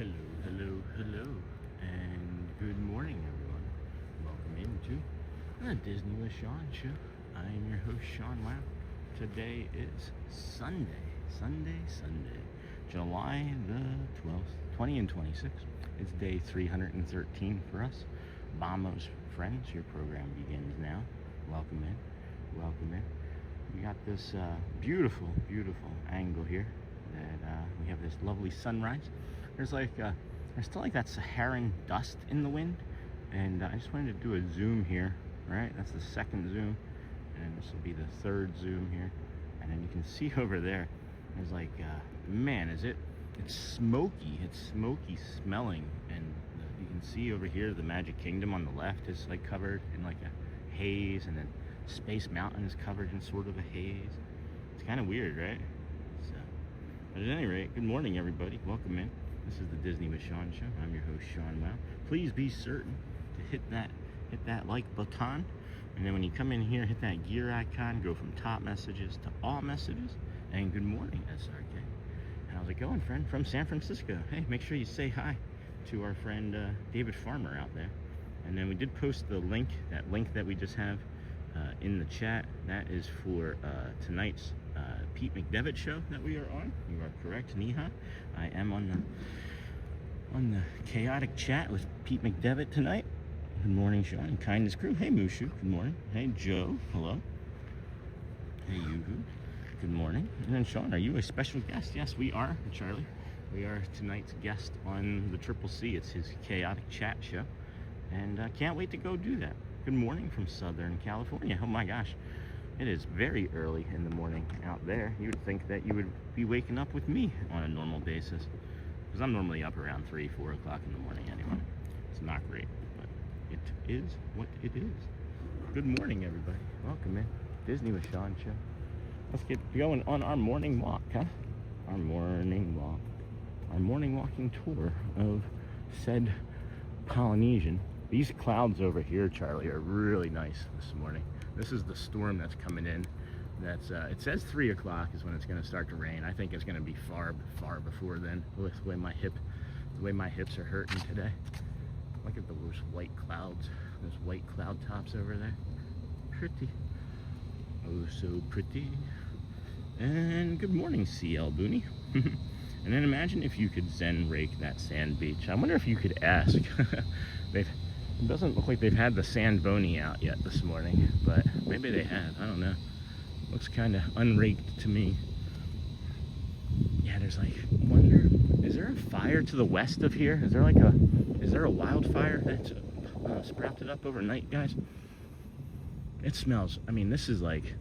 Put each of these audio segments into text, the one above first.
Hello, hello, hello, and good morning, everyone. Welcome into the Disney with Sean show. I am your host, Sean Wow. Today is Sunday, July the 12th, 20 and 26. It's day 313 for us. Vamos, friends, your program begins now. Welcome in, welcome in. We got this beautiful angle here that we have this lovely sunrise. There's still like that Saharan dust in the wind, and I just wanted to do a zoom here, right? That's the second zoom, and this will be the third zoom here, and then you can see over there, there's like, man, it's smoky smelling, and you can see over here the Magic Kingdom on the left is like covered in like a haze, and then Space Mountain is covered in sort of a haze. It's kind of weird, right? So, but at any rate, good morning, everybody. Welcome in. This is the Disney with Sean show. I'm your host, Sean Wow. Please be certain to hit that like button, and then when you come in here, hit that gear icon. Go from top messages to all messages. And good morning, SRK. How's it going, friend? From San Francisco. Hey, make sure you say hi to our friend David Farmer out there. And then we did post the link, that we just have in the chat. That is for tonight's Pete McDevitt show that we are on. You are correct, Neha. I am on the chaotic chat with Pete McDevitt tonight. Good morning, Sean and Kindness Crew. Hey, Mushu. Good morning. Hey, Joe. Hello. Hey, Yuhu. Good morning. And then, Sean, are you a special guest? Yes, we are, Charlie. We are tonight's guest on the Triple C. It's his chaotic chat show, and can't wait to go do that. Good morning from Southern California. Oh my gosh, it is very early in the morning out there. You would think that you would be waking up with me on a normal basis, because I'm normally up around 3, 4 o'clock in the morning anyway. It's not great, but it is what it is. Good morning, everybody. Welcome in. Disney with Sean show. Let's get going on our morning walk, huh? Our morning walk. Our morning walking tour of said Polynesian. These clouds over here, Charlie, are really nice this morning. This is the storm that's coming in. It says 3 o'clock is when it's going to start to rain. I think it's going to be far before then, with the way my hips are hurting today. Look at those white clouds, those white cloud tops over there. Pretty. Oh, so pretty. And good morning, CL Booney. And then imagine if you could zen rake that sand beach. I wonder if you could ask. It doesn't look like they've had the sand bony out yet this morning, but maybe they have. I don't know. Looks kind of unraked to me. Yeah, there's like, wonder, is there a fire to the west of here? Is there a wildfire that's sprouted up overnight, guys? It smells, I mean, this is like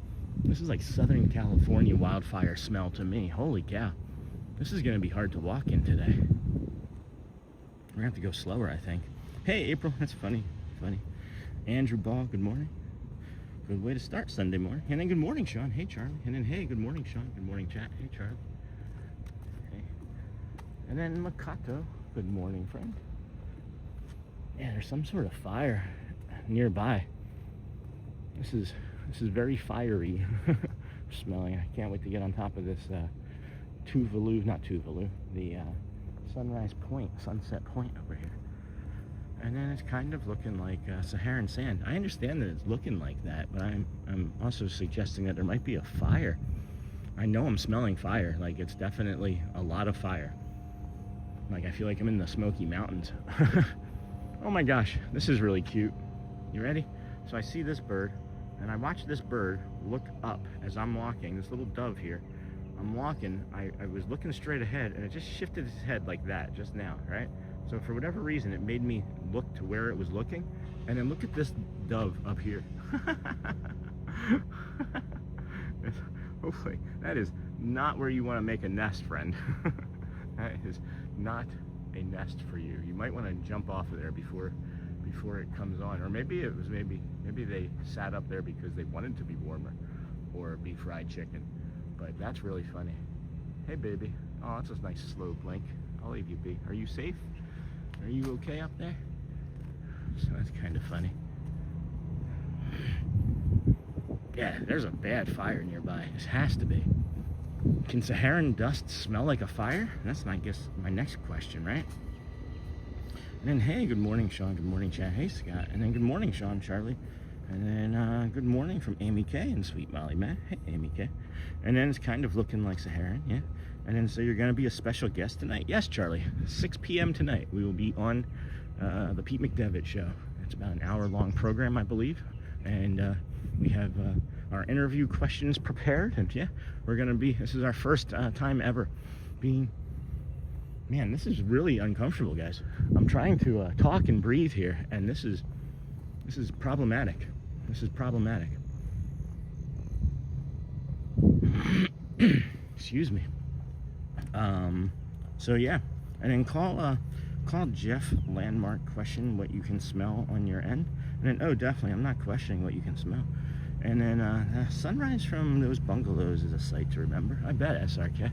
Southern California wildfire smell to me. Holy cow. This is going to be hard to walk in today. We're going to have to go slower, I think. Hey, April, that's funny. Andrew Ball, good morning. Good way to start Sunday morning. And then good morning, Sean. Hey, Charlie. And then, hey, good morning, Sean. Good morning, chat. Hey, Charlie. Hey. And then Makato, good morning, friend. Yeah, there's some sort of fire nearby. This is very fiery smelling. I can't wait to get on top of this the Sunset Point over here. And then it's kind of looking like Saharan sand. I understand that it's looking like that, but I'm also suggesting that there might be a fire. I know I'm smelling fire. Like, it's definitely a lot of fire. Like, I feel like I'm in the Smoky Mountains. Oh my gosh, this is really cute. You ready? So I see this bird, and I watch this bird look up as I'm walking, this little dove here. I'm walking, I was looking straight ahead, and it just shifted its head like that just now, right? So for whatever reason, it made me look to where it was looking, and then look at this dove up here. Hopefully, that is not where you want to make a nest, friend. That is not a nest for you. You might want to jump off of there before it comes on, or maybe they sat up there because they wanted to be warmer, or be fried chicken. But that's really funny. Hey, baby. Oh, that's a nice slow blink. I'll leave you be. Are you safe? Are you okay up there? So that's kind of funny. Yeah, there's a bad fire nearby. This has to be. Can Saharan dust smell like a fire? That's, I guess, my next question, right? And then, hey, good morning, Sean. Good morning, Chad. Hey, Scott. And then, good morning, Sean, Charlie. And then, good morning from Amy K and Sweet Molly Matt. Hey, Amy K. And then it's kind of looking like Saharan, yeah. And then, so you're going to be a special guest tonight? Yes, Charlie. 6 p.m. tonight. We will be on the Pete McDevitt Show. It's about an hour-long program, I believe. And we have our interview questions prepared. And, yeah, we're going to be, this is our first time ever being... Man, this is really uncomfortable, guys. I'm trying to talk and breathe here, and this is problematic. This is problematic. Excuse me. So yeah, and then call Jeff Landmark, question what you can smell on your end, and then oh, definitely, I'm not questioning what you can smell. And then sunrise from those bungalows is a sight to remember. I bet, SRK.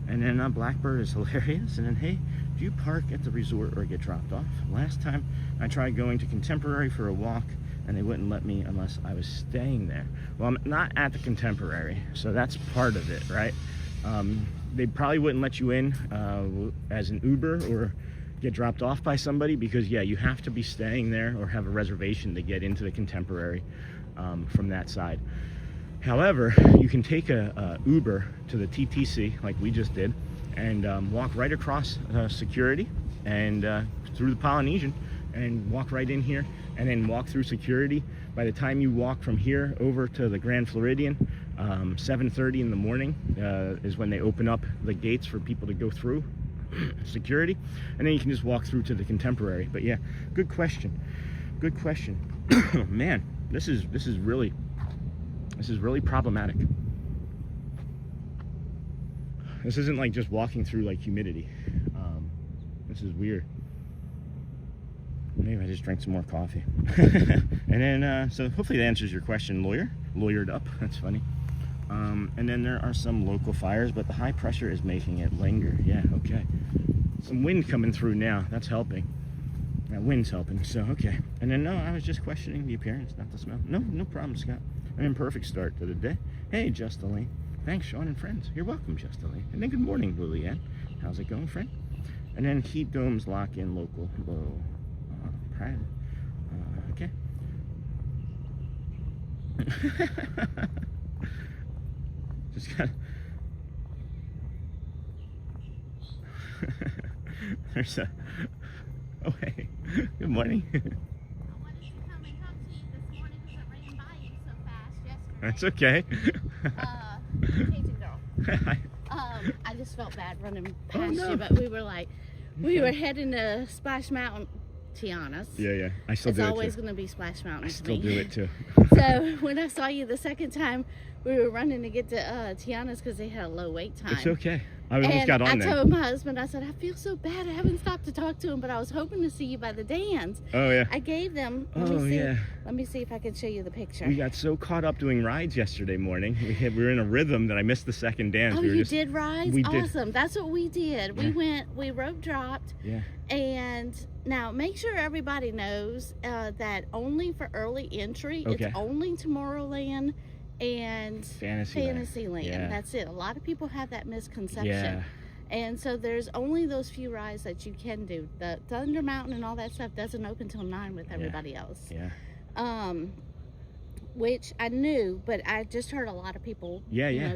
And then Blackbird is hilarious. And then, hey, do you park at the resort or get dropped off? Last time I tried going to Contemporary for a walk, and they wouldn't let me unless I was staying there. Well, I'm not at the Contemporary, so that's part of it, right? They probably wouldn't let you in as an Uber or get dropped off by somebody because, yeah, you have to be staying there or have a reservation to get into the Contemporary from that side. However, you can take a Uber to the TTC, like we just did, and walk right across security and through the Polynesian and walk right in here and then walk through security. By the time you walk from here over to the Grand Floridian, 7:30 in the morning is when they open up the gates for people to go through security, and then you can just walk through to the Contemporary. But yeah, good question. Good question. Man, this is really problematic. This isn't like just walking through like humidity. This is weird. Maybe I just drank some more coffee. And then, so hopefully that answers your question, lawyered up. That's funny. And then there are some local fires, but the high pressure is making it linger. Yeah, okay. Some wind coming through now. That's helping. That wind's helping. So, okay. And then, no, I was just questioning the appearance, not the smell. No problem, Scott. An imperfect start to the day. Hey, Justaline. Thanks, Sean and friends. You're welcome, Justaline. And then good morning, Lilianne. How's it going, friend? And then heat domes lock in local low. Private. Okay. Just got. There's a. Oh, hey. Good morning. That's okay. Cajun girl. I just felt bad running past you, but we were like, we were heading to Splash Mountain, Tiana's. Yeah. I still do it too. It's always going to be Splash Mountain. I still do it too. So when I saw you the second time, we were running to get to Tiana's because they had a low wait time. It's okay. I almost got on there. I told my husband, I said, I feel so bad. I haven't stopped to talk to him, but I was hoping to see you by the Dans. Oh, yeah. I gave them. Yeah. Let me see if I can show you the picture. We got so caught up doing rides yesterday morning. We were in a rhythm that I missed the second Dans. Oh, you did rides? Awesome. Did. That's what we did. Yeah. We rope dropped. Yeah. And now make sure everybody knows that only for early entry, okay. It's only Tomorrowland and Fantasyland. Yeah. That's it. A lot of people have that misconception. Yeah. And so there's only those few rides that you can do. The Thunder Mountain and all that stuff doesn't open till 9 with everybody else. Yeah. Which I knew, but I just heard a lot of people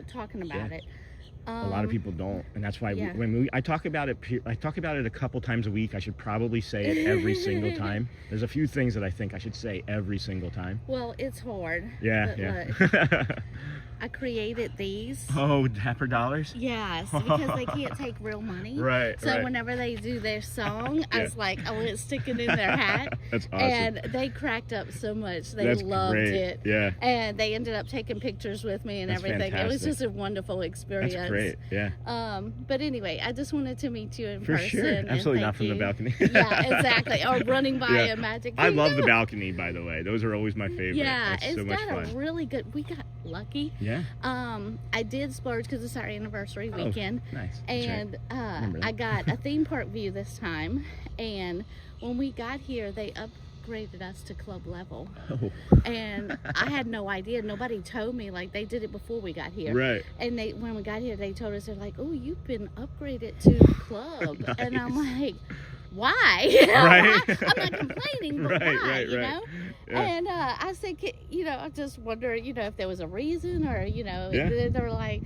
talking about it. A lot of people don't, and that's why I talk about it a couple times a week. I should probably say it every single time. There's a few things that I think I should say every single time. Well, it's hard. Yeah. Look, I created these. Oh, Dapper Dollars? Yes, because they can't take real money. Right. So whenever they do their song, I was like, I want to stick it in their hat. That's awesome. And they cracked up so much. They loved it. Yeah. And they ended up taking pictures with me and everything. Fantastic. It was just a wonderful experience. That's great. Yeah. But anyway, I just wanted to meet you in person. For sure. Absolutely not from the balcony. Yeah, exactly. Or running by a Magic Kingdom. I love the balcony, by the way. Those are always my favorite. Yeah, it's so much fun. A really good. We got lucky. Yeah. I did splurge because it's our anniversary weekend. Nice. And I got a theme park view this time. And when we got here, they upgraded us to club level. Oh. And I had no idea. Nobody told me. Like, they did it before we got here. Right. And when we got here, they told us, they're like, oh, you've been upgraded to club. Nice. And I'm like, why? Right. I'm not complaining, but Right, why, right, you right. know? Yeah. And I said, I just wonder, if there was a reason or, Yeah. they were like,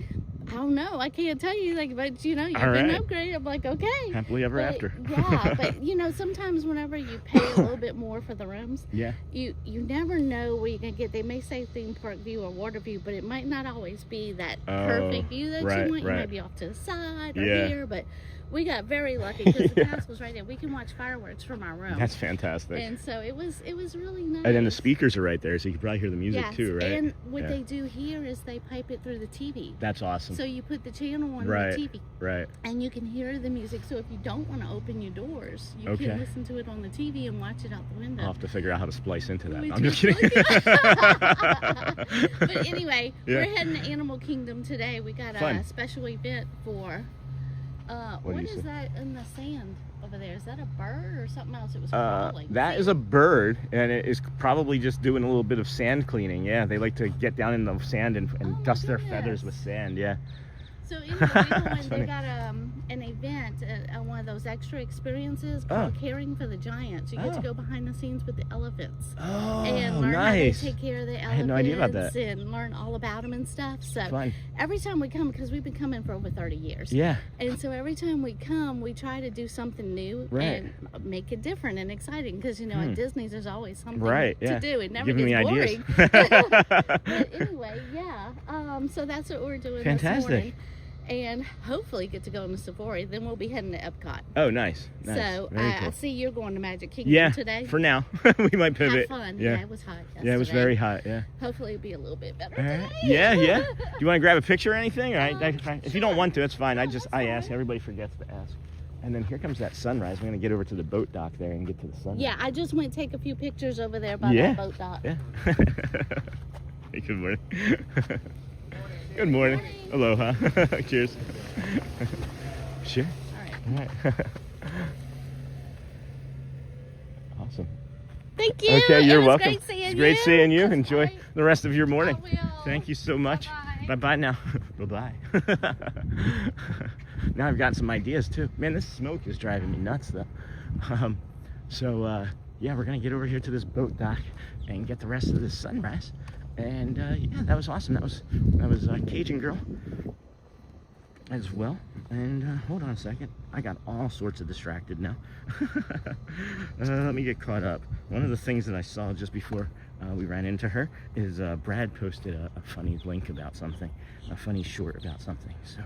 I don't know, I can't tell you, like, but, you've All been right. upgraded. I'm like, okay. Happily ever But, after. Yeah, but, sometimes whenever you pay a little bit more for the rooms, Yeah. you never know where you're going to get. They may say theme park view or water view, but it might not always be that perfect view that right, you want. You right. might be off to the side or Yeah. here, but we got very lucky because the Yeah. castle's right there. We can watch fireworks from our room. That's fantastic. And so it was really nice. And then the speakers are right there, so you can probably hear the music Yes, too, right? and what Yeah. they do here is they pipe it through the TV. That's awesome. So you put the channel on Right. the TV. Right. And you can hear the music. So if you don't want to open your doors, you Okay. can listen to it on the TV and watch it out the window. I'll have to figure out how to splice into that. We I'm just kidding. But anyway, Yeah. we're heading to Animal Kingdom today. We got Fun. a special event for What what do you is say? that in the sand over there? Is that a bird or something else? It was crawling. That is a bird, and it is probably just doing a little bit of sand cleaning. Yeah, they like to get down in the sand and Oh my dust their goodness. feathers with sand. Yeah. So anyway, we That's funny. they got an event, one of those extra experiences Oh. called Caring for the Giants. You get Oh. to go behind the scenes with the elephants. Oh, And learn nice. how they take care of the elephants. I had no idea about that. And learn all about them and stuff. So Fun. every time we come, because we've been coming for over 30 years. Yeah. And so every time we come, we try to do something new Right. and make it different and exciting. Because, at Disney's, there's always something Right, yeah. to do. It never Giving me gets ideas. boring. But anyway, yeah. So that's what we're doing this Fantastic. morning. And hopefully get to go on the safari. Then we'll be heading to Epcot. Oh, nice. Nice. So Very I cool. see you're going to Magic Kingdom Yeah. today. For now, we might pivot. Have fun. Yeah. It was hot yesterday. Yeah, it was very hot. Yeah. Hopefully it'll be a little bit better All right. today. Yeah, yeah. Do you want to grab a picture or anything? Or if you don't Sure. want to, it's fine. No, I that's ask. fine. Everybody forgets to ask. And then here comes that sunrise. We're gonna get over to the boat dock there and get to the sunrise. Yeah, I just went to take a few pictures over there by Yeah. that boat dock. Yeah. Hey, good morning. Good morning. Aloha. Cheers. Sure. All right. All right. Awesome. Thank you. Okay, you're It was welcome. Great seeing It's you. great seeing you. That's Enjoy right. the rest of your morning. I will. Thank you so much. Bye-bye. Bye-bye now. Bye-bye. Now I've got some ideas too. Man, this smoke is driving me nuts though. Yeah, we're gonna get over here to this boat dock and get the rest of this sunrise. And yeah, that was awesome. That was Cajun Girl as well. And hold on a second. I got all sorts of distracted now. Let me get caught up. One of the things that I saw just before we ran into her is Brad posted a funny link about something, a funny short about something. So,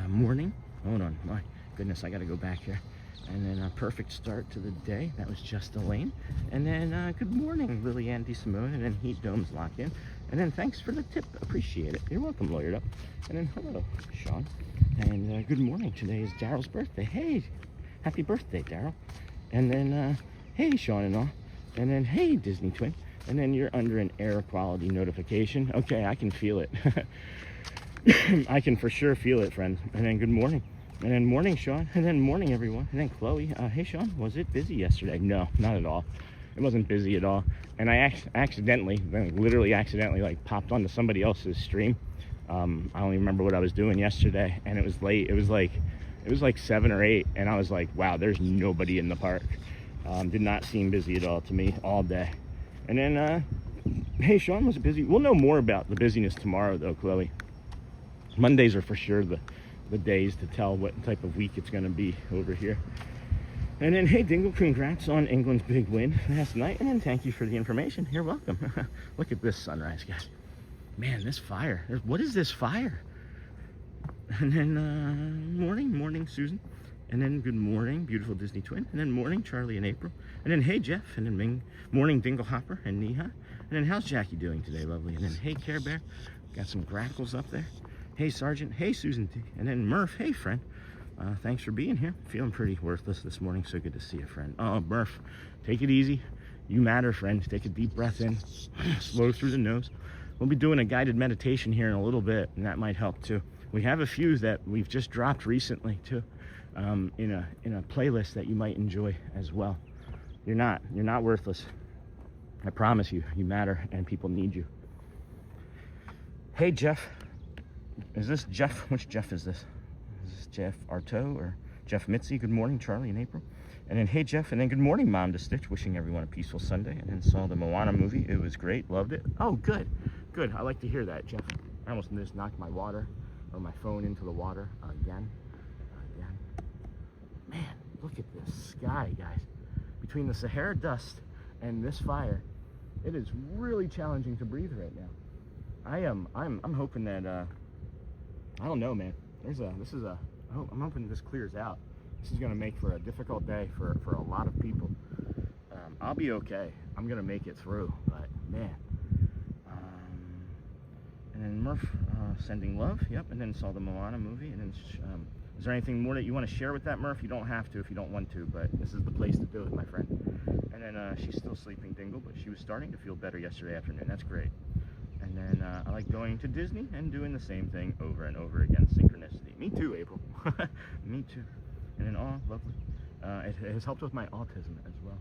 morning. Hold on. My goodness, I got to go back here. And then a perfect start to the day. That was just Elaine. And then good morning, Lily Ann DeSimone. And then Heat Domes Lock In. And then thanks for the tip. Appreciate it. You're welcome, Lawyered Up. And then hello, Sean. And good morning. Today is Daryl's birthday. Hey, happy birthday, Daryl. And then hey, Sean and all. And then hey, Disney Twin. And then you're under an air quality notification. Okay, I can feel it. I can for sure feel it, friends. And then good morning. And then morning, Sean. And then morning, everyone. And then Chloe. Hey, Sean, was it busy yesterday? No, not at all. It wasn't busy at all. And I literally accidentally, like popped onto somebody else's stream. I don't even remember what I was doing yesterday. And it was late. It was like 7 or 8. And I was like, wow, there's nobody in the park. Did not seem busy at all to me all day. And then, hey, Sean, was it busy? We'll know more about the busyness tomorrow, though, Chloe. Mondays are for sure the days to tell what type of week it's going to be over here. And then, hey, Dingle, congrats on England's big win last night. And then thank you for the information. You're welcome. Look at this sunrise, guys. Man, this fire. What is this fire? And then, morning, Susan. And then, good morning, beautiful Disney Twin. And then, morning, Charlie and April. And then, hey, Jeff. And then, morning, Dingle Hopper and Neha. And then, how's Jackie doing today, lovely? And then, hey, Care Bear. Got some grackles up there. Hey, Sergeant. Hey, Susan T. And then, Murph. Hey, friend. Thanks for being here. Feeling pretty worthless this morning, so good to see you, friend. Oh, Murph, take it easy. You matter, friend. Take a deep breath in. Slow through the nose. We'll be doing a guided meditation here in a little bit, and that might help, too. We have a few that we've just dropped recently, too, in a playlist that you might enjoy as well. You're not worthless. I promise you, you matter, and people need you. Hey, Jeff. Is this Jeff? Which Jeff is this? Is this Jeff Arto or Jeff Mitzi? Good morning, Charlie and April. And then, hey, Jeff, and then good morning, Mom to Stitch, wishing everyone a peaceful Sunday. And then saw the Moana movie. It was great. Loved it. Oh, good. Good. I like to hear that, Jeff. I almost just knocked my phone into the water again. Man, look at this sky, guys. Between the Sahara dust and this fire, it is really challenging to breathe right now. I'm hoping that, I don't know, man. I'm hoping this clears out. This is gonna make for a difficult day for a lot of people. I'll be okay. I'm gonna make it through, but man. And then Murph sending love, yep, and then saw the Moana movie, and then is there anything more that you want to share with that, Murph? You don't have to if you don't want to, but this is the place to do it, my friend. And then she's still sleeping, Dingle, but she was starting to feel better yesterday afternoon. That's great. And then I like going to Disney and doing the same thing over and over again. Synchronicity. Me too, April. Me too. And then, oh, lovely. It has helped with my autism as well.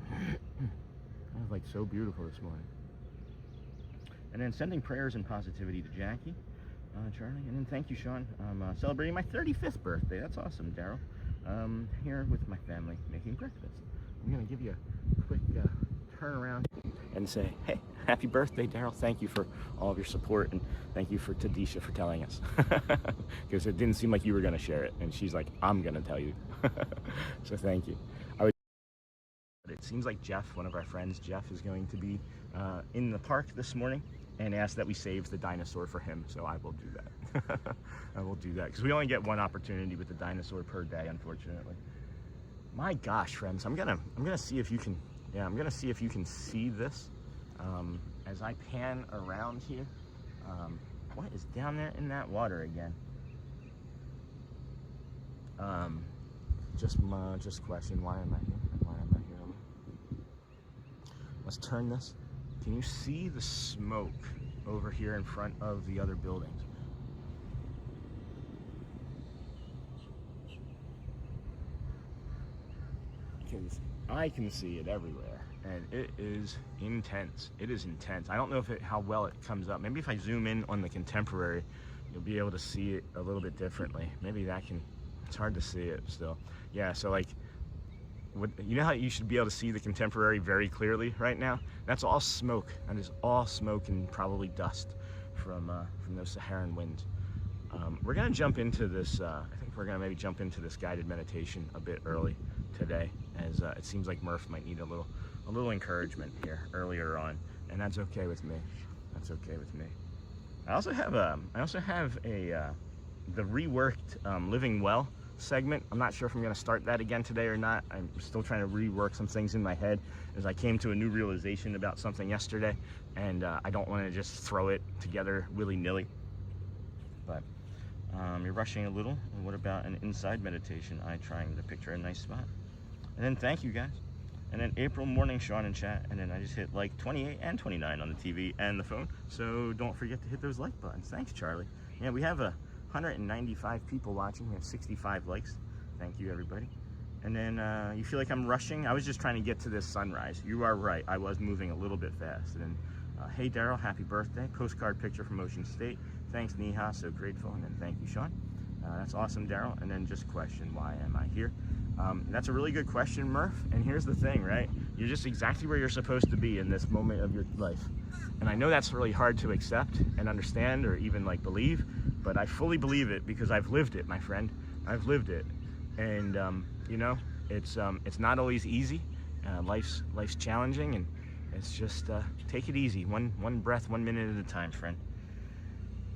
That was like so beautiful this morning. And then sending prayers and positivity to Jackie, Charlie. And then thank you, Sean. I'm celebrating my 35th birthday. That's awesome, Daryl. Here with my family making breakfast. I'm going to give you a quick turn around and say, hey, happy birthday, Daryl. Thank you for all of your support, and thank you for Tadisha for telling us. Because it didn't seem like you were going to share it, and she's like, I'm going to tell you. So thank you. It seems like Jeff, one of our friends, Jeff, is going to be in the park this morning and asked that we save the dinosaur for him, so I will do that. I will do that, because we only get one opportunity with the dinosaur per day, unfortunately. My gosh, friends, I'm gonna see if you can, I'm gonna see if you can see this as I pan around here. What is down there in that water again? Just question, why am I here? Why am I here? Let's turn this. Can you see the smoke over here in front of the other buildings? Because I can see it everywhere, and it is intense. It is intense. I don't know how well it comes up. Maybe if I zoom in on the Contemporary, you'll be able to see it a little bit differently. Maybe that can, it's hard to see it still. Yeah, so like, you know how you should be able to see the Contemporary very clearly right now? That's all smoke. That is all smoke and probably dust from those Saharan winds. We're gonna jump into this, I think we're gonna maybe jump into this guided meditation a bit early today, as it seems like Murph might need a little encouragement here earlier on, and that's okay with me. That's okay with me. I also have the reworked Living Well segment. I'm not sure if I'm going to start that again today or not. I'm still trying to rework some things in my head, as I came to a new realization about something yesterday, and I don't want to just throw it together willy-nilly. But you're rushing a little. And what about an inside meditation? I trying to picture a nice spot. And then thank you guys. And then April, morning, Sean in chat. And then I just hit like 28 and 29 on the TV and the phone. So don't forget to hit those like buttons. Thanks, Charlie. Yeah, we have 195 people watching. We have 65 likes. Thank you, everybody. And then you feel like I'm rushing? I was just trying to get to this sunrise. You are right. I was moving a little bit fast. And then, hey, Daryl, happy birthday. Postcard picture from Ocean State. Thanks, Neha. So grateful. And then thank you, Sean. That's awesome, Daryl. And then just question, why am I here? That's a really good question, Murph. And here's the thing, right? You're just exactly where you're supposed to be in this moment of your life. And I know that's really hard to accept and understand or even like believe, but I fully believe it because I've lived it, my friend. I've lived it. And you know, it's not always easy. Life's challenging, and it's just take it easy. One breath, 1 minute at a time, friend.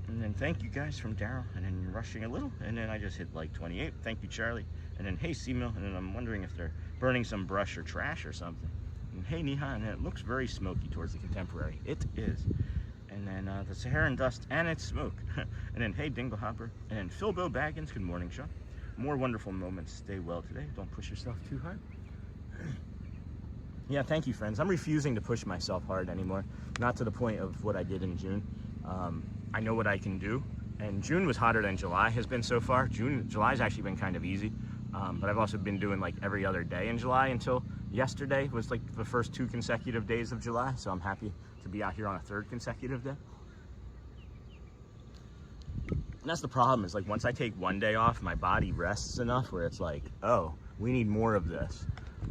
And then thank you guys from Daryl, and then rushing a little, and then I just hit like 28. Thank you, Charlie. And then hey, Seamill, and then I'm wondering if they're burning some brush or trash or something. And hey, Neha, and it looks very smoky towards the Contemporary. It is. And then the Saharan dust, and it's smoke. And then hey, Dinglehopper, and then Philbo Baggins. Good morning, Sean. More wonderful moments. Stay well today. Don't push yourself too hard. Yeah, thank you, friends. I'm refusing to push myself hard anymore. Not to the point of what I did in June. I know what I can do, and June was hotter than July has been so far. July's actually been kind of easy, but I've also been doing like every other day in July until yesterday was like the first 2 consecutive days of July, so I'm happy to be out here on a 3rd consecutive day. And that's the problem, is like once I take one day off, my body rests enough where it's like, oh, We need more of this.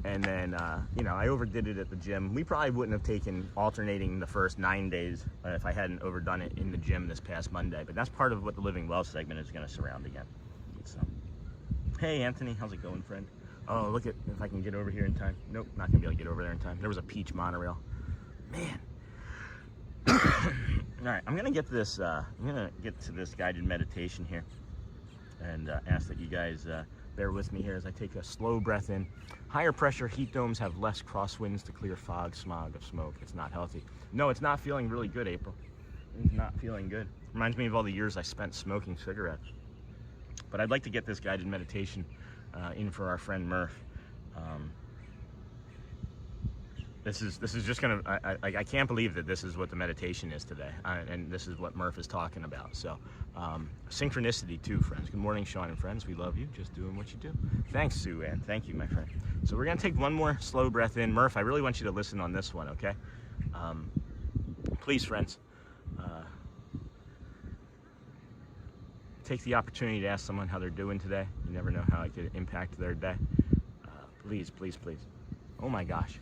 And then, you know, I overdid it at the gym. We probably wouldn't have taken alternating the first 9 days if I hadn't overdone it in the gym this past Monday. But that's part of what the Living Well segment is going to surround again. So, hey, Anthony, how's it going, friend? Oh, look at if I can get over here in time. Nope, not going to be able to get over there in time. There was a peach monorail. Man. All right, I'm going to get this, I'm going to get to this guided meditation here. And ask that you guys bear with me here as I take a slow breath in. Higher pressure heat domes have less crosswinds to clear fog, smog of smoke. It's not healthy. No, it's not feeling really good, April. It's not feeling good. Reminds me of all the years I spent smoking cigarettes. But I'd like to get this guided meditation in for our friend Murph. This is just gonna, I can't believe that this is what the meditation is today, and this is what Murph is talking about. So, synchronicity too, friends. Good morning, Sean and friends. We love you. Just doing what you do. Thanks, Sue Ann. Thank you, my friend. So we're gonna take one more slow breath in. Murph, I really want you to listen on this one, okay? Please, friends, take the opportunity to ask someone how they're doing today. You never know how it could impact their day. Please, please, please. Oh my gosh.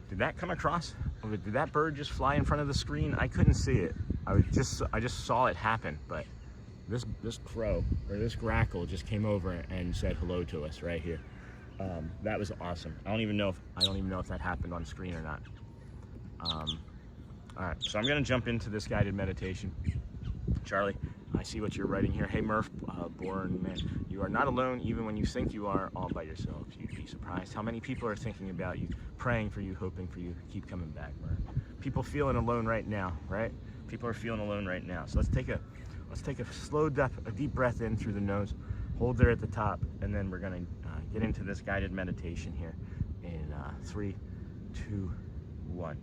Did that come across? Did that bird just fly in front of the screen? I couldn't see it. I just saw it happen, but this crow, or this grackle, just came over and said hello to us right here. That was awesome. I don't even know if that happened on screen or not. All right, so I'm gonna jump into this guided meditation. Charlie, I see what you're writing here. Hey Murph, born man, you are not alone even when you think you are all by yourself. You'd be surprised how many people are thinking about you, praying for you, hoping for you. Keep coming back, Murph. People feeling alone right now, right? People are feeling alone right now. So let's take a slow, deep breath in through the nose, hold there at the top, and then we're gonna get into this guided meditation here in 3, 2, 1.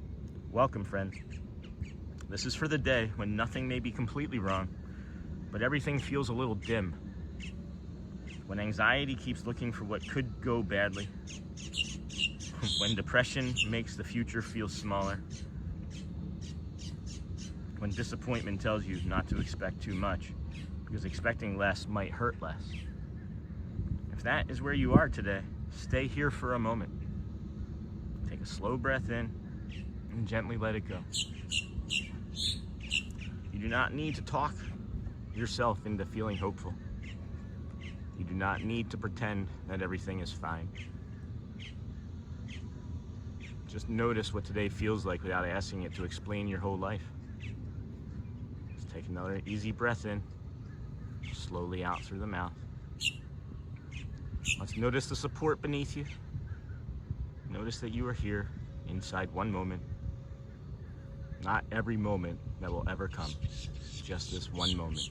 Welcome, friends. This is for the day when nothing may be completely wrong, but everything feels a little dim. When anxiety keeps looking for what could go badly. When depression makes the future feel smaller. When disappointment tells you not to expect too much, because expecting less might hurt less. If that is where you are today, stay here for a moment. Take a slow breath in and gently let it go. You do not need to talk yourself into feeling hopeful. You do not need to pretend that everything is fine. Just notice what today feels like without asking it to explain your whole life. Just take another easy breath in, slowly out through the mouth. Let's notice the support beneath you. Notice that you are here inside one moment. Not every moment that will ever come, just this one moment.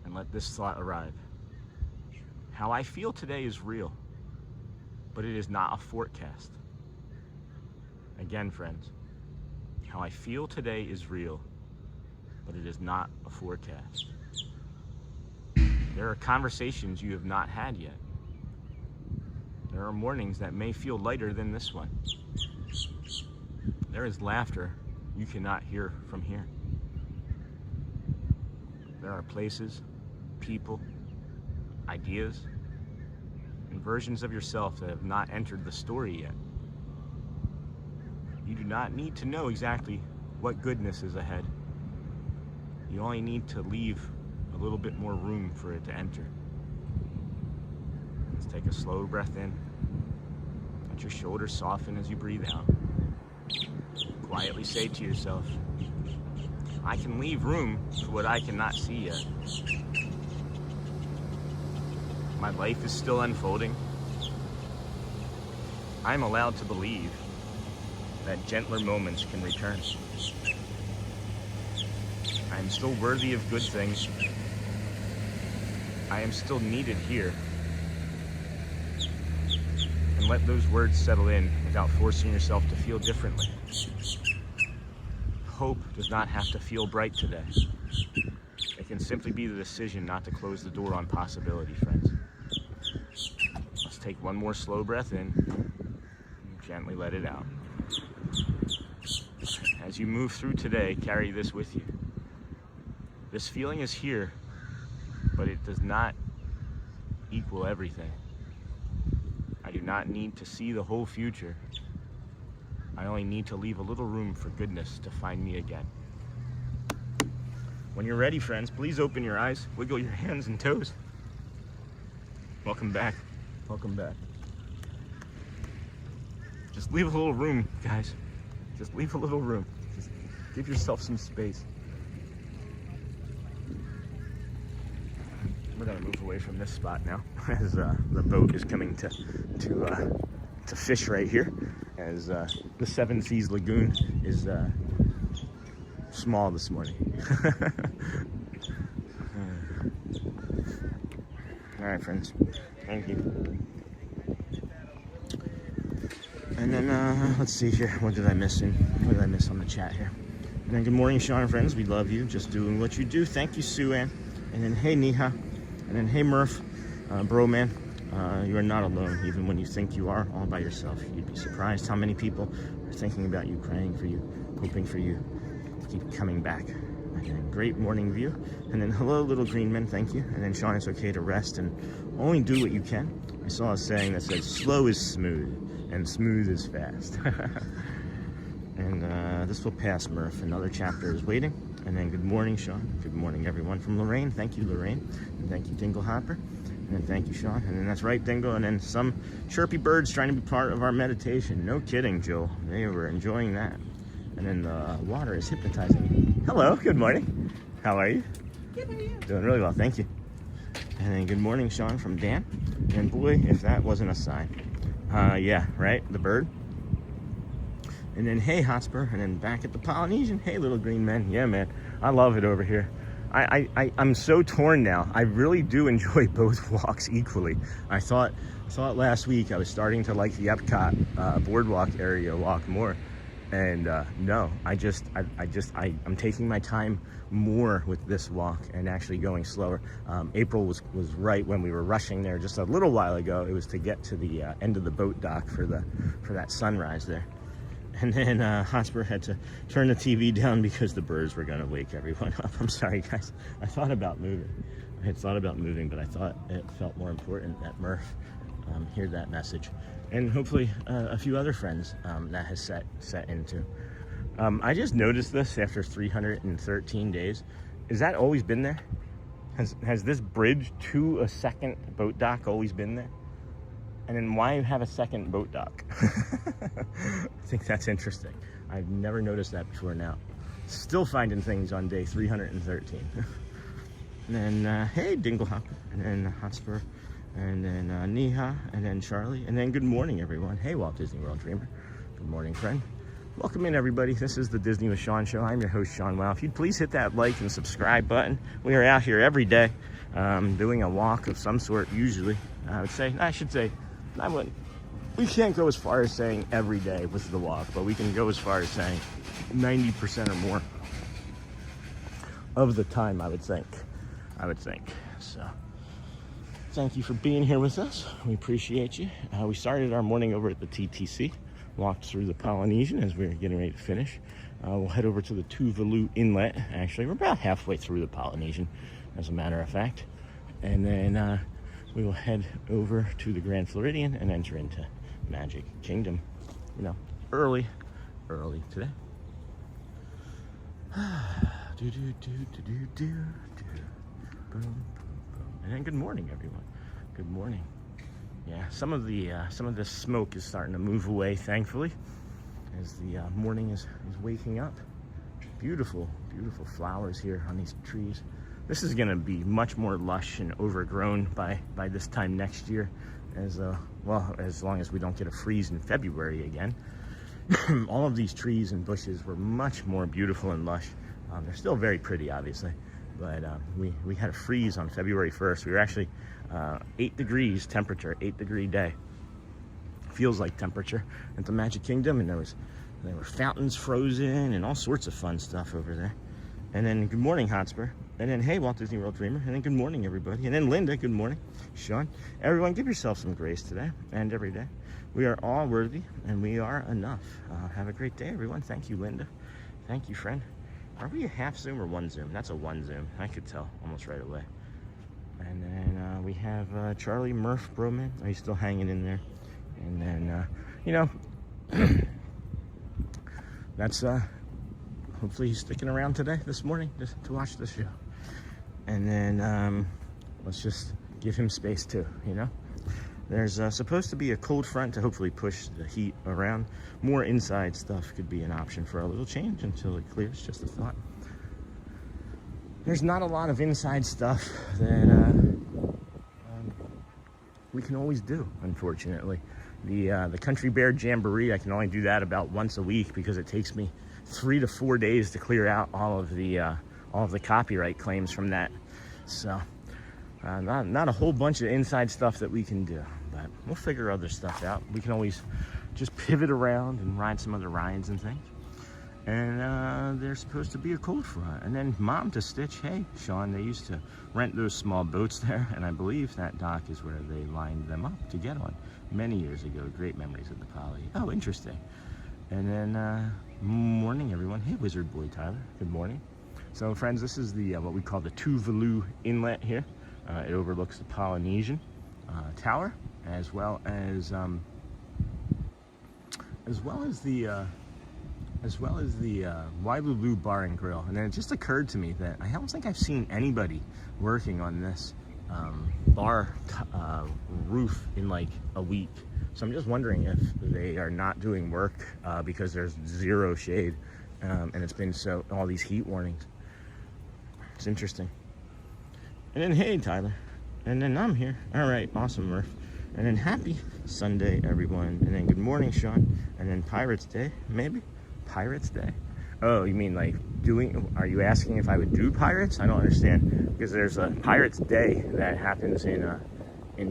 And let this thought arrive. How I feel today is real, but it is not a forecast. Again, friends, how I feel today is real, but it is not a forecast. There are conversations you have not had yet. There are mornings that may feel lighter than this one. There is laughter you cannot hear from here. There are places, people, ideas, and versions of yourself that have not entered the story yet. You do not need to know exactly what goodness is ahead. You only need to leave a little bit more room for it to enter. Let's take a slow breath in. Let your shoulders soften as you breathe out. Quietly say to yourself, I can leave room for what I cannot see yet. My life is still unfolding. I'm allowed to believe that gentler moments can return. I am still worthy of good things. I am still needed here. And let those words settle in without forcing yourself to feel differently. Hope does not have to feel bright today. It can simply be the decision not to close the door on possibility, friends. Let's take one more slow breath in and gently let it out. As you move through today, carry this with you. This feeling is here, but it does not equal everything. I do not need to see the whole future. I only need to leave a little room for goodness to find me again. When you're ready, friends, please open your eyes, wiggle your hands and toes. Welcome back. Welcome back. Just leave a little room, guys. Just leave a little room. Just give yourself some space. We're gonna move away from this spot now, as the boat is coming to fish right here, as the Seven Seas Lagoon is small this morning. All right, friends. Thank you. And then let's see here. What did I miss on the chat here? And then good morning, Sean and friends. We love you. Just doing what you do. Thank you, Sue Ann. And then hey, Neha. And then hey, Murph. Bro, man. You are not alone, even when you think you are all by yourself. You'd be surprised how many people are thinking about you, praying for you, hoping for you. Keep coming back. And then great morning view. And then hello, little green men, thank you. And then Sean, it's okay to rest and only do what you can. I saw a saying that says slow is smooth and smooth is fast. And this will pass, Murph. Another chapter is waiting. And then good morning, Sean. Good morning, everyone. From Lorraine. Thank you, Lorraine. And thank you, Dingle Hopper. And then thank you, Sean. And then that's right, Dingle. And then some chirpy birds trying to be part of our meditation. No kidding, Joe. They were enjoying that. And then the water is hypnotizing me. Hello, good morning. How are you? Good, how are you? Doing really well, thank you. And then good morning, Sean, from Dan. And boy, if that wasn't a sign. Yeah, right, the bird. And then hey, Hotspur. And then back at the Polynesian. Hey, little green men. Yeah, man, I love it over here. I'm so torn now. I really do enjoy both walks equally. I thought last week I was starting to like the Epcot boardwalk area walk more. And no, I'm taking my time more with this walk and actually going slower. April was right when we were rushing there just a little while ago. It was to get to the end of the boat dock for that sunrise there. And then Hotspur had to turn the TV down because the birds were gonna wake everyone up. I'm sorry, guys. I thought about moving. I had thought about moving, but I thought it felt more important that Murph hear that message. And hopefully a few other friends that has set into. I just noticed this after 313 days. Has that always been there? Has this bridge to a second boat dock always been there? And then why have a second boat dock? I think that's interesting. I've never noticed that before now. Still finding things on day 313. And then, hey, Dinglehopper, and then Hotspur, and then Neha, and then Charlie, and then good morning, everyone. Hey, Walt Disney World Dreamer. Good morning, friend. Welcome in, everybody. This is the Disney with Sean show. I'm your host, Sean Wow. If you'd please hit that like and subscribe button. We are out here every day doing a walk of some sort, usually. I should say, we can't go as far as saying every day was the walk, but we can go as far as saying 90% or more of the time, I would think. So thank you for being here with us. We appreciate you. We started our morning over at the TTC, walked through the Polynesian as we were getting ready to finish. We'll head over to the Tuvalu Inlet. Actually, we're about halfway through the Polynesian, as a matter of fact. And then we will head over to the Grand Floridian and enter into Magic Kingdom, early today. And then good morning, everyone. Good morning. Yeah, some of the smoke is starting to move away, thankfully, as the morning is waking up. Beautiful, beautiful flowers here on these trees. This is going to be much more lush and overgrown by this time next year, as long as we don't get a freeze in February again. All of these trees and bushes were much more beautiful and lush. They're still very pretty, obviously, but we had a freeze on February 1st. We were actually 8 degrees temperature, 8-degree day. Feels like temperature at the Magic Kingdom, and there were fountains frozen and all sorts of fun stuff over there. And then good morning, Hotspur. And then hey, Walt Disney World Dreamer. And then good morning, everybody. And then Linda, good morning. Sean, everyone, give yourself some grace today and every day. We are all worthy and we are enough. Have a great day, everyone. Thank you, Linda. Thank you, friend. Are we a half zoom or one zoom? That's a one zoom. I could tell almost right away. And then we have Charlie Murph Broman. He's still hanging in there. And then, you know, that's hopefully he's sticking around this morning just to watch the show. And then let's just give him space too, you know. There's supposed to be a cold front to hopefully push the heat around. More inside stuff could be an option for a little change until it clears, just a thought. There's not a lot of inside stuff that we can always do, unfortunately. The Country Bear Jamboree, I can only do that about once a week because it takes me 3 to 4 days to clear out all of the copyright claims from that. So not a whole bunch of inside stuff that we can do, but we'll figure other stuff out. We can always just pivot around and ride some other rides and things. And there's supposed to be a cold front. And then Mom to Stitch, hey, Sean, they used to rent those small boats there, and I believe that dock is where they lined them up to get on many years ago. Great memories of the Poly. Oh, interesting. And then, morning, everyone. Hey, Wizard Boy Tyler, good morning. So, friends, this is the what we call the Tuvalu Inlet here. It overlooks the Polynesian Tower, as well as the Wailulu Bar and Grill. And then it just occurred to me that I don't think I've seen anybody working on this bar roof in like a week. So I'm just wondering if they are not doing work because there's zero shade and it's been all these heat warnings. It's interesting. And then, hey, Tyler. And then I'm here. All right, awesome, Murph. And then happy Sunday, everyone. And then good morning, Sean. And then Pirates Day, maybe? Pirates Day? Oh, you mean like are you asking if I would do Pirates? I don't understand. Because there's a Pirates Day that happens in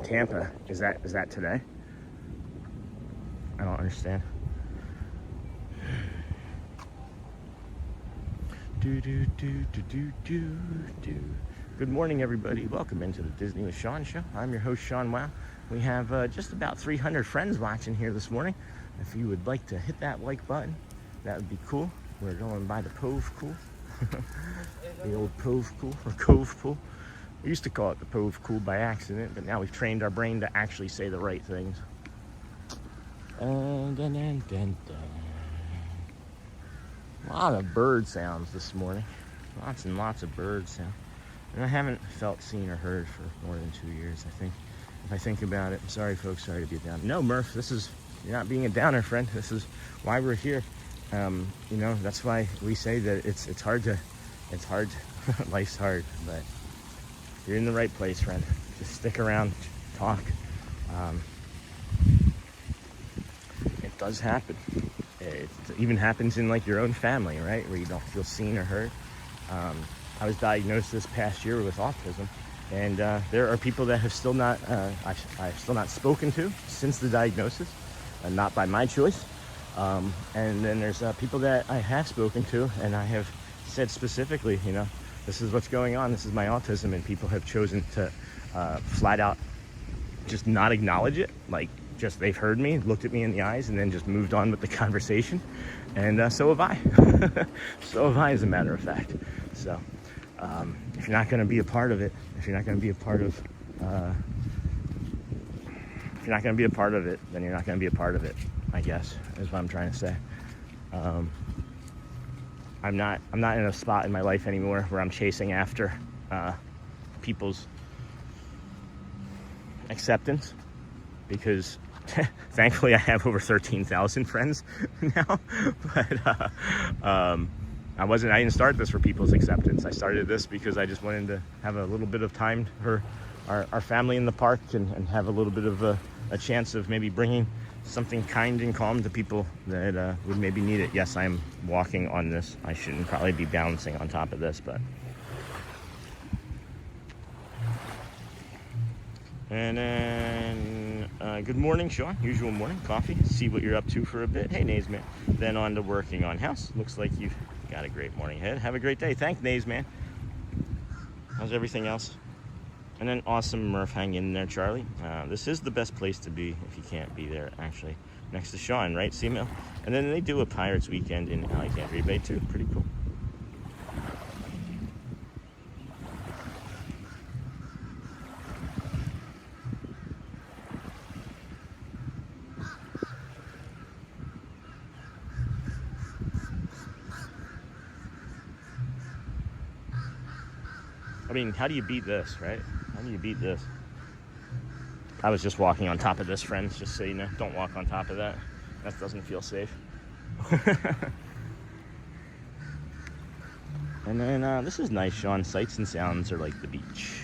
Tampa. Is that today? I don't understand. Good morning, everybody. Welcome into the Disney with Sean show. I'm your host, Sean Wow. We have just about 300 friends watching here this morning. If you would like to hit that like button, that would be cool. We're going by the Pove Pool. The old Pove Pool, or Cove Pool. We used to call it the Pove Pool by accident, but now we've trained our brain to actually say the right things. A lot of bird sounds this morning. Lots and lots of bird sounds. And I haven't felt, seen, or heard for more than 2 years, I think. If I think about it. I'm sorry, folks. Sorry to be down. No, Murph, you're not being a downer, friend. This is why we're here. You know, that's why we say that it's hard. Life's hard, but you're in the right place, friend. Just stick around, talk. It does happen. It even happens in like your own family, right? Where you don't feel seen or heard. I was diagnosed this past year with autism, and there are people that have still not, I've still not spoken to since the diagnosis, and not by my choice. And then there's people that I have spoken to, and I have said specifically, you know, this is what's going on, this is my autism, and people have chosen to flat out just not acknowledge it, like just they've heard me, looked at me in the eyes, and then just moved on with the conversation. And so have I. So have I, as a matter of fact. So if you're not going to be a part of it, then you're not going to be a part of it, I guess, is what I'm trying to say. I'm not in a spot in my life anymore where I'm chasing after people's acceptance, because thankfully I have over 13,000 friends now. But I didn't start this for people's acceptance. I started this because I just wanted to have a little bit of time for our family in the park, and have a little bit of a chance of maybe bringing something kind and calm to people that would maybe need it. Yes, I'm walking on this. I shouldn't probably be balancing on top of this, but. And then, good morning, Sean. Usual morning coffee. See what you're up to for a bit. Hey, Nays Man. Then on to working on house. Looks like you've got a great morning ahead. Have a great day. Thanks, Nays Man. How's everything else? And then awesome Murph, hang in there, Charlie. This is the best place to be if you can't be there, actually. Next to Sean, right, Seamill? And then they do a Pirates weekend in Alexandria Bay, too. Pretty cool. I mean, how do you beat this, right? How do you beat this? I was just walking on top of this, friends, just so you know. Don't walk on top of that. That doesn't feel safe. And then this is nice, Sean. Sights and sounds are like the beach.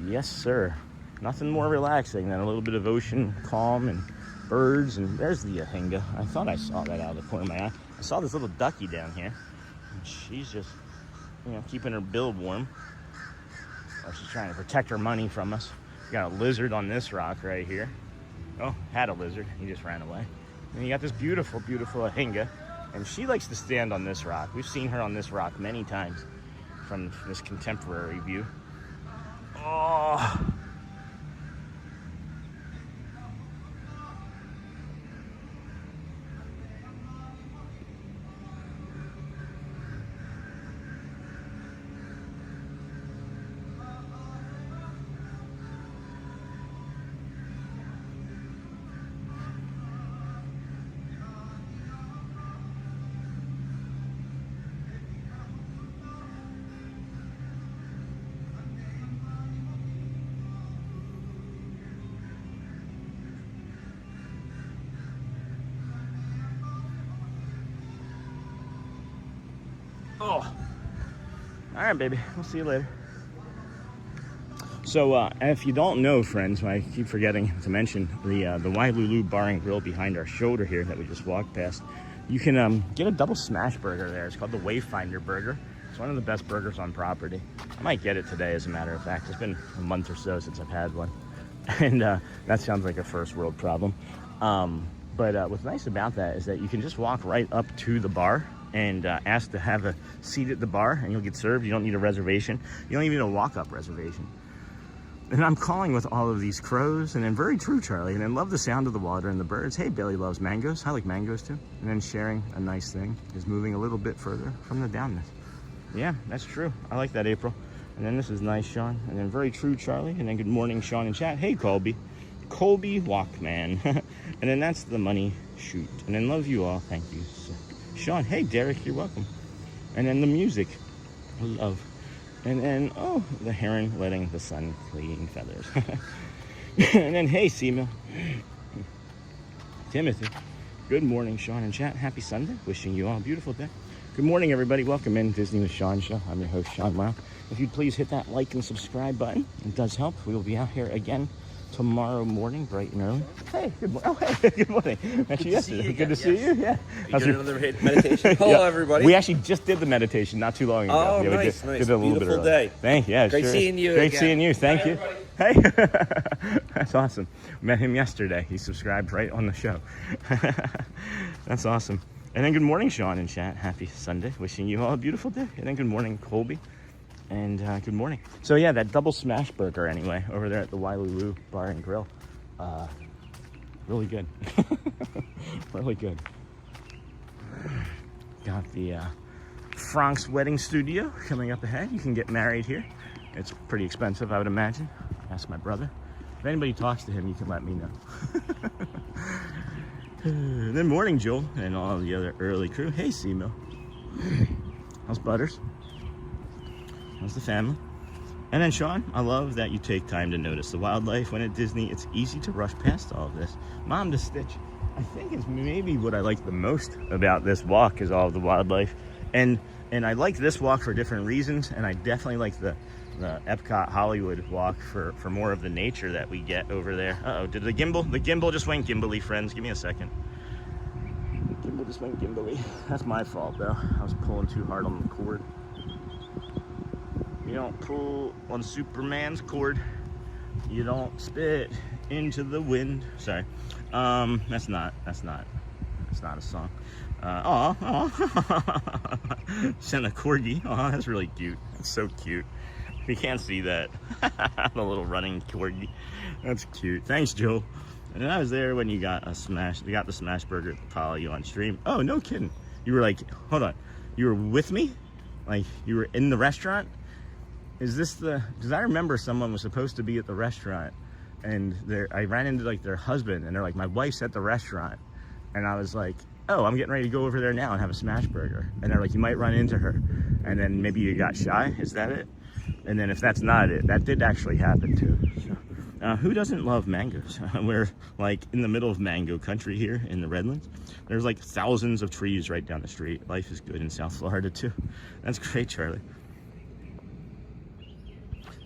Yes, sir. Nothing more relaxing than a little bit of ocean calm and birds. And there's the ahinga. I thought I saw that out of the corner of my eye. I saw this little ducky down here. And she's just, you know, keeping her bill warm. Or she's trying to protect her money from us. We got a lizard on this rock right here. Oh, had a lizard. He just ran away. And you got this beautiful, beautiful ahinga. And she likes to stand on this rock. We've seen her on this rock many times from this contemporary view. Oh. Oh, all right, baby. We'll see you later. So, if you don't know, friends, I keep forgetting to mention the Wailulu Bar and Grill behind our shoulder here that we just walked past. You can get a double smash burger there. It's called the Wayfinder Burger. It's one of the best burgers on property. I might get it today, as a matter of fact. It's been a month or so since I've had one, and that sounds like a first world problem. But what's nice about that is that you can just walk right up to the bar and ask to have a seat at the bar, and you'll get served. You don't need a reservation. You don't even need a walk-up reservation. And I'm calling with all of these crows, and then very true, Charlie, and then love the sound of the water and the birds. Hey, Billy loves mangoes. I like mangoes too. And then sharing a nice thing is moving a little bit further from the downness. Yeah, that's true. I like that, April. And then this is nice, Sean. And then very true, Charlie. And then good morning, Sean in chat. Hey, Colby. Colby Walkman. And then that's the money shoot. And then love you all. Thank you. So, Sean, hey, Derek, you're welcome. And then the music. Love. And then, oh, the heron letting the sun clean feathers. And then, hey, Seamill. Timothy. Good morning, Sean in chat. Happy Sunday. Wishing you all a beautiful day. Good morning, everybody. Welcome in Disney with Sean Show. I'm your host, Sean Wow. If you'd please hit that like and subscribe button, it does help. We will be out here again tomorrow morning, bright and early. Hey, good morning. Oh, hey, good morning. Actually, yesterday. Good to see you. Yeah. You doing another meditation? Hello, everybody. We actually just did the meditation not too long ago. Oh, yeah, nice. Did it a little Beautiful bit day. Thank you. Yeah, Great seeing you. Great again. seeing you. Thank you. Hey, that's awesome. Met him yesterday. He subscribed right on the show. That's awesome. And then good morning, Sean in chat. Happy Sunday. Wishing you all a beautiful day. And then good morning, Colby. And good morning. So yeah, that double smash burger anyway, over there at the Wailulu Bar and Grill. Really good. Really good. Got the Frank's Wedding Studio coming up ahead. You can get married here. It's pretty expensive, I would imagine. Ask my brother. If anybody talks to him, you can let me know. And then morning, Joel, and all the other early crew. Hey, Seamill. How's Butters? How's the family? And then, Sean, I love that you take time to notice the wildlife. When at Disney, it's easy to rush past all of this. Mom to Stitch. I think it's maybe what I like the most about this walk is all of the wildlife. And I like this walk for different reasons, and I definitely like the Epcot Hollywood walk for more of the nature that we get over there. Uh-oh, did the gimbal just went gimbally, friends. Give me a second. The gimbal just went gimbally. That's my fault, though. I was pulling too hard on the cord. You don't pull on Superman's cord. You don't spit into the wind. Sorry. That's not a song. Sent a corgi. Oh, that's really cute. That's so cute. You can't see that. The little running corgi. That's cute. Thanks, Joe. And I was there when you got the smash burger at the Poly on stream. Oh, no kidding. You were like, hold on. You were with me? Like, you were in the restaurant? Is this because I remember someone was supposed to be at the restaurant, and I ran into like their husband, and they're like, my wife's at the restaurant. And I was like, oh, I'm getting ready to go over there now and have a smash burger. And they're like, you might run into her. And then maybe you got shy. Is that it? And then if that's not it, that did actually happen too. So, who doesn't love mangoes? We're like in the middle of mango country here in the Redlands. There's like thousands of trees right down the street. Life is good in South Florida too. That's great, Charlie.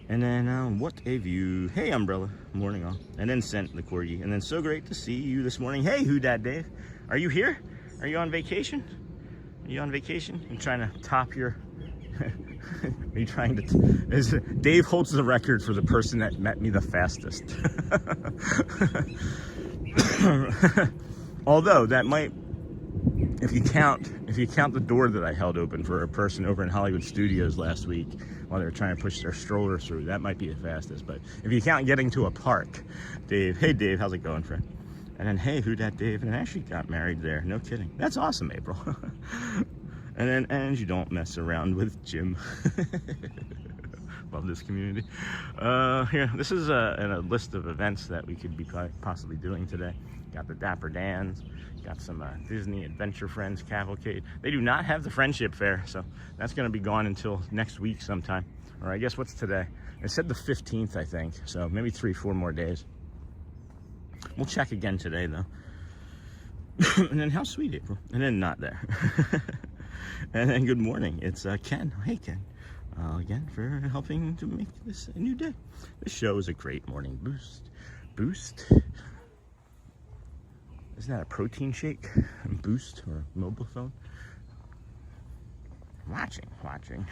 And then what a view. Hey, Umbrella, morning all. And then sent the corgi. And then so great to see you this morning. Hey, who dat Dave? Are you here? Are you on vacation? Are you on vacation? I'm trying to top your... Are you trying to... Dave holds the record for the person that met me the fastest. Although that might, if you count the door that I held open for a person over in Hollywood Studios last week while they were trying to push their stroller through, that might be the fastest. But if you count getting to a park, Dave, hey Dave, how's it going, friend? And then hey, who dat Dave? And I actually got married there. No kidding. That's awesome, April. And you don't mess around with Jim. Love this community. Here, this is a list of events that we could be possibly doing today. Got the Dapper Dans, got some Disney Adventure Friends Cavalcade. They do not have the Friendship Fair, so that's going to be gone until next week sometime. Or I guess what's today? It said the 15th, I think, so maybe 3-4 more days. We'll check again today, though. And then how sweet, April. And then not there. And then good morning, it's Ken. Hey Ken, again for helping to make this a new day. This show is a great morning boost. Isn't that a protein shake? Boost or a mobile phone? Watching.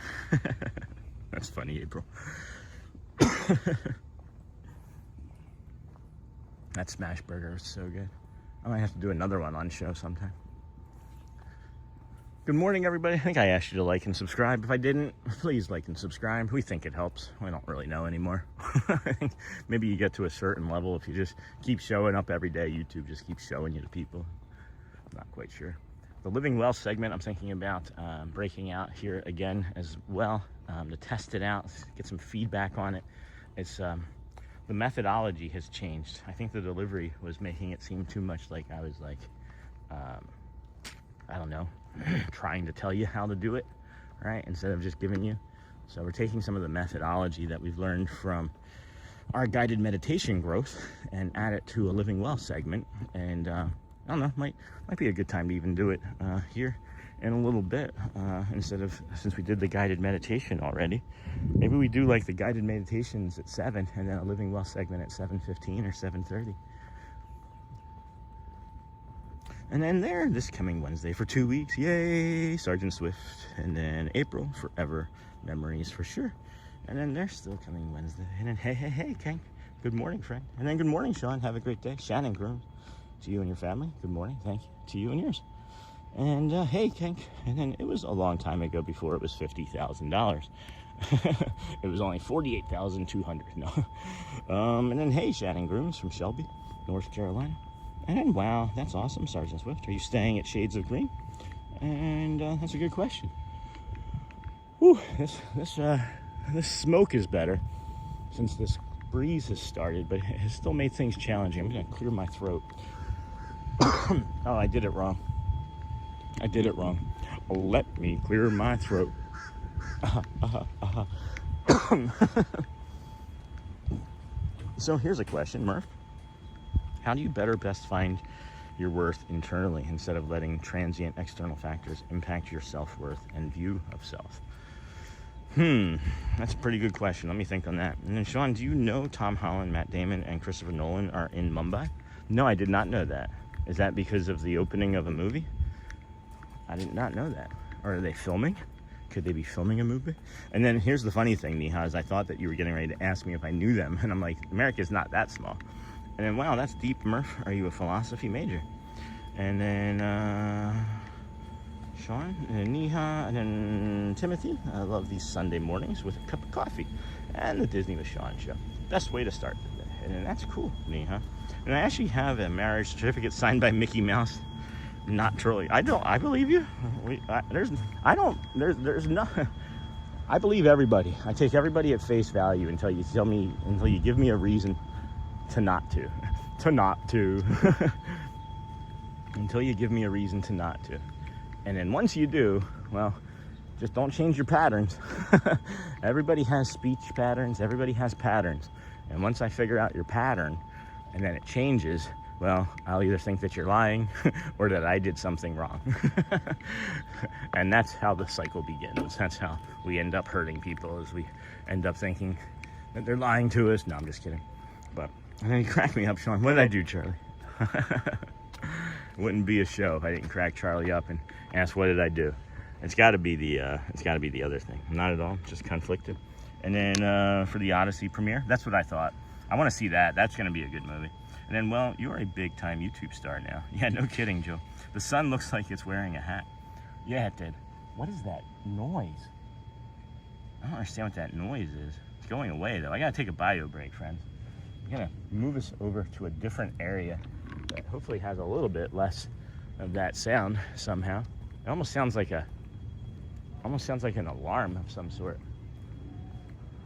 That's funny, April. That smash burger is so good. I might have to do another one on show sometime. Good morning, everybody. I think I asked you to like and subscribe. If I didn't, please like and subscribe. We think it helps. We don't really know anymore. I think maybe you get to a certain level if you just keep showing up every day. YouTube just keeps showing you to people. I'm not quite sure. The Living Well segment, I'm thinking about breaking out here again as well to test it out, get some feedback on it. It's the methodology has changed. I think the delivery was making it seem too much like I was like, I don't know, trying to tell you how to do it, right? Instead of just giving you. So we're taking some of the methodology that we've learned from our guided meditation growth and add it to a Living Well segment. And I don't know, might be a good time to even do it here in a little bit instead of, since we did the guided meditation already, maybe we do like the guided meditations at 7 and then a Living Well segment at 7:15 or 7:30. And then there, this coming Wednesday for 2 weeks, yay, Sergeant Swift. And then April, forever memories for sure. And then they're still coming Wednesday. And then hey, Ken, good morning, friend. And then good morning, Sean, have a great day. Shannon Groom, to you and your family, good morning, thank you, to you and yours. And hey, Ken, and then it was a long time ago before it was $50,000. It was only $48,200, no. And then hey, Shannon Grooms from Shelby, North Carolina. And wow, that's awesome, Sergeant Swift. Are you staying at Shades of Green? And that's a good question. Whew, this smoke is better since this breeze has started, but it has still made things challenging. I'm gonna clear my throat. Oh, I did it wrong. Let me clear my throat. So here's a question, Murph. How do you best find your worth internally instead of letting transient external factors impact your self-worth and view of self? That's a pretty good question. Let me think on that. And then Sean, do you know Tom Holland, Matt Damon, and Christopher Nolan are in Mumbai? No, I did not know that. Is that because of the opening of a movie? I did not know that. Or are they filming? Could they be filming a movie? And then here's the funny thing, Neha, is I thought that you were getting ready to ask me if I knew them. And I'm like, America's not that small. And then, wow, that's deep, Murph. Are you a philosophy major? And then, Sean, and Neha, and then Timothy. I love these Sunday mornings with a cup of coffee. And the Disney with Sean show. Best way to start the day. And then that's cool, Neha. And I actually have a marriage certificate signed by Mickey Mouse. Not Trolley. I believe you. There's no. I believe everybody. I take everybody at face value until you give me a reason to not to. Until you give me a reason to not to. And then once you do, well, just don't change your patterns. Everybody has speech patterns. Everybody has patterns. And once I figure out your pattern and then it changes, well, I'll either think that you're lying or that I did something wrong. And that's how the cycle begins. That's how we end up hurting people, is we end up thinking that they're lying to us. No, I'm just kidding. But, and then you crack me up, Sean. What did I do, Charlie? Wouldn't be a show if I didn't crack Charlie up and ask, what did I do? It's got to be the other thing. Not at all, just conflicted. And then for the Odyssey premiere, that's what I thought. I want to see that. That's going to be a good movie. And then, well, you are a big-time YouTube star now. Yeah, no kidding, Joe. The sun looks like it's wearing a hat. Yeah, it did. What is that noise? I don't understand what that noise is. It's going away, though. I got to take a bio break, friends. I'm going to move us over to a different area that hopefully has a little bit less of that sound somehow. It almost sounds like an alarm of some sort,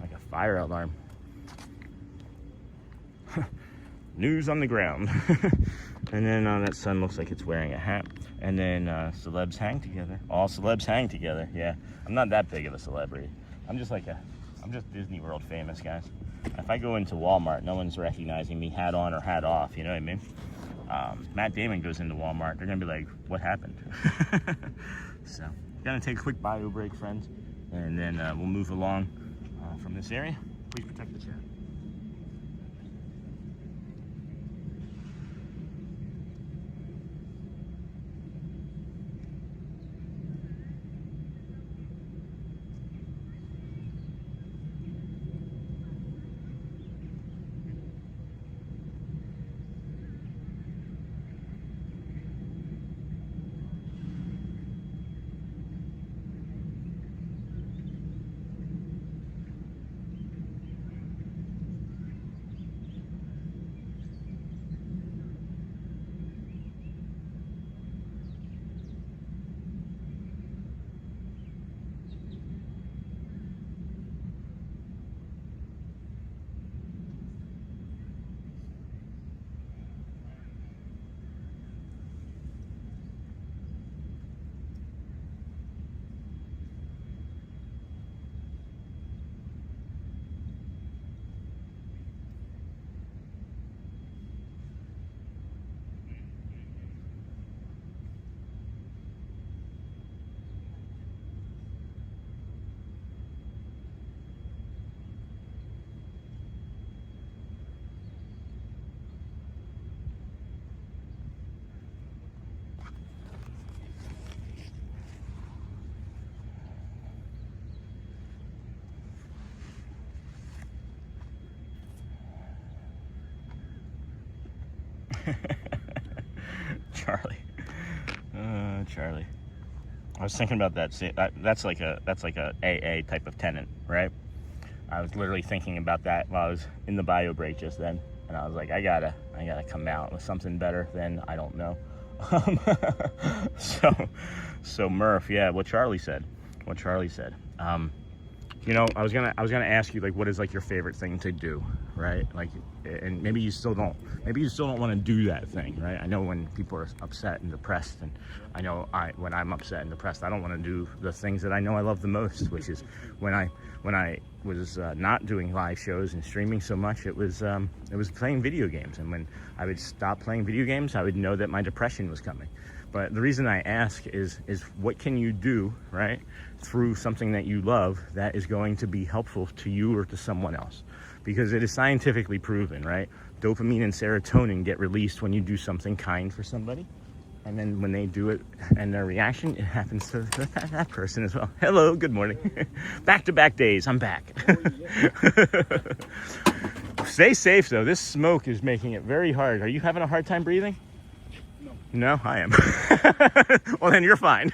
like a fire alarm. News on the ground. And then that sun looks like it's wearing a hat. And then celebs hang together. All celebs hang together. Yeah, I'm not that big of a celebrity. I'm just Disney World famous, guys. If I go into Walmart, no one's recognizing me hat on or hat off, you know what I mean? Matt Damon goes into Walmart, they're gonna be like, what happened? So, gonna take a quick bio break, friends, and then we'll move along from this area. Please protect the chat. Charlie. I was thinking about that. That's like a AA type of tenant, right? I was literally thinking about that while I was in the bio break just then, and I was like, I gotta come out with something better than I don't know. So Murph, yeah, what Charlie said. You know, I was gonna ask you, like, what is like your favorite thing to do, right? Like, and maybe you still don't want to do that thing, right? I know when people are upset and depressed, and I know when I'm upset and depressed, I don't want to do the things that I know I love the most, which is when I was not doing live shows and streaming so much, it was playing video games. And when I would stop playing video games, I would know that my depression was coming. But the reason I ask is what can you do, right, through something that you love that is going to be helpful to you or to someone else? Because it is scientifically proven, right? Dopamine and serotonin get released when you do something kind for somebody. And then when they do it and their reaction, it happens to that person as well. Hello, good morning. Back-to-back days, I'm back. Stay safe, though. This smoke is making it very hard. Are you having a hard time breathing? No, I am. Well, then you're fine.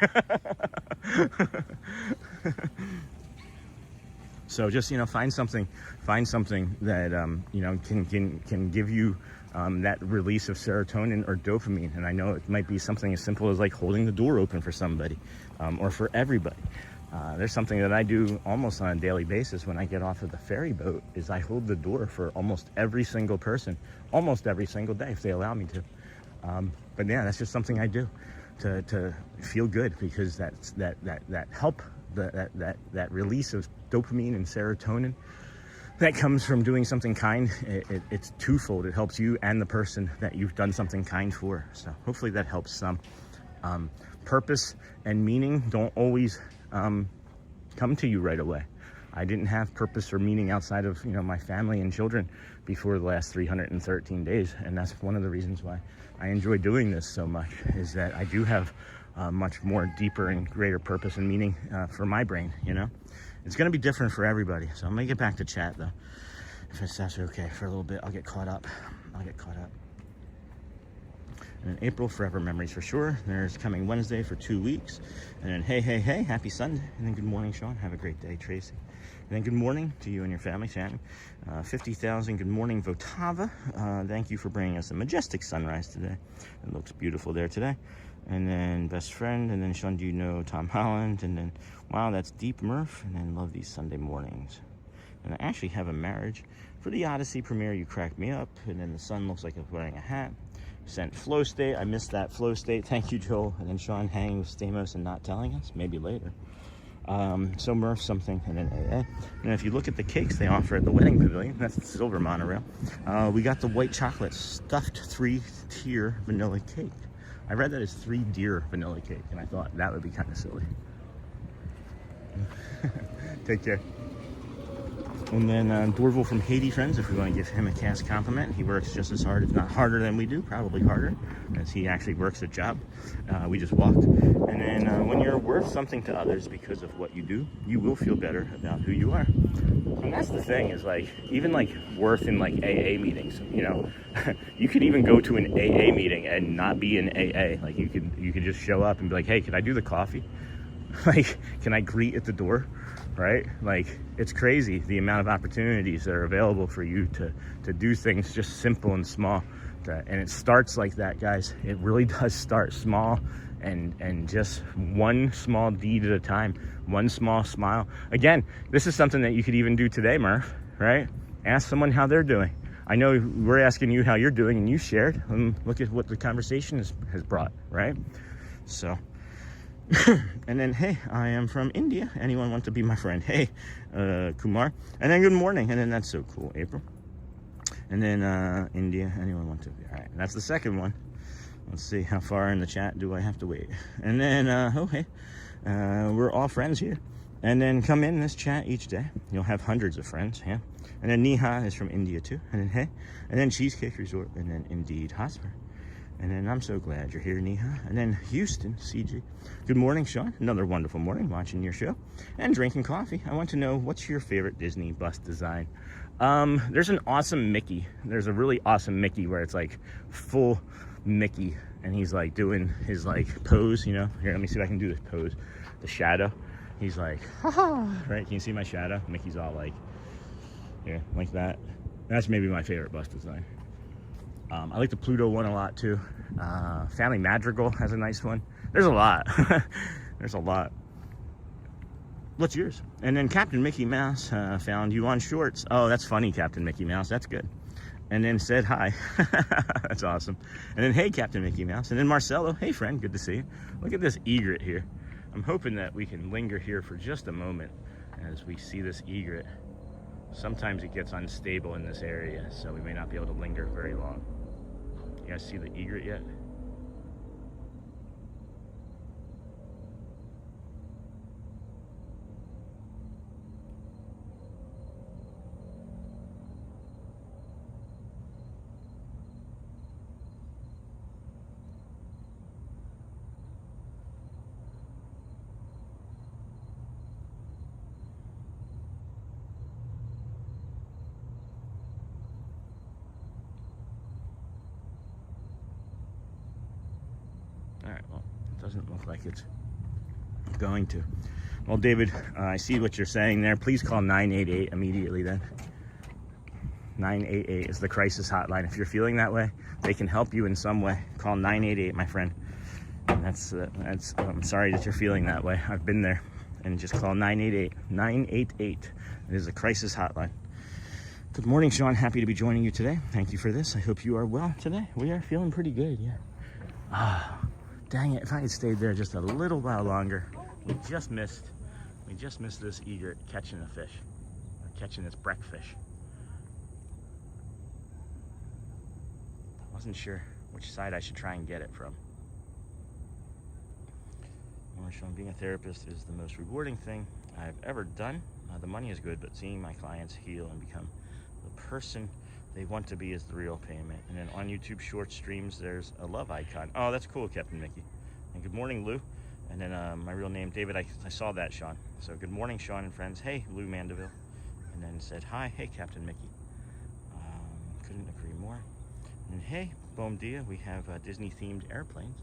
So just, you know, find something that you know, can give you that release of serotonin or dopamine. And I know it might be something as simple as like holding the door open for somebody, or for everybody. There's something that I do almost on a daily basis when I get off of the ferry boat, is I hold the door for almost every single person, almost every single day if they allow me to. But yeah, that's just something I do to feel good, because that help that release of dopamine and serotonin that comes from doing something kind. It's twofold. It helps you and the person that you've done something kind for. So hopefully that helps some. Purpose and meaning don't always come to you right away. I didn't have purpose or meaning outside of, my family and children before the last 313 days. And that's one of the reasons why I enjoy doing this so much, is that I do have much more deeper and greater purpose and meaning for my brain, It's going to be different for everybody. So I'm going to get back to chat, though. If that's okay for a little bit, I'll get caught up. And then April, forever memories for sure. There's coming Wednesday for 2 weeks. And then hey, happy Sunday. And then good morning, Sean. Have a great day, Tracy. And then good morning to you and your family, Shannon. 50,000, good morning, Votava. Thank you for bringing us a majestic sunrise today. It looks beautiful there today. And then best friend, and then Sean, do you know Tom Holland? And then, wow, that's Deep Murph. And then love these Sunday mornings. And I actually have a marriage for the Odyssey premiere. You cracked me up. And then the sun looks like it's wearing a hat. Sent Flow State. I missed that Flow State. Thank you, Joel. And then Sean hanging with Stamos and not telling us. Maybe later. So Murph something. And then AA. And if you look at the cakes they offer at the wedding pavilion, that's the silver monorail. We got the white chocolate stuffed 3-tier vanilla cake. I read that as 3-deer vanilla cake, and I thought that would be kind of silly. Take care. And then Dorval from Hazy Friends, if we want to give him a cast compliment. He works just as hard, if not harder than we do, probably harder, as he actually works a job. We just walked. And then when you're worth something to others because of what you do, you will feel better about who you are. And that's the thing, is like, even like worth in like AA meetings, you could even go to an AA meeting and not be in AA. Like you could just show up and be like, hey, can I do the coffee? Like, can I greet at the door? Right? Like, it's crazy the amount of opportunities that are available for you to do things just simple and small. And it starts like that, guys. It really does start small and just one small deed at a time, one small smile. Again, this is something that you could even do today, Murph, right? Ask someone how they're doing. I know we're asking you how you're doing, and you shared. Look at what the conversation has brought, right? So... and then, hey, I am from India. Anyone want to be my friend? Hey, Kumar. And then good morning. And then that's so cool, April. And then India. Anyone want to be? All right, that's the second one. Let's see, how far in the chat do I have to wait? And then, oh, hey, we're all friends here. And then come in this chat each day. You'll have hundreds of friends, yeah. And then Neha is from India too. And then, hey, and then Cheesecake Resort. And then Indeed Hotspur. And then I'm so glad you're here, Neha. And then Houston, CG. Good morning, Sean. Another wonderful morning watching your show and drinking coffee. I want to know, what's your favorite Disney bus design? There's an awesome Mickey. There's a really awesome Mickey where it's like full Mickey. And he's like doing his like pose, Here, let me see if I can do this pose. The shadow. He's like, ha-ha, right? Can you see my shadow? Mickey's all like, yeah, like that. That's maybe my favorite bus design. I like the Pluto one a lot too. Family Madrigal has a nice one. There's a lot. There's a lot. What's yours? And then Captain Mickey Mouse found you on shorts. Oh, that's funny, Captain Mickey Mouse. That's good. And then said hi. That's awesome. And then, hey, Captain Mickey Mouse. And then Marcelo. Hey, friend. Good to see you. Look at this egret here. I'm hoping that we can linger here for just a moment as we see this egret. Sometimes it gets unstable in this area, so we may not be able to linger very long. You guys see the egret yet? Alright, well, it doesn't look like it's going to. Well, David, I see what you're saying there. Please call 988 immediately then. 988 is the crisis hotline. If you're feeling that way, they can help you in some way. Call 988, my friend. And that's I'm sorry that you're feeling that way. I've been there. And just call 988. 988. It is a crisis hotline. Good morning, Sean. Happy to be joining you today. Thank you for this. I hope you are well today. We are feeling pretty good, yeah. Dang it, if I had stayed there just a little while longer. We just missed We just missed this egret catching a fish, or catching this breakfish. Wasn't sure which side I should try and get it from. Being a therapist is the most rewarding thing I've ever done. The money is good, but seeing my clients heal and become the person they want to be is the real payment. And then on YouTube short streams, there's a love icon. Oh, that's cool, Captain Mickey. And good morning, Lou. And then my real name, David. I saw that, Sean. So good morning, Sean and friends. Hey, Lou Mandeville. And then said, hi, hey, Captain Mickey. Couldn't agree more. And hey, Bom Dia, we have Disney-themed airplanes.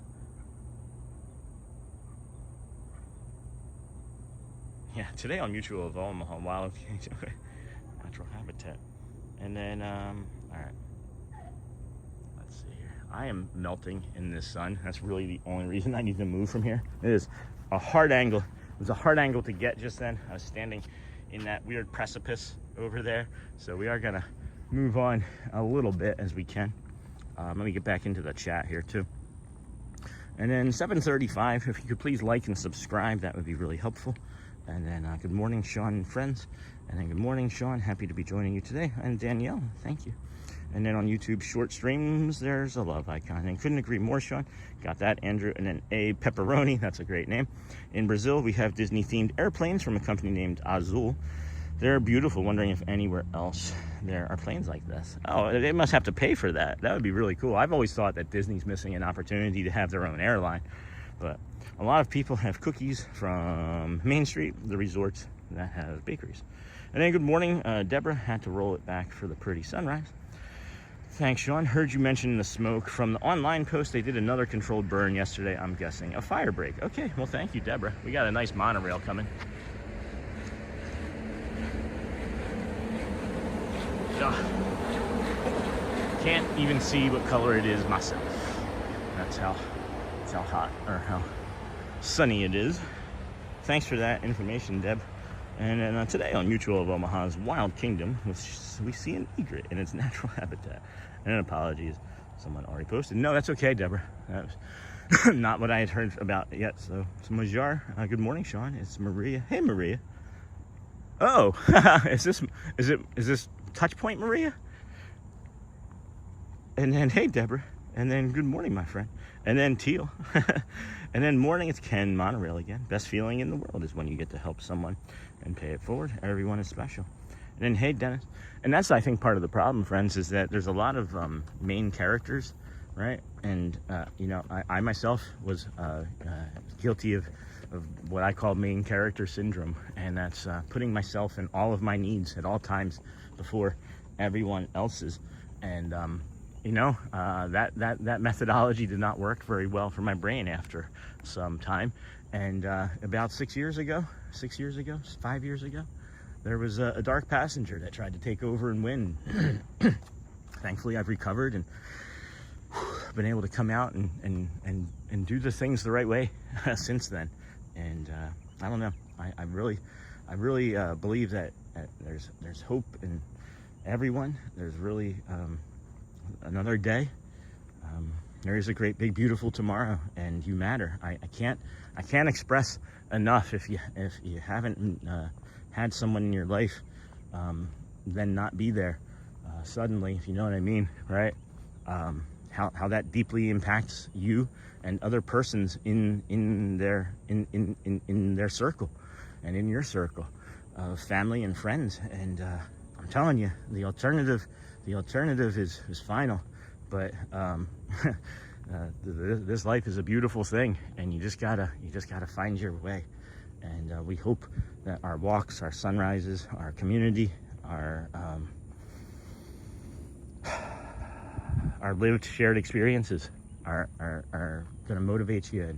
Yeah, today on Mutual of Omaha, Wild Natural Habitat. And then, all right. Let's see here. I am melting in this sun. That's really the only reason I need to move from here. It is a hard angle. It was a hard angle to get just then. I was standing in that weird precipice over there. So we are gonna move on a little bit as we can. Let me get back into the chat here too. And then 7:35, if you could please like and subscribe, that would be really helpful. And then good morning, Sean and friends. And then good morning, Sean. Happy to be joining you today. And Danielle, thank you. And then on YouTube short streams, there's a love icon. And couldn't agree more, Sean. Got that, Andrew. And then A Pepperoni, that's a great name. In Brazil, we have Disney-themed airplanes from a company named Azul. They're beautiful. Wondering if anywhere else there are planes like this. Oh, they must have to pay for that. That would be really cool. I've always thought that Disney's missing an opportunity to have their own airline. But a lot of people have cookies from Main Street, the resorts that have bakeries. And then good morning, Deborah. Had to roll it back for the pretty sunrise. Thanks, Sean. Heard you mention the smoke from the online post. They did another controlled burn yesterday. I'm guessing a fire break. Okay, well, thank you, Deborah. We got a nice monorail coming. Can't even see what color it is myself. That's how hot or how sunny it is. Thanks for that information, Deb. And then today on Mutual of Omaha's Wild Kingdom, we see an egret in its natural habitat. And apologies, someone already posted. No, that's okay, Deborah. That was not what I had heard about yet. So Majar, good morning, Sean. It's Maria. Hey, Maria. Oh, is this Touch Point Maria? And then hey, Deborah. And then good morning, my friend. And then Teal. And then morning, it's Ken Monorail again. Best feeling in the world is when you get to help someone and pay it forward. Everyone is special. And then hey, Dennis. And that's, I think, part of the problem, friends, is that there's a lot of main characters, right? And you know, I myself was guilty of what I call main character syndrome, and that's putting myself and all of my needs at all times before everyone else's. And you know, that methodology did not work very well for my brain after some time. And about 5 years ago, there was a dark passenger that tried to take over and win. Thankfully, I've recovered and been able to come out and do the things the right way since then. And I don't know. I really believe that there's hope in everyone. There's really another day. There is a great big beautiful tomorrow, and you matter. I can't express enough if you haven't had someone in your life then not be there suddenly, if you know what I mean, right? How that deeply impacts you and other persons in their circle and in your circle of family and friends. And I'm telling you, the alternative is final. But this life is a beautiful thing, and you just gotta find your way. And we hope that our walks, our sunrises, our community, our lived shared experiences are going to motivate you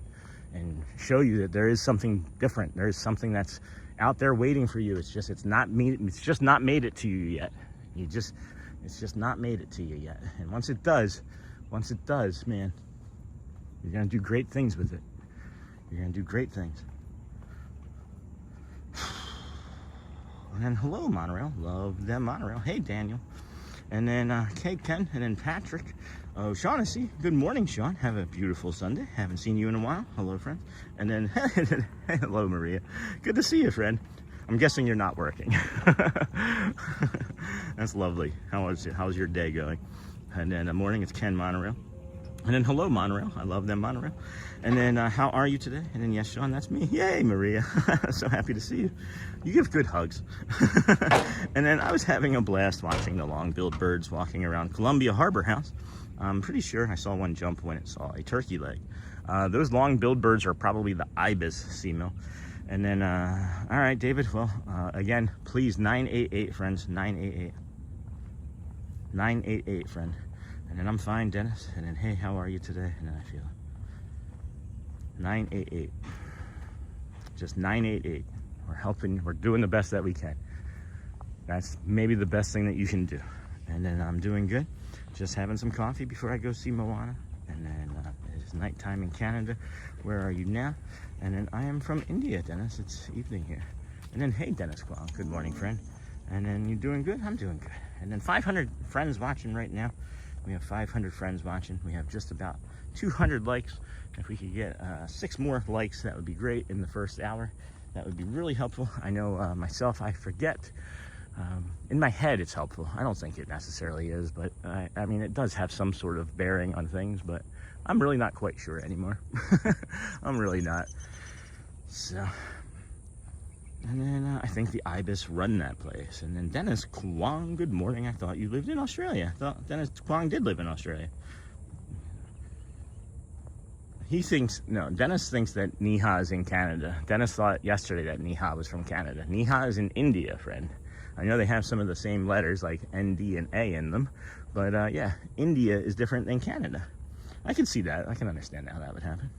and show you that there is something different. There is something that's out there waiting for you. It's just not made it to you yet. It's just not made it to you yet. And once it does, man, you're going to do great things with it. You're going to do great things. And then hello, Monorail. Love them, Monorail. Hey, Daniel. And then hey, Ken. And then Patrick. Shaughnessy. Good morning, Sean. Have a beautiful Sunday. Haven't seen you in a while. Hello, friend. And then, hello, Maria. Good to see you, friend. I'm guessing you're not working. That's lovely. How's your day going? And then morning, it's Ken Monorail. And then hello, Monorail. I love them, Monorail. And then how are you today? And then yes, Sean, that's me. Yay, Maria. So happy to see you. You give good hugs. And then I was having a blast watching the long-billed birds walking around Columbia Harbor House. I'm pretty sure I saw one jump when it saw a turkey leg. Those long-billed birds are probably the ibis seameal. And then, all right, David, well, again, please, 988, friends, 988. 988, friend. And then I'm fine, Dennis. And then, hey, how are you today? And then I feel 988. Just 988. We're helping. We're doing the best that we can. That's maybe the best thing that you can do. And then I'm doing good. Just having some coffee before I go see Moana. And then it's nighttime in Canada. Where are you now? And then I am from India, Dennis. It's evening here. And then, hey, Dennis Kwong. Good morning, friend. And then you doing good? I'm doing good. And then 500 friends watching right now. We have 500 friends watching. We have just about 200 likes. If we could get 6 more likes, that would be great in the first hour. That would be really helpful. I know myself, I forget. In my head, it's helpful. I don't think it necessarily is, but I mean, it does have some sort of bearing on things, but I'm really not quite sure anymore. I'm really not. So, and then I think the ibis run that place. And then Dennis Kwong, good morning. I thought you lived in Australia. I thought Dennis Kwong did live in Australia. Dennis thinks that Niha is in Canada. Dennis thought yesterday that Niha was from Canada. Niha is in India, friend. I know they have some of the same letters like N, D, and A in them. But yeah, India is different than Canada. I can see that. I can understand how that would happen.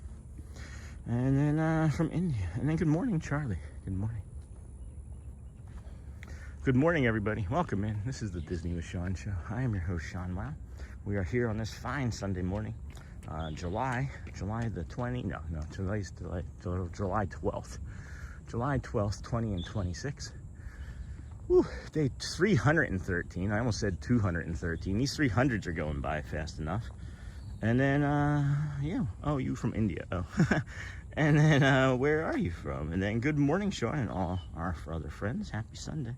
And then from India. And then good morning, Charlie. Good morning. Good morning, everybody. Welcome in. This is the Disney with Sean show. I am your host, Sean Wow. We are here on this fine Sunday morning, July the 20th. No, July 12th. July 12th, 20 and 26. Whew, day 313. I almost said 213. These 300s are going by fast enough. And then, yeah. Oh, you from India. Oh. And then, where are you from? And then, good morning, Sean, and all our other friends. Happy Sunday.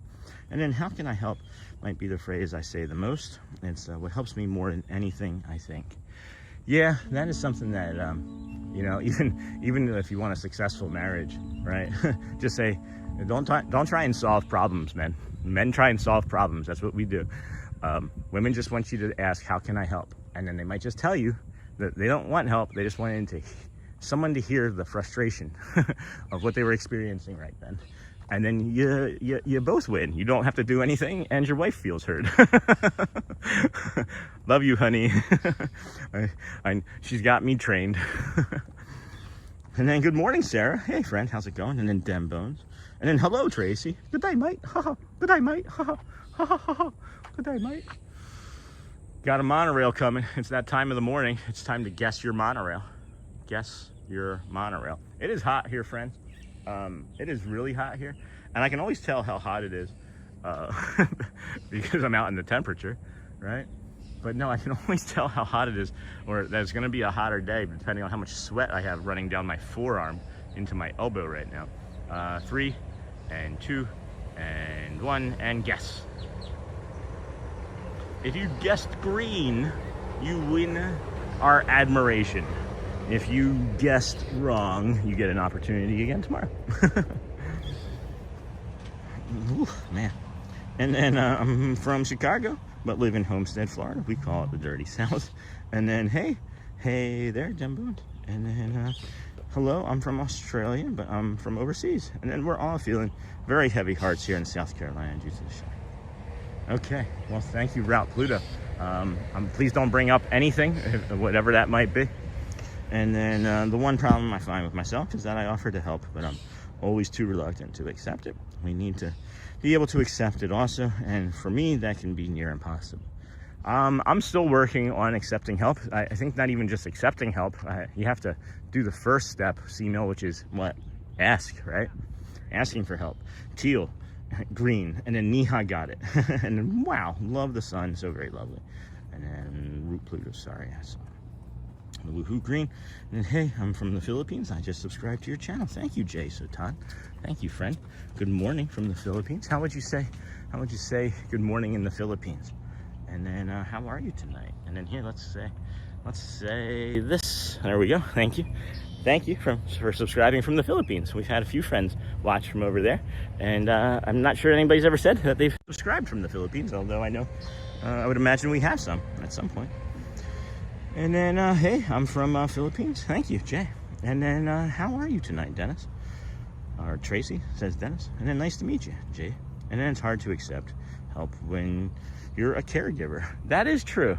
And then, how can I help? Might be the phrase I say the most. It's what helps me more than anything, I think. Yeah, that is something that, you know, even if you want a successful marriage, right? Just say, don't try and solve problems, men. Men try and solve problems. That's what we do. Women just want you to ask, how can I help? And then they might just tell you that they don't want help. They just want someone to hear the frustration of what they were experiencing right then. And then you both win. You don't have to do anything, and your wife feels heard. Love you, honey. She's got me trained. And then good morning, Sarah. Hey, friend, how's it going? And then Dem Bones. And then hello, Tracy. Good day, mate. Good day, mate. Good day, mate. Got a monorail coming. It's that time of the morning. It's time to guess your monorail. Guess your monorail. It is hot here, friends. It is really hot here. And I can always tell how hot it is because I'm out in the temperature, right? But no, I can always tell how hot it is, or that it's going to be a hotter day depending on how much sweat I have running down my forearm into my elbow right now. 3 and 2 and 1 and guess. If you guessed green, you win our admiration. If you guessed wrong, you get an opportunity again tomorrow. Ooh, man. And then I'm from Chicago, but live in Homestead, Florida. We call it the Dirty South. And then, hey there, Jim Boone. And then, hello, I'm from Australia, but I'm from overseas. And then we're all feeling very heavy hearts here in South Carolina due to the show. Okay, well, thank you, Route Pluto. Please don't bring up anything, whatever that might be. And then the one problem I find with myself is that I offer to help, but I'm always too reluctant to accept it. We need to be able to accept it also, and for me, that can be near impossible. I'm still working on accepting help. I think not even just accepting help. You have to do the first step, C-Mill, which is what? Ask, right? Asking for help. Teal, green, and then Niha got it. And then, wow, love the sun, so very lovely. And then Pluto, sorry, I saw the Woohoo Green. And hey, I'm from the Philippines. I just subscribed to your channel. Thank you, Jay Sotan. Thank you, friend. Good morning from the Philippines. How would you say good morning in the Philippines? And then how are you tonight? And then here, let's say this. There we go. Thank you for subscribing from the Philippines. We've had a few friends watch from over there, and I'm not sure anybody's ever said that they've subscribed from the Philippines, although I know I would imagine we have some at some point. And then hey, I'm from Philippines. Thank you, Jay. And then how are you tonight, Dennis? Or Tracy, says Dennis. And then nice to meet you, Jay. And then it's hard to accept help when you're a caregiver. That is true.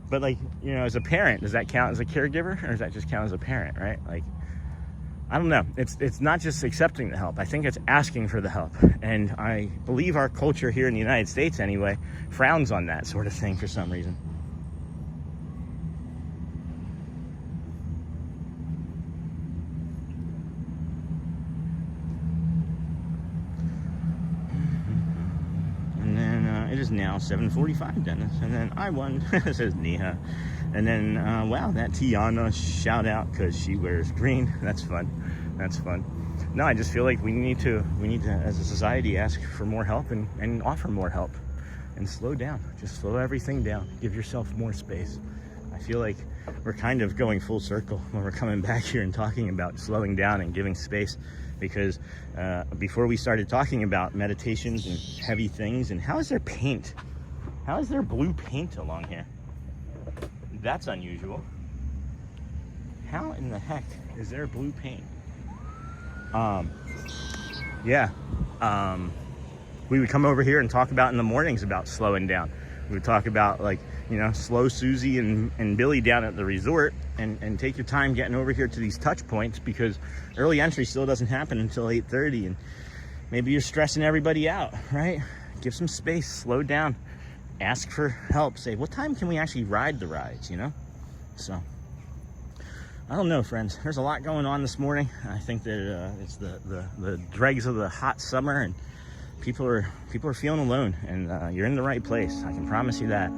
But like, you know, as a parent, does that count as a caregiver, or does that just count as a parent, right? Like, I don't know. It's not just accepting the help. I think it's asking for the help. And I believe our culture here in the United States anyway frowns on that sort of thing for some reason. It is now 7:45, Dennis. And then I won, says Neha. And then, wow, that Tiana shout out because she wears green. That's fun. No, I just feel like we need to, as a society, ask for more help and offer more help. And slow down. Just slow everything down. Give yourself more space. I feel like we're kind of going full circle when we're coming back here and talking about slowing down and giving space. Because before we started talking about meditations and heavy things, and how is there paint? How is there blue paint along here? That's unusual. How in the heck is there blue paint? We would come over here and talk about in the mornings about slowing down. We would talk about, like, you know, slow Susie and Billy down at the resort and take your time getting over here to these touch points, because early entry still doesn't happen until 8:30, and maybe you're stressing everybody out, right? Give some space, slow down, ask for help, say, what time can we actually ride the rides, you know? So, I don't know, friends. There's a lot going on this morning. I think that it's the dregs of the hot summer, and people are feeling alone, and you're in the right place. I can promise you that.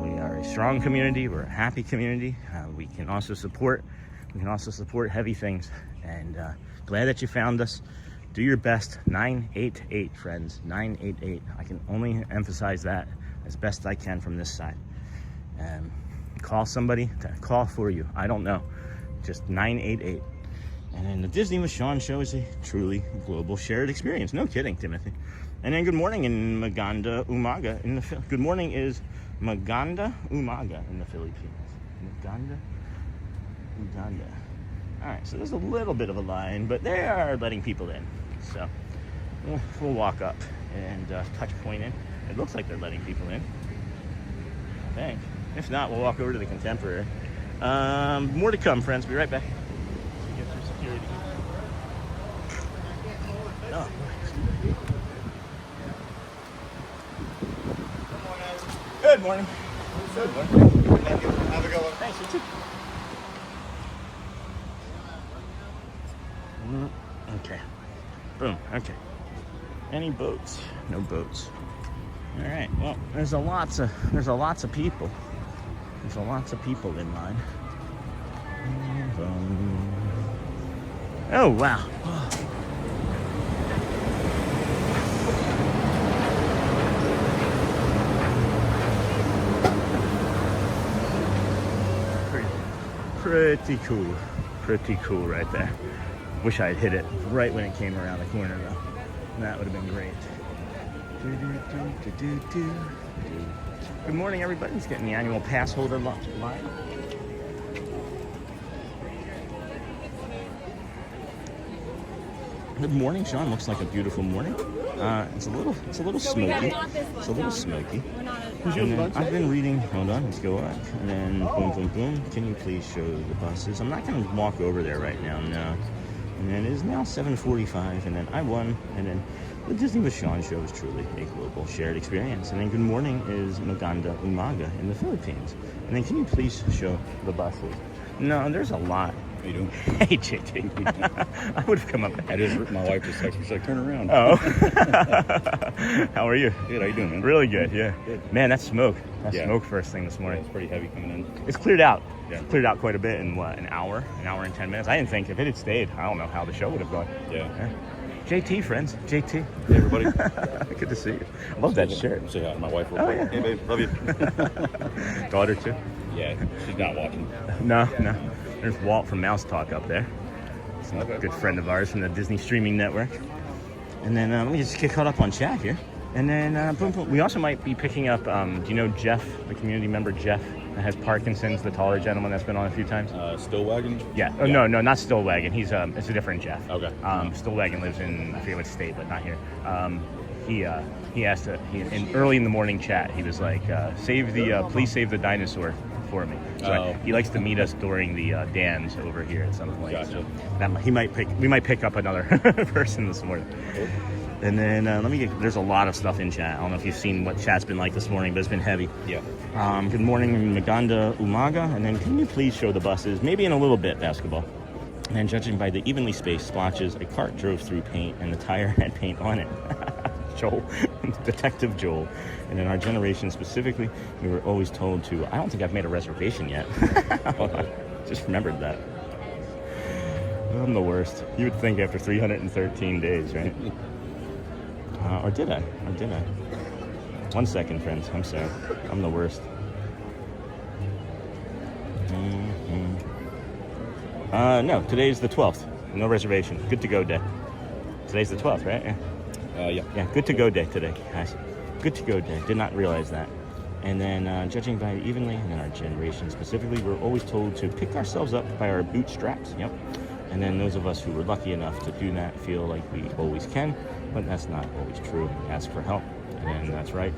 We are a strong community. We're a happy community. We can also support heavy things. And glad that you found us. Do your best. 988, friends. 988. I can only emphasize that as best I can from this side. Call somebody to call for you. I don't know. Just 988. And then the Disney with Sean show is a truly global shared experience. No kidding, Timothy. And then good morning in Maganda Umaga in the good morning is Maganda Umaga in the Philippines. Maganda. All right, so there's a little bit of a line, but they are letting people in. So we'll walk up and touch point in. It looks like they're letting people in, I think. If not, we'll walk over to the Contemporary. More to come, friends. Be right back. Get through security. Oh. Good morning. Good morning. Thank you. Have a good one. Thanks, you too. Okay. Boom. Okay. Any boats? No boats. All right. Well, there's a lots of people. There's a lots of people in line. Oh wow. Pretty cool right there. Wish I had hit it right when it came around the corner though. That would have been great. Good morning, everybody. He's getting the annual pass holder line. Good morning, Sean. Looks like a beautiful morning. It's a little smoky. It's a little smoky. And then I've been reading. Hold on, let's go up. And then boom, boom, boom. Can you please show the buses? I'm not going to walk over there right now. No. And then it is now 7:45. And then I won. And then the Disney with Sean show is truly a global shared experience. And then good morning is Maganda Umaga in the Philippines. And then can you please show the buses? No, there's a lot. How you doing? Hey, JT. I would have come up. I just, my wife just texted me. She's like, turn around. Oh. How are you? Good. How you doing, man? Really good, yeah. Good. Man, that's smoke. That's Yeah. smoke first thing this Yeah, morning. it's pretty heavy coming in. It's cleared out. Yeah. It's cleared out quite a bit in what, an hour and 10 minutes. I didn't think if it had stayed, I don't know how the show would have gone. Yeah. JT, friends. JT. Hey, everybody. Good to see you. I love that shirt. Say hi to my wife real Oh, quick. yeah. Hey, babe. Love you. Daughter, too? Yeah, she's not watching. No. There's Walt from Mouse Talk up there. He's a Okay. good friend of ours from the Disney streaming network. And then let me just get caught up on chat here. And then boom, boom. We also might be picking up, do you know Jeff, the community member Jeff, that has Parkinson's, the taller gentleman that's been on a few times? Stillwagon? Yeah. Oh, no, not Stillwagon. He's it's a different Jeff. Okay. Stillwagon lives in, I forget what state, but not here. He asked early in the morning chat. He was like, please save the dinosaur for me. So he likes to meet us during the Dans over here at some point. Gotcha. So we might pick up another person this morning. Cool. And then there's a lot of stuff in chat. I don't know if you've seen what chat's been like this morning, but it's been heavy. Yeah. Good morning, Maganda Umaga. And then can you please show the buses? Maybe in a little bit, basketball. And judging by the evenly spaced splotches, a cart drove through paint and the tire had paint on it. Joel, Detective Joel. And in our generation specifically, we were always told to, I don't think I've made a reservation yet. Just remembered that. I'm the worst. You would think after 313 days, right? Or did I? 1 second, friends. I'm sorry. I'm the worst. No, today's the 12th. No reservation. Good to go day. Today's the 12th, right? Yeah. Yeah, good to go day today, guys. Good to go day. Did not realize that. And then judging by evenly, and in our generation specifically, we're always told to pick ourselves up by our bootstraps. Yep. And then those of us who were lucky enough to do that feel like we always can, but that's not always true. Ask for help, and then that's right.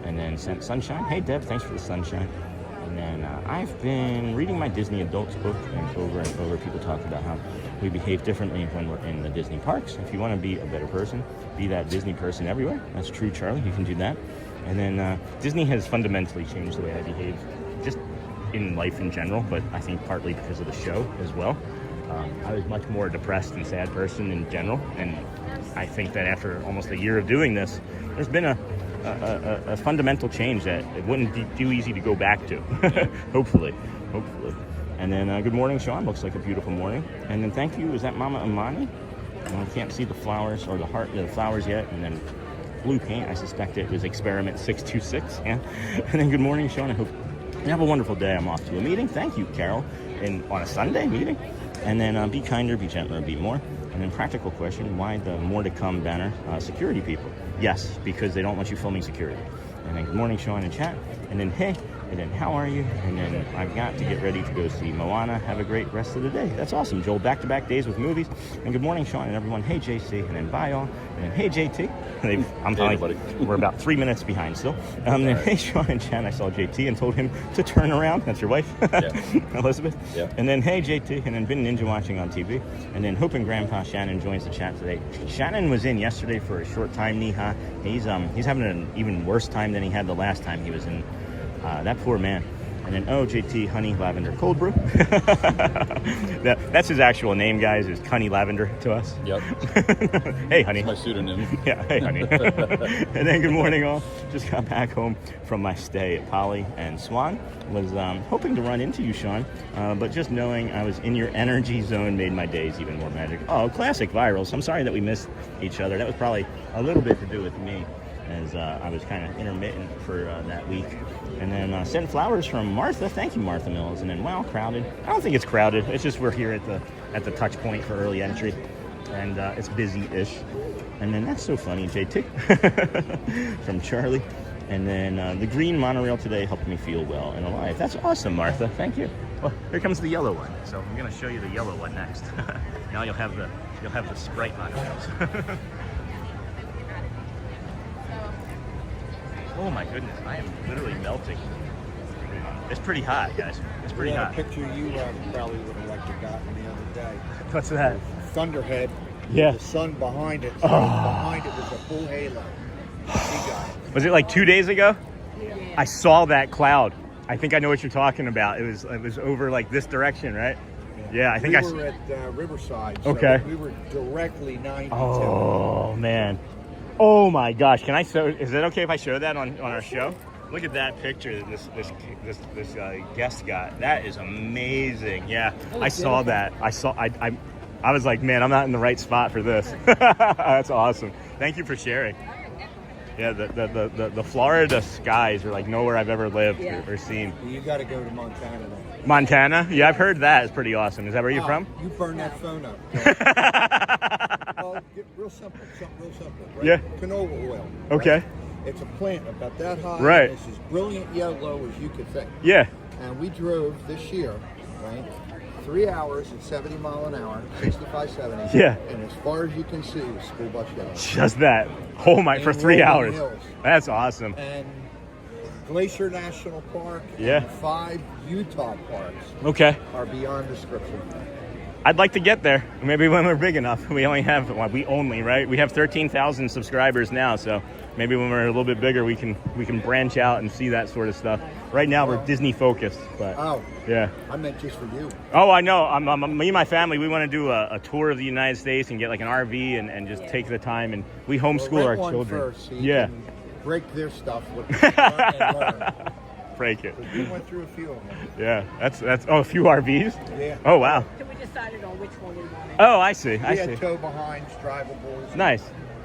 And then sent sunshine. Hey Deb, thanks for the sunshine. And then I've been reading my Disney adults book, and over people talk about how we behave differently when we're in the Disney parks. If you want to be a better person, be that Disney person everywhere. That's true, Charlie. You can do that. And then Disney has fundamentally changed the way I behave, just in life in general, but I think partly because of the show as well. I was much more depressed and sad person in general, and I think that after almost a year of doing this, there's been a fundamental change that it wouldn't be too easy to go back to. Hopefully. And then good morning, Sean. Looks like a beautiful morning. And then thank you. Is that Mama Amani? I can't see the flowers or the flowers yet. And then blue paint. I suspect it was experiment 626. Yeah. And then good morning, Sean. I hope you have a wonderful day. I'm off to a meeting. Thank you, Carol. On a Sunday meeting. And then be kinder, be gentler, be more. And then practical question, why the more to come banner? Security people. Yes, because they don't want you filming security. And then good morning, Sean, in chat. And then hey, and then how are you? And then I've got to get ready to go see Moana. Have a great rest of the day. That's awesome, Joel. Back-to-back days with movies. And good morning, Sean, and everyone. Hey, JC. And then bye, all. And then hey, JT. I'm telling you, we're about 3 minutes behind still. And then hey, Sean and Chan. I saw JT and told him to turn around. That's your wife, Elizabeth. Yeah. And then hey, JT. And then been ninja watching on TV. And then hoping Grandpa Shannon joins the chat today. Shannon was in yesterday for a short time, Niha. He's having an even worse time than he had the last time he was in. That poor man. And then, JT, Honey Lavender Cold Brew. That's his actual name, guys, is Honey Lavender to us. Yep. Hey, honey. That's my pseudonym. Yeah, hey, honey. And then good morning, all. Just got back home from my stay at Poly and Swan. Was hoping to run into you, Sean, but just knowing I was in your energy zone made my days even more magic. Oh, classic virals. I'm sorry that we missed each other. That was probably a little bit to do with me, as I was kind of intermittent for that week. And then sent flowers from Martha. Thank you, Martha Mills. And then, wow, crowded. I don't think it's crowded. It's just we're here at the touch point for early entry. And it's busy-ish. And then that's so funny, JT. From Charlie. And then the green monorail today helped me feel well and alive. That's awesome, Martha. Thank you. Well, here comes the yellow one. So I'm going to show you the yellow one next. Now you'll have the Sprite monorails. Oh my goodness, I am literally melting. It's pretty hot, guys. It's pretty hot. A picture you probably would have liked to gotten the other day. What's that? Thunderhead. Yeah. The sun behind it. So behind it was a full halo. He got it. Was it like 2 days ago? Yeah. I saw that cloud. I think I know what you're talking about. It was over like this direction, right? Yeah. Yeah, I think we were at Riverside. So Okay. We were directly 92. Oh man. Oh my gosh. Can I show? Is it okay if I show that on our show? Look at that picture that this guest got. That is amazing. Yeah, I saw that. I was like, man, I'm not in the right spot for this. That's awesome. Thank you for sharing. Yeah, the Florida skies are like nowhere I've ever lived or seen. You got to go to Montana. Though. Montana? Yeah, I've heard that is pretty awesome. Is that where you're from? You burn that phone up. Well, real simple. Something real simple. Right? Yeah. Canola oil. Right? Okay. It's a plant about that high. Right. It's as brilliant yellow as you could think. Yeah. And we drove this year, right? 3 hours at 70 mile an hour, 65, 70. Yeah. And as far as you can see, was school bus yellow. Just that. Oh my, for 3 hours. Hills. That's awesome. And Glacier National Park Yeah. and 5 Utah parks Okay. are beyond description. I'd like to get there. Maybe when we're big enough. We only have, right? We have 13,000 subscribers now, so maybe when we're a little bit bigger, we can branch out and see that sort of stuff. Right now, we're Disney focused, but Oh, yeah. I meant just for you. Oh, I know. Me and my family, we want to do a tour of the United States and get like an RV and just take the time. And we homeschool Well, our rent one children. first so you Yeah. can break their stuff with and learn. Break it. We went through a few of them. Yeah. That's a few RVs. Yeah. Oh wow. So we decided on which one we wanted. Oh, I see. We I had see. tow behinds, drivables. Nice.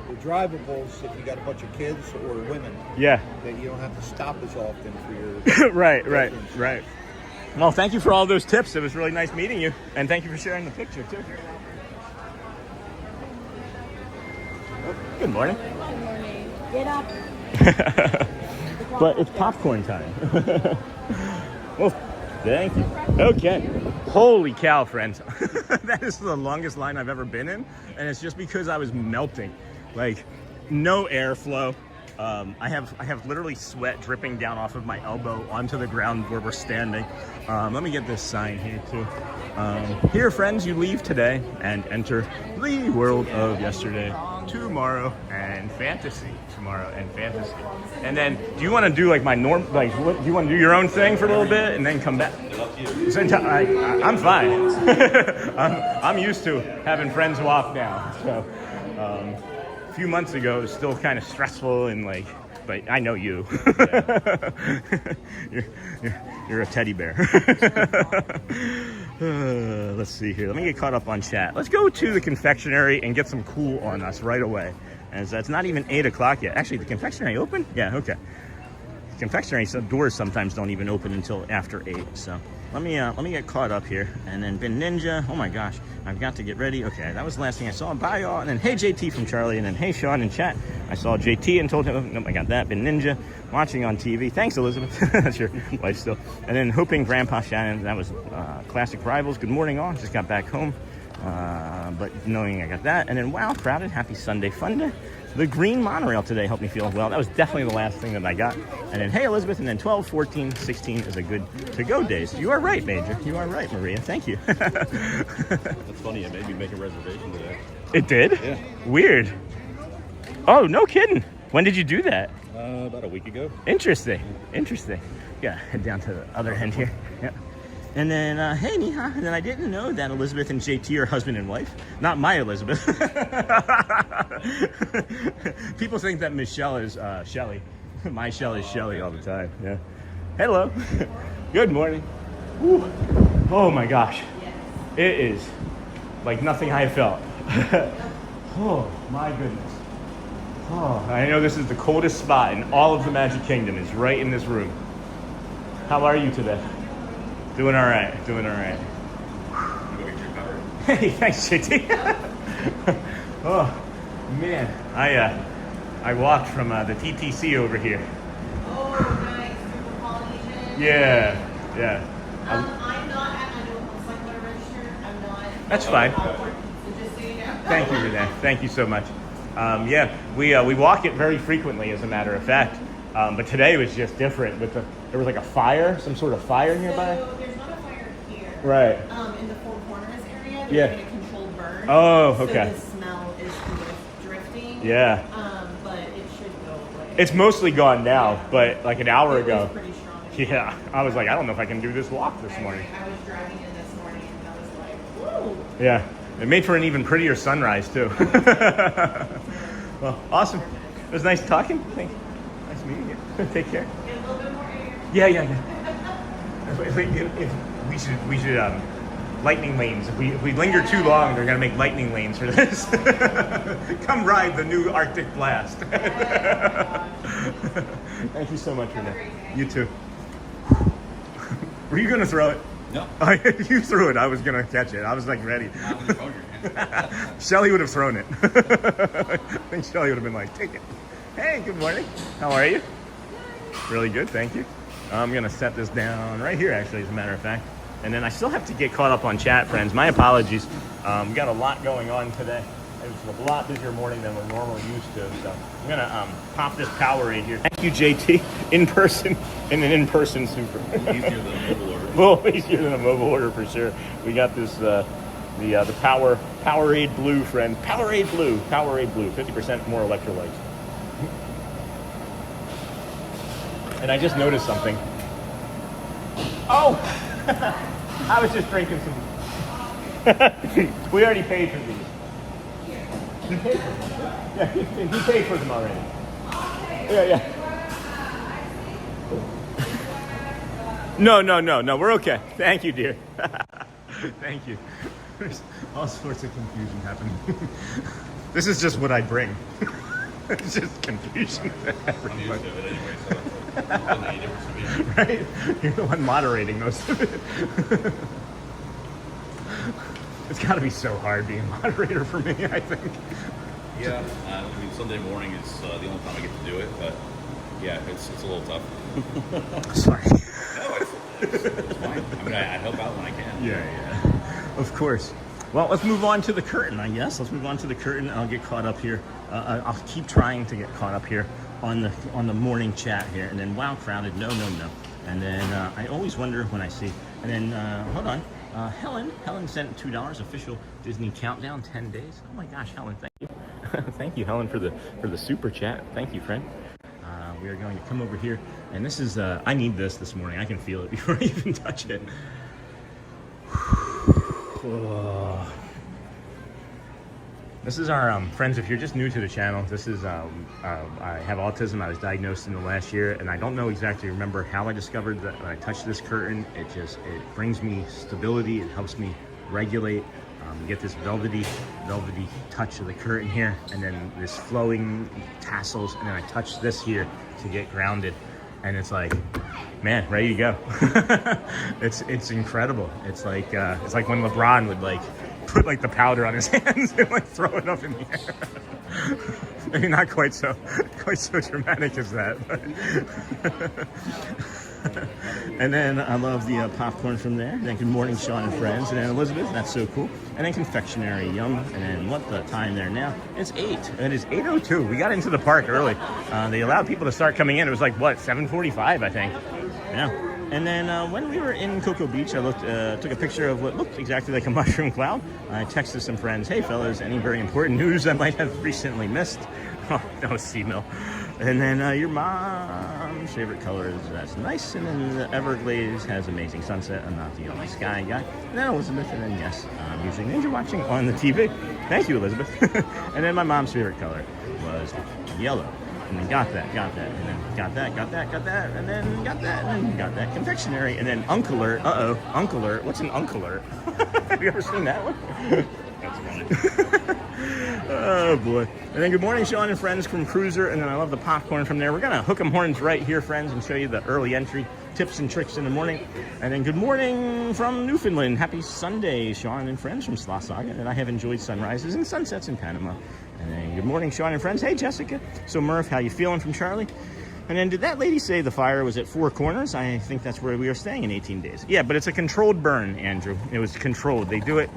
The drivables, if you got a bunch of kids or women, Yeah. that you don't have to stop as often for your. Right. Well, thank you for all those tips. It was really nice meeting you, and thank you for sharing the picture too. Oh, good morning. Good morning. Get up. But it's popcorn time. Well, thank you. Okay. Holy cow, friends. That is the longest line I've ever been in. And it's just because I was melting. Like, no airflow. I have literally sweat dripping down off of my elbow onto the ground where we're standing. Let me get this sign here too. Here, friends, you leave today and enter the world of yesterday, tomorrow, and fantasy. Tomorrow and fantasy. And then, do you want to do like my norm? Like, what, do you want to do your own thing for a little bit and then come back? I'm fine. I'm used to having friends walk now. So, a few months ago, it was still kind of stressful and like. But I know you. you're a teddy bear. Let's see here. Let me get caught up on chat. Let's go to the confectionery and get some cool on us right away. As it's not even 8 o'clock yet. Actually, the confectionery open? Yeah, okay. Confectionery doors sometimes don't even open until after 8. So let me get caught up here. And then Bin Ninja. Oh my gosh, I've got to get ready. Okay, that was the last thing I saw. Bye y'all. And then hey JT from Charlie. And then hey Sean in chat. I saw JT and told him, nope, I got that. Bin Ninja watching on TV. Thanks, Elizabeth. That's your wife still. And then hoping Grandpa Shannon. That was Classic Rivals. Good morning all. Just got back home. But knowing I got that. And then wow, crowded. Happy Sunday fun day. The green monorail today helped me feel well. That was definitely the last thing that I got. And then, hey, Elizabeth, and then 12, 14, 16 is a good to-go days. You are right, Major. You are right, Maria. Thank you. That's funny. It made me make a reservation today. It did? Yeah. Weird. Oh, no kidding. When did you do that? About a week ago. Interesting. Yeah, head down to the other end here. Yeah. And then, hey, Niha. And then I didn't know that Elizabeth and JT are husband and wife. Not my Elizabeth. People think that Michelle is Shelly. My Shell is Shelly all the time. Yeah. Hello. Good morning. Woo. Oh my gosh. It is like nothing I have felt. Oh my goodness. Oh, I know this is the coldest spot in all of the Magic Kingdom. Is right in this room. How are you today? Doing all right. Hey, thanks, JT. Oh man, I walked from the TTC over here. Oh, nice. Super Polynesian. Yeah. I'm not at my local cycler register. I'm not. That's fine. So just so you know. Thank you for that. Thank you so much. Yeah, we walk it very frequently, as a matter of fact. But today was just different. There was like a fire, some sort of fire nearby. So there's not a fire here. Right. In the Four Corners area, Yeah. they're doing a controlled burn. Oh, okay. So the smell is drifting. Yeah. But it should go away. It's mostly gone now, but like an hour It was ago. pretty strong. Yeah, I was like, I don't know if I can do this walk this morning. I was driving in this morning and I was like, Yeah, it made for an even prettier sunrise too. Well, awesome. It was nice talking. Thank you. Nice meeting you. Take care. Yeah. If we should lightning lanes. If we linger too long, they're gonna make lightning lanes for this. Come ride the new Arctic Blast. Thank you so much, Renee. You too. Were you gonna throw it? No. You threw it. I was gonna catch it. I was like ready. Shelly would have thrown it. I think Shelly would have been like, take it. Hey, good morning. How are you? Really good, thank you. I'm gonna set this down right here, actually, as a matter of fact. And then I still have to get caught up on chat, friends. My apologies. We got a lot going on today. It was a lot busier morning than we're normally used to. So I'm gonna pop this Powerade here. Thank you, JT. In person, in an in-person super. Easier than a mobile order. Well, easier than a mobile order for sure. We got this the Powerade Blue, friend. Powerade Blue, 50% more electrolytes. And I just noticed something. Oh, I was just drinking some. We already paid for these. He paid for them. Yeah, he paid for them already. Yeah. No, we're okay. Thank you, dear. Thank you. There's all sorts of confusion happening. This is just what I bring. It's just confusion to I'm used everybody. to it anyway, so it's nothing any difference to me. Right? You're the one moderating most of it. It's got to be so hard being a moderator for me, I think. Yeah, I mean, Sunday morning is the only time I get to do it, but yeah, it's a little tough. Sorry. No, it's fine. I mean, I help out when I can. Yeah. Of course. Well, let's move on to the curtain, I guess. Let's move on to the curtain. I'll get caught up here. I'll keep trying to get caught up here on the morning chat here. And then, wow, crowded. No. And then I always wonder when I see. And then, hold on. Helen sent $2 official Disney countdown 10 days. Oh my gosh, Helen, thank you. Thank you, Helen, for the super chat. Thank you, friend. We are going to come over here. And this is, I need this morning. I can feel it before I even touch it. This is our friends. If you're just new to the channel, this is I have autism. I was diagnosed in the last year, and I don't know exactly remember how I discovered that when I touch this curtain, it brings me stability. It helps me regulate. Get this velvety touch of the curtain here, and then this flowing tassels, and then I touch this here to get grounded, and it's like, man, ready to go. It's incredible. It's like when LeBron would like put like the powder on his hands and like throw it up in the air. Maybe not quite so dramatic as that. But and then I love the popcorn from there. And then good morning, Sean and friends. And then Elizabeth, that's so cool. And then confectionery, yum. And then what the time there now? It's 8. It is 8:02. We got into the park early. They allowed people to start coming in. It was like what, 7:45, I think. Yeah. And then when we were in Cocoa Beach, I took a picture of what looked exactly like a mushroom cloud. I texted some friends, hey fellas, any very important news I might have recently missed? Oh, no, C-Mill. And then your mom's favorite color is that's nice. And then the Everglades has amazing sunset. I'm not the only sky guy. And then Elizabeth, and then yes, I'm usually ninja watching on the TV. Thank you, Elizabeth. And then my mom's favorite color was yellow. And then got that, and then got that, and then got that, and then got that. Confectionery, and then Uncle Alert. Uncle Alert. What's an Uncle Alert? Have you ever seen that one? That's funny. Oh boy. And then good morning, Sean and friends from Cruiser, and then I love the popcorn from there. We're gonna hook 'em horns right here, friends, and show you the early entry tips and tricks in the morning. And then good morning from Newfoundland. Happy Sunday, Sean and friends from Sloth Saga. And I have enjoyed sunrises and sunsets in Panama. And then good morning, Sean and friends. Hey, Jessica. So Murph, how you feeling from Charlie? And then did that lady say the fire was at Four Corners? I think that's where we are staying in 18 days. Yeah, but it's a controlled burn, Andrew. It was controlled. They do it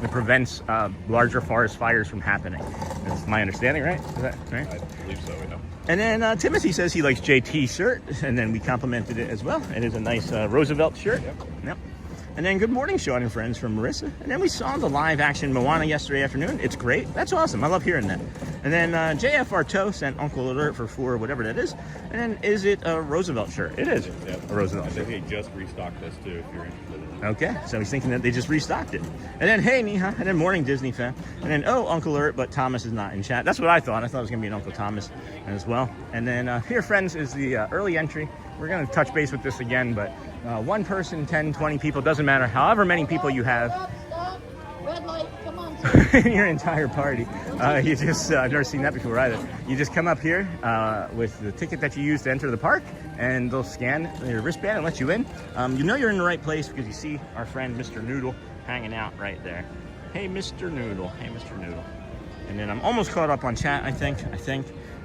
it prevents larger forest fires from happening. That's my understanding, right? Is that right? I believe so, yeah. And then Timothy says he likes JT's shirt, and then we complimented it as well. It is a nice Roosevelt shirt. Yep. And then good morning, Sean and friends from Marissa. And then we saw the live action Moana yesterday afternoon. It's great. That's awesome. I love hearing that. And then JFR Toe sent Uncle Alert for 4, whatever that is. And then is it a Roosevelt shirt? It is a Roosevelt shirt. I think they just restocked this too, if you're interested in it. Okay, so he's thinking that they just restocked it. And then, hey, Neha. And then morning, Disney fan. And then, oh, Uncle Alert, but Thomas is not in chat. That's what I thought. I thought it was going to be an Uncle Thomas as well. And then here, friends, is the early entry. We're going to touch base with this again, but one person, 10, 20 people, doesn't matter. However many people you have Stop. Red light. Come on. in your entire party. You just, I've never seen that before either. You just come up here with the ticket that you use to enter the park, and they'll scan your wristband and let you in. You know you're in the right place because you see our friend Mr. Noodle hanging out right there. Hey, Mr. Noodle. Hey, Mr. Noodle. And then I'm almost caught up on chat, I think.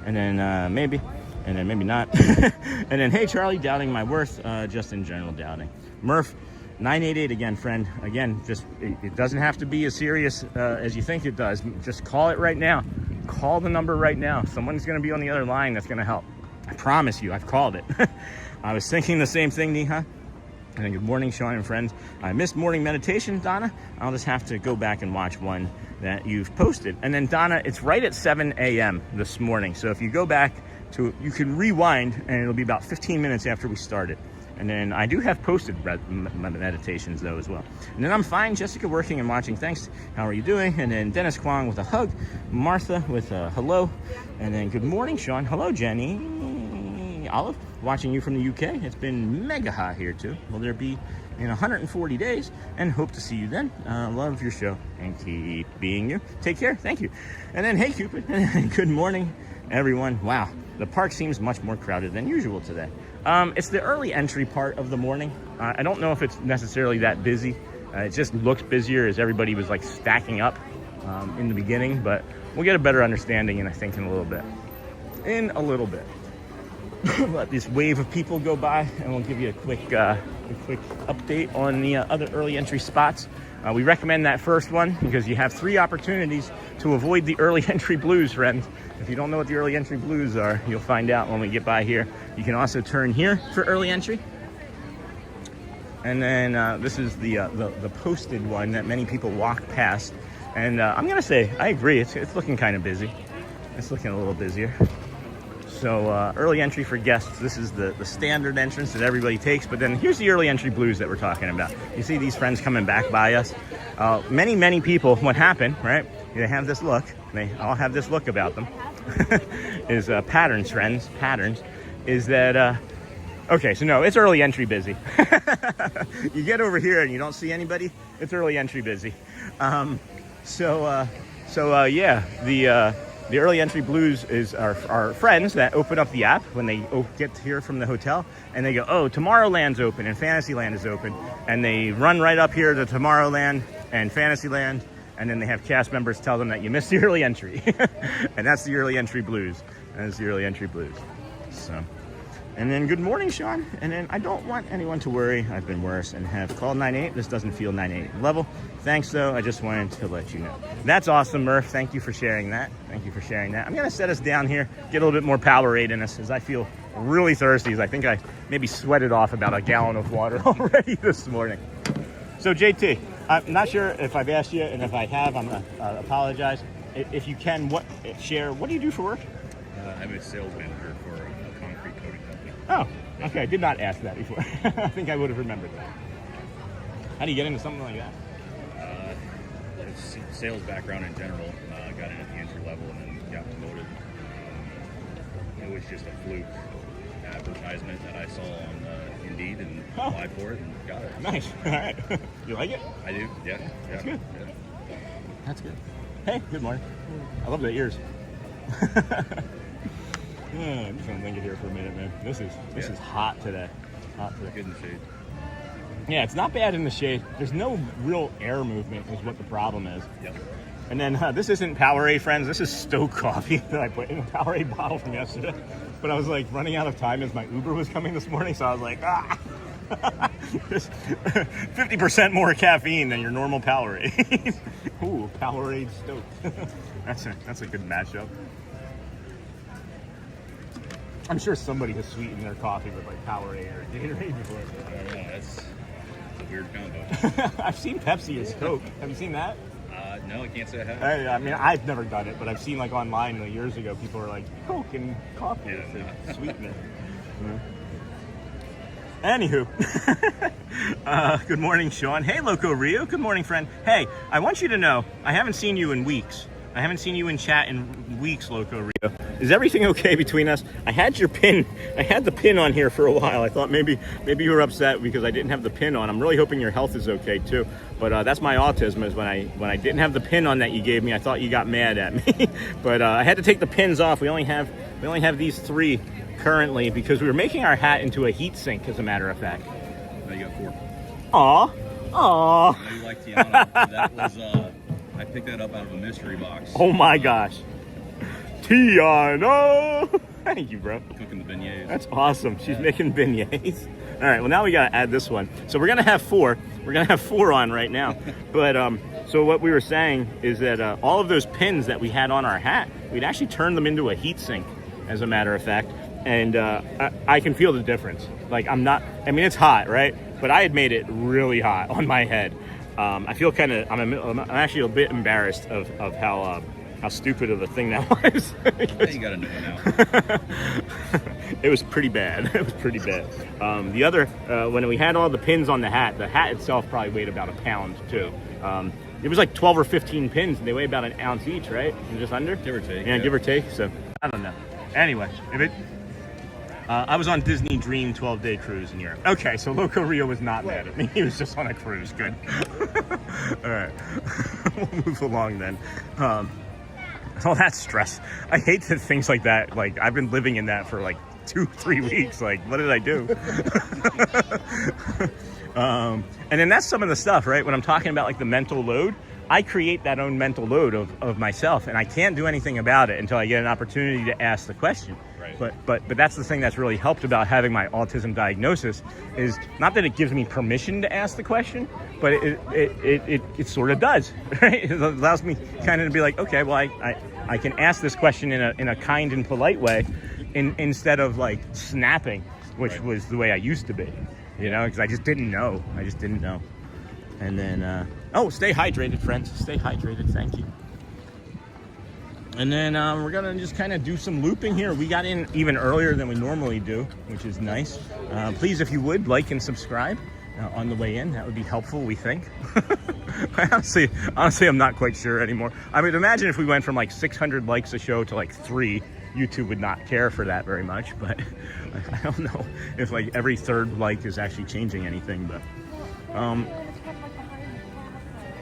And then maybe. And then maybe not. And then, hey, Charlie, doubting my worth, just in general doubting. Murph, 988 again, friend. Again, just it doesn't have to be as serious as you think it does. Just call it right now. Call the number right now. Someone's going to be on the other line that's going to help. I promise you, I've called it. I was thinking the same thing, Neha. And then good morning, Sean and friends. I missed morning meditation, Donna. I'll just have to go back and watch one that you've posted. And then, Donna, it's right at 7 a.m. this morning. So if you go back, you can rewind, and it'll be about 15 minutes after we started. And then I do have posted meditations though as well. And then I'm fine, Jessica working and watching, thanks. How are you doing? And then Dennis Kwong with a hug, Martha with a hello, and then good morning, Sean. Hello, Jenny. Olive, watching you from the UK. It's been mega hot here too. Will there be in 140 days? And hope to see you then. Love your show and keep being you. Take care. Thank you. And then hey, Cupid. Good morning, everyone. Wow. The park seems much more crowded than usual today. It's the early entry part of the morning. I don't know if it's necessarily that busy. It just looks busier as everybody was like stacking up in the beginning, but we'll get a better understanding I think in a little bit. Let this wave of people go by and we'll give you a quick update on the other early entry spots. We recommend that first one because you have 3 opportunities to avoid the early entry blues, friends. If you don't know what the early entry blues are, you'll find out when we get by here. You can also turn here for early entry. And then this is the posted one that many people walk past. And I'm going to say, I agree, it's looking kind of busy. It's looking a little busier. So early entry for guests, this is the standard entrance that everybody takes, but then here's the early entry blues that we're talking about. You see these friends coming back by us. Many people, what happened, right? They have this look, they all have this look about them, is patterns, friends, patterns, is that, okay, so no, it's early entry busy. You get over here and you don't see anybody, it's early entry busy. Yeah, the early entry blues is our friends that open up the app when they get here from the hotel, and they go, oh, Tomorrowland's open and Fantasyland is open, and they run right up here to Tomorrowland and Fantasyland, and then they have cast members tell them that you missed the early entry. And that's the early entry blues. So, and then good morning, Sean. And then I don't want anyone to worry. I've been worse and have called 988. This doesn't feel 988 level. Thanks, though. I just wanted to let you know. That's awesome, Murph. Thank you for sharing that. I'm going to set us down here, get a little bit more Powerade in us, as I feel really thirsty. As I think I maybe sweated off about a gallon of water already this morning. So, JT, I'm not sure if I've asked you, and if I have, I'm going to apologize. If you can, what do you do for work? I'm a sales manager for a concrete coating company. Oh, okay. I did not ask that before. I think I would have remembered that. How do you get into something like that? Sales background in general. Got in at the entry level and then got promoted. It was just a fluke advertisement that I saw on Indeed and applied for it and got it. Nice. All right. You like it? I do. Yeah. That's good. Yeah. That's good. Hey, good morning. I love the ears. I'm just gonna think it here for a minute, man. This is hot today. Good in the shade. Yeah, it's not bad in the shade. There's no real air movement is what the problem is. Yep. And then this isn't Powerade, friends. This is Stoke coffee that I put in a Powerade bottle from yesterday. But I was like running out of time as my Uber was coming this morning, so I was like, Just 50% more caffeine than your normal Powerade. Ooh, Powerade Stoke. That's a good matchup. I'm sure somebody has sweetened their coffee with like Powerade or Gatorade before. I don't know. That's weird combo. I've seen Pepsi as Coke. Have you seen that? No, I can't say I have. I mean, I've never done it, but I've seen like online years ago, people were like, Coke and coffee Yeah. to sweeten it. Anywho, good morning, Sean. Hey, Loco Rio. Good morning, friend. Hey, I want you to know, I haven't seen you in weeks. I haven't seen you in chat in weeks, Loco Rio. Is everything okay between us? I had your pin. I had the pin on here for a while. I thought maybe you were upset because I didn't have the pin on. I'm really hoping your health is okay too. But that's my autism, is when I didn't have the pin on that you gave me, I thought you got mad at me. But I had to take the pins off. We only have these 3 currently because we were making our hat into a heat sink, as a matter of fact. Now you got 4. Aw. Now you like Tiana. That was I picked that up out of a mystery box. Oh my gosh. Tiana! Thank you, bro. Cooking the beignets. That's awesome. She's making beignets. All right, well, now we got to add this one. So we're going to have 4. We're going to have 4 on right now. But so what we were saying is that all of those pins that we had on our hat, we'd actually turn them into a heat sink, as a matter of fact. And I can feel the difference. Like, I mean, it's hot, right? But I had made it really hot on my head. I feel kind of, I'm actually a bit embarrassed of how stupid of a thing that was. You got a new one now. It was pretty bad. It was pretty bad. The other, when we had all the pins on the hat itself probably weighed about a pound too. It was like 12 or 15 pins, and they weigh about an ounce each, right? And just under? Give or take. Yeah, give or take. So, I don't know. Anyway, I was on Disney Dream 12-day cruise in Europe. Okay, so Loco Rio was not mad at me. He was just on a cruise. Good. All right. We'll move along then. All that stress. I hate that things like that. Like, I've been living in that for like 2-3 weeks. Like, what did I do? And then that's some of the stuff, right? When I'm talking about like the mental load, I create that own mental load of myself, and I can't do anything about it until I get an opportunity to ask the question. Right. But that's the thing that's really helped about having my autism diagnosis, is not that it gives me permission to ask the question, but it sort of does, right? It allows me kind of to be like, okay, well, I can ask this question in a kind and polite way, instead of like snapping, which was the way I used to be, you know, because I just didn't know. And then, stay hydrated, friends. Stay hydrated. Thank you. And then we're going to just kind of do some looping here. We got in even earlier than we normally do, which is nice. Please, if you would, like and subscribe on the way in. That would be helpful, we think. Honestly, I'm not quite sure anymore. I mean, imagine if we went from like 600 likes a show to like 3. YouTube would not care for that very much, but I don't know if like every 3rd like is actually changing anything. But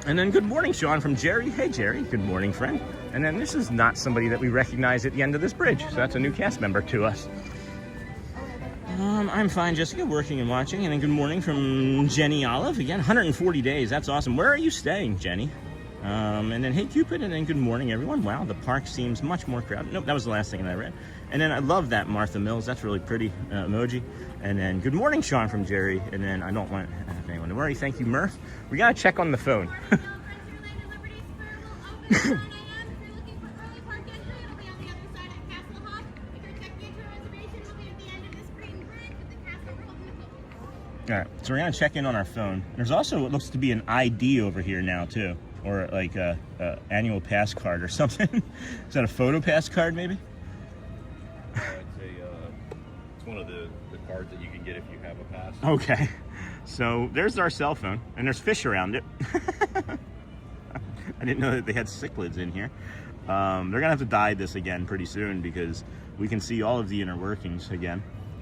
and then good morning, Sean, from Jerry. Hey, Jerry. Good morning, friend. And then this is not somebody that we recognize at the end of this bridge, so that's a new cast member to us. I'm fine, Jessica, working and watching. And then good morning from Jenny Olive. Again, 140 days. That's awesome. Where are you staying, Jenny? And then, hey, Cupid, and then good morning, everyone. Wow, the park seems much more crowded. Nope, that was the last thing that I read. And then I love that Martha Mills. That's really pretty emoji. And then good morning, Sean, from Jerry. And then I don't want anyone to worry. Thank you, Murph. We got to check on the phone. All right, so we're gonna check in on our phone. There's also what looks to be an ID over here now too, or like a annual pass card or something. Is that a photo pass card maybe? It's one of the cards that you can get if you have a pass. Okay, so there's our cell phone, and there's fish around it. I didn't know that they had cichlids in here. They're gonna have to dye this again pretty soon because we can see all of the inner workings again.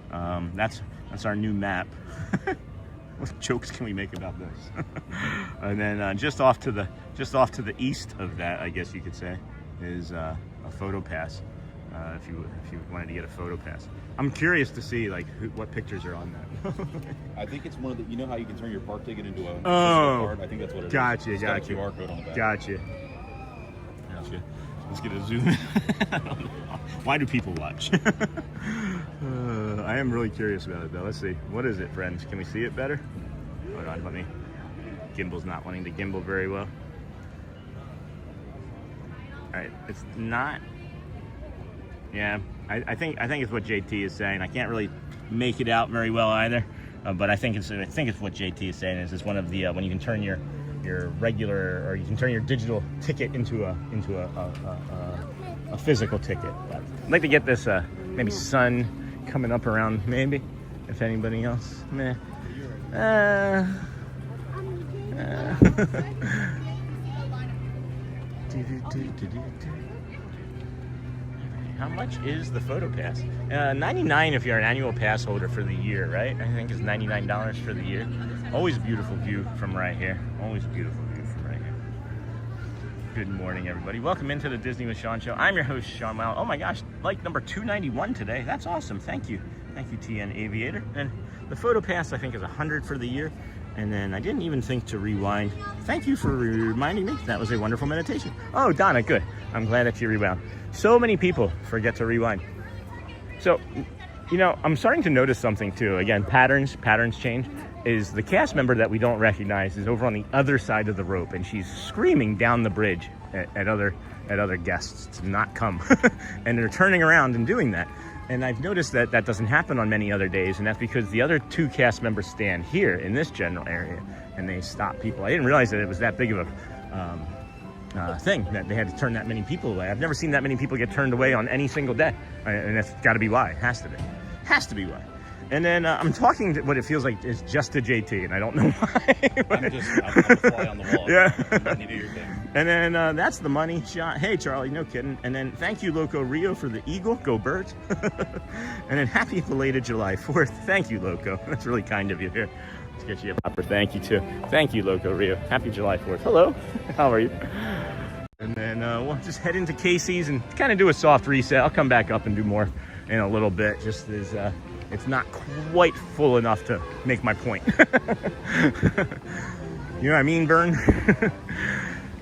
That's our new map. What jokes can we make about this? And then just off to the east of that, I guess you could say, is a photo pass. If you wanted to get a photo pass, I'm curious to see like what pictures are on that. I think it's one of the. You know how you can turn your park ticket into a card? I think that's what it is. Gotcha. It's got a QR code on the back. Gotcha. Let's get a zoom in. I don't know. Why do people watch? I am really curious about it though. Let's see. What is it, friends? Can we see it better? Hold on, let me. Gimbal's not wanting to gimbal very well. All right, it's not. Yeah, I think it's what JT is saying. I can't really make it out very well either. but I think it's what JT is saying is it's one of the when you can turn your regular, or you can turn your digital ticket into a physical ticket. But I'd like to get this maybe sun coming up around, maybe, if anybody else. Meh. How much is the photo pass? $99 if you're an annual pass holder for the year, right? I think it's $99 for the year. Always a beautiful view from right here. Always a beautiful view from right here. Good morning, everybody. Welcome into the Disney with Sean show. I'm your host, Sean Wow. Oh my gosh, like number 291 today. That's awesome. Thank you. Thank you, TN Aviator. And the photo pass, I think, is $100 for the year. And then I didn't even think to rewind. Thank you for reminding me. That was a wonderful meditation. Oh, Donna, good. I'm glad that you rewound. So many people forget to rewind. So, you know, I'm starting to notice something too. Again, patterns change. Is the cast member that we don't recognize is over on the other side of the rope, and she's screaming down the bridge at other guests to not come. And they're turning around and doing that. And I've noticed that that doesn't happen on many other days, and that's because the other two cast members stand here in this general area, and they stop people. I didn't realize that it was that big of a thing, that they had to turn that many people away. I've never seen that many people get turned away on any single day, and that's got to be why. It has to be. Has to be why. And then I'm talking to what it feels like is just to JT, and I don't know why. I'm a fly on the wall. Yeah. You do your thing. And then that's the money shot. Hey, Charlie, no kidding. And then thank you, Loco Rio, for the eagle. Go Birds. And then happy belated July 4th. Thank you, Loco. That's really kind of you. Here, let's get you a popper. Thank you, too. Thank you, Loco Rio. Happy July 4th. Hello. How are you? And then we'll just head into Casey's and kind of do a soft reset. I'll come back up and do more in a little bit. Just as it's not quite full enough to make my point. You know what I mean, Vern?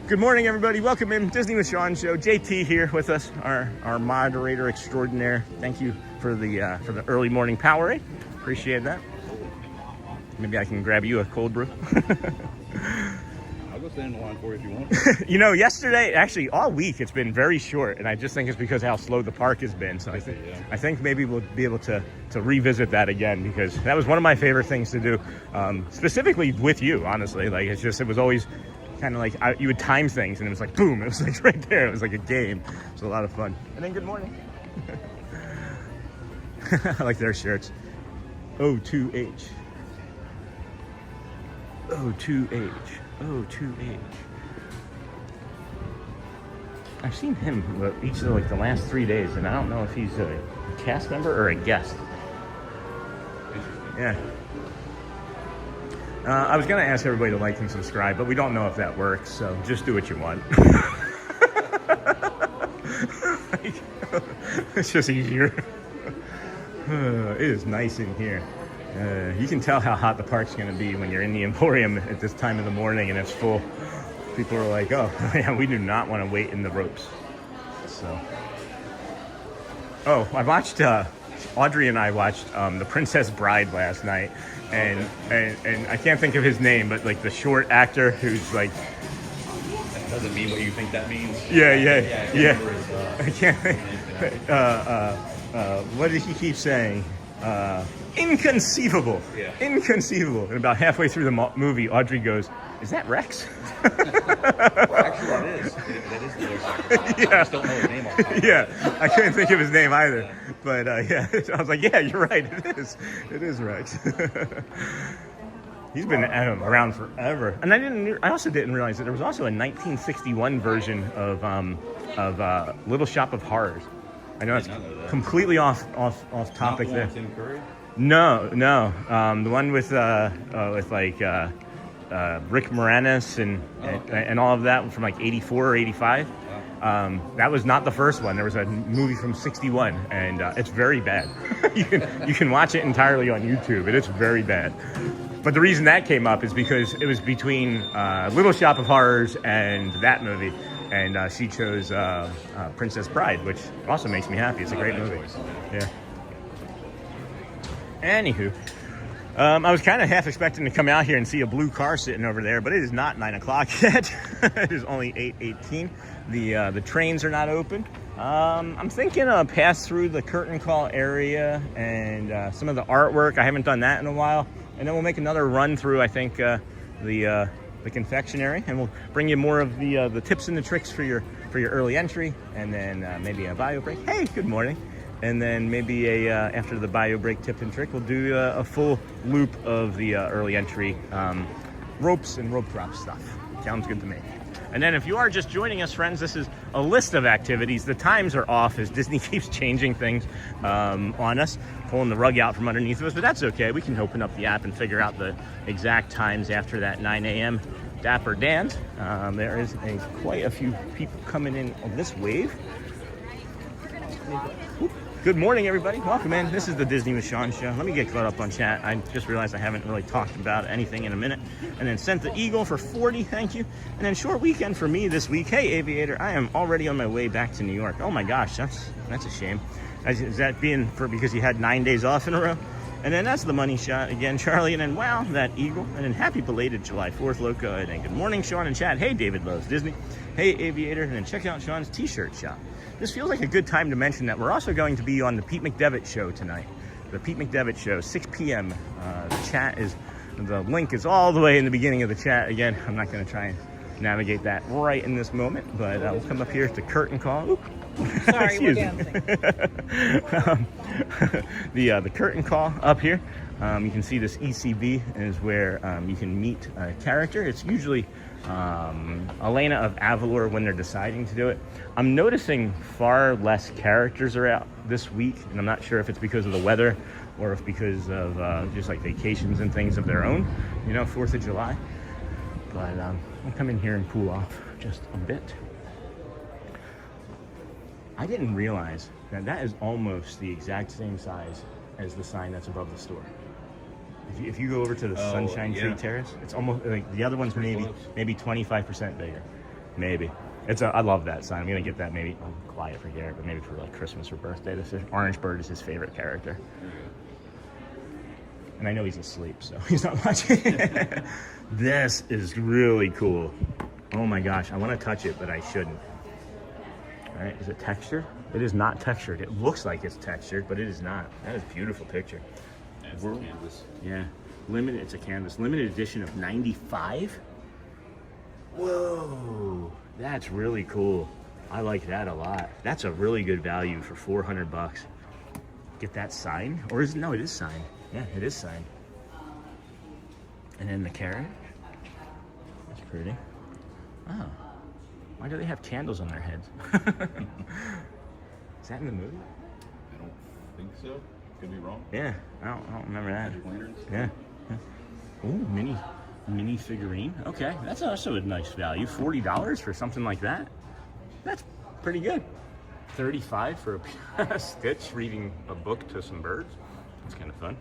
Good morning, everybody. Welcome in Disney with Sean show. JT here with us, our moderator extraordinaire. Thank you for the early morning Powerade. Appreciate that. Maybe I can grab you a cold brew. I'll go stand in the line for you if you want. You know, yesterday, actually all week, it's been very short, and I just think it's because how slow the park has been. So I think maybe we'll be able to revisit that again, because that was one of my favorite things to do, specifically with you, honestly. Like, it was always kind of like you would time things, and it was like boom, it was like right there. It was like a game. It was a lot of fun. And then good morning. I like their shirts. O2H. O2H. O2H. I've seen him each of like the last 3 days, and I don't know if he's a cast member or a guest. Yeah. I was going to ask everybody to like and subscribe, but we don't know if that works, so just do what you want. It's just easier. It is nice in here. You can tell how hot the park's going to be when you're in the Emporium at this time of the morning and it's full. People are like, oh, yeah, we do not want to wait in the ropes. So, oh, I watched, Audrey and I watched The Princess Bride last night. And I can't think of his name, but like the short actor who's like... That doesn't mean what you think that means. Yeah. I can't think. What did he keep saying? Inconceivable. Yeah. Inconceivable. And about halfway through the movie, Audrey goes, "Is that Rex?" Well, actually, that is the voice actor. Yeah. I just don't know his name off the top of my Yeah, head. I couldn't think of his name either. But yeah, I was like, yeah, you're right. It is. It is Rex. He's been around forever. And I also didn't realize that there was also a 1961 version of Little Shop of Horrors. I know it's completely off topic there. Tim Curry? No. The one with like Rick Moranis and all of that from like 84 or 85. That was not the first one. There was a movie from 61, and it's very bad. you can watch it entirely on YouTube, and it's very bad. But the reason that came up is because it was between Little Shop of Horrors and that movie, and she chose Princess Bride, which also makes me happy. It's a great movie. Yeah. Anywho, I was kind of half expecting to come out here and see a blue car sitting over there, but it is not 9 o'clock yet. It is only 8:18. The trains are not open. I'm thinking pass through the curtain call area and some of the artwork. I haven't done that in a while. and then we'll make another run through, I think, the confectionery, and we'll bring you more of the tips and the tricks for your early entry, and then maybe a bio break. Hey, good morning. And then maybe after the bio break tip and trick, we'll do a full loop of the early entry ropes and rope drop stuff. Sounds good to me. And then if you are just joining us, friends, this is a list of activities. The times are off as Disney keeps changing things on us, pulling the rug out from underneath of us, but that's okay. We can open up the app and figure out the exact times after that 9 a.m. Dapper Dan. There is quite a few people coming in on this wave. Good morning, everybody. Welcome in. This is the Disney with Sean show. Let me get caught up on chat. I just realized I haven't really talked about anything in a minute. And then Sent the Eagle for 40, thank you. And then short weekend for me this week. Hey, Aviator, I am already on my way back to New York. Oh my gosh, that's a shame. Is that being because you had 9 days off in a row? And then that's the money shot again, Charlie. And then wow, that Eagle. And then happy belated July 4th, Loco. And then good morning, Sean and chat. Hey, David loves Disney. Hey, Aviator. And then check out Sean's t-shirt shop. This feels like a good time to mention that we're also going to be on the Pete McDevitt show tonight. The Pete McDevitt show, 6 p.m. The link is all the way in the beginning of the chat. Again, I'm not going to try and navigate that right in this moment, but we'll come up here to curtain call. Oop. Sorry, we're dancing. The curtain call up here. You can see this ECB is where you can meet a character. It's usually Elena of Avalor when they're deciding to do it. I'm noticing far less characters are out this week, and I'm not sure if it's because of the weather or if because of just like vacations and things of their own, 4th of July. But I'll come in here and cool off just a bit. I didn't realize that is almost the exact same size as the sign that's above the store. If you go over to the Sunshine Tree Terrace, it's almost like the other one's maybe 25% bigger. Maybe. I love that sign. I'm gonna get that maybe quiet for Garrett, but maybe for like Christmas or birthday. This Orange Bird is his favorite character. And I know he's asleep, so he's not watching. This is really cool. Oh my gosh, I want to touch it, but I shouldn't. All right, is it textured? It is not textured. It looks like it's textured, but it is not. That is a beautiful picture. It's a canvas. Yeah, limited. It's a canvas. Limited edition of 95. Whoa, that's really cool. I like that a lot. That's a really good value for $400. Get that signed, or is it? No, it is signed. Yeah, it is signed. And then the carrot. That's pretty. Oh, why do they have candles on their heads? Is that in the movie? I don't think so. Could be wrong. Yeah, I don't remember that. Magic lanterns. Yeah. Ooh, mini figurine. Okay, that's also a nice value. $40 for something like that. That's pretty good. $35 for a Stitch reading a book to some birds. That's kind of fun.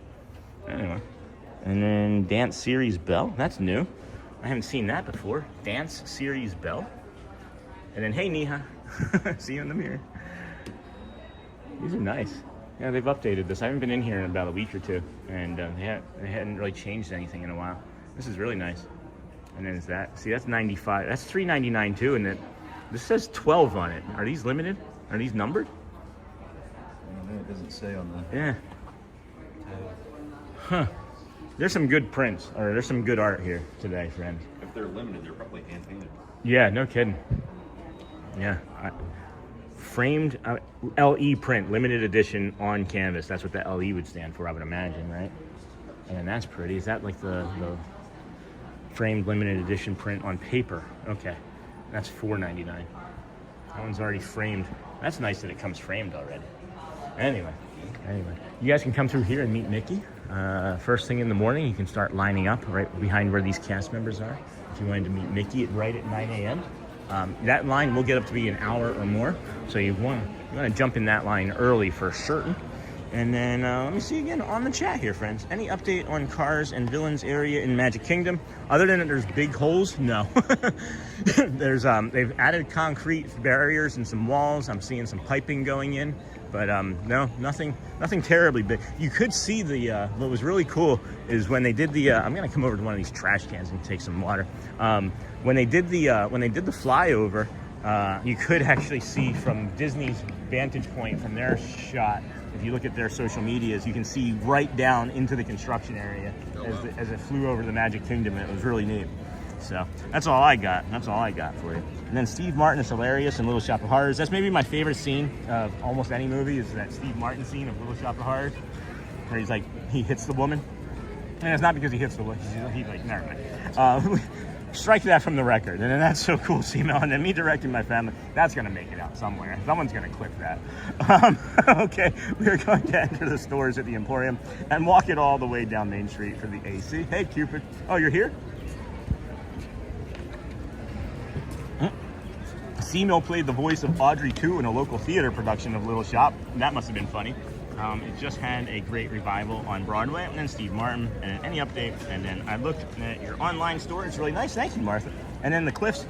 Anyway, and then Dance Series Bell. That's new. I haven't seen that before. Dance Series Bell. And then hey Neha, see you in the mirror. These are nice. Yeah, they've updated this. I haven't been in here in about a week or two, and they hadn't really changed anything in a while. This is really nice. And then is that? See, that's 95. That's $3.99 too, and this says 12 on it. Are these limited? Are these numbered? I don't know. It doesn't say on the. Yeah. Huh. There's some good prints, or there's some good art here today, friends. If they're limited, they're probably hand painted. Yeah, no kidding. Yeah. Framed LE print, limited edition on canvas. That's what the LE would stand for, I would imagine, right? And then that's pretty. Is that like the framed limited edition print on paper? Okay. That's $4.99. That one's already framed. That's nice that it comes framed already. Anyway, you guys can come through here and meet Mickey. First thing in the morning, you can start lining up right behind where these cast members are. If you wanted to meet Mickey right at 9 a.m. That line will get up to be an hour or more. So you want to jump in that line early for certain. And then let me see again on the chat here, friends. Any update on Cars and Villains area in Magic Kingdom? Other than that there's big holes? No. There's they've added concrete barriers and some walls. I'm seeing some piping going in. But no, nothing terribly big. You could see the what was really cool is when they did the I'm gonna come over to one of these trash cans and take some water. When they did the flyover, you could actually see from Disney's vantage point from their shot if you look at their social medias, you can see right down into the construction area as it flew over the Magic Kingdom. It was really neat. So that's all I got. That's all I got for you. And then Steve Martin is hilarious in Little Shop of Horrors. That's maybe my favorite scene of almost any movie, is that Steve Martin scene of Little Shop of Horrors, where he's like, he hits the woman. And it's not because he hits the woman. He's like, never mind. Strike that from the record. And then that's so cool, Seamel. And then me directing my family, that's going to make it out somewhere. Someone's going to clip that. Okay, we're going to enter the stores at the Emporium and walk it all the way down Main Street for the AC. Hey, Cupid. Oh, you're here? Seamel played the voice of Audrey 2 in a local theater production of Little Shop. That must have been funny. It just had a great revival on Broadway. And then Steve Martin, and any update. And then I looked at your online store. It's really nice. Thank you, Martha. And then the Cliffs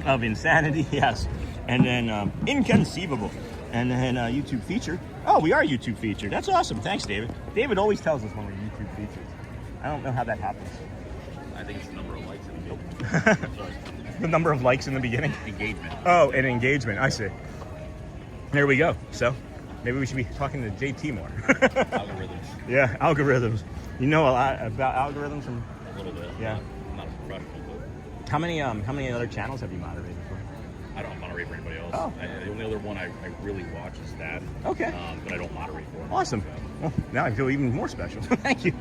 of Insanity. Yes. And then Inconceivable. And then YouTube featured. Oh, we are YouTube featured. That's awesome. Thanks, David. David always tells us when we're YouTube featured. I don't know how that happens. I think it's the number of likes in the beginning. The number of likes in the beginning? Engagement. Oh, and engagement. I see. There we go. So maybe we should be talking to JT more. Algorithms. Yeah, algorithms. You know a lot about algorithms from... A little bit. Yeah. I'm not a professional, but How many other channels have you moderated for? I don't moderate for anybody else. Oh. The only other one I really watch is that. Okay. But I don't moderate for them. Awesome. So. Well, now I feel even more special. Thank you.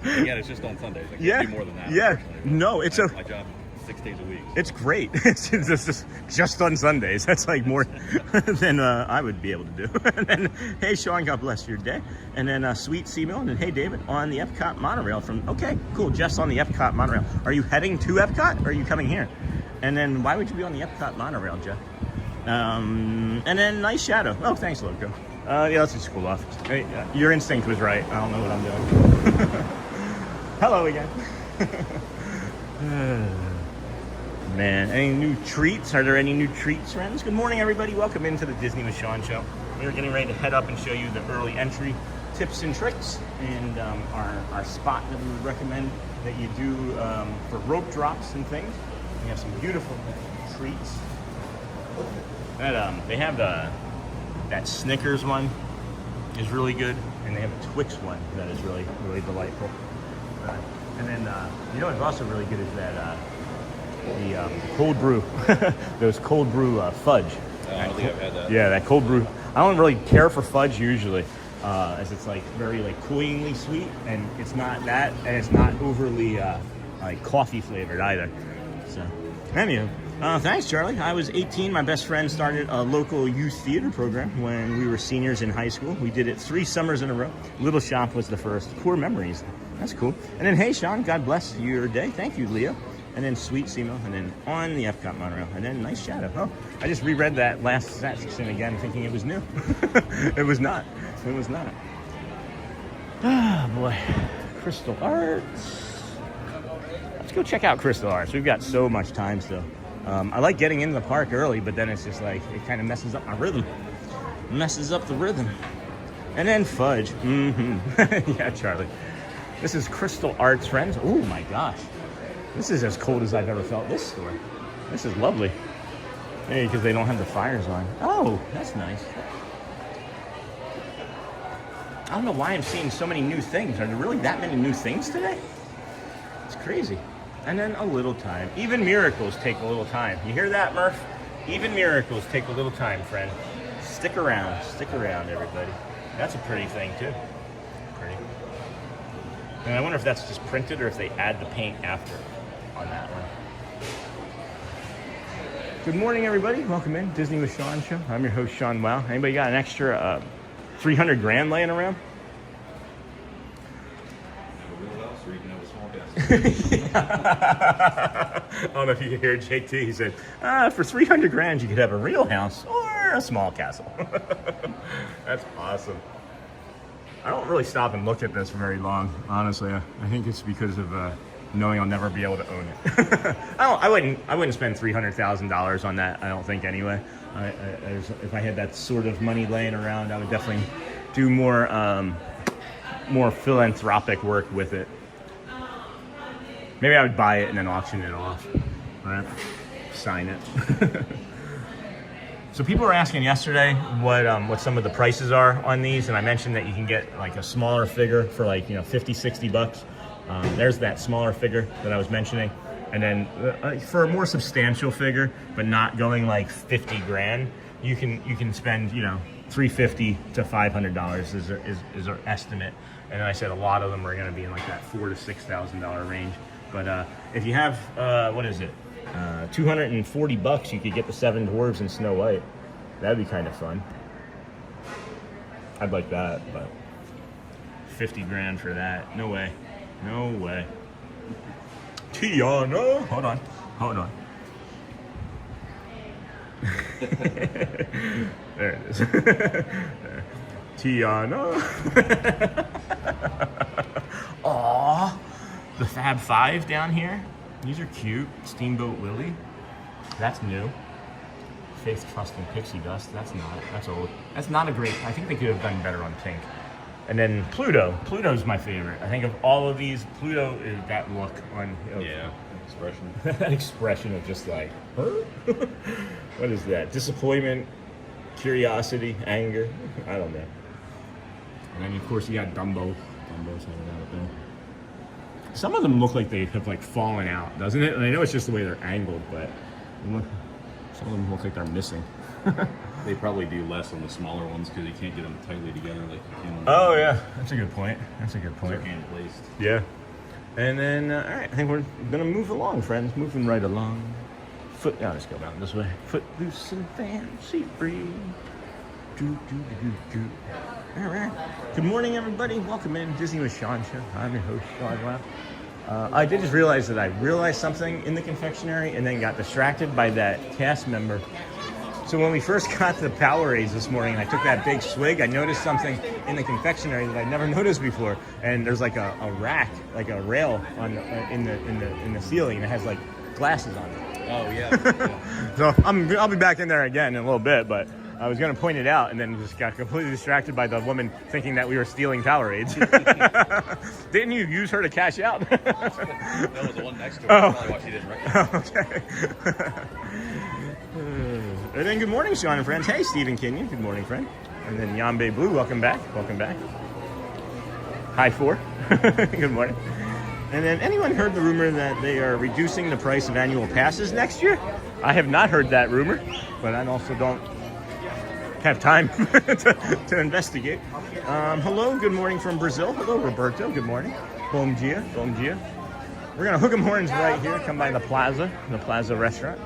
Yeah, it's just on Sundays. I can't do more than that. Yeah. Unfortunately. No, it's my job 6 days a week. It's great. It's just on Sundays. That's like more than I would be able to do. And then, hey, Sean, God bless your day. And then Sweet Seamil. And then, hey, David, on the Epcot monorail from... Okay, cool. Jeff's on the Epcot monorail. Are you heading to Epcot, or are you coming here? And then why would you be on the Epcot monorail, Jeff? And then Nice Shadow. Oh, thanks, Loco. Yeah, let's just cool off. Hey, your instinct was right. I don't know what I'm doing. Hello again. Man, any new treats? Are there any new treats, friends? Good morning, everybody. Welcome into the Disney with Sean show. We're getting ready to head up and show you the early entry tips and tricks, and our spot that we would recommend that you do for rope drops and things. We have some beautiful treats. They have that Snickers one is really good, and they have a Twix one that is really, really delightful. And then you know what's also really good is that the cold brew, those cold brew fudge. I don't think I've had that. Yeah, that cold brew. I don't really care for fudge usually, as it's like very like cloyingly sweet, and it's not that, and it's not overly like coffee flavored either. So, anyway, thanks, Charlie. I was 18. My best friend started a local youth theater program when we were seniors in high school. We did it 3 summers in a row. Little Shop was the first. Core memories. That's cool. And then, hey, Sean, God bless your day. Thank you, Leo. And then Sweet Simo, and then on the Epcot monorail, and then Nice Shadow. Oh, I just reread that last section again, thinking it was new. It was not. It was not. Ah, boy. Crystal Arts. Let's go check out Crystal Arts. We've got so much time still. I like getting into the park early, but then it's just like, it kind of messes up my rhythm. Messes up the rhythm. And then fudge. Mm-hmm. Yeah, Charlie. This is Crystal Arts, friends. Oh my gosh. This is as cold as I've ever felt this store. This is lovely. Maybe because they don't have the fires on. Oh, that's nice. I don't know why I'm seeing so many new things. Are there really that many new things today? It's crazy. And then a little time. Even miracles take a little time. You hear that, Murph? Even miracles take a little time, friend. Stick around, everybody. That's a pretty thing, too. Pretty. And I wonder if that's just printed or if they add the paint after on that one. Good morning, everybody. Welcome in. Disney with Sean show. I'm your host, Sean Wow. Anybody got an extra 300 grand laying around? I don't know if you can hear JT. He said, for 300 grand, you could have a real house or a small castle. That's awesome. I don't really stop and look at this for very long, honestly. I think it's because of knowing I'll never be able to own it. I wouldn't spend $300,000 on that. I don't think anyway. If I had that sort of money laying around, I would definitely do more philanthropic work with it. Maybe I would buy it and then auction it off, right? Sign it. So people were asking yesterday what some of the prices are on these, and I mentioned that you can get like a smaller figure for like 50, 60 bucks. There's that smaller figure that I was mentioning, and then for a more substantial figure, but not going like 50 grand, you can spend $350 to $500 is our estimate. And I said a lot of them are going to be in like that $4,000 to $6,000 range. But if you have $240, you could get the 7 Dwarves and Snow White. That'd be kind of fun. I'd like that, but 50 grand for that? No way. No way. Tiana, hold on. There it is. Tiana. Aww. The Fab Five down here. These are cute. Steamboat Willie. That's new. Faith, Trust, and Pixie Dust. That's old. That's not a great. I think they could have done better on pink. And then Pluto. Pluto's my favorite. I think of all of these, Pluto is that look on. Yeah, expression. That expression of just like, huh? What is that? Disappointment, curiosity, anger. I don't know. And then of course you got Dumbo. Dumbo's hanging out there. Some of them look like they have like fallen out, doesn't it? And I know it's just the way they're angled, but some of them look like they're missing. They probably do less on the smaller ones because you can't get them tightly together like you can. Oh yeah, that's a good point. They're hand placed. Yeah. And then, all right, I think we're gonna move along, friends. Moving right along. Let's go down this way. Footloose and fancy free. All right. Good morning, everybody. Welcome in Disney with Sean Show. I'm your host, Sean Wow. I did just realize that I realized something in the confectionery and then got distracted by that cast member. So when we first got the Powerades this morning and I took that big swig, I noticed something in the confectionery that I'd never noticed before. And there's like a rack, like a rail on in the ceiling, and it has like glasses on it. Oh yeah. So I'll be back in there again in a little bit, but I was going to point it out and then just got completely distracted by the woman thinking that we were stealing Powerades. Didn't you use her to cash out? That was the one next to her. Oh. Probably why she didn't recognize Okay. And then good morning, Sean and friends. Hey, Stephen Kenyon. Good morning, friend. And then Yambe Blue. Welcome back. Hi, 4. Good morning. And then anyone heard the rumor that they are reducing the price of annual passes next year? I have not heard that rumor, but I also don't have time to investigate. Hello, good morning from Brazil. Hello, Roberto. Good morning. Bom dia. We're going to hook 'em horns right here. Come by the Plaza restaurant.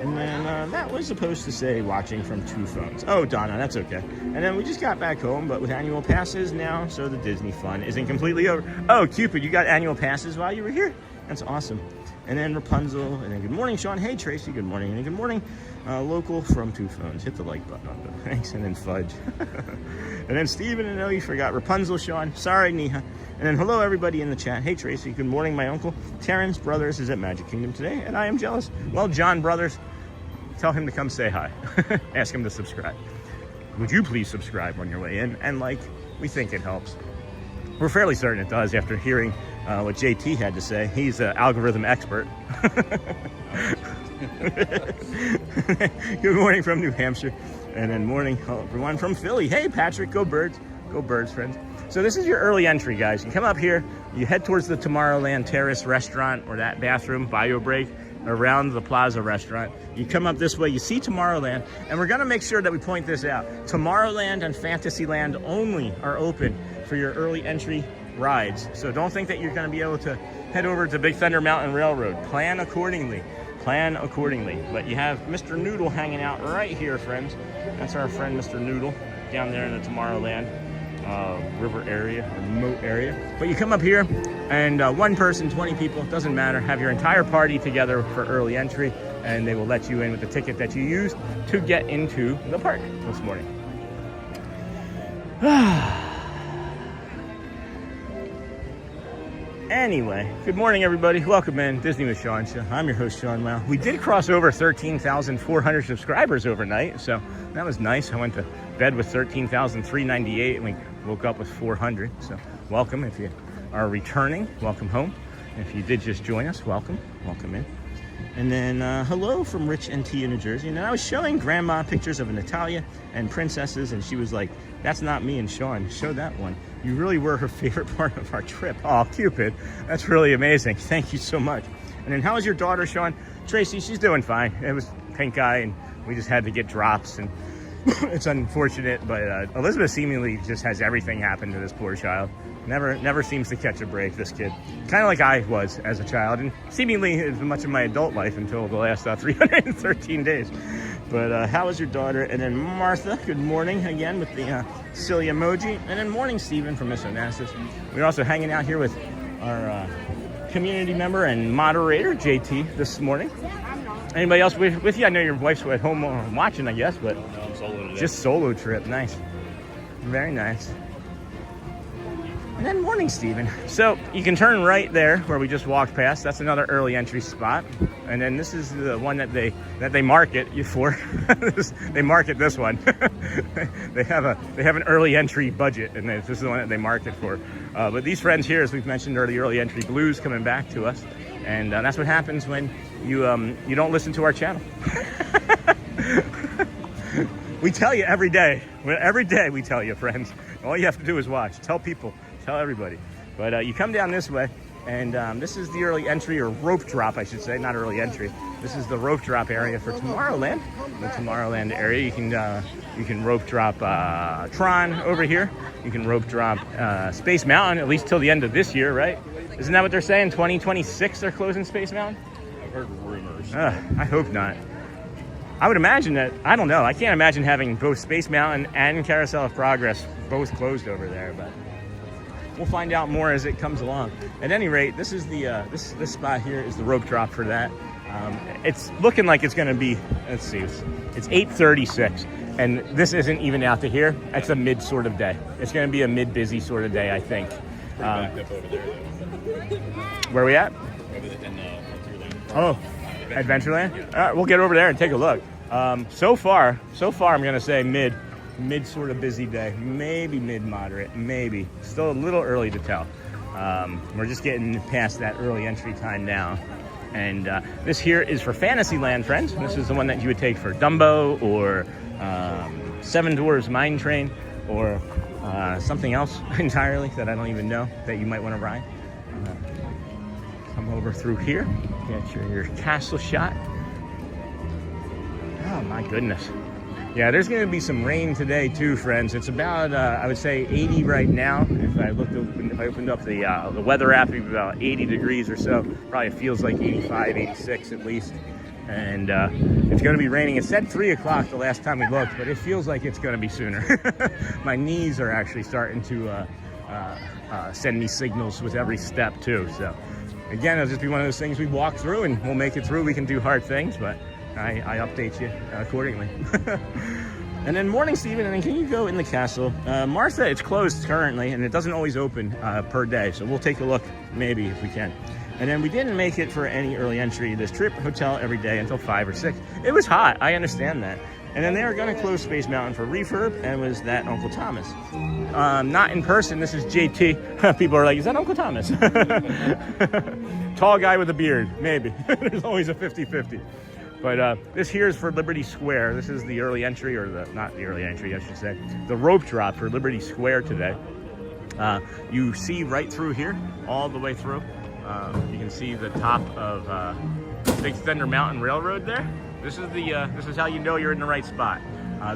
And then that was supposed to say watching from 2 phones. Oh, Donna, that's okay. And then we just got back home, but with annual passes now, so the Disney fun isn't completely over. Oh, Cupid, you got annual passes while you were here? That's awesome. And then Rapunzel, and then good morning, Sean. Hey, Tracy, good morning. And then good morning, local from 2 phones. Hit the like button on them. Thanks, and then Fudge. And then Steven, I know you forgot Rapunzel, Sean. Sorry, Neha. And then hello, everybody in the chat. Hey, Tracy, good morning. My uncle Terrence Brothers is at Magic Kingdom today, and I am jealous. Well, John Brothers, tell him to come say hi. Ask him to subscribe. Would you please subscribe on your way in? And like, we think it helps. We're fairly certain it does after hearing what JT had to say. He's an algorithm expert. Good morning from New Hampshire. And then morning, everyone from Philly. Hey, Patrick, go Birds. Go Birds, friends. So this is your early entry, guys. You come up here, you head towards the Tomorrowland Terrace restaurant or that bathroom, bio break, around the Plaza restaurant. You come up this way, you see Tomorrowland, and we're gonna make sure that we point this out. Tomorrowland and Fantasyland only are open for your early entry rides. So don't think that you're gonna be able to head over to Big Thunder Mountain Railroad. Plan accordingly. But you have Mr. Noodle hanging out right here, friends. That's our friend Mr. Noodle down there in the Tomorrowland river area, remote area. But you come up here and 1 person, 20 people, doesn't matter, have your entire party together for early entry, and they will let you in with the ticket that you used to get into the park this morning. Anyway, good morning, everybody. Welcome in Disney with Sean Show. I'm your host, Sean Wow. We did cross over 13,400 subscribers overnight, so that was nice. I went to bed with 13,398 and we woke up with 400. So welcome if you are returning. Welcome home. If you did just join us, welcome in. And then hello from Rich NT in New Jersey. And then I was showing Grandma pictures of Natalia and princesses, and she was like, that's not me and Sean. Show that one. You really were her favorite part of our trip. Oh, Cupid. That's really amazing. Thank you so much. And then how is your daughter, Sean? Tracy, she's doing fine. It was pink eye, and we just had to get drops, and it's unfortunate, but Elizabeth seemingly just has everything happen to this poor child. Never seems to catch a break, this kid. Kind of like I was as a child, and seemingly as much of my adult life until the last 313 days. But how is your daughter? And then Martha, good morning again with the silly emoji. And then morning, Stephen from Miss Onassis. We're also hanging out here with our community member and moderator, JT, this morning. Anybody else with you? I know your wife's at home watching, I guess, but No, I'm solo today. just solo trip. Nice. Very nice. And then morning, Stephen. So you can turn right there where we just walked past. That's another early entry spot. And then this is the one that they market you for. They market this one. they have an early entry budget, and this is the one that they market for. But these friends here, as we've mentioned, are the early entry blues coming back to us, and that's what happens when you don't listen to our channel. We tell you every day. Every day we tell you, friends. All you have to do is watch. Tell people. Tell everybody. But you come down this way, and this is the early entry, or rope drop, I should say, not early entry. This is the rope drop area for Tomorrowland. The Tomorrowland area, you can rope drop Tron over here. You can rope drop Space Mountain, at least till the end of this year, right? Isn't that what they're saying? 2026 they're closing Space Mountain? I've heard rumors. I hope not. I would imagine that, I don't know, I can't imagine having both Space Mountain and Carousel of Progress both closed over there, but we'll find out more as it comes along. At any rate, this is the this spot here is the rope drop for that. It's looking like it's going to be, let's see, it's 8:36, and this isn't even out to here. It's a mid sort of day. It's going to be a mid busy sort of day, I think. Backed up over there, though. Where are we at? Over there in Frontierland. Oh, Adventureland? All right, we'll get over there and take a look. So far, I'm going to say mid sort of busy day, maybe mid-moderate, maybe. Still a little early to tell. We're just getting past that early entry time now. And this here is for Fantasyland, friends. This is the one that you would take for Dumbo or Seven Dwarfs Mine Train or something else entirely that I don't even know that you might want to ride. Come over through here, get your castle shot. Oh my goodness. Yeah, there's going to be some rain today too, friends. It's about, I would say 80 right now. If I opened up the weather app, it'd be about 80 degrees or so. Probably feels like 85, 86 at least. And it's going to be raining. It said 3 o'clock the last time we looked, but it feels like it's going to be sooner. My knees are actually starting to send me signals with every step too. So again, it'll just be one of those things we walk through, and we'll make it through. We can do hard things, but I update you accordingly. And then morning, Stephen, and then can you go in the castle? Martha, it's closed currently, and it doesn't always open per day, so we'll take a look maybe if we can. And then we didn't make it for any early entry this trip. Hotel every day until 5 or 6. It was hot, I understand that. And then they were going to close Space Mountain for refurb, and was that Uncle Thomas? Not in person, this is JT. People are like, is that Uncle Thomas? Tall guy with a beard, maybe. There's always a 50-50. But this here is for Liberty Square. This is the early entry, or not the early entry, I should say. The rope drop for Liberty Square today. You see right through here, all the way through. You can see the top of Big Thunder Mountain Railroad there. This is how you know you're in the right spot.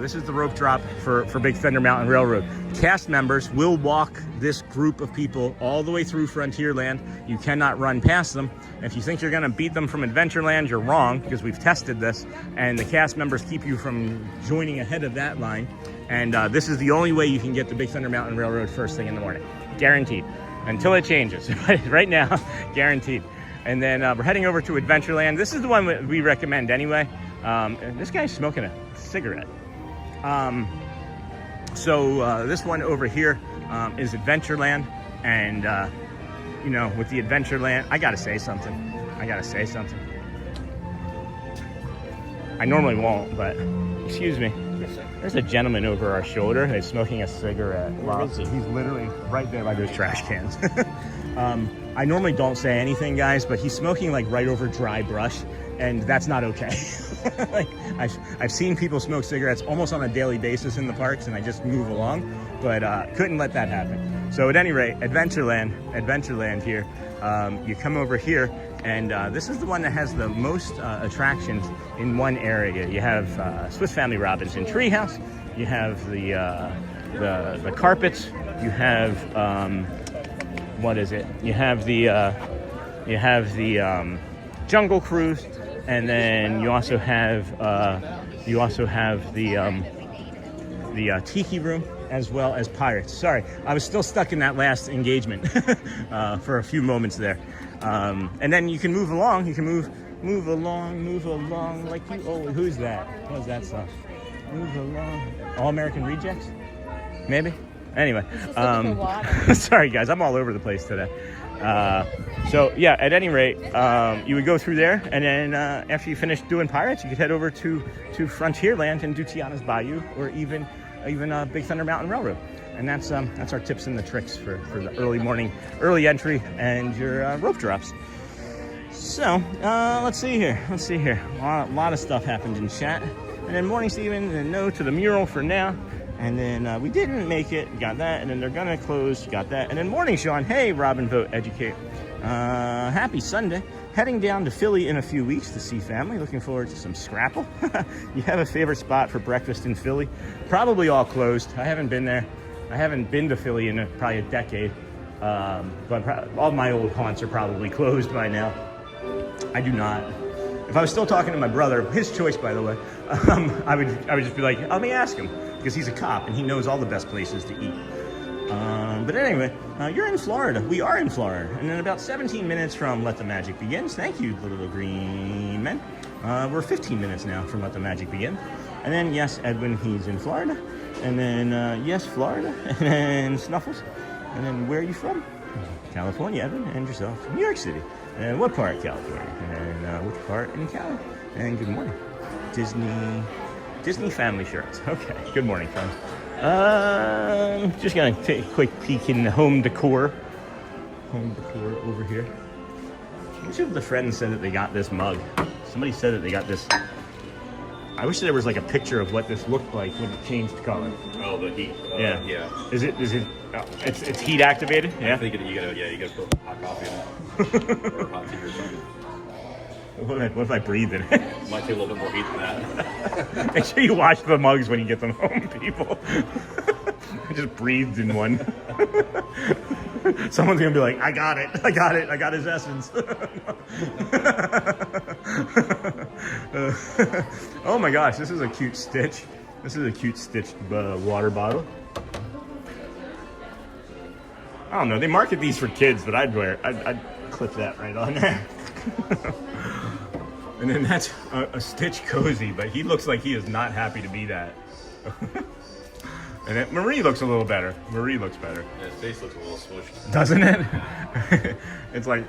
This is the rope drop for Big Thunder Mountain Railroad. Cast members will walk this group of people all the way through Frontierland. You cannot run past them. If you think you're going to beat them from Adventureland, you're wrong, because we've tested this, and the cast members keep you from joining ahead of that line. And this is the only way you can get to Big Thunder Mountain Railroad first thing in the morning. Guaranteed. Until it changes. Right now, guaranteed. And then we're heading over to Adventureland. This is the one that we recommend anyway. This guy's smoking a cigarette. So this one over here is Adventureland, and you know, with the Adventureland, I gotta say something. I normally won't, but excuse me. There's a gentleman over our shoulder that's smoking a cigarette. Wow. He's literally right there by those trash cans. I normally don't say anything, guys, but he's smoking like right over dry brush, and that's not okay. Like, I've seen people smoke cigarettes almost on a daily basis in the parks, and I just move along, but couldn't let that happen. So at any rate, Adventureland here, you come over here, and this is the one that has the most attractions in one area. You have Swiss Family Robinson Treehouse, you have the carpets, you have what is it? You have the Jungle Cruise, and then you also have the Tiki Room, as well as Pirates. Sorry, I was still stuck in that last engagement for a few moments there. And then you can move along. You can move along like you. Oh, who's that? What's that song? Move along. All American Rejects? Maybe. Anyway, sorry guys, I'm all over the place today. So yeah, at any rate, you would go through there, and then after you finish doing Pirates, you could head over to Frontierland and do Tiana's Bayou, or even Big Thunder Mountain Railroad. And that's our tips and the tricks for the early entry and your rope drops. So let's see here. A lot of stuff happened in chat, and then morning Steven, and no to the mural for now. And then we didn't make it, got that, and then they're gonna close, got that. And then morning Sean, hey Robin Vote Educate. Happy Sunday. Heading down to Philly in a few weeks to see family. Looking forward to some Scrapple. You have a favorite spot for breakfast in Philly? Probably all closed. I haven't been there. I haven't been to Philly in probably a decade. But all my old haunts are probably closed by now. I do not. If I was still talking to my brother, his choice by the way, I would just be like, let me ask him, because he's a cop and he knows all the best places to eat. But anyway, you're in Florida. We are in Florida. And in about 17 minutes from Let the Magic Begins. Thank you, little green men. We're 15 minutes now from Let the Magic Begin. And then, yes, Edwin, he's in Florida. And then, yes, Florida. And then Snuffles. And then, where are you from? California, Edwin, and yourself. New York City. And what part of California? And which part in Cali? And good morning. Disney family shirts. Okay, good morning, friends. Just gonna take a quick peek in the home decor. Home decor over here. Which of the friends said that they got this mug? Somebody said that they got this. I wish there was like a picture of what this looked like when it changed color. Oh, the heat. Yeah. Yeah. Is it? It's heat activated. Yeah. I think you gotta put hot coffee in it or hot tea or something. What if I breathe in it? Might take a little bit more heat than that. Make sure you wash the mugs when you get them home, people. I just breathed in one. Someone's gonna be like, I got his essence. Oh my gosh, this is a cute stitch. This is a cute stitched water bottle. I don't know, they market these for kids, but I'd clip that right on there. And then that's a Stitch Cozy, but he looks like he is not happy to be that. And then Marie looks a little better. Marie looks better. Yeah, his face looks a little smushed. Doesn't it? It's like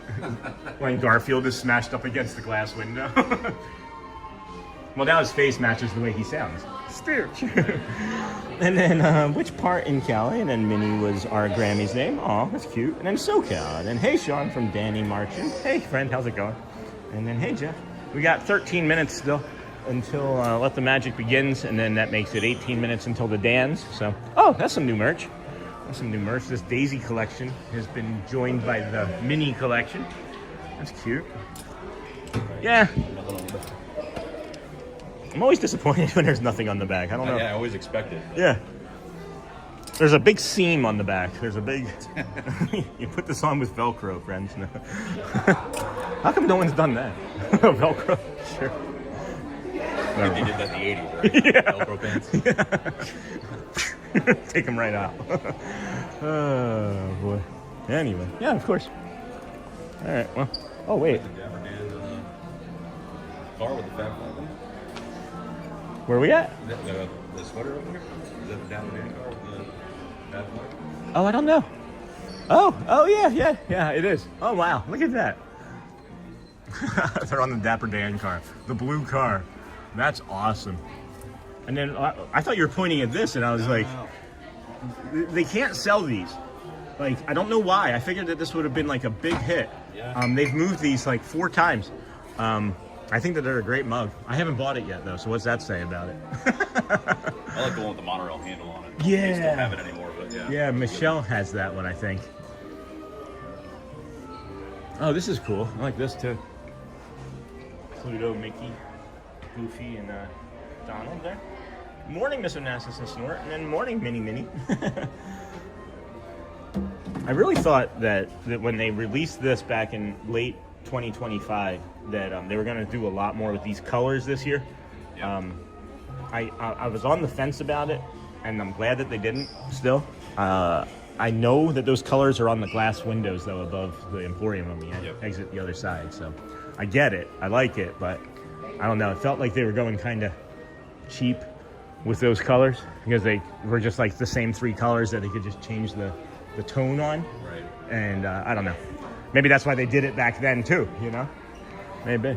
when Garfield is smashed up against the glass window. Well, now his face matches the way he sounds. Stitch. And then which part in Cali? And then Minnie was our Grammy's name. Aw, that's cute. And then SoCal. And then hey Sean from Danny Marchand. Hey friend, how's it going? And then hey Jeff. We got 13 minutes still until Let the Magic Begins, and then that makes it 18 minutes until the Dans. So, oh, that's some new merch. That's some new merch. This Daisy collection has been joined by the Mini collection. That's cute. Yeah. I'm always disappointed when there's nothing on the back. I don't know. Yeah, I always expect it. Yeah. There's a big seam on the back. There's a big... You put this on with Velcro, friends. How come no one's done that? Velcro? Sure. I think they did that in the 80s, right? Yeah. Velcro pants. Yeah. Take them right out. Oh, boy. Anyway. Yeah, of course. All right, well. Oh, wait. The Dapper Dan car with the fat flag on it. Where are we at? The sweater over here? Is that the Dapper Dan car with the fat flag? Oh, I don't know. Oh, yeah, it is. Oh, wow, look at that. They're on the Dapper Dan car, the blue car. That's awesome. And then I thought you were pointing at this, and I was they can't sell these. Like, I don't know why. I figured that this would have been like a big hit. Yeah. They've moved these like 4 times. I think that they're a great mug. I haven't bought it yet though, so what's that say about it? I like the one with the monorail handle on it. Yeah. They still have it anymore, but yeah. Yeah, Michelle has that one, I think. Oh, this is cool. I like this too. Pluto, Mickey, Goofy, and Donald there. Morning, Mr. Nassus and Snort, and then morning, Minnie. I really thought that when they released this back in late 2025, that they were going to do a lot more with these colors this year. Yeah. I was on the fence about it, and I'm glad that they didn't still. I know that those colors are on the glass windows, though, above the Emporium when we exit the other side. So I get it. I like it, but I don't know. It felt like they were going kind of cheap with those colors because they were just like the same three colors that they could just change the tone on. Right. And I don't know. Maybe that's why they did it back then, too, you know? Maybe.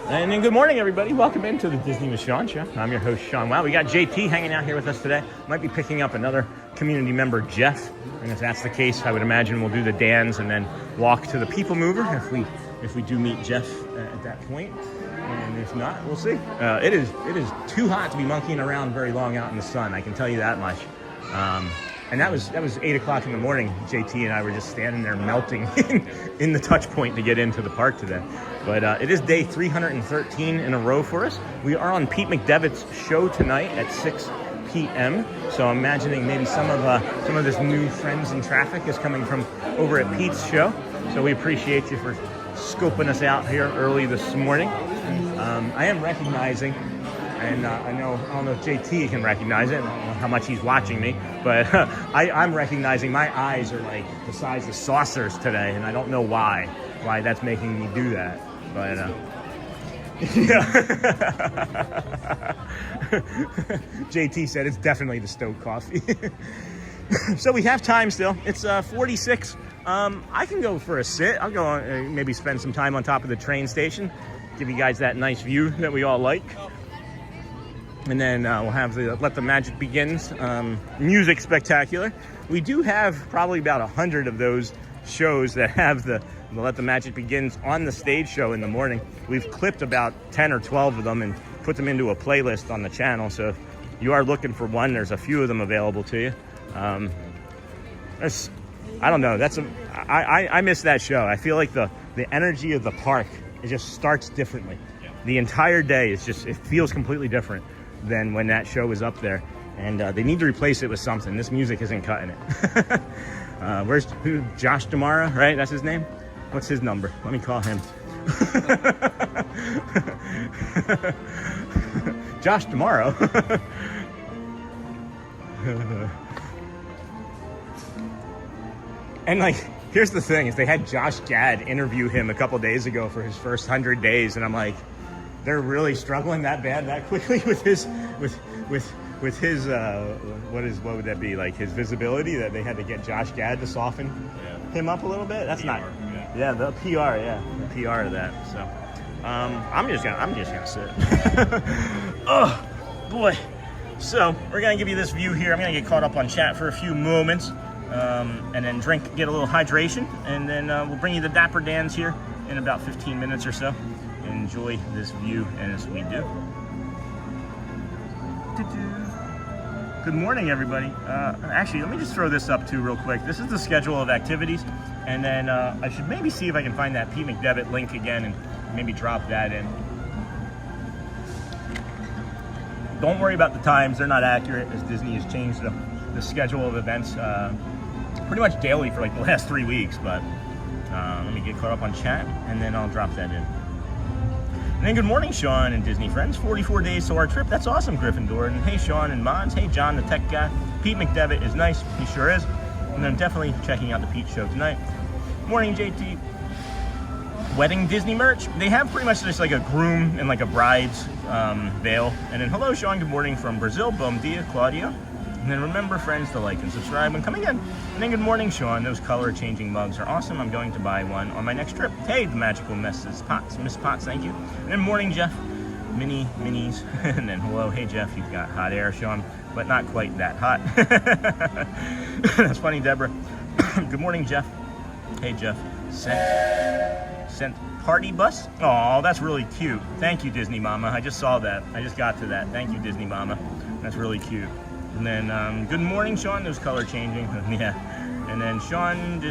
And then good morning, everybody. Welcome into the Disney with Sean Show. I'm your host, Sean. Wow, we got JT hanging out here with us today. Might be picking up another community member, Jeff. And if that's the case, I would imagine we'll do the Dans and then walk to the PeopleMover if we do meet Jeff at that point. And if not, we'll see. It is too hot to be monkeying around very long out in the sun. I can tell you that much. And that was 8 o'clock in the morning. JT and I were just standing there melting in the touch point to get into the park today. But it is day 313 in a row for us. We are on Pete McDevitt's show tonight at 6 p.m. So I'm imagining maybe some of this new Friends in Traffic is coming from over at Pete's show. So we appreciate you for scoping us out here early this morning. I am recognizing, and I don't know if JT can recognize it. I don't know how much he's watching me, but I'm recognizing my eyes are like the size of saucers today, and I don't know why that's making me do that. But yeah. JT said it's definitely the stove coffee. So we have time still. It's 46. I can go for a sit. I'll go maybe spend some time on top of the train station. Give you guys that nice view that we all like. And then we'll have the Let the Magic Begins music spectacular. We do have probably about 100 of those shows that have the Let the Magic Begins on the stage show in the morning. We've clipped about 10 or 12 of them and put them into a playlist on the channel. So if you are looking for one, there's a few of them available to you. I don't know. I miss that show. I feel like the energy of the park, it just starts differently. Yeah. The entire day it feels completely different than when that show was up there. And they need to replace it with something. This music isn't cutting it. Where's Josh Tomorrow, right? That's his name? What's his number? Let me call him. Josh Tomorrow. And like, here's the thing, is they had Josh Gad interview him a couple days ago for his first 100 days, and I'm like, they're really struggling that bad that quickly with his what would that be, like his visibility, that they had to get Josh Gad to soften him up a little bit? That's PR, not the PR of that. So I'm just gonna sit. Oh boy. So we're gonna give you this view here. I'm gonna get caught up on chat for a few moments, and then get a little hydration, and then we'll bring you the Dapper Dans here in about 15 minutes or so. Enjoy this view as we do. Good morning, everybody. Actually, let me just throw this up too real quick. This is the schedule of activities, and then I should maybe see if I can find that Pete McDevitt link again and maybe drop that in. Don't worry about the times. They're not accurate, as Disney has changed the schedule of events pretty much daily for like the last 3 weeks. But let me get caught up on chat, and then I'll drop that in. And then good morning, Sean and Disney friends. 44 days to our trip. That's awesome, Gryffindor. And hey, Sean and Mons. Hey, John, the tech guy. Pete McDevitt is nice. He sure is. And then definitely checking out the Pete show tonight. Morning, JT. Wedding Disney merch. They have pretty much just like a groom and like a bride's veil. And then hello, Sean. Good morning from Brazil. Bom dia, Claudio. And then remember, friends, to like and subscribe and come again. And then good morning, Sean. Those color-changing mugs are awesome. I'm going to buy one on my next trip. Hey, the magical Miss Potts, thank you. And then morning, Jeff. Minis. And then hello, hey, Jeff. You've got hot air, Sean, but not quite that hot. That's funny, Deborah. Good morning, Jeff. Hey, Jeff. Sent party bus. Oh, that's really cute. Thank you, Disney Mama. I just saw that. I just got to that. Thank you, Disney Mama. That's really cute. And then, good morning, Sean. Those color changing. Yeah. And then Sean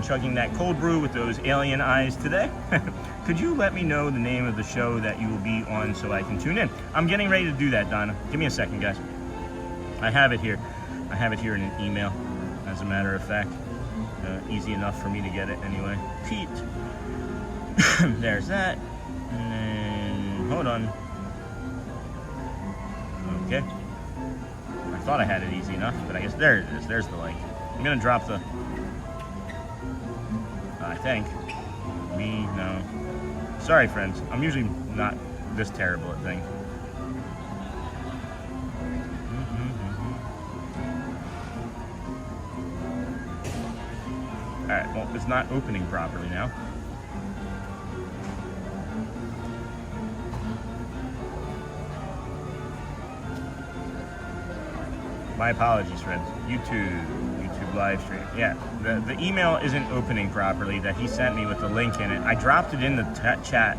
chugging that cold brew with those alien eyes today. Could you let me know the name of the show that you will be on so I can tune in? I'm getting ready to do that, Donna. Give me a second, guys. I have it here. I have it here in an email, as a matter of fact. Easy enough for me to get it anyway. Pete. There's that. And then, hold on. Okay. I thought I had it easy enough, but I guess there it is. There's the link. I'm gonna drop the, I think. No. Sorry, friends. I'm usually not this terrible at things. Alright, well, it's not opening properly now. My apologies, friends. YouTube live stream. Yeah, the email isn't opening properly that he sent me with the link in it. I dropped it in the chat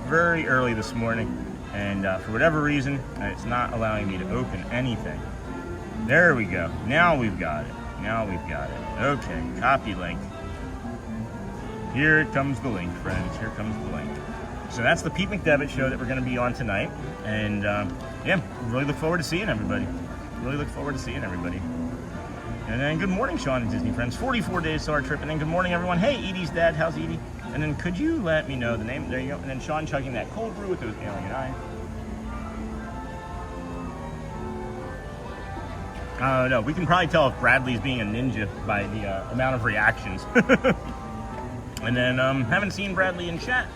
very early this morning, and for whatever reason, it's not allowing me to open anything. There we go. Now we've got it. Okay, copy link. Here comes the link, friends. Here comes the link. So that's the Pete McDevitt show that we're going to be on tonight. And yeah, really look forward to seeing everybody. And then good morning, Sean and Disney friends. 44 days to our trip. And then good morning, everyone. Hey, Edie's dad. How's Edie? And then could you let me know the name? There you go. And then Sean chugging that cold brew with those alien eyes. No, we can probably tell if Bradley's being a ninja by the amount of reactions. And then haven't seen Bradley in chat.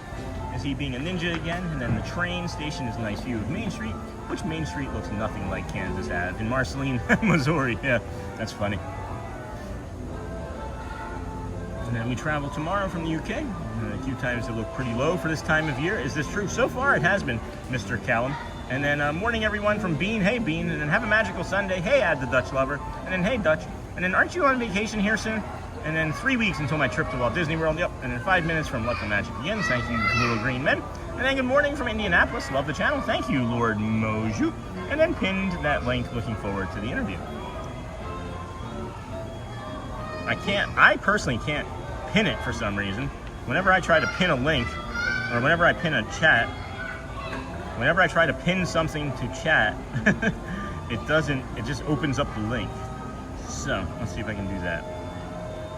Is he being a ninja again? And then the train station is a nice view of Main Street, which Main Street looks nothing like Kansas Ave in Marceline, Missouri. Yeah, that's funny. And then we travel tomorrow from the UK. A few times it looked pretty low for this time of year. Is this true? So far it has been, Mr. Callum. And then morning everyone from Bean. Hey Bean. And then have a magical Sunday. Hey Ad the Dutch Lover. And then hey Dutch. And then aren't you on vacation here soon? And then 3 weeks until my trip to Walt Disney World. Yep. And then 5 minutes from Let the Magic Begins. Thank you, Little Green Men. And then good morning from Indianapolis. Love the channel. Thank you, Lord Moju. And then pinned that link. Looking forward to the interview. I personally can't pin it for some reason. Whenever I try to pin a link, or whenever I pin a chat, whenever I try to pin something to chat, it just opens up the link. So, let's see if I can do that.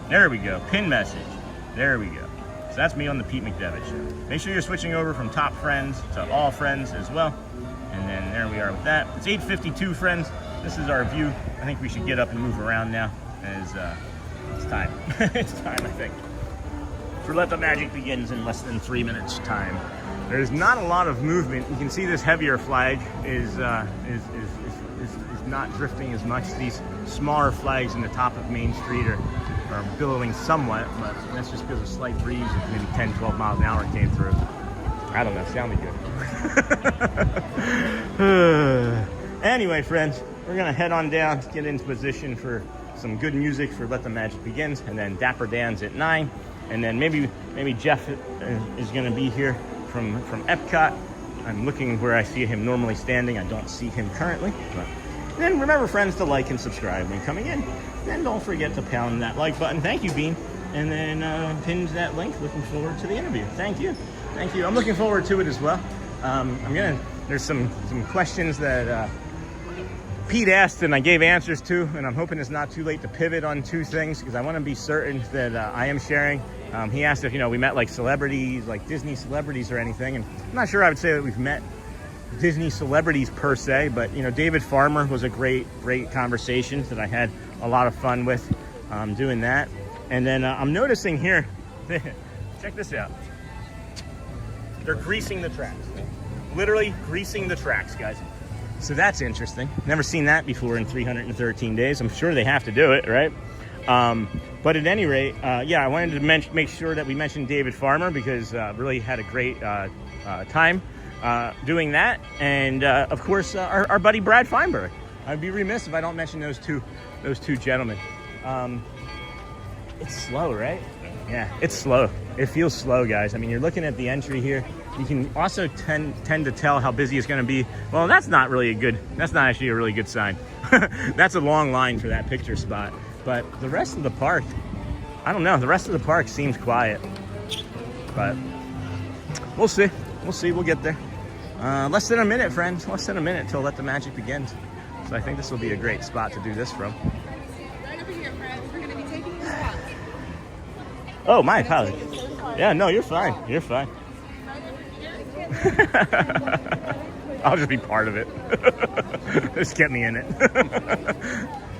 There we go, pin message. There we go. So that's me on the Pete McDevitt show. Make sure you're switching over from top friends to all friends as well. And then there we are with that. It's 8:52, friends. This is our view. I think we should get up and move around now, as it's time. It's time, I think. For Let the Magic Begins in less than 3 minutes time. There's not a lot of movement. You can see this heavier flag is not drifting as much. These smaller flags in the top of Main Street are billowing somewhat, but that's just because a slight breeze of maybe 10-12 miles an hour came through. I don't know, sounded good. Anyway, friends, we're gonna head on down, get into position for some good music for Let the Magic Begins, and then Dapper Dan's at 9, and then maybe Jeff is gonna be here from Epcot. I'm looking where I see him normally standing. I don't see him currently, but then remember, friends, to like and subscribe when coming in. Then don't forget to pound that like button. Thank you, Bean. And then pin that link. Looking forward to the interview. Thank you. I'm looking forward to it as well. There's some questions that Pete asked and I gave answers to, and I'm hoping it's not too late to pivot on two things because I want to be certain that I am sharing. He asked if we met like celebrities, like Disney celebrities or anything, and I'm not sure I would say that we've met Disney celebrities per se, but David Farmer was a great conversation that I had a lot of fun with doing that. And then I'm noticing here, check this out. They're greasing the tracks. Literally greasing the tracks, guys. So that's interesting. Never seen that before in 313 days. I'm sure they have to do it, right? But at any rate, yeah, I wanted to make sure that we mentioned David Farmer because really had a great time doing that. And of course, our buddy Brad Feinberg. I'd be remiss if I don't mention those two gentlemen. It's slow, right? Yeah, it's slow. It feels slow, guys. I mean, you're looking at the entry here. You can also tend to tell how busy it's going to be. Well, that's not actually a really good sign. That's a long line for that picture spot. But the rest of the park, I don't know. The rest of the park seems quiet. But we'll see. We'll get there. Less than a minute, friends. Less than a minute till Let the Magic Begins. So I think this will be a great spot to do this from. Right over here, friends. We're going to be taking the spot. Oh, my apologies. Yeah, no, you're fine. You're fine. I'll just be part of it. Just get me in it.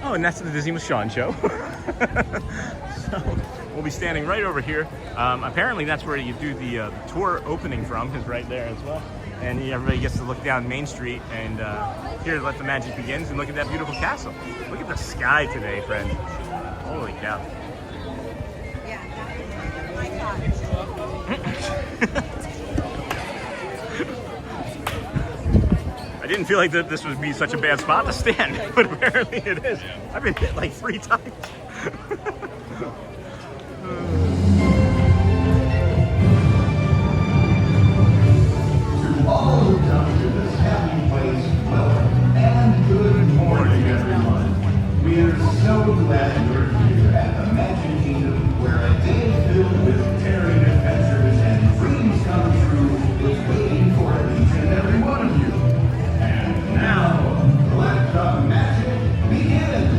Oh, and that's the Disney with Sean show. So we'll be standing right over here. Apparently that's where you do the tour opening from, is right there as well. And everybody gets to look down Main Street and here Let the Magic Begins and look at that beautiful castle. Look at the sky today, friends. Holy cow. I didn't feel like this would be such a bad spot to stand, but apparently it is. I've been hit like 3 times. All who come to this happy place, welcome and good morning, everyone. We are so glad you're here at the Magic Kingdom, where a day filled with daring adventures and dreams come true is waiting for each and every one of you. And now, let the magic begin.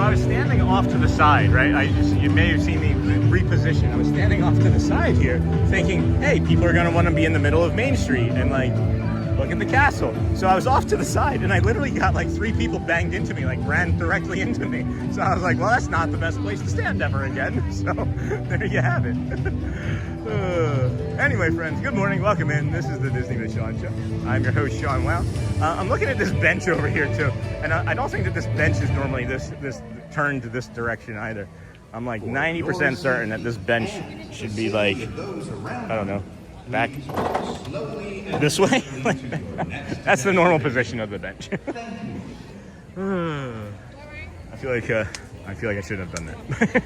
I was standing off to the side, right? You may have seen me reposition. I was standing off to the side here thinking, hey, people are going to want to be in the middle of Main Street and like look at the castle. So I was off to the side and I literally got like 3 people banged into me, like ran directly into me. So I was like, well, that's not the best place to stand ever again. So there you have it. Anyway, friends, good morning. Welcome in. This is the Disney with Sean show. I'm your host, Sean Wow. I'm looking at this bench over here too. And I don't think that this bench is normally this turned to this direction either. I'm like 90% certain that this bench should be like, I don't know, back this way. That's the normal position of the bench. I feel like I shouldn't have done that.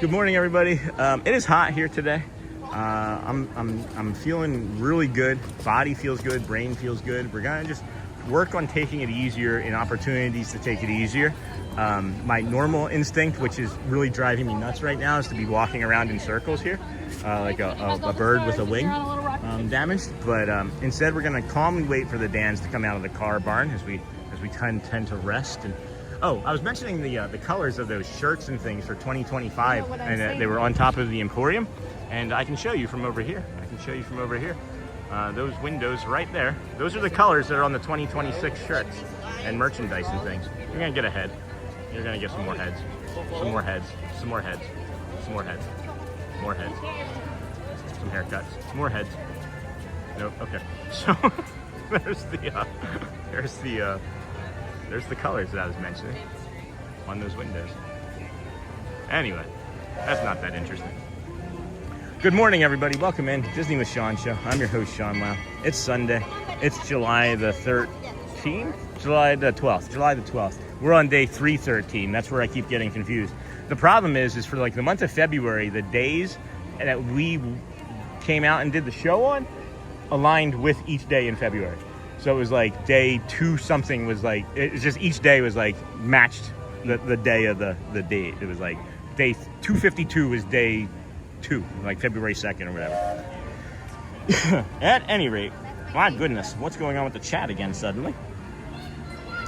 Good morning, everybody. It is hot here today. I'm feeling really good. Body feels good. Brain feels good. We're gonna just work on taking it easier and opportunities to take it easier. My normal instinct, which is really driving me nuts right now, is to be walking around in circles here, like a bird with a wing damaged. But instead, we're gonna calmly wait for the Dans to come out of the car barn as we tend to rest. And oh, I was mentioning the colors of those shirts and things for 2025, and they were on top of the Emporium. And I can show you from over here. Those windows right there, those are the colors that are on the 2026 shirts and merchandise and things. You're gonna get a head. You're gonna get some more heads. Some more heads. Some more heads. Some more heads. More heads. Some haircuts. More heads. Nope. Okay. So there's the colors that I was mentioning on those windows. Anyway, that's not that interesting. Good morning, everybody. Welcome in Disney with Sean show. I'm your host, Sean Wow. It's Sunday. It's July the 13th? July the 12th. We're on day 313. That's where I keep getting confused. The problem is for like the month of February, the days that we came out and did the show on aligned with each day in February. So it was like day 2 something was like, it's just each day was like matched the day of the date. It was like day 252 was day 2, like February 2nd or whatever. At any rate, my goodness, what's going on with the chat again suddenly?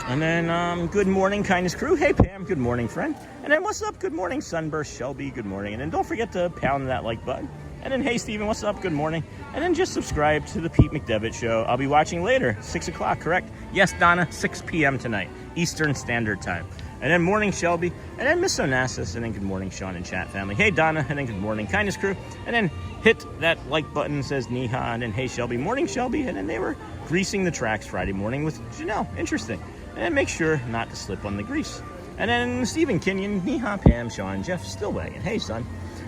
And then, good morning, Kindness Crew. Hey, Pam, good morning, friend. And then, what's up? Good morning, Sunburst Shelby. Good morning. And then, don't forget to pound that like button. And then, hey, Steven, what's up? Good morning. And then, just subscribe to the Pete McDevitt Show. I'll be watching later, 6 o'clock, correct? Yes, Donna, 6 p.m. tonight, Eastern Standard Time. And then morning Shelby, and then Miss Onassis, and then good morning Sean and chat family. Hey Donna, and then good morning Kindness crew, and then hit that like button, says Neha, and then hey Shelby, morning Shelby, and then they were greasing the tracks Friday morning with Janelle, interesting. And then make sure not to slip on the grease. And then Stephen Kenyon, Neha, Pam, Sean, Jeff, Stillwagon, hey son.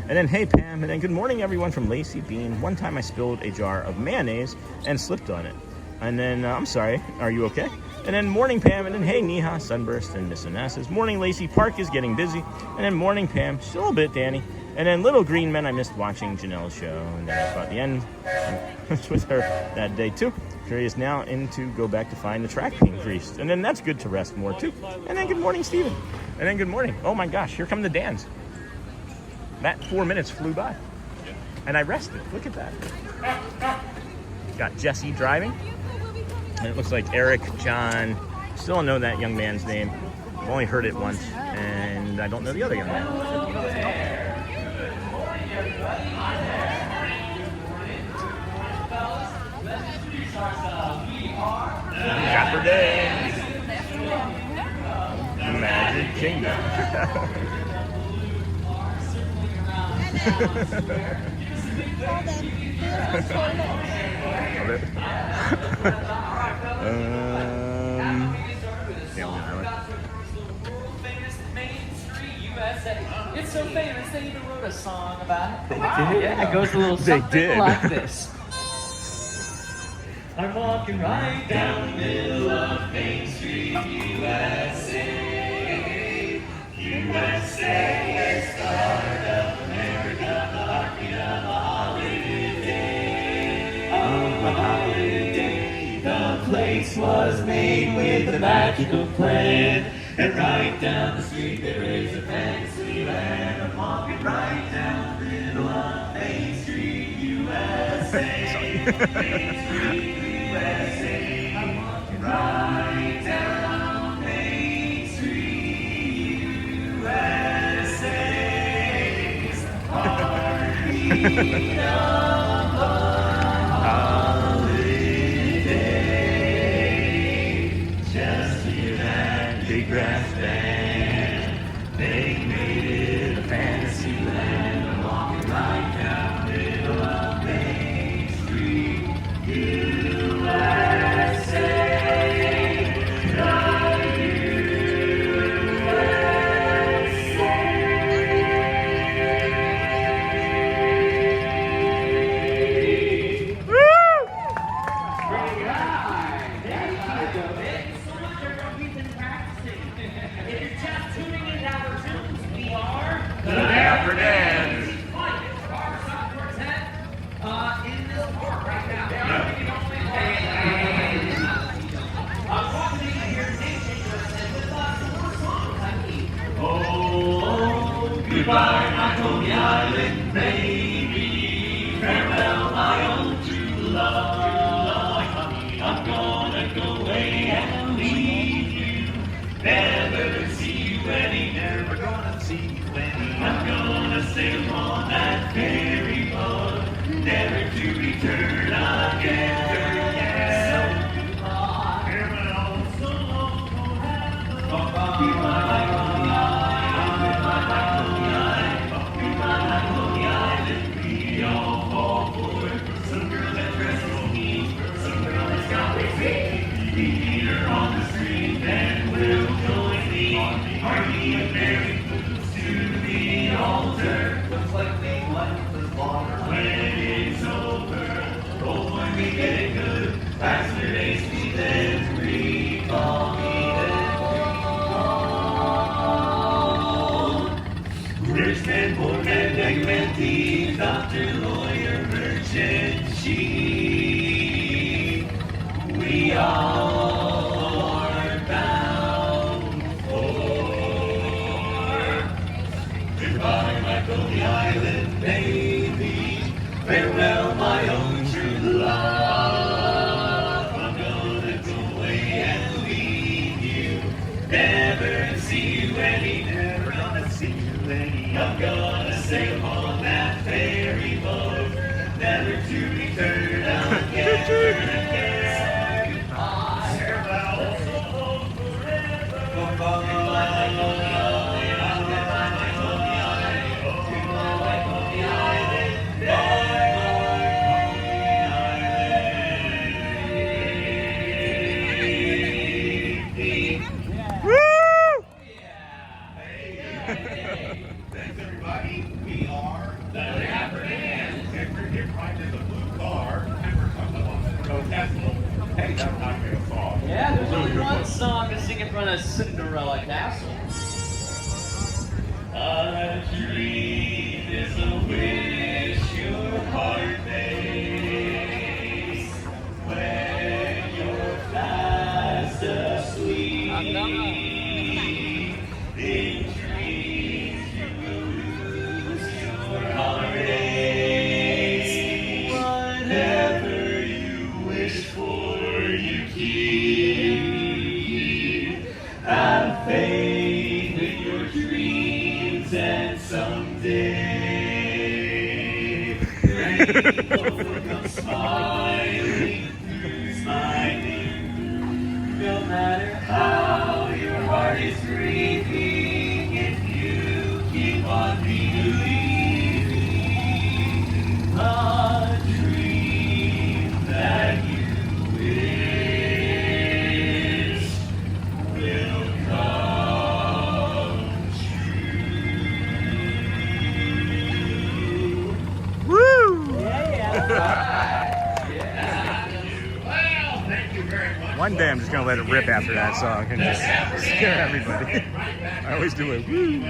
And then hey Pam, and then good morning everyone from Lacey Bean. One time I spilled a jar of mayonnaise and slipped on it. And then, I'm sorry, are you okay? And then morning Pam, and then hey Neha, Sunburst, and Miss Onassis. Morning Lacey, Park is getting busy. And then morning Pam, still a bit Danny. And then Little Green Men, I missed watching Janelle's show. And then I thought the end was with her that day too. Curious now into go back to find the track being greased. And then that's good to rest more too. And then good morning Steven. And then good morning. Oh my gosh, here come the Dans. That 4 minutes flew by. And I rested. Look at that. Got Jesse driving. And it looks like Eric, John. Still don't know that young man's name. I've only heard it once. And I don't know the other young man. Dapper Dan. Magic Kingdom. It's so famous they even wrote a song about it. Yeah, it goes a little something like this. I'm walking right down the middle of Main Street, USA. USA is the heart of America, the heartbeat of a holiday. Of a holiday. The place was made with a magical plan. And right down the street there is a fantasy land. I'm walking right down the middle of Main Street, USA. Main Street. I'm walking right down Main Street, USA. It's the heartbeat of a holiday. Just hear that big brass band. They made it a fantasy land. I'm walking right down the middle of Main Street, Dapper Dan. In this park right now. Oh, goodbye, my Coney Island baby. Farewell, my own true love. I'm gonna go away and leave you. Never see you any, never gonna see you any. I'm gonna sail on that ferry boat, never to return again. Doctor, lawyer, merchant, she, we all are bound for. Goodbye, my Coney Island baby. Farewell, my own true love. I'm gonna go away and leave you. Never see you any, never gonna see you any. I'm gonna sail on that ferry boat, never to return again. Goodbye, farewell, so long forever. Goodbye, Here climbed in the blue car, and we're talking about the protestable. Hey, that's not your song. Yeah, there's only one song to sing in front of Cinderella Castle. A dream is a wish your heart makes when you're fast asleep. In dreams you will lose your heartaches. Whatever you wish for, you keep. Have faith in your dreams, and someday rainbow will come smiling through, smiling through. No matter how your heart is grieving, if you keep on believing, a dream that you wish will come true. Woo! Well, thank you very much. One day I'm just gonna let it rip after that song and just scare everybody. I always do it. Woo!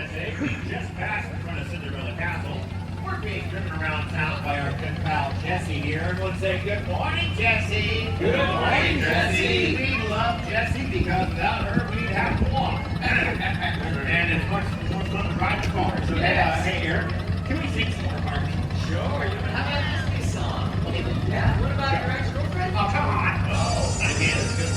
Just past in front of Cinderella Castle. We're being driven around town by our good pal Jesse here. Everyone say good morning, Jesse. Good morning, Jesse. We love Jesse because without her we'd have to walk. And it's much more fun to ride the car. So hey, here, can we sing some more, Mark? Sure, how about a Disney song? Yeah, what about your ex-girlfriend? Oh, come on. Oh, I mean, it's good.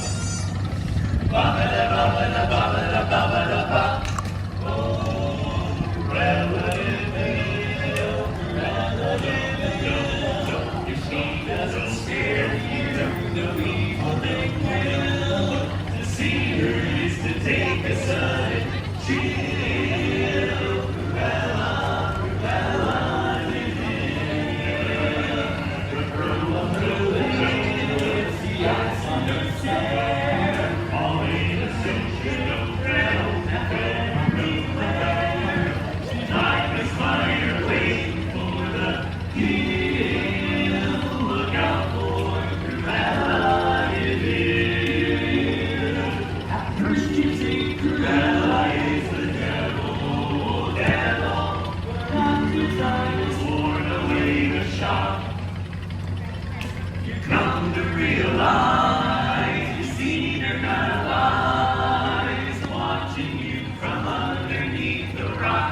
If she doesn't scare you, no evil thing will. To see her is to take a sudden chill. Cruella, Cruella, it's the ice on her stare. All in a station, no ground, like a spider waiting for the kill. Look out for Cruella, it is. At first you think Cruella is the devil, devil. But after time is worn away the shock, you come to realize you've seen her kind of eyes watching you from underneath the rock.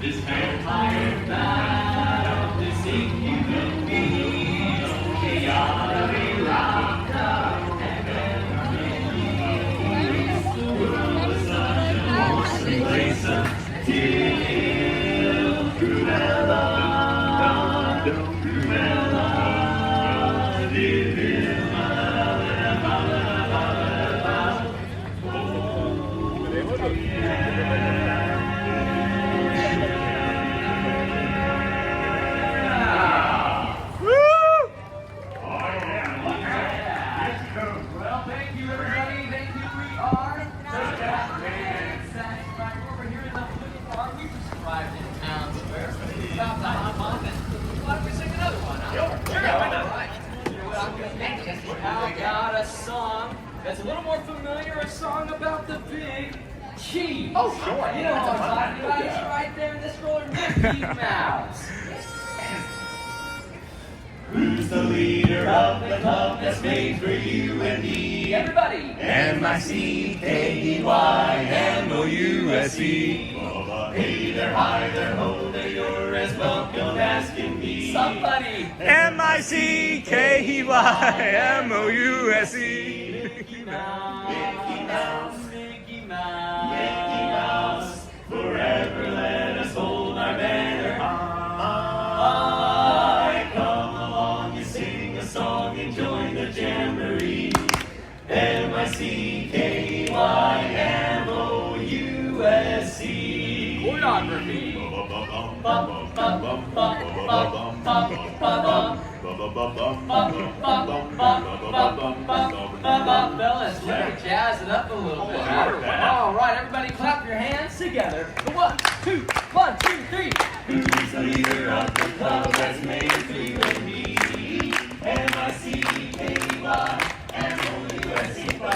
This vampire battle, this inhuman beast, they ought to be locked up and released. The world is such a lonesome place until Cruella, Cruella, live in Well, thank you, everybody. Thank you. We are we're here in the blue car. We just arrived in town square. About to hop on and why don't we sing another one? Huh? Sure. All right. How about a song that's a little more familiar? A song about the big cheese. Oh, sure. You know what I'm talking about? It's right there in this roller, Mickey Mouse. Who's the leader of the club that's made for you and me? Everybody. M-I-C-K-E-Y-M-O-U-S-E. Hey there, hi there, ho there, you're as welcome as can be. Somebody. M-I-C-K-E-Y-M-O-U-S-E. Mickey Mouse. Mickey Mouse. Mickey Mouse. Mickey Mouse. Forever let us hold our banner high. Come along and sing a song and join the jamboree. M-I-C-K-E-Y-M-O-U-S-E. Choreography. Fellas, let me jazz it up a little bit. All right, everybody clap your hands together. 1, 2, 1, 2, 3. Who's the leader of the love that's made for you and me. M-I-C-K-E-Y, M-O-U-S-E-Y,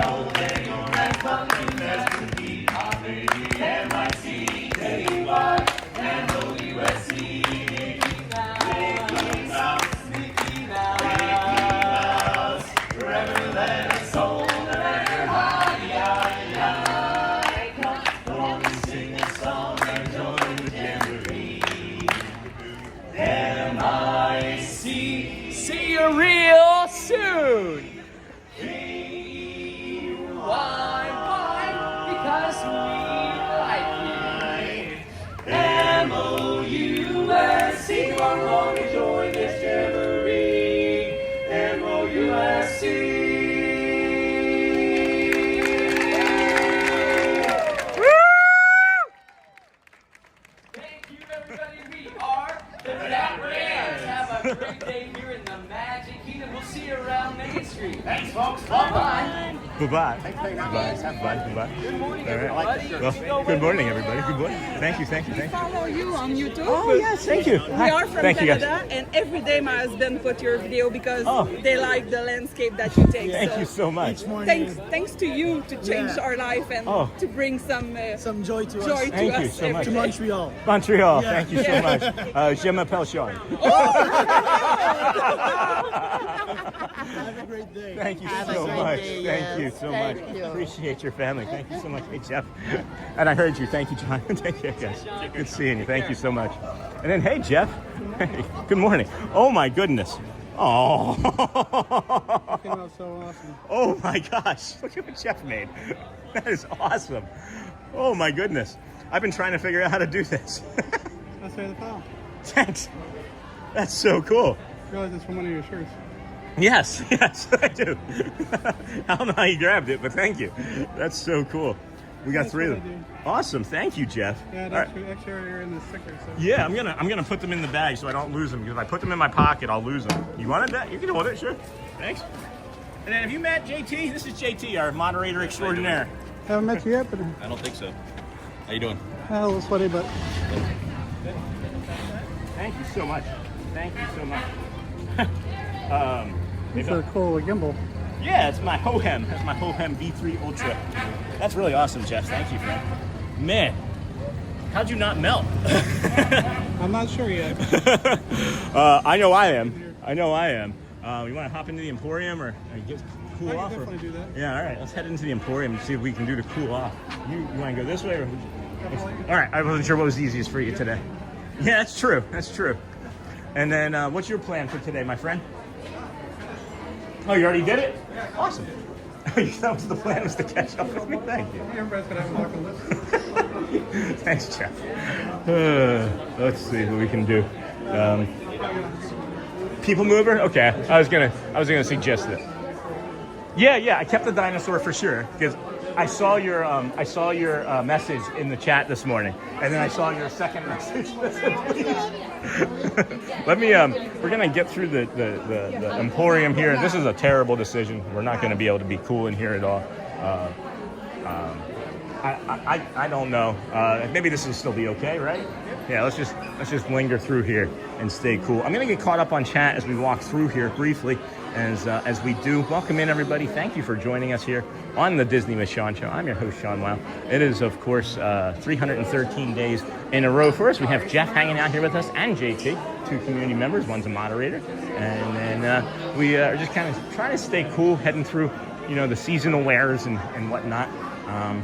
oh, there you're right, something that's to be, my baby. M-I-C-K-E-Y, M-O-U-S-E, Mickey Mouse, Mickey Mouse, forever let us hold her high, come on and sing a song and join the jamboree. M-I-C, see you real soon. Why? Because we like you. M-O-U-S-E, come on and join this jamboree. M-O-U-S-E. Thank you, everybody. We are the Dapper Dans. Have a great day here in the Magic Kingdom. We'll see you around Main Street. Thanks, folks. Bye-bye. Bye-bye. Thanks for hanging out. Bye-bye. Good morning, All right. everybody. Well, good morning, everybody. Good morning. Thank you. Follow you on YouTube. Oh, yes, thank you. We are from Thank you, guys. Canada, and every day my husband put your video because Oh. they like the landscape that you take. Thank you so much. Thanks to you to change our life and Oh. to bring some joy to joy us. to Thank us. you so much. every To day. Montreal. Montreal, Yeah. thank you so much. Je m'appelle Sean. Have a great day. Thank you Have a so great much. day, Thank yes. you so Thank much. you. Appreciate your family. Thank you so much. Hey, Jeff. And I heard you. Thank you, John. Take care, guys. Good seeing you. Thank you so much. And then, hey, Jeff. Hey, good morning. Oh, my goodness. Oh. Came out so awesome. Oh, my gosh. Look at what Jeff made. That is awesome. Oh, my goodness. I've been trying to figure out how to do this. That's right, the file. Thanks. That's so cool. I realized it's from one of your shirts. Yes, I do. I don't know how you grabbed it, but thank you. That's so cool. We got That's 3 of what I them. do. Awesome. Thank you, Jeff. Yeah, All right. extra are in the sticker. So. Yeah, I'm gonna put them in the bag so I don't lose them, because if I put them in my pocket, I'll lose them. You wanted that? You can hold it, sure. Thanks. And then have you met JT? This is JT, our moderator extraordinaire. Haven't met you yet, but I don't think so. How you doing? a little sweaty, but Thank you so much. Thank you so much. it's a cool gimbal. Yeah, it's my Hohem. That's my Hohem V3 Ultra. That's really awesome, Jeff. Thank you, friend. Man, how'd you not melt? I'm not sure yet. I know I am. You want to hop into the Emporium or get cool I off? can definitely do that. Yeah, all right. Let's head into the Emporium and see what we can do to cool off. You want to go this way or? All right. I wasn't sure what was easiest for you today. Yeah, that's true. That's true. And then, what's your plan for today, my friend? Oh, you already did it? Awesome. That was the plan, was to catch up with me. Thank you. Everybody's gonna have a bucket list. Thanks, Jeff. Let's see what we can do. PeopleMover? Okay, I was gonna suggest that. Yeah, I kept the dinosaur for sure because I saw your message in the chat this morning, and then I saw your second message that said, please. Let me. We're gonna get through the Emporium here. This is a terrible decision. We're not gonna be able to be cool in here at all. I don't know. Maybe this will still be okay, right? Yeah, let's just linger through here and stay cool. I'm gonna get caught up on chat as we walk through here briefly. As we do, welcome in everybody. Thank you for joining us here on the Disney with Sean Show. I'm your host, Sean Wow. It is, of course, 313 days in a row for us. We have Jeff hanging out here with us and JT, 2 community members. One's a moderator, and then we are just kind of trying to stay cool, heading through, the seasonal wares and whatnot.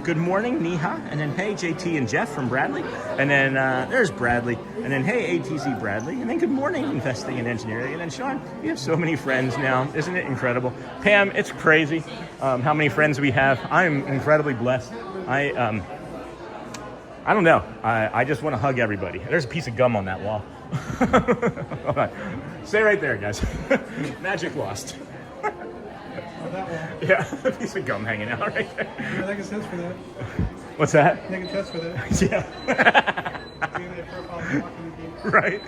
Good morning, Neha, and then hey, JT and Jeff from Bradley, and then there's Bradley, and then hey, ATC Bradley, and then good morning, Investing and Engineering, and then Sean, we have so many friends now, isn't it incredible? Pam, it's crazy how many friends we have. I'm incredibly blessed. I don't know, I just want to hug everybody. There's a piece of gum on that wall. Hold on. Stay right there, guys. Magic lost. That one. Yeah, a piece of gum hanging out right there. Yeah, they can test for that. What's that? They can test for that. Yeah. Being their profile is blocking the game. Right.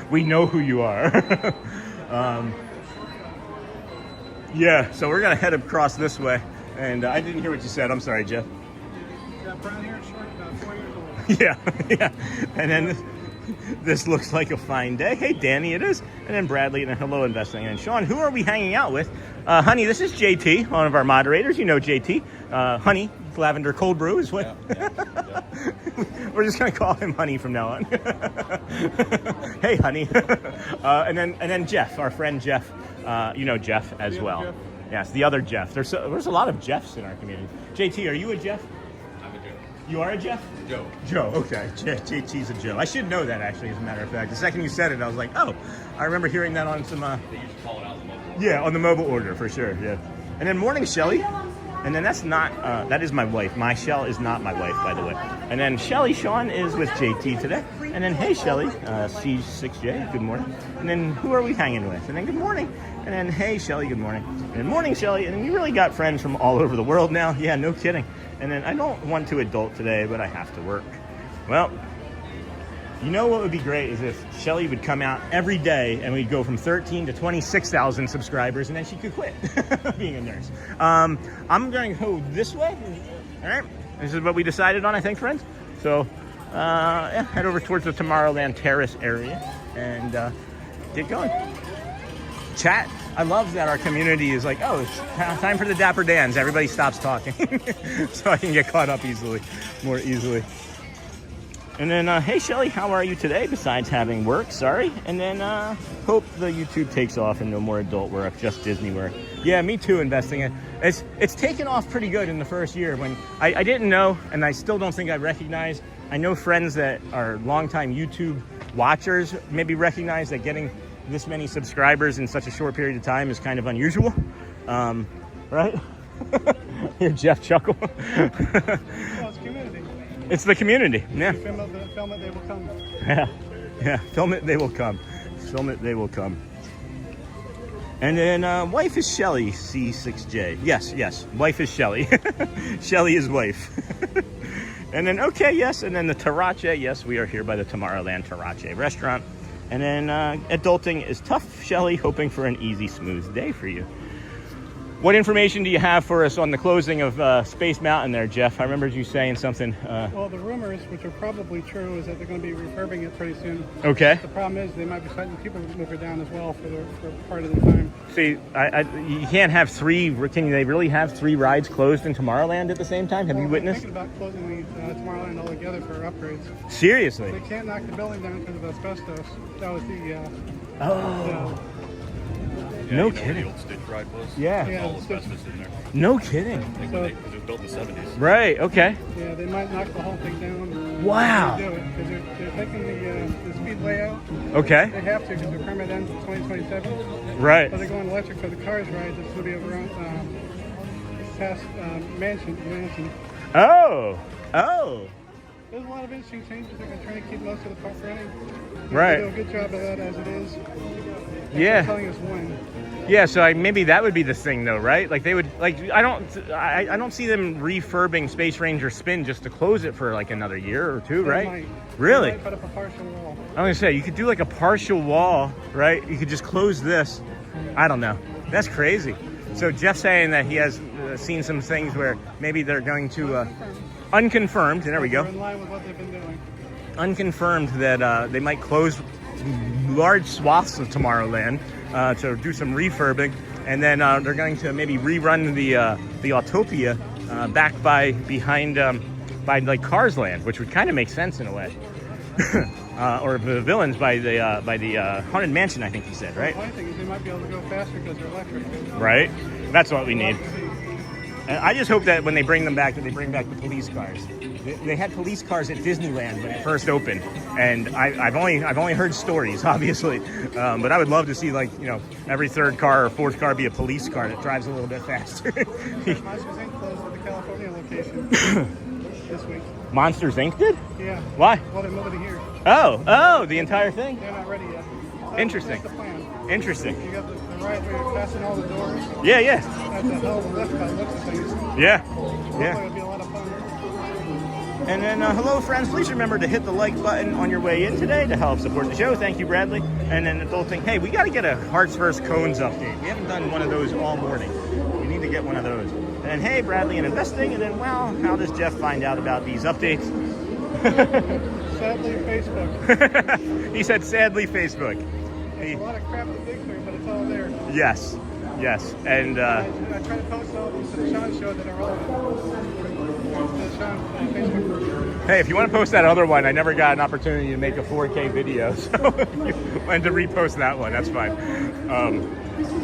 We know who you are. Yeah, so we're going to head across this way. And I didn't hear what you said. I'm sorry, Jeff. Got brown hair, short, about 4 years old. Yeah. And then This looks like a fine day. Hey, Danny, it is. And then Bradley, and then hello, investing. And Sean, who are we hanging out with? Honey, this is JT, one of our moderators. You know JT. Honey, Lavender Cold Brew is what. Yeah. We're just gonna call him Honey from now on. Hey, Honey. And then Jeff, our friend Jeff. You know Jeff as well. Jeff. Yes, the other Jeff. There's a lot of Jeffs in our community. JT, are you a Jeff? I'm a Joe. You are a Jeff? Joe. Joe, okay. JT's a Joe. I should know that, actually, as a matter of fact. The second you said it, I was like, oh, I remember hearing that on some... They used to call it out on the mobile order. Yeah, on the mobile order, for sure, yeah. And then morning, Shelly. And then that's not, that is my wife. My Shell is not my wife, by the way. And then Shelly, Sean is with JT today. And then, hey, Shelly, C6J, good morning. And then who are we hanging with? And then good morning. And then, hey, Shelly, good morning. And then morning, Shelly. And then you really got friends from all over the world now. Yeah, no kidding. And then I don't want to adult today, but I have to work. Well, you know what would be great is if Shelly would come out every day and we'd go from 13 to 26,000 subscribers, and then she could quit being a nurse. I'm going to go this way. All right. This is what we decided on, I think, friends. So yeah, head over towards the Tomorrowland Terrace area and get going. Chat. I love that our community is like, oh, it's time for the Dapper Dans. Everybody stops talking so I can get caught up more easily. And then, hey, Shelly, how are you today besides having work? Sorry. And then hope the YouTube takes off and no more adult work, just Disney work. Yeah, me too, investing in. It's taken off pretty good in the first year when I didn't know, and I still don't think I recognized. I know friends that are longtime YouTube watchers maybe recognize that getting this many subscribers in such a short period of time is kind of unusual. Right? Hear Jeff chuckle. Well, it's community. It's the community, yeah. Film it, they will come. Yeah, film it, they will come. Film it, they will come. And then wife is Shelly, C6J. Yes, wife is Shelly. Shelly is wife. And then, okay, yes, and then the Tarache. Yes, we are here by the Tomorrowland Tarache restaurant. And then adulting is tough, Shelly, hoping for an easy, smooth day for you. What information do you have for us on the closing of Space Mountain there, Jeff? I remember you saying something. Well, the rumors, which are probably true, is that they're going to be refurbing it pretty soon. Okay. The problem is they might be shutting PeopleMover down as well for part of the time. See, you can't have three. Can they really have 3 rides closed in Tomorrowland at the same time? Have you witnessed? They're thinking about closing the Tomorrowland altogether for upgrades. Seriously? They can't knock the building down because of asbestos. That was the... Yeah, no you know kidding. Where the old Stitch ride was? Yeah. All asbestos in there. No kidding. It was built in the 70s. Right, okay. Yeah, they might knock the whole thing down. Wow. Do it, because they're taking the speed layout. Okay. They have to because their permit ends in 2027. Right. So they're going electric for the cars rides. It's going to be around past mansion. Oh. There's a lot of interesting changes. They're going to try to keep most of the park running. Right. They do a good job of that as it is. Yeah. They're telling us when. Yeah, so maybe that would be the thing, though, right? Like they would, like I don't see them refurbing Space Ranger Spin just to close it for like another year or two, right? Might. Really? They might put up a partial wall. I'm gonna say you could do like a partial wall, right? You could just close this. I don't know. That's crazy. So Jeff's saying that he has seen some things where maybe they're going to unconfirmed. There we go. They're in line with what they've been doing. Unconfirmed that they might close large swaths of Tomorrowland to do some refurbing, and then they're going to maybe rerun the Autopia back behind like Cars Land, which would kind of make sense in a way. Or the villains by the Haunted Mansion, I think he said, right? The funny thing is they might be able to go faster because they're electric. Right? That's what we need. And I just hope that when they bring them back, that they bring back the police cars. They had police cars at Disneyland when it first opened, and I've only heard stories, obviously, but I would love to see, like, you know, every third car or fourth car be a police car that drives a little bit faster. Monsters Inc. closed at the California location this week. Monsters Inc. did? Yeah. Why? Well, they're moving here. Oh, the entire thing? They're not ready yet. Interesting. That's the plan. Interesting. You got the ride where you're passing all the doors. Yeah. That's a hell of a lift by the looks of things. Yeah. Hopefully it'll be a lot of fun. And then, hello, friends. Please remember to hit the like button on your way in today to help support the show. Thank you, Bradley. And then adulting. Hey, we got to get a Hearts vs. Cones update. We haven't done one of those all morning. We need to get one of those. And then, hey, Bradley and investing. And then, well, how does Jeff find out about these updates? Sadly, Facebook. He said, sadly, Facebook. There's a lot of crap to dig through, but it's all there. Yes, yes, and I try to post all these to the Sean show that are relevant to the Sean Facebook group. hey, if you want to post that other one, I never got an opportunity to make a 4K video, so if you want to repost that one, that's fine.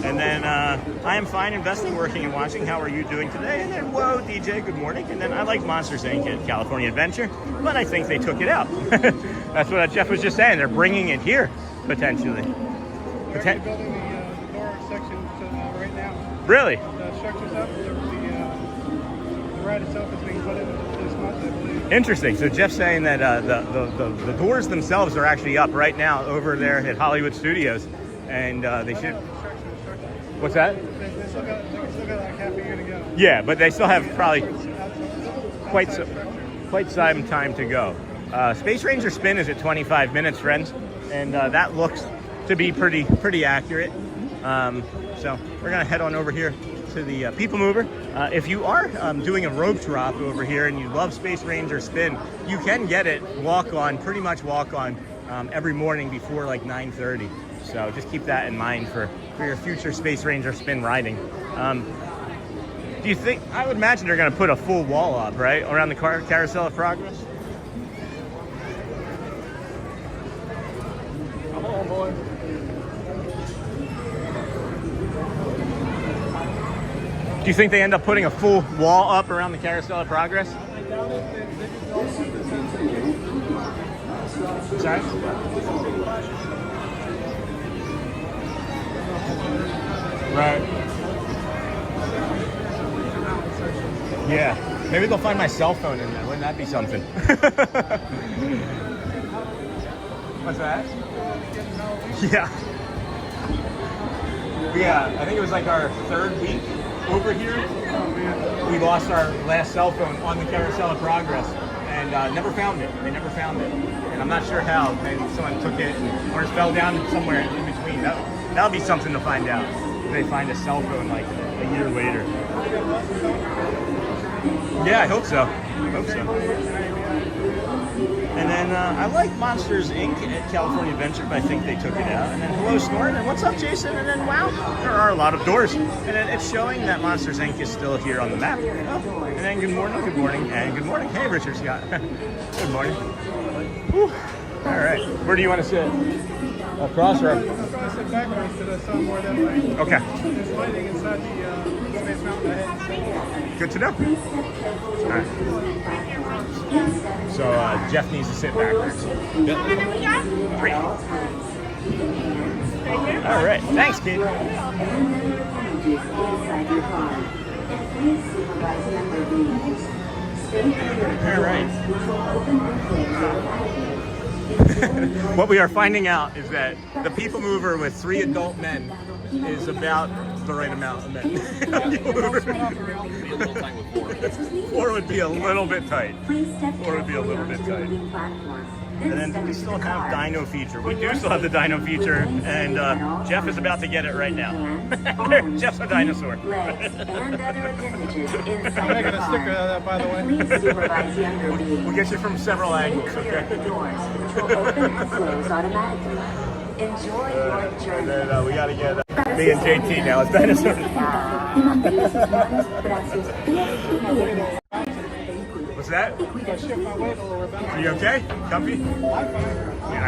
And then I am fine, investing, working, and watching. How are you doing today? And then, whoa, DJ, good morning. And then I like Monsters Inc. at California Adventure, but I think they took it out. That's what Jeff was just saying. They're bringing it here, potentially. They're actually building the door section right now. Really? The structure's up. The ride itself is being put in this month, I believe. Interesting. So Jeff's saying that the doors themselves are actually up right now over there at Hollywood Studios, and they should. What's that? They still got like half a year to go. Yeah, but they still have probably quite some time to go. Space Ranger spin is at 25 minutes, friends, and that looks to be pretty accurate. So we're gonna head on over here to the PeopleMover. If you are doing a rope drop over here and you love Space Ranger spin, you can get it pretty much walk on every morning before like 9:30. So just keep that in mind for your future Space Ranger spin riding. Do you think, I would imagine they're going to put a full wall up, right, around the Carousel of Progress? Come on, boy. Do you think they end up putting a full wall up around the Carousel of Progress? Sorry? Right. Yeah. Maybe they'll find my cell phone in there. Wouldn't that be something? What's that? Yeah. Yeah, I think it was like our third week over here. We lost our last cell phone on the Carousel of Progress and never found it. They never found it. And I'm not sure how. Maybe someone took it or it fell down somewhere in between. That'll be something to find out. They find a cell phone like a year later. Yeah, I hope so. And then I like Monsters Inc. at California Adventure, but I think they took it out. And then hello, Snort, and what's up, Jason? And then wow, there are a lot of doors. And then it's showing that Monsters Inc. is still here on the map. Oh. And then good morning, and good morning. Hey, Richard Scott. Good morning. Whew. All right, where do you want to sit? Across or? I'm going to sit backwards so that some more that way. Okay. There's lighting inside the Space Mountain ahead. Good to know. All right. So Jeff needs to sit backwards. Good. Great. All right. Thanks, kid. All right. What we are finding out is that the PeopleMover with 3 adult men is about the right amount of men. 4 would be a little bit tight. 4 would be a little bit tight. And then we still have Dino feature. We do still have the Dino feature, and Jeff is about to get it right now. Jeff's a dinosaur. I'm making a sticker out of that, by the way. We'll get you from several angles, okay? And then we got to get me and JT now as dinosaurs. What's that? Are you okay? Comfy?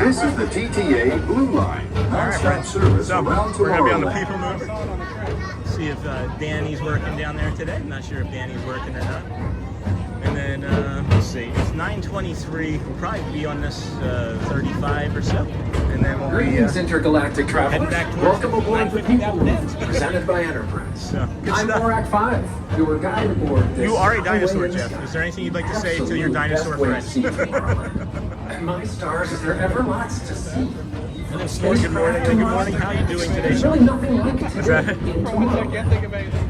This is the TTA Blue Line. Non-stop service around Tomorrowland. We're going to be on the PeopleMover. See if Danny's working down there today. I'm not sure if Danny's working or not. And then, let's see, it's 9:23. We'll probably be on this 35 or so. And then we'll be intergalactic travelers. back towards Welcome aboard the PeopleMover, presented by Enterprise. So, good I'm stuff. Borak 5, your guide aboard this You are a dinosaur, highway in the Jeff. sky. Is there anything you'd like to say to your Absolutely dinosaur best way to friends? see Tomorrowland. My stars, is there ever lots to see? Good morning. Good morning. How are you doing today, There's Sean? really nothing like it. What's that? I can't think of anything.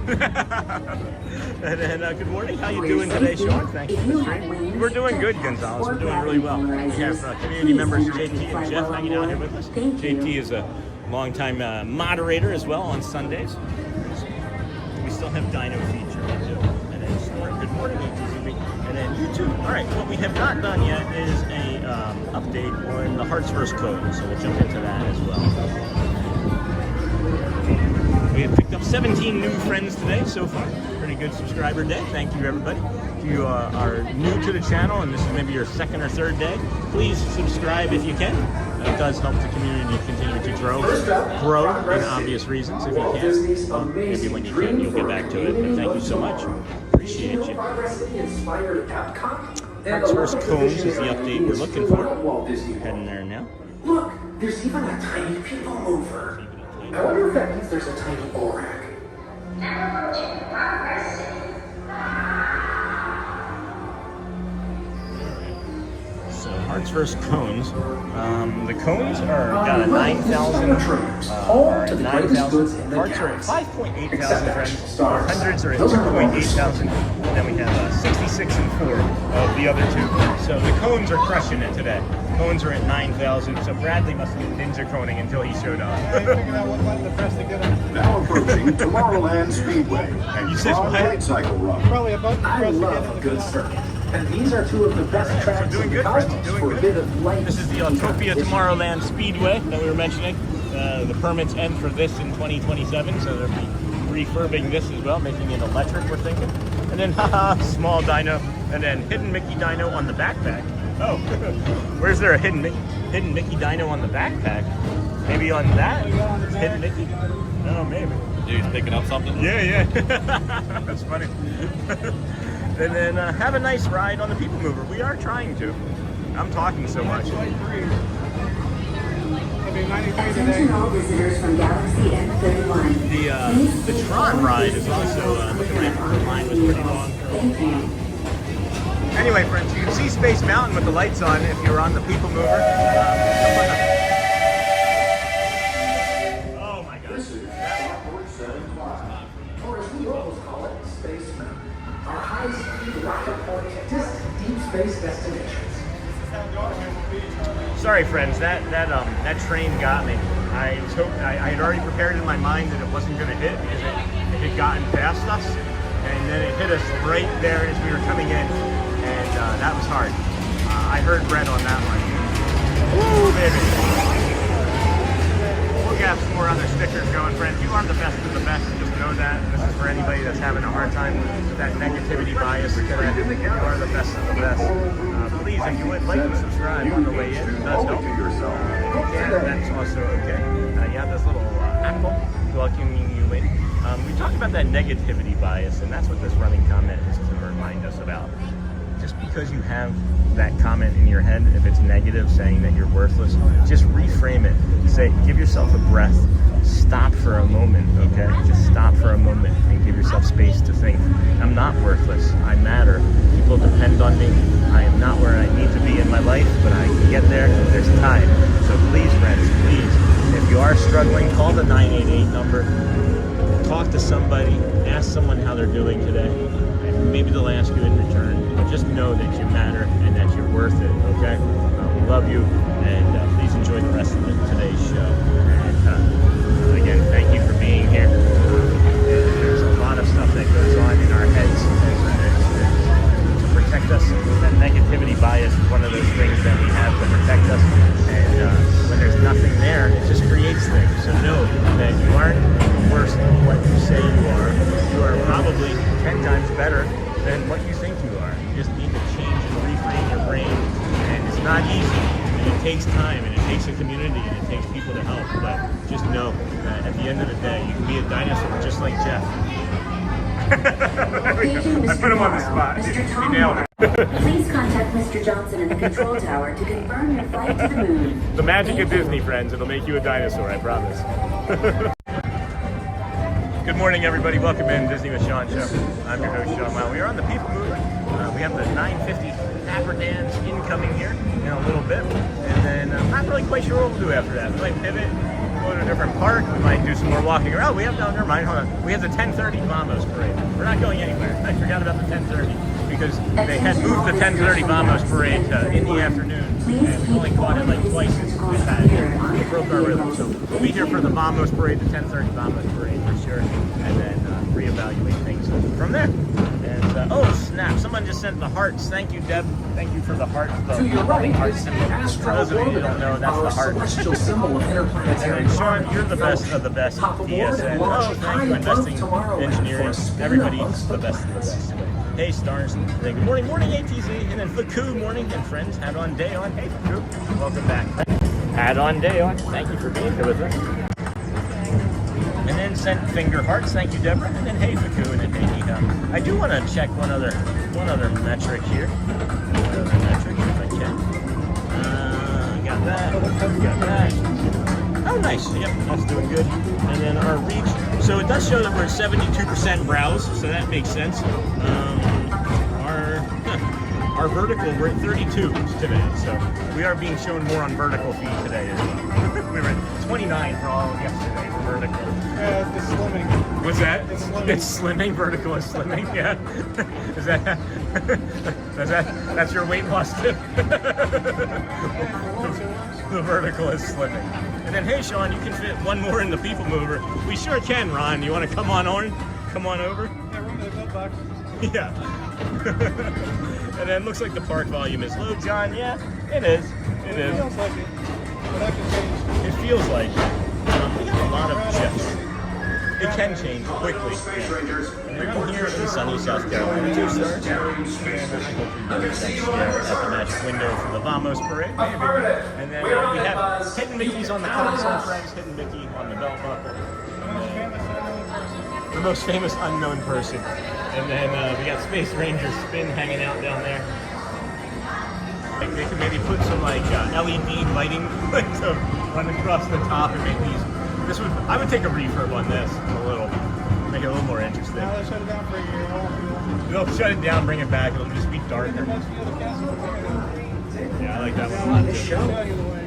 And then, good morning. How you doing today, Sean? Thank you for the stream. We're doing good, Gonzalez. We're doing really well. We have community members JT and Jeff hanging out here with us. JT is a longtime moderator as well on Sundays. We still have Dino feature. And then Snort, good morning, ATV. And then YouTube. All right, what we have not done yet is a update on the Hearts vs. Cones, so we'll jump into that as well. We have picked up 17 new friends today so far. Pretty good subscriber day. Thank you, everybody. If you are new to the channel and this is maybe your second or third day, please subscribe if you can. It does help the community continue to grow in obvious reasons. If you can, well, maybe when you can, you'll get back to it. But thank you so much. Appreciate you. Hearts vs. Cones is the update we're looking for. Heading there now. Look, there's even a tiny PeopleMover. I wonder if that means there's a tiny Olaf. So Hearts vs. Cones. The cones are got a 9,000. 9,000. Hearts are at 5.8 thousand friends. Hundreds are at 2.8 thousand. And then we have 66 and 4 of the other two. So the cones are crushing it today. Cones are at 9,000. So Bradley must have been ninja coning until he showed up. Now approaching Tomorrowland Speedway. You said what? Cycle run. Probably a button I love a good circuit. And these are two of the best tracks in the cosmos for a bit of light. This is the Autopia Tomorrowland Speedway that we were mentioning. The permits end for this in 2027, so they'll be refurbing this as well, making it electric, we're thinking. And then, haha, small dino, and then hidden Mickey dino on the backpack. Oh, where's there a hidden Mickey dino on the backpack? Maybe on that? Hidden Mickey? No, maybe. Dude's picking up something? Yeah. That's funny. And then have a nice ride on the PeopleMover. We are trying to. I'm talking so much. Attention all visitors from Galaxy F31. The Tron ride is also looking like the line was pretty long. Thank you. Anyway, friends, you can see Space Mountain with the lights on if you're on the PeopleMover. Oh my gosh. This is Airport 7 Plaza, or as we always call it, Space Mountain. Our high-speed rocket point distant deep space destinations. Sorry, friends, that train got me. I was hoping I had already prepared in my mind that it wasn't going to hit because it had gotten past us, and then it hit us right there as we were coming in, and that was hard. I heard Brett on that one. Woo, baby! We'll have some more other stickers going, friends. You are the best of the best. Just know that. This is for anybody that's having a hard time with that negativity bias today. You are the best of the best. Please, if you would, like and subscribe on the way in. It does help. If you can, that's also okay. You have this little apple welcoming you in. We talked about that negativity bias, and that's what this running comment is to remind us about. Just because you have that comment in your head, if it's negative, saying that you're worthless, just reframe it. Say, give yourself a breath. Stop for a moment, okay? Just stop for a moment and give yourself space to think, I'm not worthless. I matter. People depend on me. I am not where I need to be in my life, but I can get there. There's time. So please, friends, please, if you are struggling, call the 988 number. Talk to somebody. Ask someone how they're doing today. And maybe they'll ask you in return. But just know that you matter and that you're worth it, okay? We love you, and please enjoy the rest of today's show. And again, thank you for being here. There's a lot of stuff that goes on in our heads to protect us. That negativity bias is one of those things that we have to protect us. And when there's nothing there, it just creates things. So know that you aren't worse than what you say you are. You are probably 10 times better than what you think you are. You just need to change and reframe your brain. And it's not easy. And it takes time, and it takes a community, and it takes people to help. But just know that at the end of the day, you can be a dinosaur just like Jeff. There we go. I put him on the spot. He nailed it. Please contact Mr. Johnson in the control tower to confirm your flight to the moon. The magic of Disney, friends. It'll make you a dinosaur, I promise. Good morning, everybody. Welcome in Disney with Sean Show. I'm your host, Sean. Well, we are on the PeopleMover. We have the 950 Dapper Dans incoming here in a little bit. And then I'm not really quite sure what we'll do after that. We might pivot, go to a different park. We might do some more walking around. We have, no, never mind, hold on. We have the 10:30 Vamos Parade. We're not going anywhere. I forgot about the 10:30 because they had moved the 10:30 Vamos Parade in the afternoon. And we only caught it like twice since we had it. We broke our rhythm. So we'll be here for the Vamos Parade, the 10:30 Vamos Parade for sure. And then reevaluate things from there. And oh snap! Someone just sent the hearts. Thank you, Deb. Thank you for the hearts. To your right is the For those of you who don't know, that's our the heart. celestial symbol of interplanetary And Sean, you're the best of the best. TSN. Oh, thank you, investing, engineering. Everybody's the best of the best. Hey, stars. Good morning, ATZ. And then Faku, morning, and friends. Hat on, day on. Hey, Faku. Welcome back. Hat on, day on. Thank you for being here with us. And then sent finger hearts. Thank you, Deborah. And then hey, Faku. And then hey, Nita. I do want to check one other metric here. Another metric, if I can. Got that. Got that. Oh, nice. Yep, that's doing good. And then our reach. So it does show that we're at 72% browse, so that makes sense. Our vertical, we're at 32 today, so we are being shown more on vertical feed today as well. We were at 29 for all of yesterday for vertical. It's slimming. What's that? It's slimming. It's slimming. Vertical is slimming. Yeah. That's your weight loss tip? The vertical is slimming. And then, hey, Sean, you can fit one more in the PeopleMover. We sure can, Ron. You want to come on over? Yeah, run to the belt box. Yeah. And then looks like the park volume is low, John. Yeah, it is. It is. Feels like it. But that can change. It feels like it. We got a lot of shifts. It can change quickly. And then I'm here in sunny South Carolina, 2 stars. And I hope you get there at the magic window for the Vamos Parade, maybe. And then we have Hidden Mickey's on the console, friends. Hidden Mickey on the belt buckle. The most famous unknown person. And then we got Space Ranger Spin hanging out down there. Like they could maybe put some like LED lighting like to run across the top and make these. I would take a refurb on this a little, make it a little more interesting. Now they shut it down for a year. They'll shut it down, bring it back. It'll just be darker. Yeah, I like that one a lot too.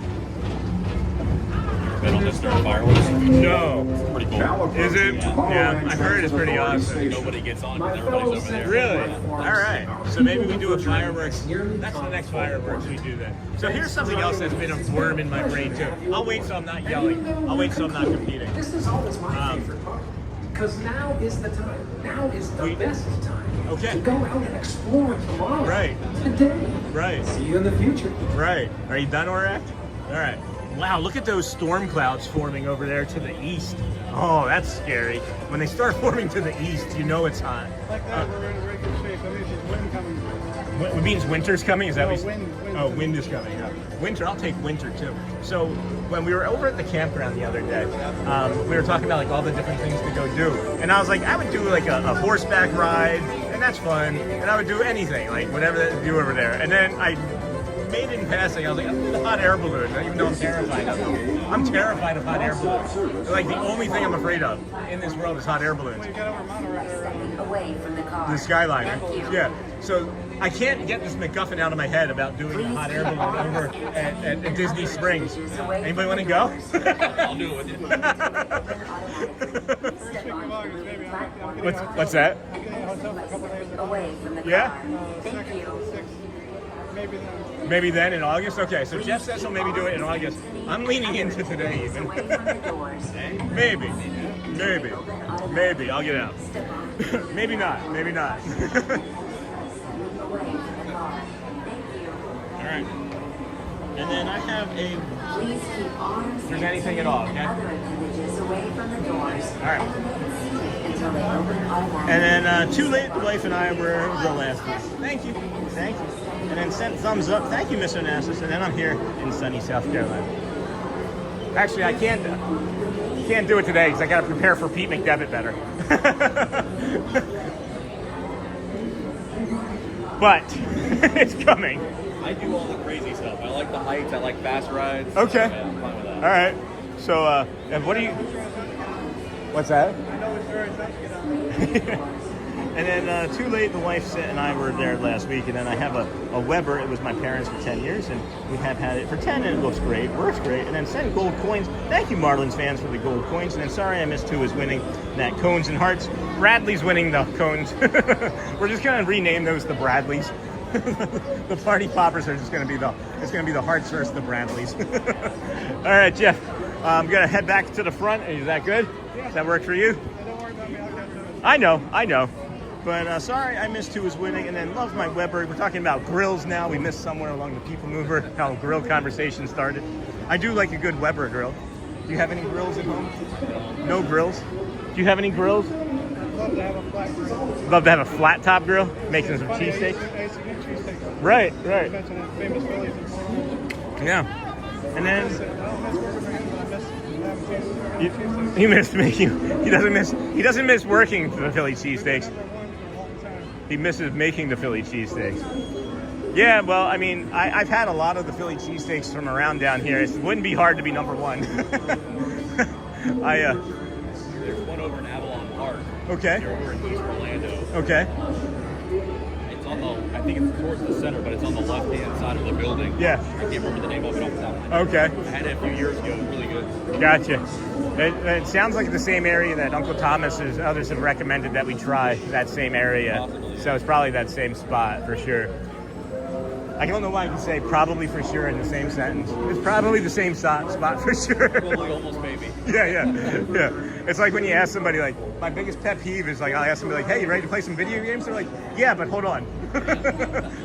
They don't just start fireworks. No. It's pretty cool. Is it? Yeah, I've heard it's pretty awesome. Nobody gets on because everybody's over there. Really? All right. So maybe we do a fireworks. That's the next fireworks we do then. So here's something else that's been a worm in my brain too. I'll wait so I'm not yelling. I'll wait so I'm not competing. This is always my favorite part. Because now is the time. Now is the best time. Okay. To go out and explore tomorrow. Right. Today. Right. See you in the future. Right. Are you done, Orac? All right. Wow, look at those storm clouds forming over there to the east. Oh, that's scary. When they start forming to the east, you know it's hot. Like that, we're in very good shape. That means there's wind coming. What means winter's coming? Is that what wind. Oh, wind is coming. Yeah. Winter, I'll take winter too. So when we were over at the campground the other day, we were talking about like all the different things to go do. And I was like, I would do like a horseback ride, and that's fun. And I would do anything, like whatever they do over there. And then I made it in passing. I was like, I'm the hot air balloon, even though I'm terrified of them. I'm terrified of hot air balloons. They're like the only thing I'm afraid of in this world is hot air balloons. Away from the car. The Skyliner. Yeah. So I can't get this MacGuffin out of my head about doing a hot air balloon over at Disney Springs. Anybody want to go? I'll do it with you. What's that? Away from the car. Yeah? Thank you. Maybe then in August? Okay, so Jeff says he'll maybe do it in August. I'm leaning into today even. Maybe. I'll get out. Maybe not. Alright. And then I have a... Please keep arms If there's anything at all, okay? other appendages away from the doors. Alright. Until they open automatically. And then Too Late, the wife and I were the last one. Thank you. And then sent thumbs up. Thank you, Mr. Onassis. And then I'm here in sunny South Carolina. Actually, I can't do it today because I got to prepare for Pete McDevitt better. But it's coming. I do all the crazy stuff. I like the heights. I like fast rides. Okay. Yeah, I'm fine with that. All right. So, and what do you... What's that? And then Too Late, the wife and I were there last week, and then I have a Weber. It was my parents for 10 years, and we have had it for 10, and it looks great, works great. And then send gold coins. Thank you, Marlins fans, for the gold coins. And then sorry I missed who was winning that Cones and Hearts. Bradley's winning the Cones. We're just going to rename those the Bradleys. The party poppers are just going to be the Hearts versus the Bradleys. All right, Jeff, I'm going to head back to the front. Is that good? Does that work for you? Don't worry about me. I'll catch up. I know. But sorry, I missed who was winning, and then love my Weber. We're talking about grills now. We missed somewhere along the PeopleMover how grill conversation started. I do like a good Weber grill. Do you have any grills at home? No grills? Do you have any grills? Love to have a flat grill. Love to have a flat top grill, making some cheesesteaks. Right. You mentioned that famous Phillies in Florida. Yeah. And then he missed making. He doesn't miss working the Philly cheesesteaks. He misses making the Philly cheesesteaks. Yeah, well, I mean, I've had a lot of the Philly cheesesteaks from around down here. It wouldn't be hard to be number one. There's one over in Avalon Park. Okay. They're over in East Orlando. Okay. It's on the, I think it's towards the center, but it's on the left-hand side of the building. Yeah. I can't remember the name of it off the top of my head. Okay. I had it a few years ago. It was really good. Gotcha. It sounds like the same area that Uncle Thomas and others have recommended that we try, that same area. Possibly, yeah. So it's probably that same spot for sure. I don't know why I can say probably for sure in the same sentence. It's probably the same spot for sure. Probably almost maybe. Yeah. It's like when you ask somebody, like, my biggest pet peeve is, like, I'll ask somebody, like, hey, you ready to play some video games? They're like, yeah, but hold on.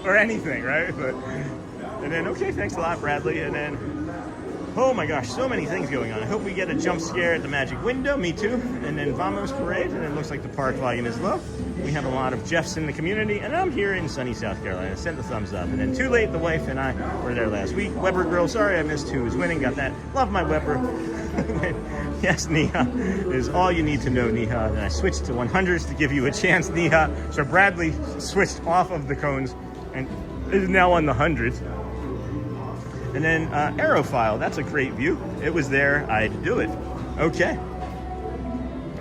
Or anything, right? And then, okay, thanks a lot, Bradley. And then, oh my gosh, so many things going on. I hope we get a jump scare at the Magic Window. Me too. And then Vamos Parade. And it looks like the park volume is low. We have a lot of Jeffs in the community. And I'm here in sunny South Carolina. Send the thumbs up. And then Too Late, the wife and I were there last week. Weber Grill, sorry I missed who was winning. Got that. Love my Weber. Yes, Neha is all you need to know, Neha. And I switched to 100s to give you a chance, Neha. So Bradley switched off of the cones and is now on the 100s. And then Aerophile, that's a great view. It was there, I had to do it. Okay.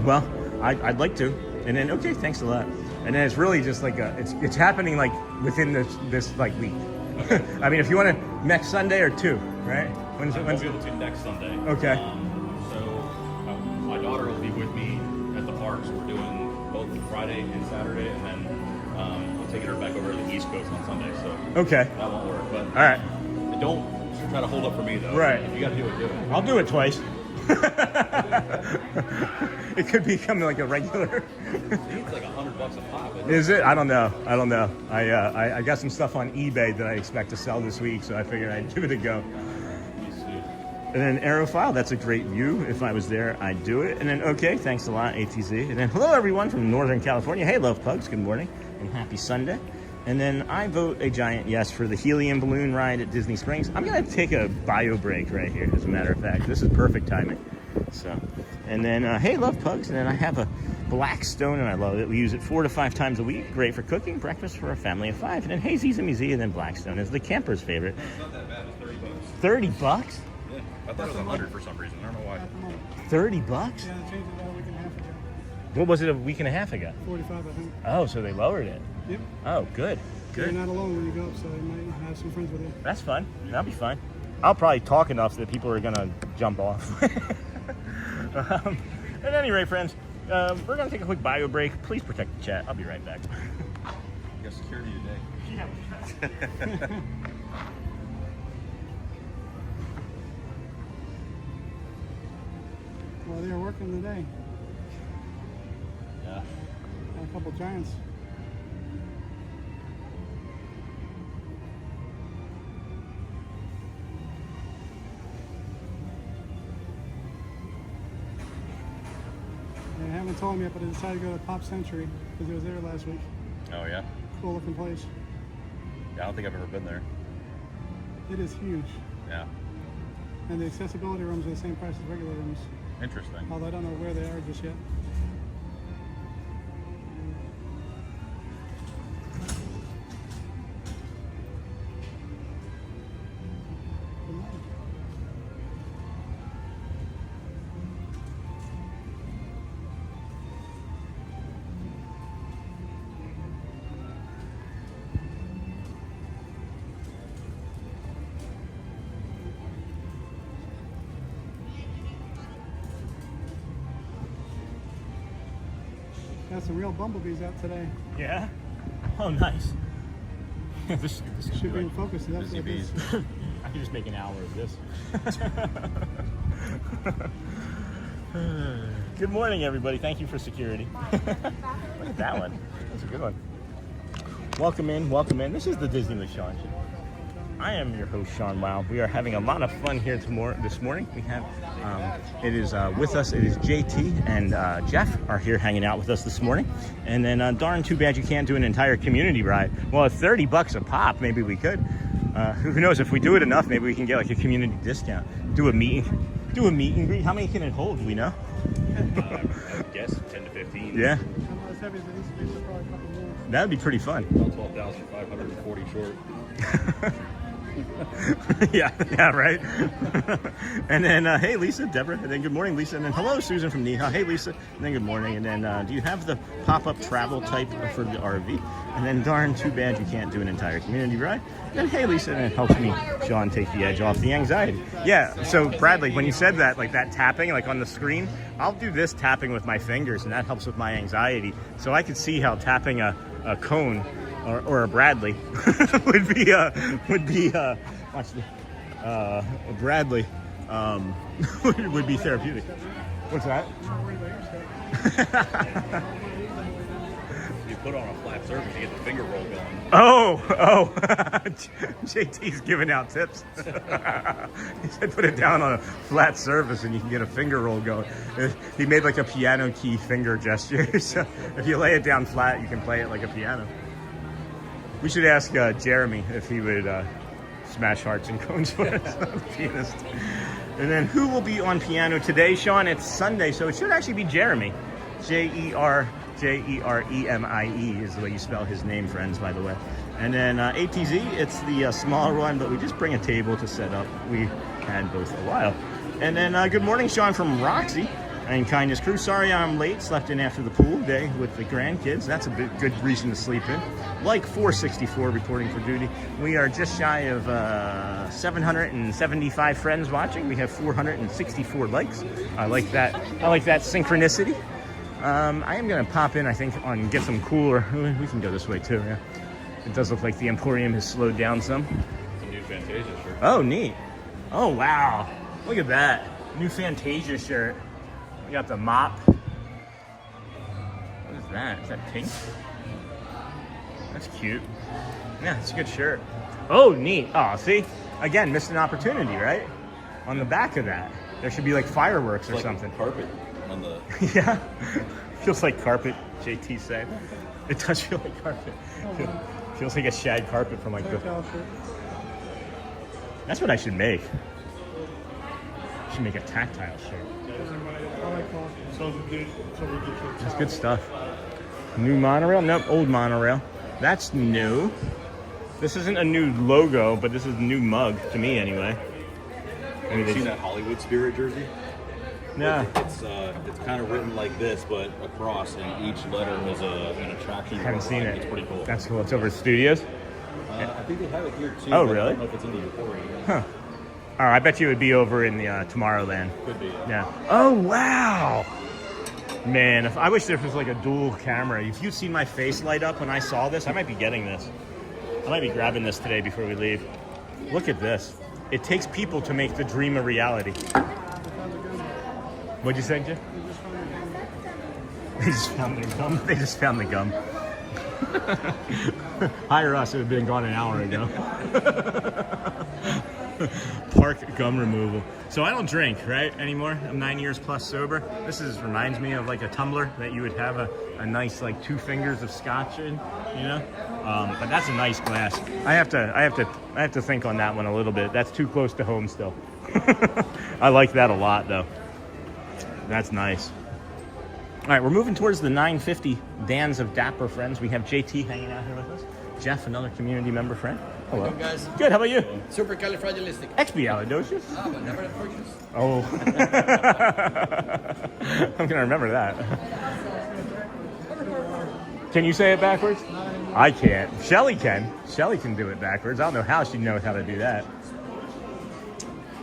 Well, I'd like to. And then, okay, thanks a lot. And then it's really just like it's happening like within this like week. I mean, if you want to next Sunday or two, right? When's I'll be able to next Sunday. Okay. My daughter will be with me at the park, so we're doing both Friday and Saturday, and then I'm taking her back over to the East Coast on Sunday. So okay, that won't work. But all right, don't try to hold up for me though. Right. If you got to do it, do it. I'll do it twice. It could become like a regular. It's like $100 a pop. Is it? I don't know. I got some stuff on eBay that I expect to sell this week, so I figured I'd give it a go. And then Aerophile, that's a great view. If I was there, I'd do it. And then, okay, thanks a lot, ATZ. And then, hello everyone from Northern California. Hey, Love Pugs, good morning and happy Sunday. And then I vote a giant yes for the helium balloon ride at Disney Springs. I'm gonna take a bio break right here, as a matter of fact. This is perfect timing. So, and then, hey, Love Pugs. And then I have a Blackstone, and I love it. We use it 4 to 5 times a week. Great for cooking, breakfast for a family of 5. And then Hazy's a museum, and then Blackstone is the camper's favorite. It's not that bad. It's $30. 30 bucks? Yeah, I thought it was 100 for some reason. I don't know why. 30 bucks? Yeah, they changed it about a week and a half ago. What was it a week and a half ago? 45, I think. Oh, so they lowered it. Yep. Oh, good. You're not alone when you go up, so you might have some friends with you. That's fun. That'll be fun. I'll probably talk enough so that people are going to jump off. At any rate, friends, we're going to take a quick bio break. Please protect the chat. I'll be right back. You got security today. Yeah. Well, they were working today. Yeah. Got a couple giants. They haven't told me yet, but I decided to go to Pop Century because it was there last week. Oh yeah. Cool looking place. Yeah, I don't think I've ever been there. It is huge. Yeah. And the accessibility rooms are the same price as regular rooms. Interesting. Although I don't know where they are just yet. Got some real bumblebees out today. Yeah? Oh, nice. this should be in focus. That's I could just make an hour of this. Good morning, everybody. Thank you for security. Look at that one. That's a good one. Welcome in, welcome in. This is the Disney with Sean Show. I am your host, Sean Wow. We are having a lot of fun here this morning. We have, with us, it is JT and Jeff are here hanging out with us this morning. And then darn too bad you can't do an entire community ride. Well, at $30 a pop, maybe we could. Who knows, if we do it enough, maybe we can get like a community discount. Do a meet and greet. How many can it hold, do we know? I would guess 10 to 15. Yeah. That would be pretty fun. 12,540 short. yeah, right. And then, hey, Lisa, Deborah, and then good morning, Lisa, and then hello, Susan from Neha. Hey, Lisa, and then good morning, and then do you have the pop-up travel type for the RV? And then darn too bad you can't do an entire community ride. And hey, Lisa, and it helps me, Sean, take the edge off the anxiety. Yeah, so Bradley, when you said that, like that tapping, like on the screen, I'll do this tapping with my fingers, and that helps with my anxiety. So I could see how tapping a cone or a Bradley would be Bradley would be therapeutic. What's that? You put on a flat surface, you get the finger roll going. Oh, JT's giving out tips. He said put it down on a flat surface and you can get a finger roll going. He made like a piano key finger gesture. So if you lay it down flat, you can play it like a piano. We should ask Jeremy if he would smash hearts and cones for us, the pianist. And then who will be on piano today, Sean? It's Sunday, so it should actually be Jeremy. Jeremie is the way you spell his name, friends, by the way. And then ATZ, it's the smaller one, but we just bring a table to set up. We had both a while. And then good morning, Sean, from Roxy and Kindness Crew. Sorry I'm late, slept in after the pool day with the grandkids. That's a good reason to sleep in. Like 464 reporting for duty. We are just shy of 775 friends watching. We have 464 likes. I like that synchronicity. I am going to pop in, I think, and get some cooler. We can go this way too, yeah. It does look like the Emporium has slowed down some. It's a new Fantasia shirt. Oh, neat. Oh, wow. Look at that. New Fantasia shirt. We got the mop. What is that? Is that pink? That's cute. Yeah, it's a good shirt. Oh, neat. Oh, see? Again, missed an opportunity, right? On the back of that. There should be like fireworks or like something. Carpet on the... Yeah. Feels like carpet, JT said. It does feel like carpet. Feels like a shag carpet from like the... That's what I should make. I should make a tactile shirt. That's good stuff. New monorail? Nope, old monorail. That's new. This isn't a new logo, but this is a new mug, to me anyway. Have you seen that Hollywood Spirit jersey? Yeah. It's kind of written like this, but across, and each letter is an attraction. I haven't seen it. It's pretty cool. That's cool. It's over at Studios? I think they have it here too. Oh, but really? I don't know if it's in the Emporium. Huh. Oh, I bet you it would be over in the Tomorrowland. Could be. Yeah. Oh, wow. Man, I wish there was like a dual camera. If you'd seen my face light up when I saw this, I might be getting this. I might be grabbing this today before we leave. Look at this. It takes people to make the dream a reality. What'd you say, Jim? They just found the gum. They just found the gum. Hire us, it would have been gone an hour ago. Park gum removal. So I don't drink, right, anymore. I'm 9 years plus sober. This reminds me of like a tumbler that you would have a nice like 2 fingers of scotch in, you know. But that's a nice glass. I have to think on that one a little bit. That's too close to home still. I like that a lot though. That's nice. All right, we're moving towards the 950 Dans of Dapper Friends. We have JT hanging out here with us. Jeff, another community member friend. Hello. Welcome, guys. Good, how about you? Supercalifragilistic. Expialidocious? Ah, but never approaches. Oh. I'm going to remember that. Can you say it backwards? I can't. Shelly can. Shelly can do it backwards. I don't know how she knows how to do that.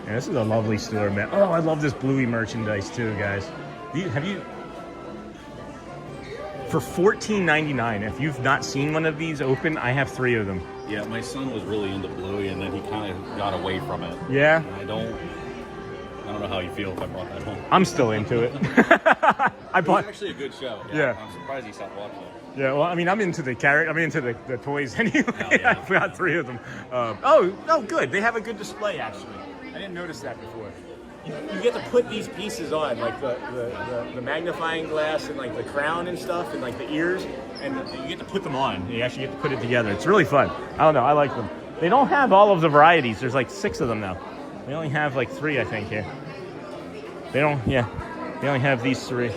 Yeah, this is a lovely store, man. Oh, I love this Bluey merchandise too, guys. For $14.99, if you've not seen one of these open, I have 3 of them. Yeah, my son was really into Bluey, and then he kind of got away from it. Yeah? I don't don't know how you feel if I brought that home. I'm still into it. I It was actually a good show. Yeah. I'm surprised you stopped watching it. Yeah, well, I mean, I'm into the the toys anyway. Yeah. I've got 3 of them. Oh, good. They have a good display, actually. I didn't notice that before. You get to put these pieces on, like the magnifying glass and like the crown and stuff and like the ears, and you get to put them on. You actually get to put it together. It's really fun. I don't know. I like them. They don't have all of the varieties. There's like 6 of them now. They only have like 3, I think, here. They don't, yeah. They only have these 3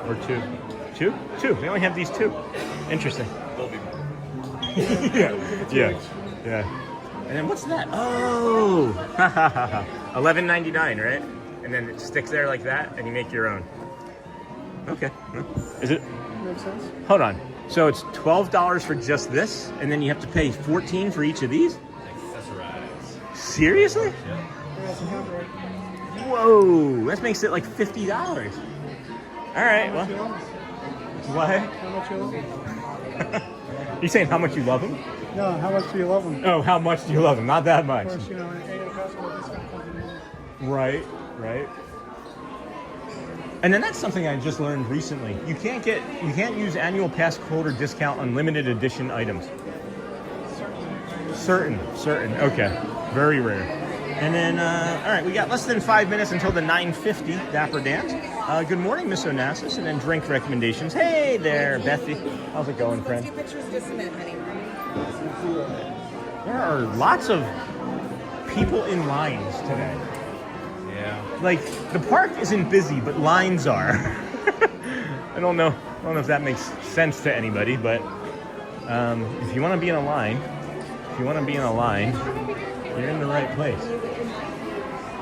or 2. 2? 2. They only have these 2. Interesting. Yeah. And then what's that? Oh, $11.99, right? And then it sticks there like that, and you make your own. Okay. Is it? Makes sense. Hold on. So it's $12 for just this, and then you have to pay $14 for each of these? Accessorize. Seriously? Yeah. Whoa, that makes it like $50. All right, well. What? How much you love him? You saying how much you love him? No, how much do you love him? Oh, how much do you love him? Not that much. Of course, you know, a customer discount comes in. Right. And then that's something I just learned recently. You can't use annual pass holder discount on limited edition items. Certain. Okay. Very rare. And then, all right, we got less than 5 minutes until the 9:50 Dapper Dans. Good morning, Miss Onassis, and then drink recommendations. Hey there, Bethy. How's it going, friend? Take pictures just a minute, honey. There are lots of people in lines today. Yeah. Like, the park isn't busy, but lines are. I don't know if that makes sense to anybody, but if you want to be in a line, you're in the right place.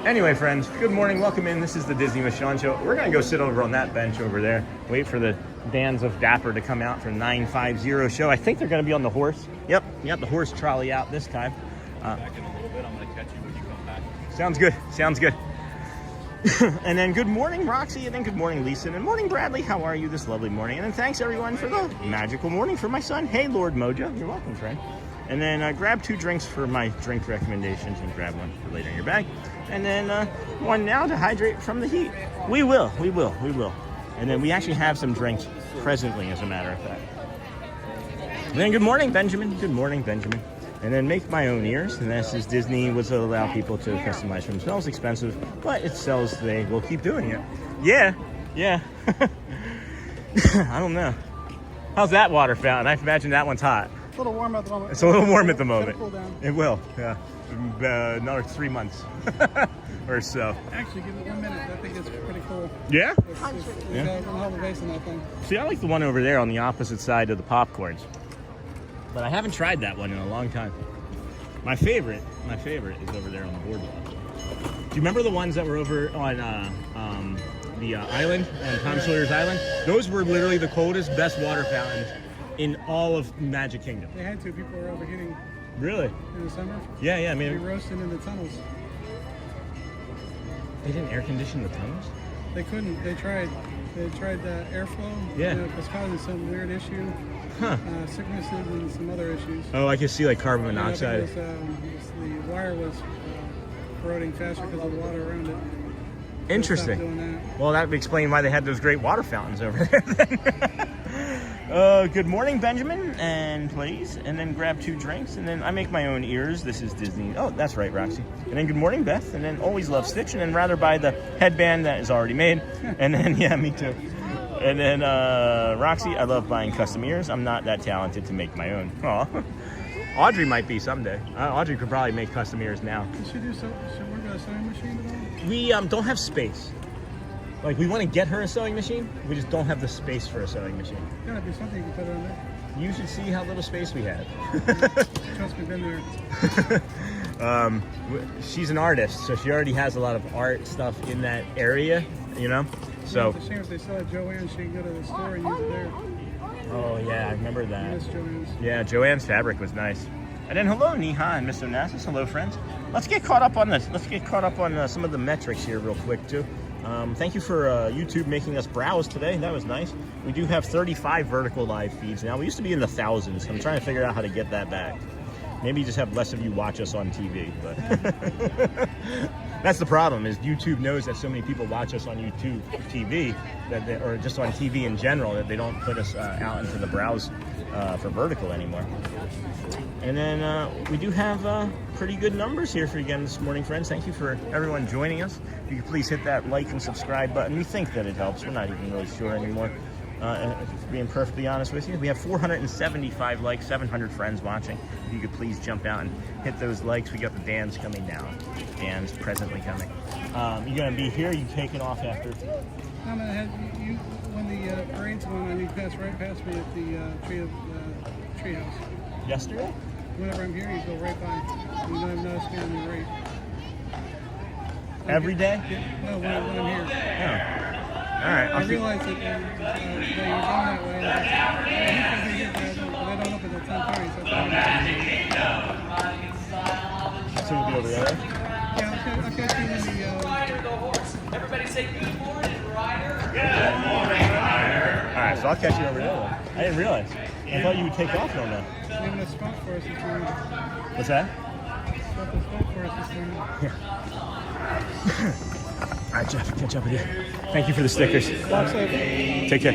Anyway, friends, good morning. Welcome in. This is the Disney with Sean show. We're going to go sit over on that bench over there. Wait for the Dans of Dapper to come out for 950 show. I think they're going to be on the horse. Yep, you got the horse trolley out this time. Back in a little bit, I'm going to catch you when you come back. Sounds good. And then good morning, Roxy, and then good morning, Lisa, and morning, Bradley. How are you this lovely morning? And then thanks, everyone, for the magical morning for my son. Hey, Lord Mojo. You're welcome, friend. And then grab 2 drinks for my drink recommendations and grab one for later in your bag. And then one now to hydrate from the heat. We will. And then we actually have some drinks presently, as a matter of fact. And then good morning, Benjamin. And then make my own ears. And this is Disney was to allow people to customize for themselves. Expensive, but it sells. They will keep doing it. Yeah. I don't know. How's that water fountain? I imagine that one's hot. It's a little warm at the moment. It's a little warm at the moment. Cool down. It will, yeah. Another 3 months or so. Actually, give it 1 minute. I think it's pretty cool. Yeah? There's a whole base in that thing. See, I like the one over there on the opposite side of the popcorns. But I haven't tried that one in a long time. My favorite is over there on the boardwalk. Do you remember the ones that were over on the island, on Tom Sawyer's Island? Those were literally the coldest, best water fountains in all of Magic Kingdom. They had to. People were overheating. Really? In the summer? Yeah, I mean... They roasted in the tunnels. They didn't air condition the tunnels? They couldn't. They tried. They tried airflow. Yeah. And it was causing some weird issue. Sicknesses and some other issues. Oh, I can see like carbon monoxide. Because, the wire was corroding faster because of the water around it. Interesting. Doing that. Well, that would explain why they had those great water fountains over there then. Good morning, Benjamin, and please, and then grab 2 drinks, and then I make my own ears. This is Disney. Oh, that's right, Roxy. And then good morning, Beth, and then always love Stitch, and then rather buy the headband that is already made, and then, yeah, me too. And then Roxy, I love buying custom ears. I'm not that talented to make my own. Aw. Audrey might be someday. Audrey could probably make custom ears now. Should she work on a sewing machine at all? We don't have space. Like, we want to get her a sewing machine, we just don't have the space for a sewing machine. Gotta be something you can put her on there. You should see how little space we have. Trust me, been there. She's an artist, so she already has a lot of art stuff in that area, you know? So. It's a shame if they still had Joanne, she can go to the store and use it there. Oh, yeah, I remember that. Yes, Joanne's. Yeah, Joanne's fabric was nice. And then hello, Neha and Mr. Onassis. Hello, friends. Let's get caught up on this. Let's get caught up on some of the metrics here real quick, too. Thank you for YouTube making us browse today. That was nice. We do have 35 vertical live feeds now. We used to be in the thousands. I'm trying to figure out how to get that back. Maybe just have less of you watch us on TV. But That's the problem, is YouTube knows that so many people watch us on YouTube TV, or just on TV in general, that they don't put us out into the browse for vertical anymore. And then we do have pretty good numbers here for you again this morning, friends. Thank you for everyone joining us. If you could please hit that like and subscribe button. We think that it helps. We're not even really sure anymore. Being perfectly honest with you, we have 475 likes, 700 friends watching. If you could please jump out and hit those likes. We got the Dan's coming down. Dan's presently coming. You gonna be here? You taking off after? I'm gonna have you when the parade's going on. You pass right past me at the treehouse. Yesterday? Whenever I'm here, you go right by. You don't have noticed me on the right. Every day? Yeah, no, when I'm here. Yeah. All right. I realize that you're going that way. They don't open at 10:30, So we'll be over there? Yeah, I'll catch you in the... Ryder the horse. Everybody say good morning, Ryder. Good morning, Ryder. All right, so I'll catch you over there then. I didn't realize. I thought you would take off on that. Leaving a spot for us this morning. What's that? Left a spot for us this morning. Yeah. All right, Jeff, catch up with you. Thank you for the stickers. Walk safe. Take care.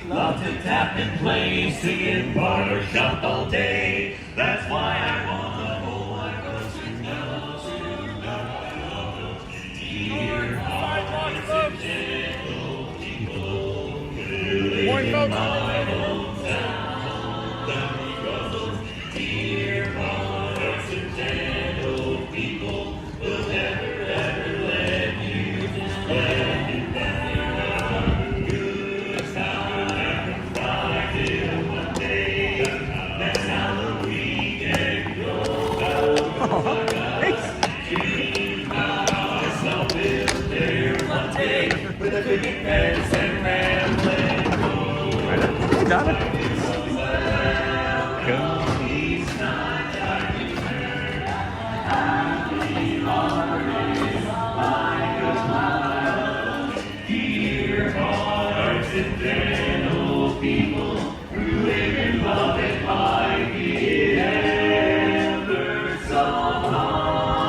Love to tap and play, singing barbershop all day. That's why I wanna go dear hearts and gentle people. Morning, folks. Dear hearts and gentle people will never ever let you down. Good time, fight till one day. That's how the weekend goes. I'll build there one day with a big fence and rambling road. Hey, Donna. Dear hearts and gentle people who live in love and might be ever so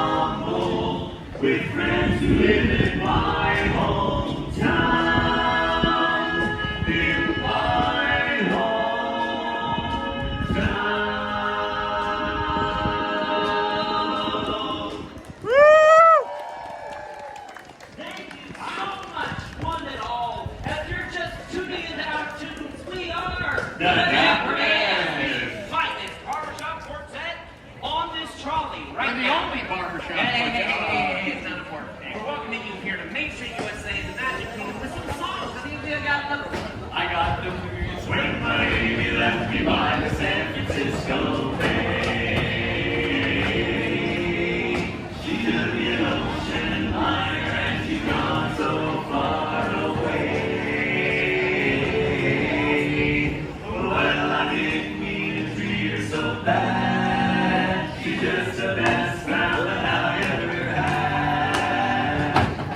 humble, with friends who live in my hometown, in my hometown. Thank you so much, one and all. As you're just tuning into our tunes, we are The Dapper Dan, finest barbershop quartet on this trolley. Right We're the now. only barbershop Hey, it's not important. We're welcoming you here to Main Street, USA, the Magic Kingdom, with some songs. I think we got another one. I got the blues when my baby left me by the San Francisco Bay. She took me an ocean liner and she's gone so far away. Well, I didn't mean to treat her so bad. She's just the best fella I ever had.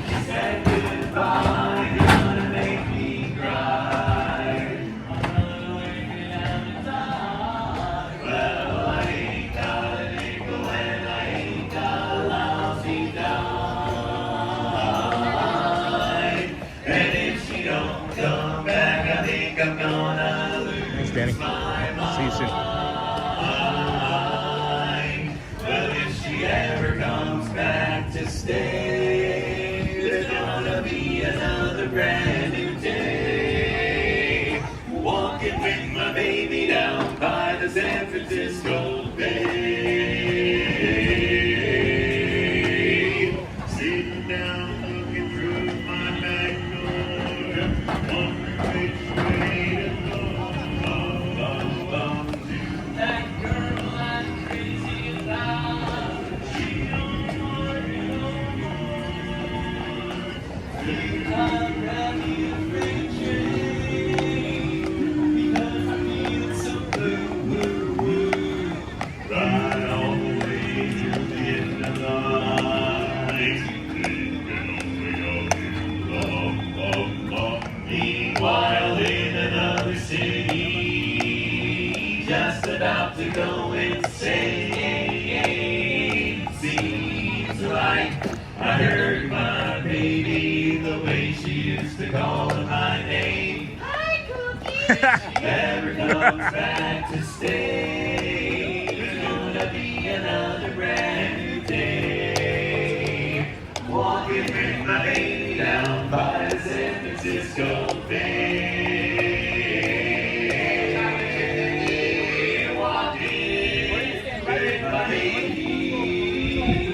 She said goodbye, gonna make me cry. Well, I ain't got a nickel and I ain't got a lousy dime. And if she don't come back, I think I'm gonna lose Thanks, Danny. my mind. See you soon. Well, if she ever comes back to stay, there's gonna be another brand new day. Walking with my baby down by the San Francisco Bay. Sitting down looking through my back door, wondering which way to go. To saying seems right. I heard my baby the way she used to call my name. Hi, Cookie. She never comes back to stay. It's gonna be another brand new day. Walking with my baby down by the San Francisco Bay. Walking with my baby.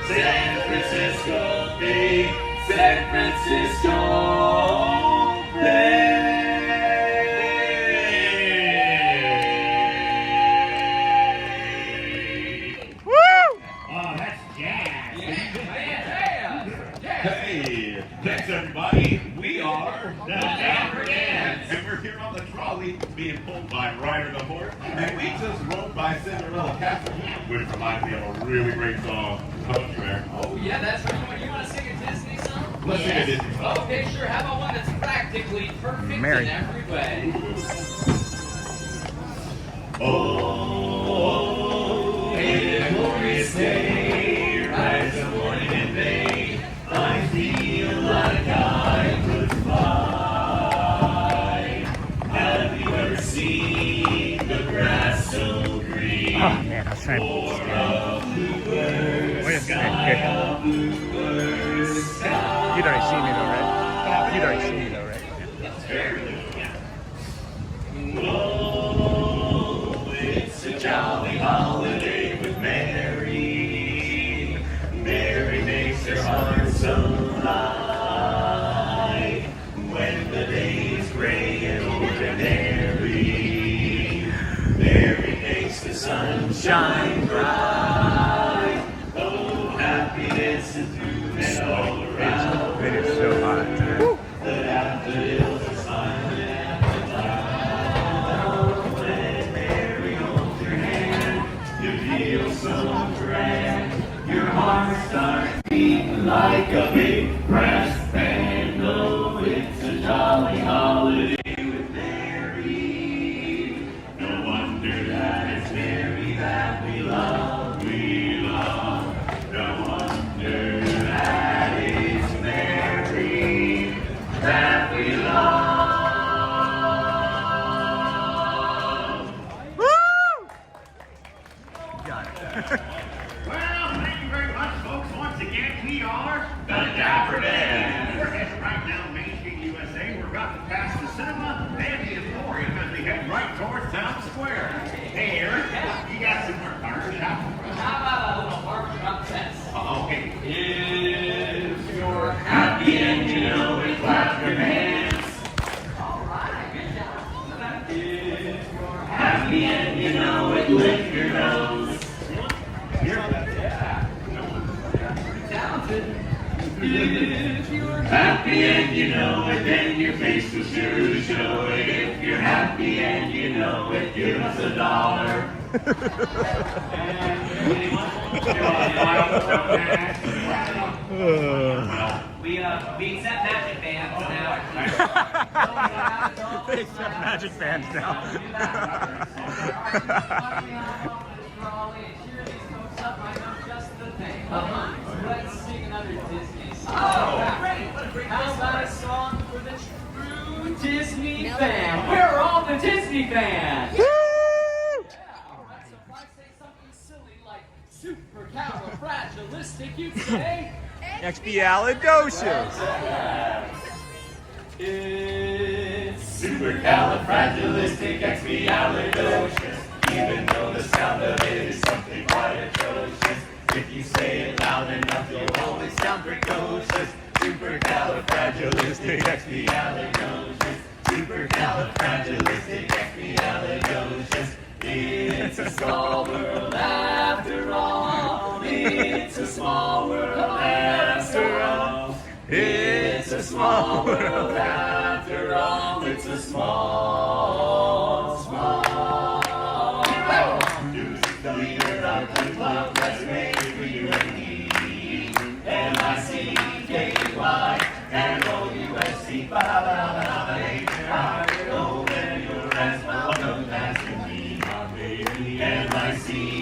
San Francisco Bay, San Francisco Bay. Woo! Oh, that's jazz. Hey, thanks everybody. We are the Dapper Dan, and we're here on the trolley being pulled by Ryder the horse, and we just rode by Cinderella Castle, which reminds me of a really great song. Don't you, Eric? Oh, yeah, that's right. You want to sing a Disney song? Let's sing a Disney song. Okay, sure. How about one that's practically perfect Mary. in every way? Oh, a glorious day, rise the morning in May. I feel like I could fly. Have you ever seen the grass so green? Oh man, I was trying to wait a second. You'd already seen me though, right? You'd already seen me though, right? Oh, it's a jolly holiday with Mary. Mary makes her heart so light. When the day is gray and ordinary, Mary makes the sun shine bright. Oh, happiness is moving all around. It is so hot today. The daffodils are smiling at the cloud. When Mary holds your hand, you feel so grand. Your heart starts beating like a big brass band. Oh, it's a jolly holiday with Mary. No wonder that it's Mary that we love, we love. No wonder that it's Mary that we love. Got it. Well, thank you very much, folks. Once again, we are The Dapper Dan. We're heading right down Main Street, USA. We're about to pass the cinema and the Emporium as we head right towards Town Square. Hey, Eric, you got some more barbershop? How about a little barbershop test? Okay. If you're happy and you know it, clap your hands. All right, good job. If you're happy and you know it, lift your nose. Talented. If you're happy and you know it, then your face will sure show it. If you're happy and you know it, give us $1. We accept magic bands now. They accept magic bands now. Let's sing another Disney song. Oh, great! How about a song for the true Disney fan? Where are all the Disney fans? Yeah, alright, so if I say something silly like supercalifragilistic, you'd say... Expialidocious. It's supercalifragilisticexpialidocious. Even though the sound of it is something quite atrocious. If you say it loud enough, you'll always sound precocious. Supercalifragilisticexpialidocious. Supercalifragilisticexpialidocious. It's a small world after all. It's a small world after all. It's a small world after all. It's a small Music's the leader of the club that's made for you and me. M-I-C-K-Y and O-U-S-C. Ba-ba-ba-ba-ba-ba. Oh, when you're as welcome as can be, my baby. M-I-C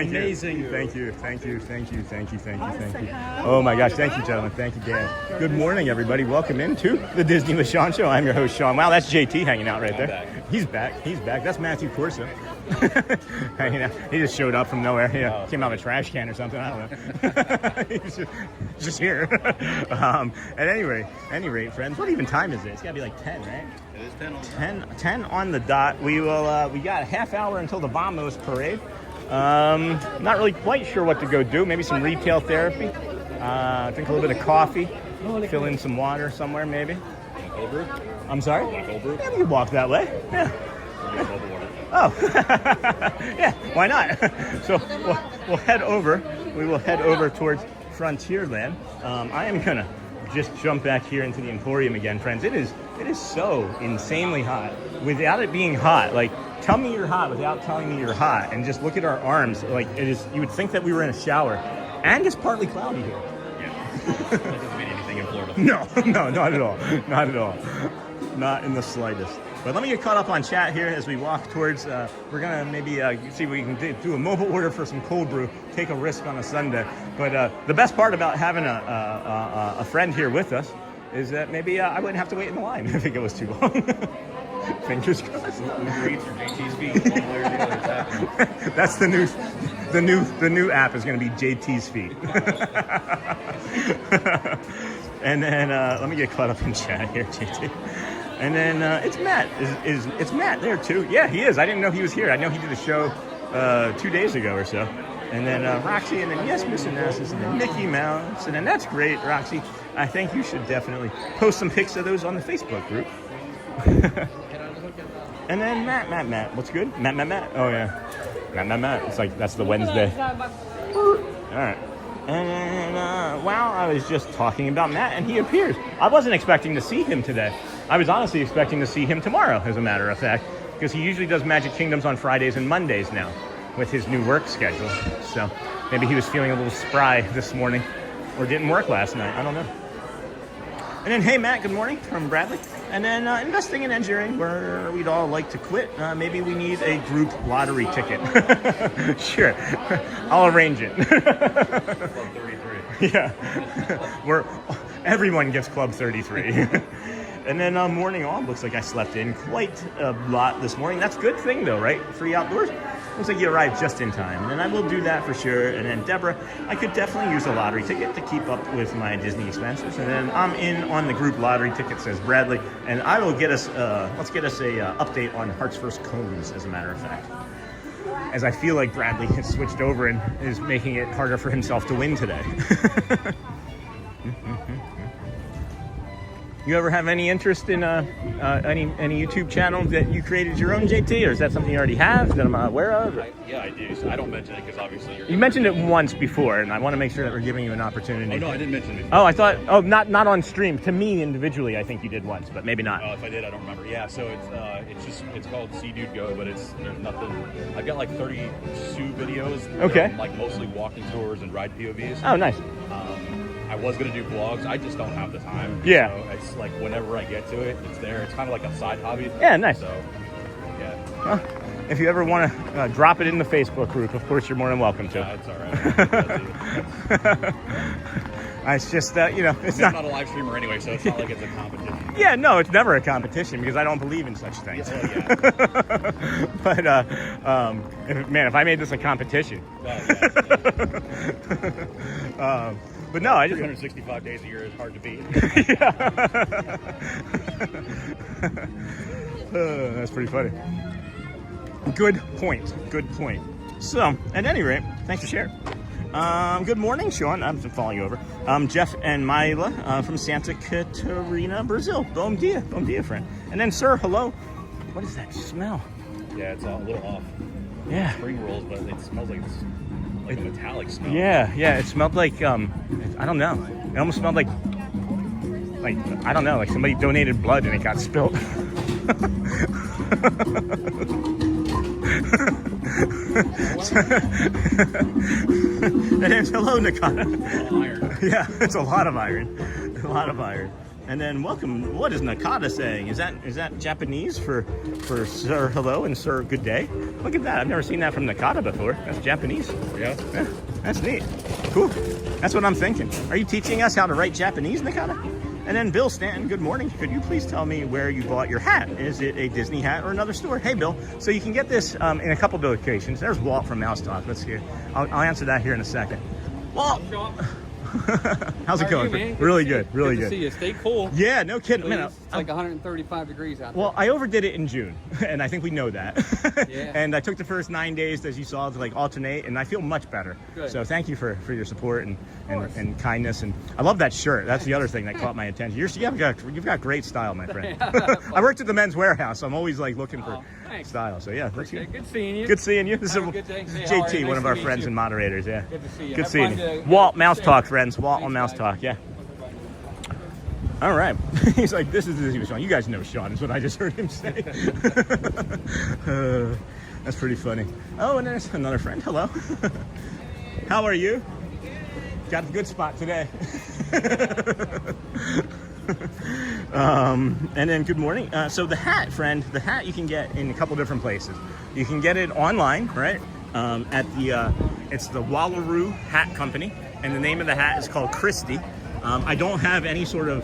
Amazing. Thank you. Oh my gosh, thank you, gentlemen. Thank you, Dan. Good morning, everybody. Welcome into the Disney with Sean show. I'm your host, Sean. Wow, that's JT hanging out right there. He's back. That's Matthew Corso. Hanging out. He just showed up from nowhere. Yeah, came out of a trash can or something. I don't know. He's just here. At any rate, friends, what even time is it? It's got to be like 10, right? It is 10 on the 10 on the dot. We got a half hour until the Vamos parade. Not really quite sure what to go do. Maybe some retail therapy. Drink a little bit of coffee. Fill in some water somewhere, maybe. cold brew? I'm sorry? Want a cold brew? Yeah, we can walk that way. Yeah. Oh, yeah, why not? So we'll head over. We will head over towards Frontierland. I am gonna just jump back here into the Emporium again, friends. It is so insanely hot. Without it being hot, like, tell me you're hot without telling me you're hot, and just look at our arms. Like, it is. You would think that we were in a shower, and it's partly cloudy here. Yeah. That doesn't mean anything in Florida. No, not at all. Not at all. Not in the slightest. But let me get caught up on chat here as we walk towards, we're going to maybe see if we can do a mobile order for some cold brew, take a risk on a Sunday. But the best part about having a friend here with us is that maybe I wouldn't have to wait in the line if it goes too long. Fingers crossed. Uber Eats or JT's feet, one way or the other, it's happening. That's the new app is going to be JT's feet. And then let me get caught up in chat here, JT. And then it's Matt. It's Matt there too? Yeah, he is. I didn't know he was here. I know he did a show 2 days ago or so. And then Roxy, and then yes, Miss Onassis, and then Mickey Mouse. And then that's great, Roxy. I think you should definitely post some pics of those on the Facebook group. And then Matt. What's good? Matt. Oh yeah. Matt. It's like that's the Wednesday. All right. And wow, I was just talking about Matt, and he appears. I wasn't expecting to see him today. I was honestly expecting to see him tomorrow, as a matter of fact, because he usually does Magic Kingdoms on Fridays and Mondays now with his new work schedule. So maybe he was feeling a little spry this morning, or didn't work last night. I don't know. And then, hey, Matt, good morning from Bradley. And then investing in engineering, where we'd all like to quit. Maybe we need a group lottery ticket. Sure, I'll arrange it. Club 33. Yeah, everyone gets Club 33. And then morning on, looks like I slept in quite a lot this morning. That's a good thing, though, right? Free outdoors. Looks like you arrived just in time. And then I will do that for sure. And then Deborah, I could definitely use a lottery ticket to keep up with my Disney expenses. And then I'm in on the group lottery ticket, says Bradley. And I will get us, let's get us a update on Hearts First Cones, as a matter of fact. As I feel like Bradley has switched over and is making it harder for himself to win today. You ever have any interest in any YouTube channel that you created your own, JT, or is that something you already have that I'm aware of? Yeah, I do. So I don't mention it because obviously you mentioned it once before, and I want to make sure that we're giving you an opportunity. Oh no, I didn't mention it. Oh, I thought. Oh, not on stream. To me individually, I think you did once, but maybe not. Oh, if I did, I don't remember. Yeah, so it's called Sea Dude Go, but there's nothing. I've got like 32 videos. Okay. Like mostly walking tours and ride POVs. Oh, nice. I was going to do vlogs. I just don't have the time. Yeah. So it's like whenever I get to it, it's there. It's kind of like a side hobby. Yeah, nice. So, yeah. Well, if you ever want to drop it in the Facebook group, of course, you're more than welcome to. Yeah, it's all right. It's just, it's not a live streamer anyway, so it's not like it's a competition. Yeah, no, it's never a competition because I don't believe in such things. Yeah. But, if I made this a competition. But no, I just 365 days a year is hard to beat. That's pretty funny. Good point. So, at any rate, thanks for sharing. Good morning, Sean. I'm following you over. Jeff and Mila from Santa Catarina, Brazil. Bom dia, friend. And then, sir, hello. What is that smell? Yeah, it's a little off. Yeah. Spring rolls, but it smells like a metallic smell. Yeah. It smelled like I don't know. It almost smelled like I don't know, like somebody donated blood and it got spilled. And then hello, Nakata. Iron. Yeah, it's a lot of iron. And then welcome. What is Nakata saying? Is that Japanese for sir hello and sir good day? Look at that. I've never seen that from Nakata before. That's Japanese. Yeah. That's neat. Cool. That's what I'm thinking. Are you teaching us how to write Japanese, Nakata? And then Bill Stanton, good morning. Could you please tell me where you bought your hat? Is it a Disney hat or another store? Hey, Bill. So you can get this in a couple of locations. There's Walt from Mouse Talk. Let's hear. I'll answer that here in a second. Walt! How's it going? Man? Really good. Really good. good. To see you. Stay cool. Yeah, no kidding. Man, It's like 135 degrees out there. well, I overdid it in June, and I think we know that. Yeah. And I took the first 9 days, as you saw, to like alternate, and I feel much better. Good. So thank you for your support and kindness. And I love that shirt. That's the other thing that caught my attention. You've got great style, my friend. I worked at the Men's Warehouse, so I'm always like looking for style. So yeah, that's good. Good seeing you. Good seeing you. This Have is a good day. Hey, JT, nice one of our to meet friends you. and moderators. Yeah. Good to see you. Good Have seeing fun you. to- Walt, Mouse Stay. Talk, friends. Walt on Thanks, Mouse guys. Talk. Yeah. All right. He's like, this is Sean. You guys know Sean, is what I just heard him say. That's pretty funny. Oh, and there's another friend. Hello. How are you? Got a good spot today. And then good morning. So the hat, friend, the hat you can get in a couple different places. You can get it online, right? At the, it's the Wallaroo Hat Company, and the name of the hat is called Christie. I don't have any sort of,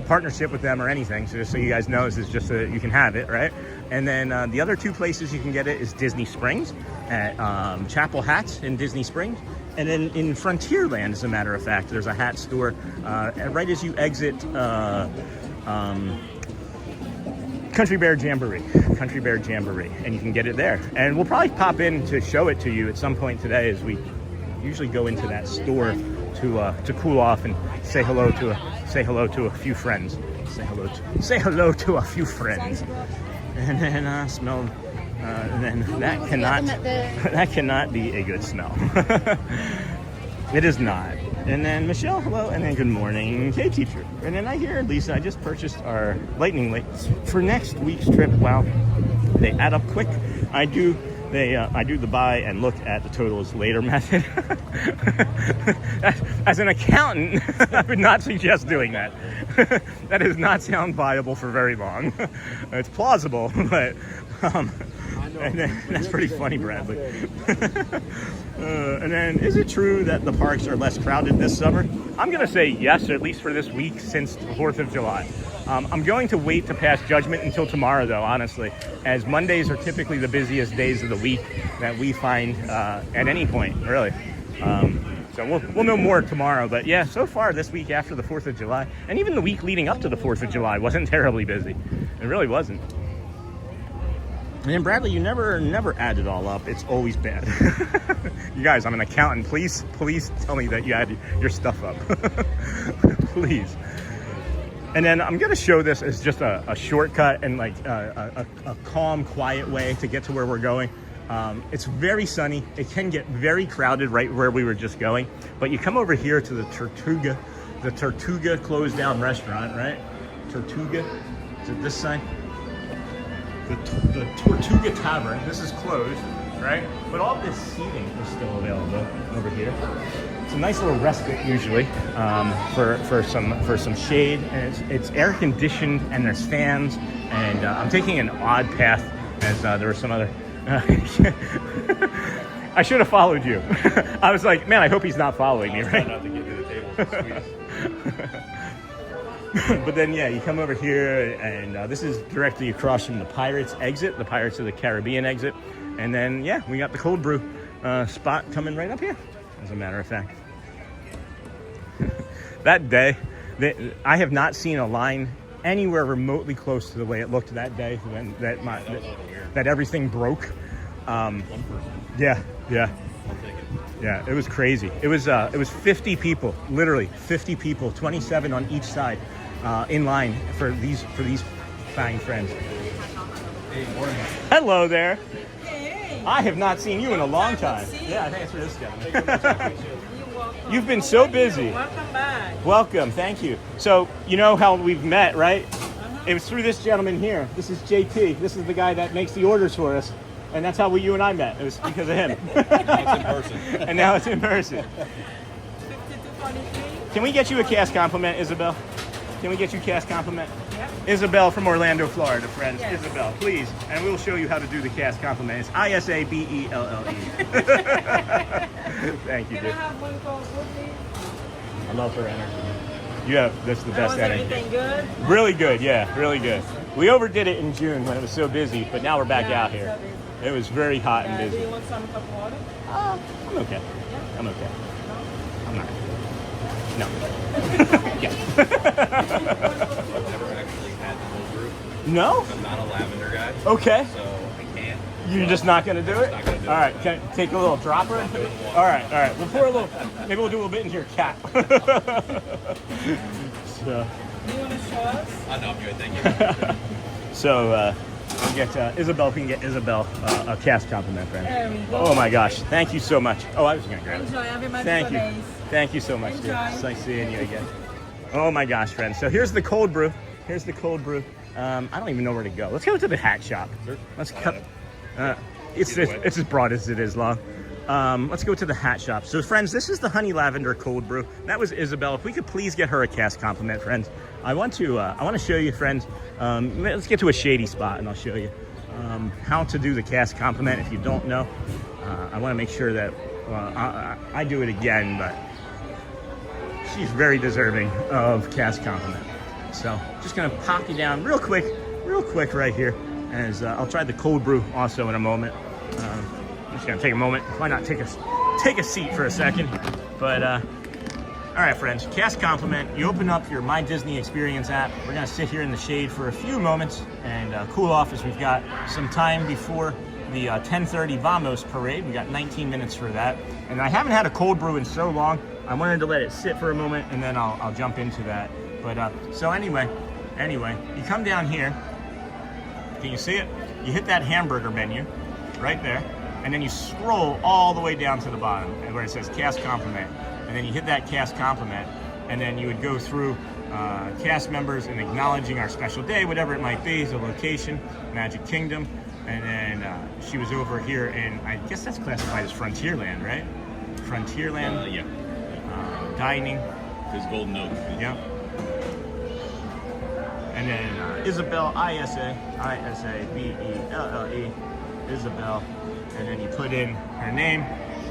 partnership with them or anything. So just so you guys know, this is just so that you can have it, right? And then the other two places you can get it is Disney Springs at Chapel Hats in Disney Springs. And then in Frontierland, as a matter of fact, there's a hat store right as you exit Country Bear Jamboree, and you can get it there. And we'll probably pop in to show it to you at some point today, as we usually go into that store to cool off and say hello to a few friends. Say hello to a few friends, and then smell. And then that cannot be a good smell. It is not. And then Michelle, hello, and then good morning, K teacher. And then I hear Lisa, I just purchased our lightning weights for next week's trip. Wow, they add up quick. I do the buy and look at the totals later method. As an accountant, I would not suggest doing that. That does not sound viable for very long. It's plausible, but and then, that's pretty funny, Bradley. And then, is it true that the parks are less crowded this summer? I'm going to say yes, at least for this week, since the 4th of July. I'm going to wait to pass judgment until tomorrow, though, honestly, as Mondays are typically the busiest days of the week that we find at any point, really. So we'll know more tomorrow. But yeah, so far this week after the 4th of July, and even the week leading up to the 4th of July, wasn't terribly busy. It really wasn't. And then Bradley, you never add it all up. It's always bad. You guys, I'm an accountant. Please tell me that you add your stuff up. Please. And then I'm going to show this as just a shortcut and like a calm, quiet way to get to where we're going. It's very sunny. It can get very crowded right where we were just going. But you come over here to the Tortuga closed down restaurant, right? Tortuga. Is it this sign? The Tortuga Tavern. This is closed, right? But all this seating is still available over here. It's a nice little respite usually for some shade, and it's air conditioned, and there's fans. And I'm taking an odd path, as there were some other. I should have followed you. I was like, man, I hope he's not following me, right? Not to get to the table. But then, yeah, you come over here, and this is directly across from the Pirates exit, the Pirates of the Caribbean exit. And then, yeah, we got the cold brew spot coming right up here, as a matter of fact. That day, I have not seen a line anywhere remotely close to the way it looked that day when that everything broke. Yeah. Yeah, it was crazy. It was 50 people, literally 50 people, 27 on each side, in line for these fine friends. Hey, morning. Hello there. Hey. I have not seen you in a long time. Yeah, I think it's for this gentleman. You've been so busy. Welcome back. Welcome, thank you. So you know how we've met, right? It was through this gentleman here. This is JT. This is the guy that makes the orders for us. And that's how you and I met. It was because of him. Now it's in person. And now it's in person. 5243. Can we get you a cast compliment, Isabelle? Can we get you a cast compliment? Yep. Isabelle from Orlando, Florida, friends. Yes. Isabelle, please. And we'll show you how to do the cast compliment. It's Isabelle. Thank you, dude. Can I have one cold cookie? I love her energy. That's the best Was energy. everything good? Really good, yeah, really good. We overdid it in June when it was so busy, but now we're back out here. So It was very hot and busy. Do you want some cup of water? I'm okay. Yeah. I'm okay. I'm not. No. Yeah. I've never actually had the whole group. No? I'm not a lavender guy. Okay. So I can't. You're just not going to do it? Not gonna do all it. right. Can I take a little dropper? All right. We'll pour a little. Maybe we'll do a little bit into your cap. So. Do you want to show us? No, I'm good. Thank you. So we'll get Isabelle. We can get Isabelle a cast compliment, friend. There we go. Oh my gosh! Thank you so much. Oh, I was going to grab it. Enjoy. Have a much Thank you. days. Thank you so much, dude. Enjoy. It's nice seeing you again. Oh my gosh, friends. So here's the cold brew. I don't even know where to go. Let's go to the hat shop. Sure. Let's cut. It's Either way. as broad as it is long. Let's go to the hat shop. So friends, this is the honey lavender cold brew. That was Isabelle. If we could please get her a cast compliment, friends. I want to show you, friends. Let's get to a shady spot and I'll show you how to do the cast compliment. If you don't know, I want to make sure that I do it again, but she's very deserving of cast compliment. So just gonna pop you down real quick right here. As I'll try the cold brew also in a moment. I'm just gonna take a moment. Why not take a seat for a second? But all right, friends. Cast compliment. You open up your My Disney Experience app. We're gonna sit here in the shade for a few moments and cool off as we've got some time before the 10:30 Vamos parade. We got 19 minutes for that. And I haven't had a cold brew in so long. I wanted to let it sit for a moment and then I'll jump into that. But so anyway, you come down here. Can you see it? You hit that hamburger menu right there, and then you scroll all the way down to the bottom where it says cast compliment, and then you hit that cast compliment, and then you would go through cast members and acknowledging our special day, whatever it might be, the location, Magic Kingdom, and then she was over here in, I guess that's classified as Frontierland, right? Frontierland. Yeah. Dining. His golden oak. Yeah. And then Isabelle, Isabelle, Isabelle, and then you put in her name,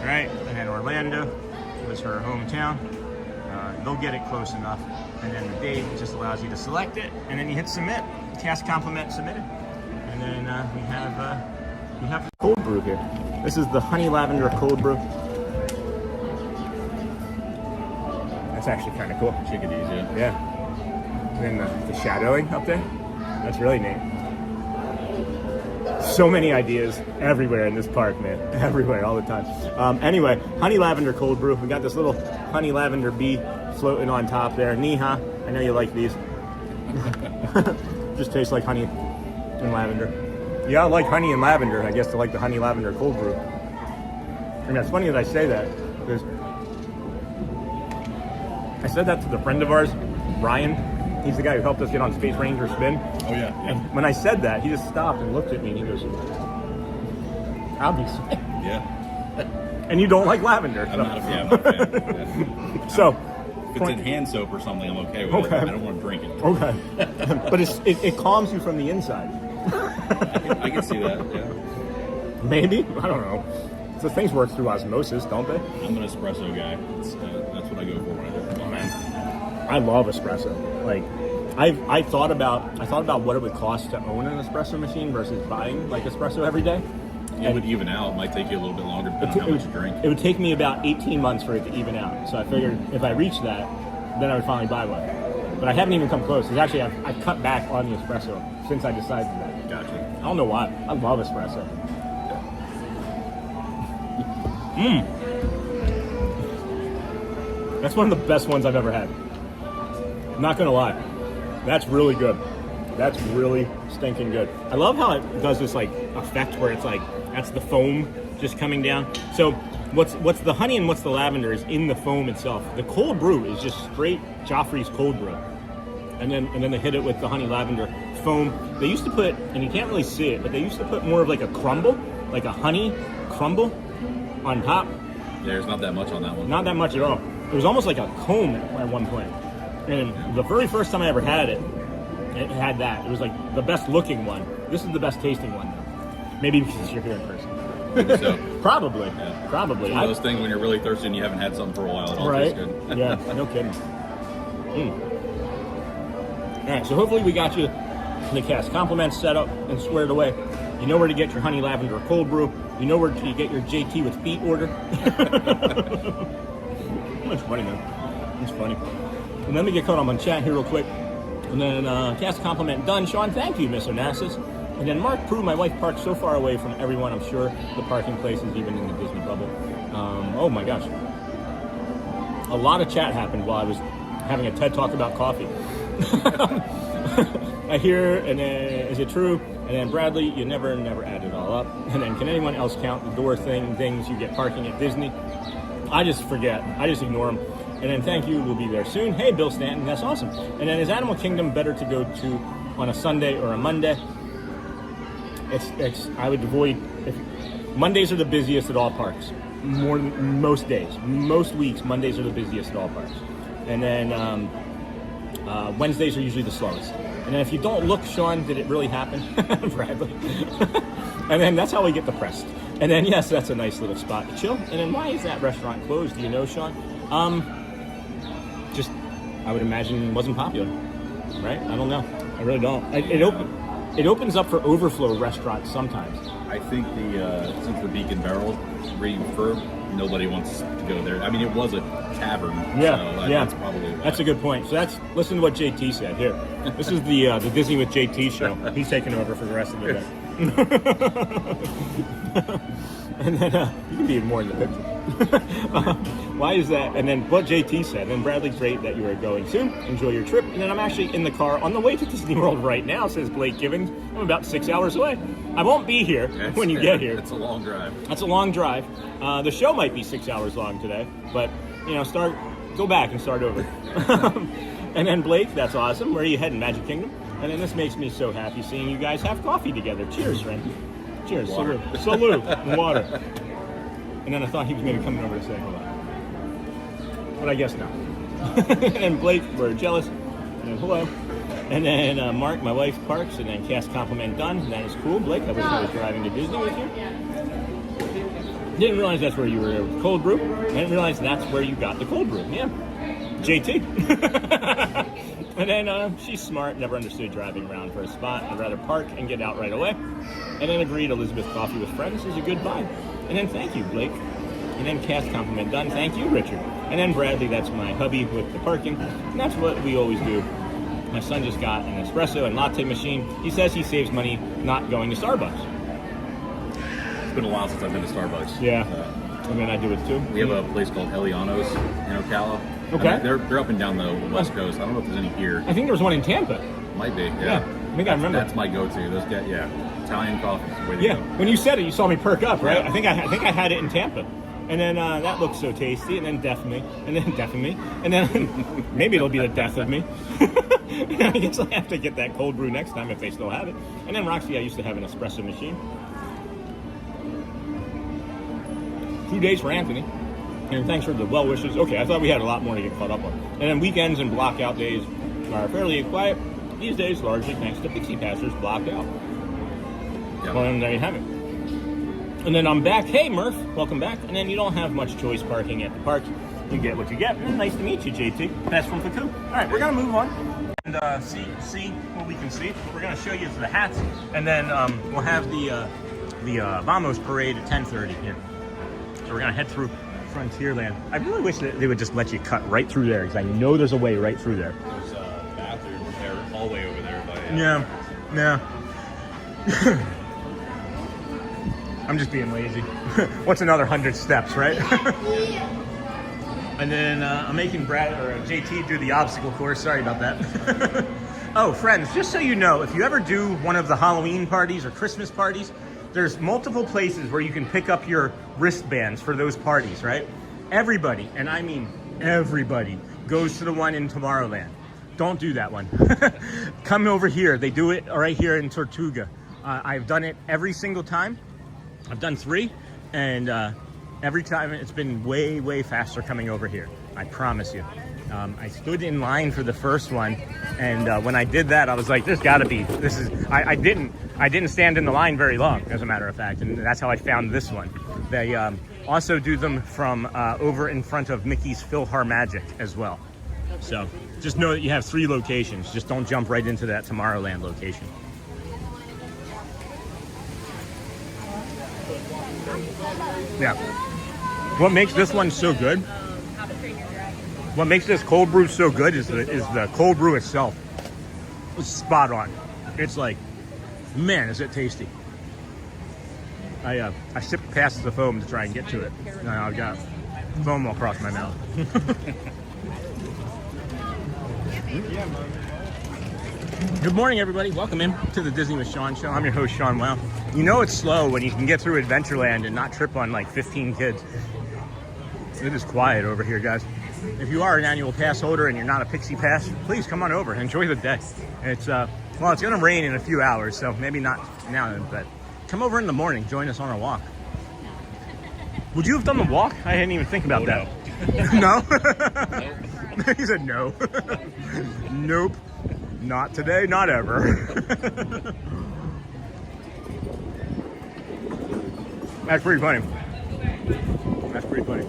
right? And then Orlando was her hometown. They'll get it close enough. And then the date just allows you to select it, and then you hit submit. Cast compliment submitted. And then we have the cold brew here. This is the honey lavender cold brew. That's actually kind of cool. Chickadees, yeah. Yeah. And then the shadowing up there, that's really neat. So many ideas everywhere in this park, man. Everywhere, all the time. Anyway, honey lavender cold brew. We got this little honey lavender bee floating on top there. Niha, I know you like these. Just tastes like honey and lavender. You gotta like honey and lavender, I guess, to like the honey lavender cold brew. And it's funny that I say that, because I said that to the friend of ours, Ryan. He's the guy who helped us get on Space Ranger Spin. Oh, yeah. And when I said that, he just stopped and looked at me and he goes, obviously. Yeah. And you don't like lavender. I'm not a fan. Yeah. So. If it's in hand soap or something, I'm okay with it. I don't want to drink it. Okay. But it calms you from the inside. I can see that, yeah. Maybe? I don't know. So things work through osmosis, don't they? I'm an espresso guy. That's what I go for when I do it. Oh, man. I love espresso. Like, I thought about what it would cost to own an espresso machine versus buying like espresso every day. It would even out. It might take you a little bit longer depending on how much you drink. It would take me about 18 months for it to even out. So I figured if I reached that, then I would finally buy one. But I haven't even come close. Because actually, I've cut back on the espresso since I decided that. Gotcha. I don't know why. I love espresso. That's one of the best ones I've ever had. I'm not gonna lie. That's really good. That's really stinking good. I love how it does this like effect where it's like, that's the foam just coming down. So what's the honey and what's the lavender is in the foam itself. The cold brew is just straight Joffrey's cold brew. And then they hit it with the honey lavender foam. They used to put, and you can't really see it, but they used to put more of like a crumble, like a honey crumble on top. There's not that much on that one. Not that much at all. It was almost like a comb at one point. And the very first time I ever had it, it had that. It was like the best looking one. This is the best tasting one, though. Maybe because you're here in person. So, Probably. yeah. Probably. It's one of those things when you're really thirsty and you haven't had something for a while. It all Right? tastes good. Yeah, no kidding. All right, so hopefully we got you the cast compliments set up and squared away. You know where to get your honey lavender cold brew. You know where to get your JT with feet order. That's funny, man. It's funny. And let me get caught up on chat here real quick. And then cast compliment done. Sean, thank you, Miss Onassis. And then Mark proved my wife parked so far away from everyone, I'm sure the parking places, even in the Disney bubble. Oh my gosh. A lot of chat happened while I was having a TED Talk about coffee. I hear, and then, is it true? And then Bradley, you never add it all up. And then, can anyone else count the door things you get parking at Disney? I just forget. I just ignore them. And then thank you, we'll be there soon. Hey, Bill Stanton, that's awesome. And then is Animal Kingdom better to go to on a Sunday or a Monday? I would avoid, Mondays are the busiest at all parks. More than most days. Most weeks, Mondays are the busiest at all parks. And then Wednesdays are usually the slowest. And then if you don't look, Sean, did it really happen? Bradley. And then that's how we get depressed. And then, yes, that's a nice little spot to chill. And then why is that restaurant closed? Do you know, Sean? Just, I would imagine, wasn't popular, right? I don't know. I really don't. It opens up for overflow restaurants sometimes. I think since the Beacon Barrel refurb, nobody wants to go there. I mean, it was a tavern. Yeah, so yeah. That's probably why. That's a good point. So listen to what JT said here. This is the Disney with JT show. He's taking over for the rest of the day. And then you can be more in the picture. Why is that? And then what JT said. And then Bradley, great that you are going soon. Enjoy your trip. And then I'm actually in the car on the way to Disney World right now, says Blake Givens. I'm about 6 hours away. I won't be here when you get here. It's a long drive. That's a long drive. The show might be 6 hours long today, but go back and start over. And then Blake, that's awesome. Where are you heading? Magic Kingdom? And then this makes me so happy seeing you guys have coffee together. Cheers, friend. Cheers. Water. Salute. Water. And then I thought he was maybe coming over to say hello. But I guess not. And then Blake, we're jealous. And then hello. And then Mark, my wife, parks. And then cast compliment done. And that is cool. Blake, I wish I was driving to Disney with you. Didn't realize that's where you were with cold brew. I didn't realize that's where you got the cold brew. Yeah. JT. And then she's smart, never understood driving around for a spot. I'd rather park and get out right away. And then agreed Elizabeth Coffee with Friends is a good vibe. And then thank you, Blake. And then cast compliment done. Thank you, Richard. And then Bradley, that's my hubby with the parking. And that's what we always do. My son just got an espresso and latte machine. He says he saves money not going to Starbucks. It's been a while since I've been to Starbucks. Yeah. I mean, I do it too. We have a place called Eliano's in Ocala. Okay. I mean, they're up and down the West Coast. I don't know if there's any here. I think there was one in Tampa. Might be, yeah. I think I remember. That's my go-to. Those guys, yeah. Italian coffee is the way to go. When you said it, you saw me perk up, right? Yeah. I think I had it in Tampa. And then that looks so tasty. And then death me. And then death of me. And then maybe it'll be the death of me. I guess I have to get that cold brew next time if they still have it. And then Roxy, I used to have an espresso machine. 2 days for Anthony. And thanks for the well wishes. Okay, I thought we had a lot more to get caught up on. And then weekends and block out days are fairly quiet. These days, largely thanks to Pixie Passers blocked out. Yep. Well, and there you have it. And then I'm back. Hey, Murph, welcome back. And then you don't have much choice parking at the park. You get what you get. And nice to meet you, JT. That's from Faku. All right, we're going to move on and see what we can see. We're going to show you the hats. And then we'll have the Vamos parade at 10:30 here. So we're going to head through Frontierland. I really wish that they would just let you cut right through there, because I know there's a way right through there. There's a bathroom or hallway over there. By, Yeah. I'm just being lazy. What's another 100 steps, right? And then I'm making Brad or JT do the obstacle course. Sorry about that. Oh, friends, just so you know, if you ever do one of the Halloween parties or Christmas parties, there's multiple places where you can pick up your wristbands for those parties, right? Everybody, and I mean everybody, goes to the one in Tomorrowland. Don't do that one. Come over here. They do it right here in Tortuga. I've done it every single time. I've done 3, and every time it's been way faster coming over here. I promise you. I stood in line for the first one, and when I did that, I was like, "There's got to be." I didn't stand in the line very long, as a matter of fact, and that's how I found this one. They also do them from over in front of Mickey's PhilharMagic as well. So just know that you have 3 locations. Just don't jump right into that Tomorrowland location. Yeah. What makes this one so good? What makes this cold brew so good is the cold brew itself. It's spot on. It's like, man, is it tasty. I sipped past the foam to try and get to it. Now I've got foam all across my mouth. Good morning, everybody. Welcome in to the Disney with Sean show. I'm your host, Sean Wow. You know it's slow when you can get through Adventureland and not trip on like 15 kids. It is quiet over here, guys. If you are an annual pass holder and you're not a Pixie Pass, please come on over and enjoy the day. It's well, it's gonna rain in a few hours, so maybe not now, but come over in the morning, join us on a walk. Would you have done the walk? I didn't even think about that. No? No? He said no. Nope. Not today, not ever. That's pretty funny. That's pretty funny.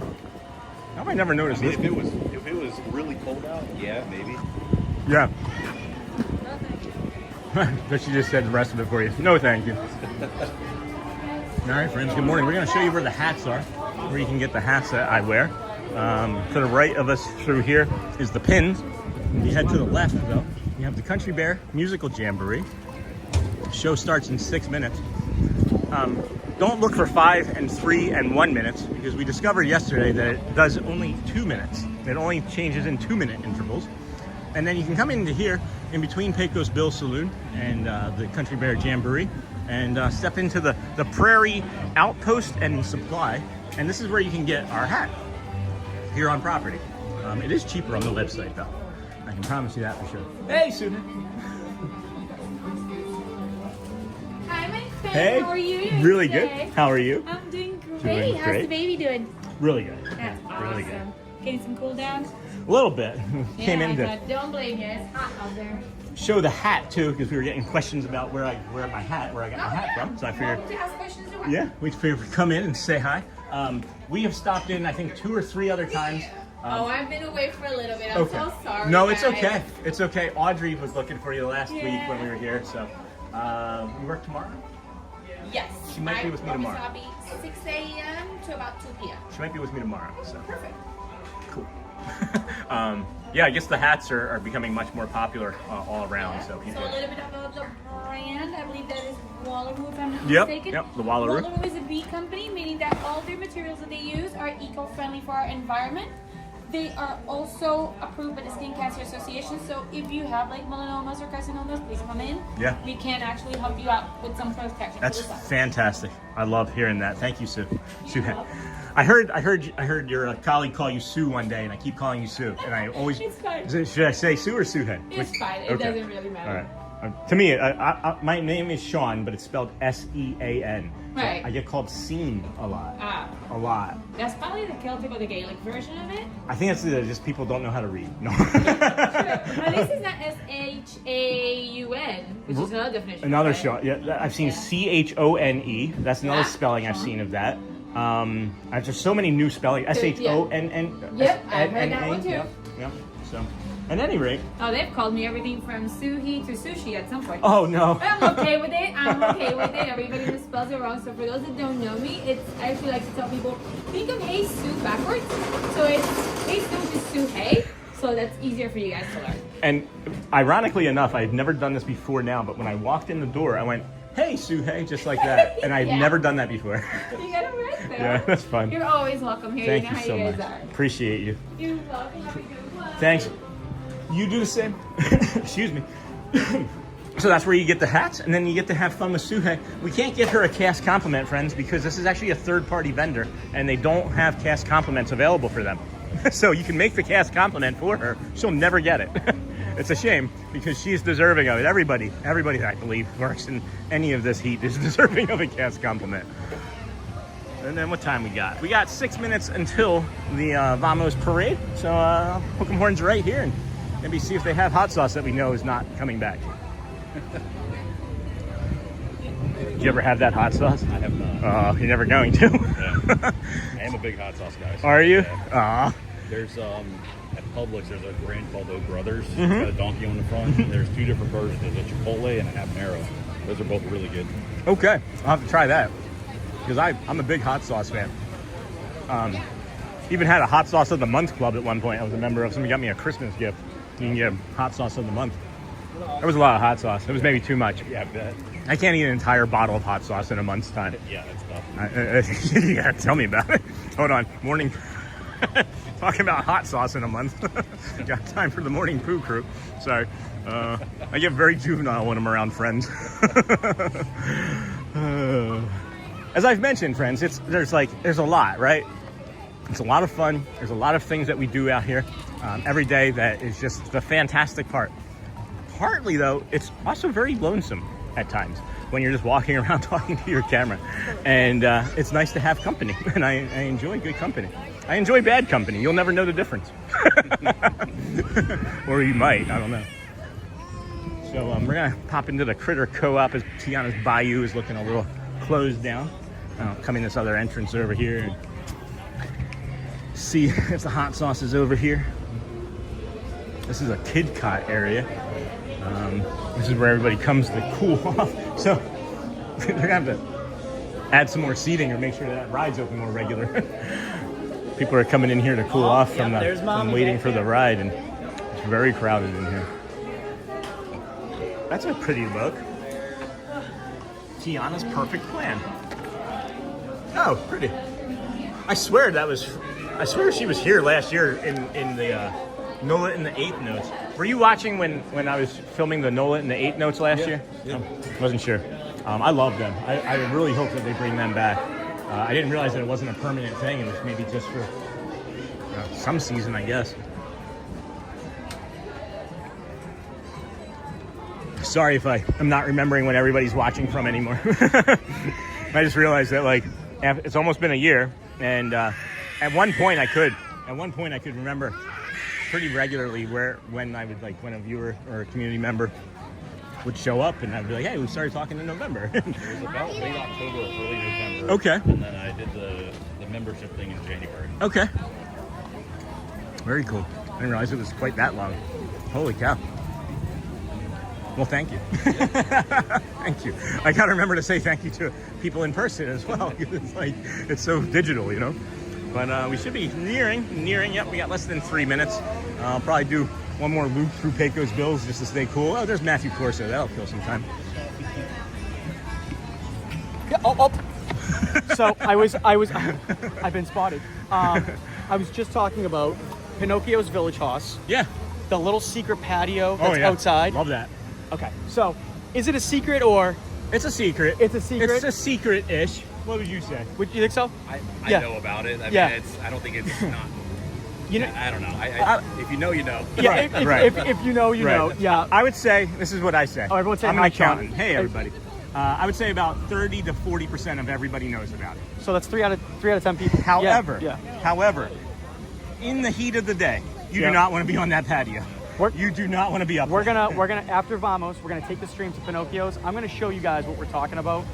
How have I never noticed this? If it was really cold out, yeah, maybe. Yeah. But she just said the rest of it for you. No, thank you. All right, friends, good morning. We're going to show you where the hats are, where you can get the hats that I wear. To the right of us through here is the pins. You head to the left, though, you have the Country Bear Musical Jamboree. The show starts in 6 minutes. Don't look for 5 and 3 and 1 minutes, because we discovered yesterday that it does only 2 minutes. It only changes in 2-minute intervals. And then you can come into here in between Pecos Bill Saloon and the Country Bear Jamboree and step into the Prairie Outpost and Supply. And this is where you can get our hat here on property. It is cheaper on the website, though. I can promise you that for sure. Hey, Susan. Hi, my friend. Hey. How are you? Really today? good. How are you? I'm doing great. Doing How's great. the baby doing? Really good. That's Really awesome. good. Getting some cool down? A little bit. Came in to Don't blame you. It's hot out there. show the hat too, because we were getting questions about where I got my hat from. So I figured, To ask questions to yeah, we figured we'd come in and say hi. We have stopped in, I think, 2 or 3 other times. I've been away for a little bit. I'm so sorry. No, it's guys. okay. It's okay. Audrey was looking for you last week when we were here. So we work tomorrow. Yes. She might be with me tomorrow. I'll be 6 a.m. to about 2 p.m. She might be with me tomorrow. So Perfect. cool. Yeah, I guess the hats are becoming much more popular all around. So So people. a little bit about the brand. I believe that is Wallaroo, if I'm not Yep, mistaken. yep, the Wallaroo. Wallaroo is a bee company, meaning that all their materials that they use are eco-friendly for our environment. They are also approved by the Skin Cancer Association, so if you have like melanomas or carcinomas, please come in. Yeah. We can actually help you out with some protection. That's for the sun. fantastic. I love hearing that. Thank you, Sue. Sue. I heard your colleague call you Sue one day, and I keep calling you Sue, and I always. It's fine. Should I say Sue or Suhead? It's fine. It doesn't really matter. All right. To me, my name is Sean, but it's spelled S-E-A-N. So Right. I get called Seen a lot. A lot. That's probably the Celtic or the Gaelic version of it. I think it's just people don't know how to read. No. At least it's not S-H-A-U-N, which is another definition. Another right? Sean. Yeah, I've seen C-H-O-N-E. That's another spelling I've seen of that. There's so many new spelling. S-H-O-N-N. Yep, I've heard that one too. Yep. So, at any rate. Oh, they've called me everything from suhi to sushi at some point. Oh, no. I'm okay with it. Everybody just spells it wrong. So for those that don't know me, I actually like to tell people, think of Hey Sue backwards. So it's Hey Sue to Sue Hey. So that's easier for you guys to learn. And ironically enough, I've never done this before now, but when I walked in the door, I went, "Hey, Sue, hey," just like that. And I've Yeah. never done that before. You got it right there. Yeah, that's fun. You're always welcome here. Thank you know you how so you much. guys are. Appreciate you. You're welcome. Have a good one. Thanks. You do the same. Excuse me. So that's where you get the hats, and then you get to have fun with Suhe. We can't get her a cast compliment, friends, because this is actually a third-party vendor, and they don't have cast compliments available for them. So you can make the cast compliment for her. She'll never get it. It's a shame, because she's deserving of it. Everybody that I believe works in any of this heat is deserving of a cast compliment. And then what time we got? We got 6 minutes until the Vamos parade. So hook 'em horns right here and maybe see if they have hot sauce that we know is not coming back. Did you ever have that hot sauce? I have not. You're never going to. Yeah. I am a big hot sauce guy. So Are you? yeah. There's at Publix, there's a brand called O Brothers. Mm-hmm. It's got a donkey on the front. And there's 2 different versions. There's a Chipotle and a habanero. Those are both really good. Okay, I'll have to try that because I'm a big hot sauce fan. Even had a hot sauce of the month club at one point. I was a member of. Somebody got me a Christmas gift. You can get hot sauce of the month. There was a lot of hot sauce. It was maybe too much. Yeah, I bet. I can't eat an entire bottle of hot sauce in a month's time. Yeah, that's tough. Yeah, tell me about it. Hold on, morning. Talking about hot sauce in a month. Got time for the morning poo crew. Sorry. I get very juvenile when I'm around friends. As I've mentioned, friends, there's a lot, right? It's a lot of fun. There's a lot of things that we do out here every day that is just the fantastic part. Partly, though, it's also very lonesome at times when you're just walking around talking to your camera. And it's nice to have company, and I enjoy good company. I enjoy bad company. You'll never know the difference. Or you might, I don't know. So we're gonna pop into the Critter Co-op as Tiana's Bayou is looking a little closed down. Come in this other entrance over here and see if the hot sauce is over here. This is a kid cot area. This is where everybody comes to cool off. So they're gonna have to add some more seating or make sure that ride's open more regular. People are coming in here to cool off from waiting for the ride, and it's very crowded in here. That's a pretty look. Tiana's perfect plan. Oh, pretty. I swear she was here last year in the Nola in the 8th notes. Were you watching when I was filming the Nola in the 8th notes last year? Yeah. Wasn't sure. I love them. I really hope that they bring them back. I didn't realize that it wasn't a permanent thing. It was maybe just for some season, I guess. Sorry if I'm not remembering what everybody's watching from anymore. I just realized that it's almost been a year, and at one point I could remember pretty regularly when I would when a viewer or a community member would show up, and I'd be like, hey, we started talking in November. It was about late October, early November. Okay. And then I did the membership thing in January. Okay. Very cool. I didn't realize it was quite that long. Holy cow. Well, thank you. Thank you. I gotta remember to say thank you to people in person as well. It's so digital, you know. But we should be nearing. Yep, we got less than 3 minutes. I'll probably do one more loop through Pecos Bills just to stay cool. Oh, there's Matthew Corso. That'll kill some time. Yeah, So I've been spotted. I was just talking about Pinocchio's Village House. Yeah. The little secret patio that's outside. Love that. Okay, so is it a secret or? It's a secret. It's a secret? It's a secret-ish. What would you say? Would you think so? I know about it. I mean, I don't think it's not. You know, I don't know. If you know, you know. Yeah, if you know, you know. Yeah. I would say, this is what I say. Oh, everyone say I'm hi, an accountant. Sean. Hey, everybody. I would say about 30 to 40% of everybody knows about it. So that's 3 out of 10 people. However, yeah. In the heat of the day, you do not want to be on that patio. You do not want to be up We're there. gonna after Vamos, we're gonna take the stream to Pinocchio's. I'm gonna show you guys what we're talking about.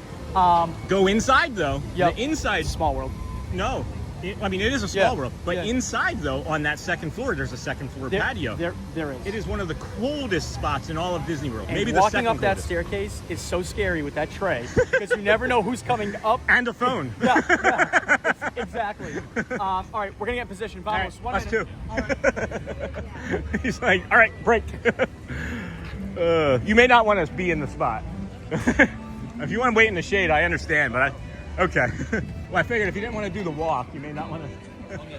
Go inside though. Yep. The inside small world. No. It is a small world, but inside though, on that second floor, there's a second floor patio. There is. It is one of the coldest spots in all of Disney World. And maybe the walking second up that coldest. staircase is so scary with that tray because you never know who's coming up. And a phone. Yeah, exactly. All right, we're gonna get in position. Vamos, all right, 1 minute. Us too. He's like, all right, break. You may not want to be in the spot. If you want to wait in the shade, I understand, but okay. Well, I figured if you didn't want to do the walk, you may not want to.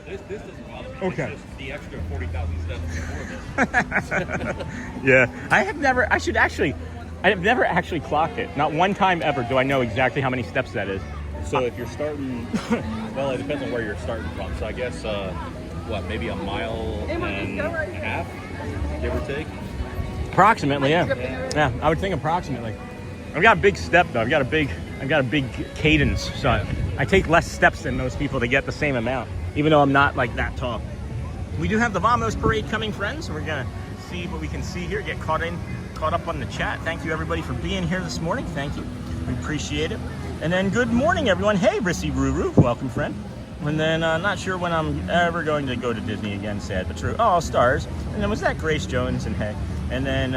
This doesn't bother me. Okay. It's just the extra 40,000 steps before this. Yeah, I have never actually clocked it. Not one time ever do I know exactly how many steps that is. So if you're starting, well, it depends on where you're starting from. So I guess, maybe a mile and a half, give or take? Approximately, yeah. Yeah, I would think approximately. I've got a big step though. I've got a big cadence. So I take less steps than most people to get the same amount, even though I'm not like that tall. We do have the Vamos Parade coming, friends. We're gonna see what we can see here, get caught up on the chat. Thank you everybody for being here this morning. Thank you, we appreciate it. And then good morning everyone. Hey Rissy Ruru, welcome friend. And then not sure when I'm ever going to go to Disney again, sad but true. Oh, stars. And then was that Grace Jones and hey. And then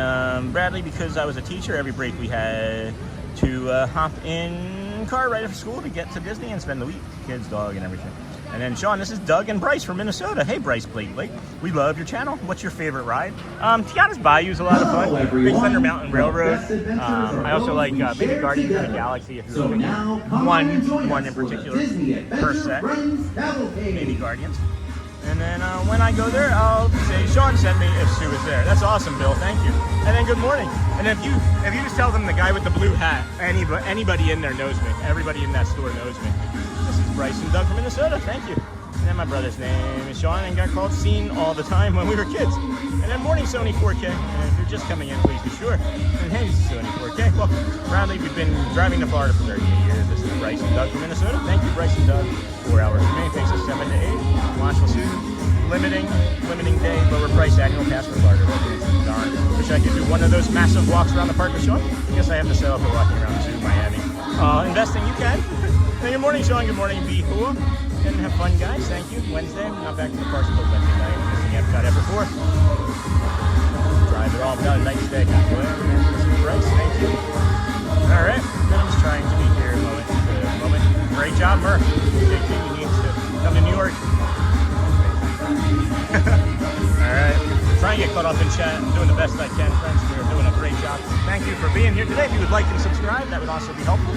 Bradley, because I was a teacher, every break we had to hop in car right after school to get to Disney and spend the week. Kids, dog, and everything. And then Sean, this is Doug and Bryce from Minnesota. Hey Bryce Blake, we love your channel. What's your favorite ride? Tiana's Bayou's a lot of fun. Big Thunder Mountain Railroad. I also like Baby Guardians of the Galaxy. If you're looking at one in particular per set. Baby Guardians. And then when I go there, I'll say Sean sent me if Sue is there. That's awesome, Bill. Thank you. And then good morning. And if you just tell them the guy with the blue hat, anybody in there knows me. Everybody in that store knows me. This is Bryce and Doug from Minnesota. Thank you. And then my brother's name is Sean and got called Scene all the time when we were kids. And then morning Sony 4K. And if you're just coming in, please be sure. And hey, Sony 4K. Well, Bradley, we've been driving to Florida for 38 years. This is Bryce and Doug from Minnesota. Thank you, Bryce and Doug. 4 hours for me. It takes us 7 to 8. Watch with Susan. Limiting day, lower price annual pass for Florida residents. Darn. Wish I could do one of those massive walks around the park with Sean. I guess I have to settle for walking around to Miami. Investing, you can. Hey, good morning, Sean. Good morning, Be Cool. Gonna have fun, guys. Thank you. Wednesday. Not back to the park until Wednesday night. Missing Epcot ever 4. Drive it all without a night stay. Bryce, thank you. All right. Then I'm just trying to be here moment to moment. Great job, Murph. JT, you need to come to New York. Alright, trying to get caught up in chat. I'm doing the best I can, friends. We're doing a great job. Thank you for being here today. If you would like to subscribe, that would also be helpful.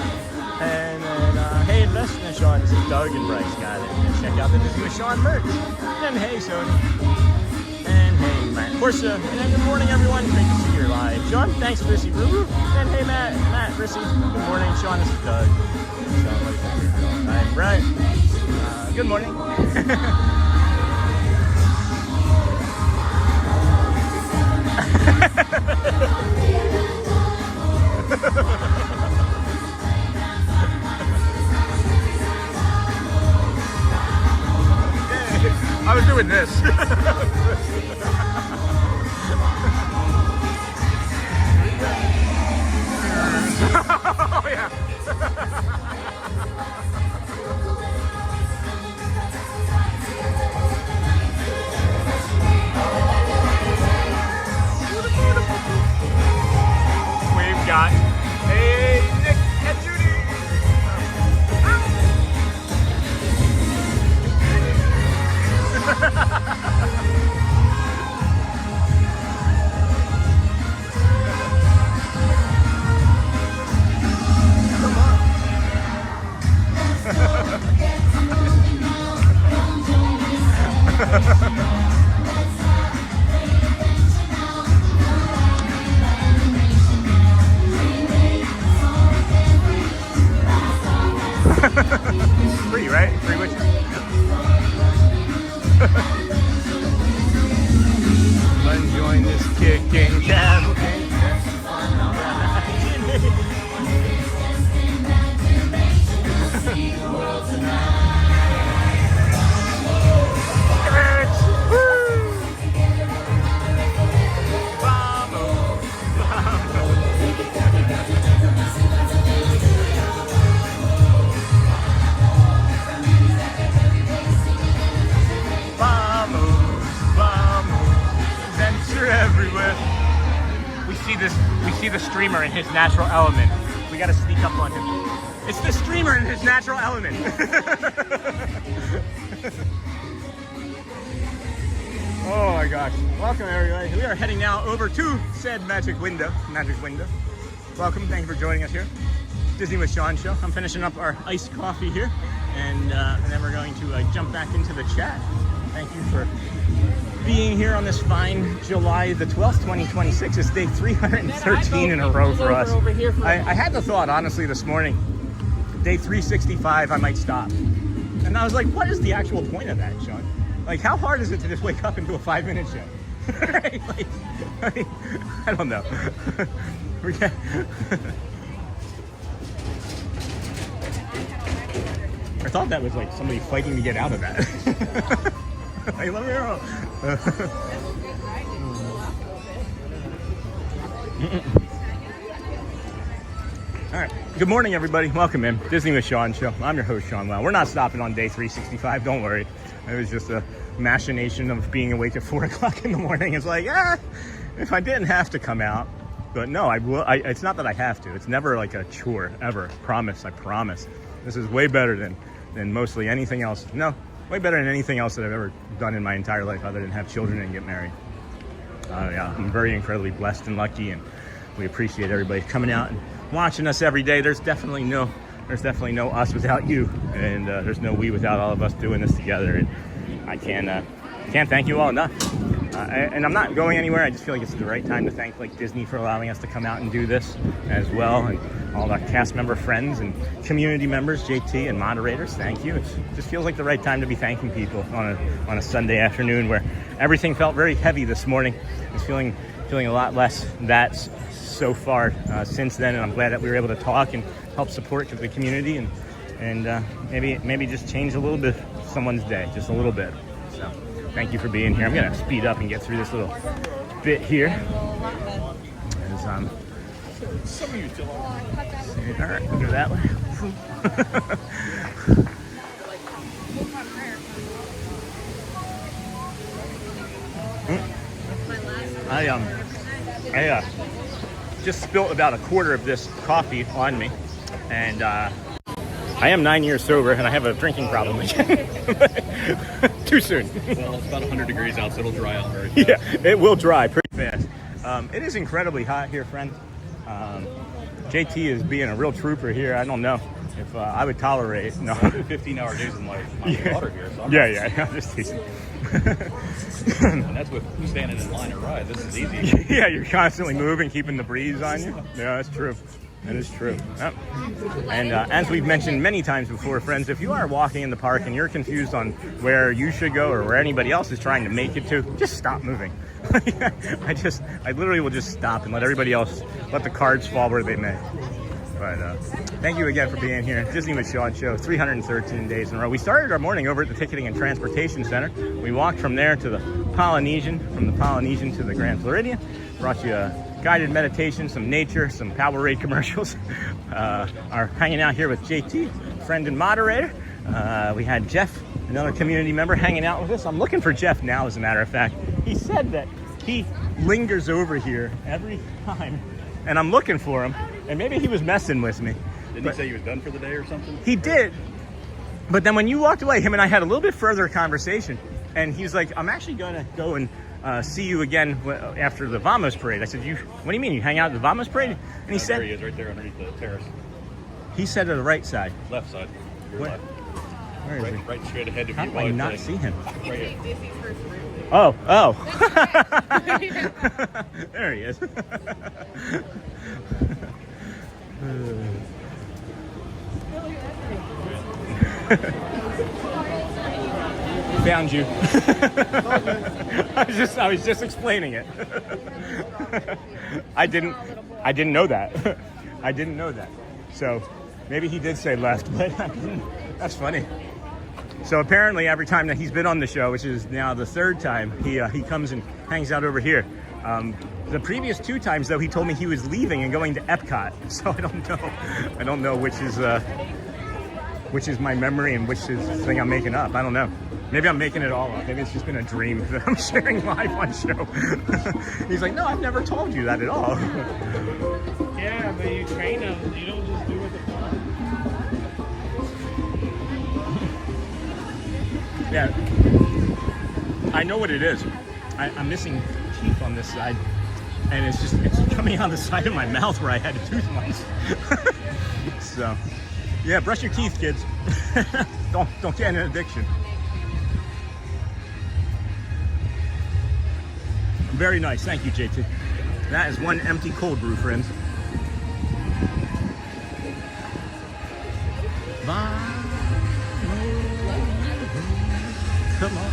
And then, hey, Investment and Sean. This is Doug and Bryce. Got it. And check out the Disney with Sean merch. And hey, Sony. And hey, Matt Corsa. And then good morning, everyone. Great to see you live. Sean, thanks, Rissy Ruru. And hey, Matt, Rissy. Good morning, Sean. This is Doug. I'm Brian. Good morning. I was doing this. Oh yeah. We've got hey Nick and Judy. Free, right? Free witches. Let's join this kicking cavalcade. Everywhere. We see the streamer in his natural element. We gotta sneak up on him. It's the streamer in his natural element. Oh my gosh. Welcome everybody. We are heading now over to said magic window. Welcome, thank you for joining us here. Disney with Sean show. I'm finishing up our iced coffee here and then we're going to jump back into the chat. Thank you for being here on this fine July the 12th, 2026. It's day 313 in a row for us. I had the thought, honestly, this morning, day 365, I might stop. And I was like, what is the actual point of that, Sean? Like, how hard is it to just wake up and do a 5-minute show? Right? Like, I don't know. I thought that was like somebody fighting to get out of that. Hey, let me know. All right. Good morning, everybody. Welcome in. Disney with Sean Show. I'm your host, Sean Lau. We're not stopping on day 365. Don't worry. It was just a machination of being awake at 4 o'clock in the morning. It's like, if I didn't have to come out, but no, I will. It's not that I have to. It's never like a chore, ever. Promise. I promise. This is way better than mostly anything else. No, way better than anything else that I've ever done in my entire life other than have children and get married. Yeah, I'm very incredibly blessed and lucky, and we appreciate everybody coming out and watching us every day. There's definitely no us without you, and there's no we without all of us doing this together. And I can't thank you all enough. And I'm not going anywhere. I just feel like it's the right time to thank like Disney for allowing us to come out and do this as well, and all the cast member friends and community members, JT and moderators. Thank you. It just feels like the right time to be thanking people on a Sunday afternoon where everything felt very heavy this morning. It's feeling a lot less that so far since then, and I'm glad that we were able to talk and help support the community and maybe just change a little bit of someone's day, just a little bit. So thank you for being here. I'm gonna speed up and get through this little bit here. As, Some of you still are. all right, we'll go that way. I just spilt about a quarter of this coffee on me, and I am 9 years sober, and I have a drinking problem again. Too soon. Well, it's about 100 degrees out, so it'll dry out very fast. Yeah, it will dry pretty fast. It is incredibly hot here, friends. JT is being a real trooper here. I don't know if I would tolerate. No, I do 15-hour days with my daughter here. So I'm I'm just teasing. And that's with standing in line to ride. This is easy. Yeah, you're constantly moving, keeping the breeze on you. Yeah, that's true. That is true. Yep. And as we've mentioned many times before, friends, if you are walking in the park and you're confused on where you should go or where anybody else is trying to make it to, just stop moving. I literally will just stop and let everybody else, let the cards fall where they may. But thank you again for being here. Disney with Sean Show, 313 days in a row. We started our morning over at the Ticketing and Transportation Center. We walked from there to the Polynesian, from the Polynesian to the Grand Floridian. Brought you a guided meditation, some nature, some Powerade commercials. Are hanging out here with JT, friend and moderator. We had Jeff, another community member, hanging out with us. I'm looking for Jeff now, as a matter of fact. He said that he lingers over here every time, and I'm looking for him, and maybe he was messing with me. Didn't he say he was done for the day or something? He did, but then when you walked away, him and I had a little bit further conversation, and he's like, I'm actually going to go and see you again after the Vamos Parade. I said, what do you mean, you hang out at the Vamos Parade? And he said, there he is, right there underneath the terrace. He said to the right side. Left side. Your left. Where is he? Right straight ahead of How you. do I not see him? Right here. Oh. There he is. Found you. I was just explaining it. I didn't know that. I didn't know that. So maybe he did say left, but that's funny. So apparently every time that he's been on the show, which is now the third time, he comes and hangs out over here. The previous 2 times, though, he told me he was leaving and going to Epcot. So I don't know. I don't know which is my memory and which is the thing I'm making up. I don't know. Maybe I'm making it all up. Maybe it's just been a dream that I'm sharing live on show. He's like, no, I've never told you that at all. Yeah, but you train them. You don't just do what they want. Yeah, I know what it is. I'm missing teeth on this side, and it's coming on the side of my mouth where I had a tooth once. So, yeah, brush your teeth, kids. don't get an addiction. Very nice, thank you, JT. That is one empty cold brew, friends. Come on.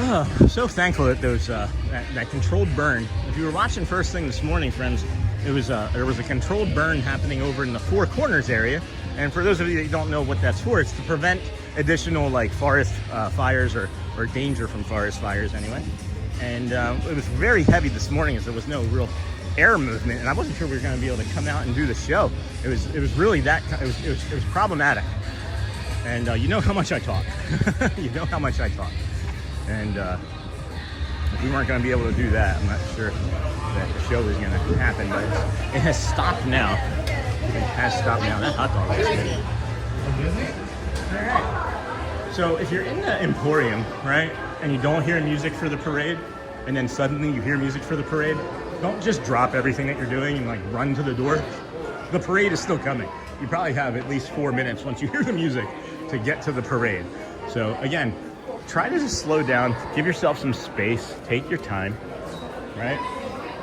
Oh, so thankful that those that controlled burn. If you were watching first thing this morning, friends, there was a controlled burn happening over in the Four Corners area. And for those of you that don't know what that's for, it's to prevent additional like forest fires or danger from forest fires anyway. And it was very heavy this morning as there was no real air movement, and I wasn't sure we were going to be able to come out and do the show. It was really that it was problematic. And you know how much I talk. You know how much I talk. And if we weren't going to be able to do that, I'm not sure that the show was going to happen, but it has stopped now. It has stopped now. That hot dog is good. All right. So if you're in the Emporium, right, and you don't hear music for the parade, and then suddenly you hear music for the parade, don't just drop everything that you're doing and like run to the door. The parade is still coming. You probably have at least 4 minutes once you hear the music to get to the parade. So again, try to just slow down, give yourself some space, take your time, right?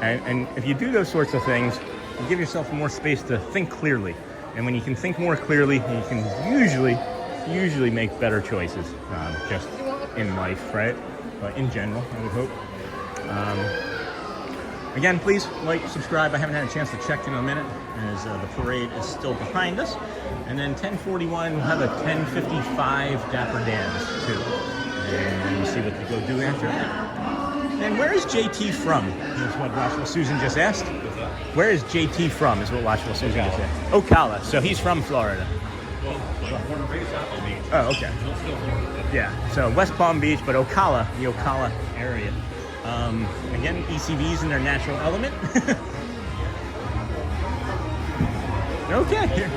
And if you do those sorts of things, you give yourself more space to think clearly. And when you can think more clearly, you can usually make better choices just in life, right? But in general, I would hope. Again, please like, subscribe. I haven't had a chance to check in a minute as the parade is still behind us. And then 10:41, we'll have a 10:55 Dapper Dans too. And we'll see what we go do after that. And where is JT from? Is what Watchful Susan just asked. Where is JT from? Is what Watchful Susan just asked. Ocala. So he's from Florida. Oh, okay. Yeah. So West Palm Beach, but Ocala, the Ocala area. Again, ECVs in their natural element. Okay.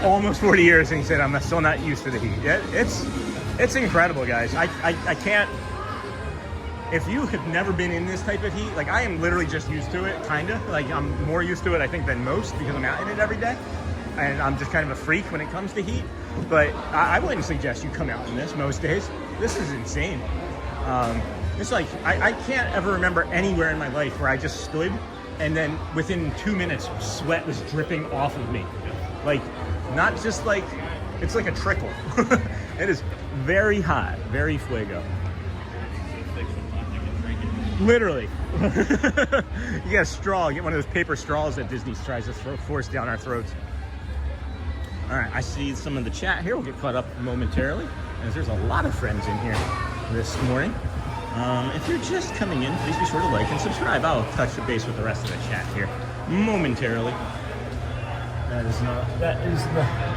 Almost 40 years, and he said, I'm still not used to the heat. Yeah, it's incredible, guys. I can't. If you have never been in this type of heat, like I am literally just used to it, kinda. Like I'm more used to it, I think, than most because I'm out in it every day. And I'm just kind of a freak when it comes to heat. But I wouldn't suggest you come out in this most days. This is insane. It's like, I can't ever remember anywhere in my life where I just stood and then within 2 minutes, sweat was dripping off of me. Like, not just like, it's like a trickle. It is very hot, very fuego. Literally. You get a straw, get one of those paper straws that Disney tries to force down our throats. All right, I see some of the chat here. We'll get caught up momentarily, as there's a lot of friends in here this morning. If you're just coming in, please be sure to like and subscribe. I'll touch the base with the rest of the chat here momentarily. That is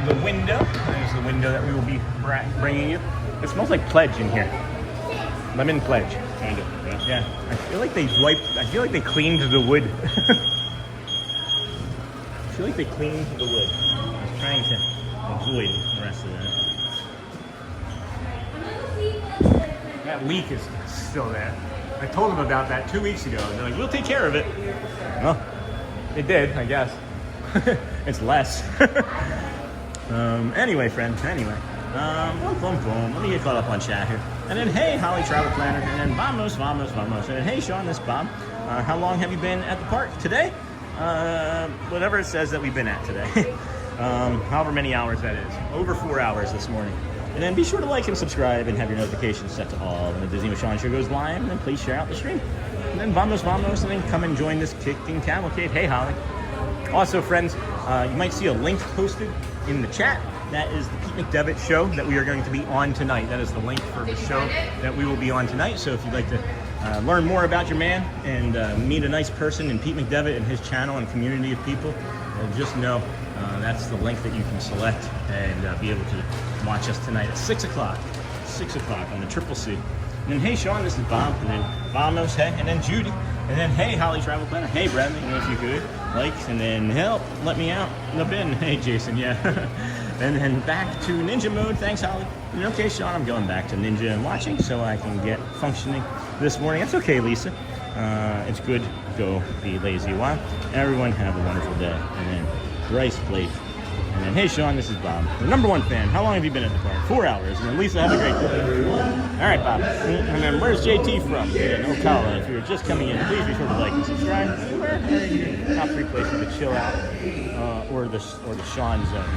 the window. That is the window that we will be bringing you. It smells like Pledge in here. Lemon Pledge. Kind of. Yeah. I feel like they cleaned the wood. I feel like they cleaned the wood. I was trying to avoid the rest of that. That leak is still there. I told them about that 2 weeks ago. They're like, we'll take care of it. Well, they did, I guess. It's less. Anyway, friends, anyway. Let me get caught up on chat here. And then, hey, Holly Travel Planner. And then, vamos. And then, hey, Sean, this is Bob. How long have you been at the park today? Whatever it says that we've been at today. However many hours that is. Over 4 hours this morning. And then be sure to like and subscribe and have your notifications set to all. When the Disney with Sean show goes live, and then please share out the stream. And then vamos, and then come and join this kicking cavalcade. Hey, Holly. Also, friends, you might see a link posted in the chat. That is the Pete McDevitt show that we are going to be on tonight. That is the link for the show that we will be on tonight. So if you'd like to learn more about your man and meet a nice person in Pete McDevitt and his channel and community of people, just know that's the link that you can select and be able to watch us tonight at 6 o'clock. 6 o'clock on the Triple C. And then, hey, Sean, this is Bob. And then, vamos, hey. And then, Judy. And then, hey, Holly Travel Planner. Hey, Bradley, if you could. Like, and then, help, let me out. The bin. Hey, Jason, yeah. And then back to Ninja mode. Thanks, Holly. And okay, Sean, I'm going back to Ninja and watching so I can get functioning this morning. That's okay, Lisa. It's good to go be lazy a while. Everyone have a wonderful day. And then, Bryce, Blake. And then, hey, Sean, this is Bob. The #1 fan. How long have you been at the park? 4 hours. And then, Lisa, have a great day. All right, Bob. And then, where's JT from? And Ocala. If you're just coming in, please be sure to like and subscribe. Where are your top 3 places to chill out or the Sean zone?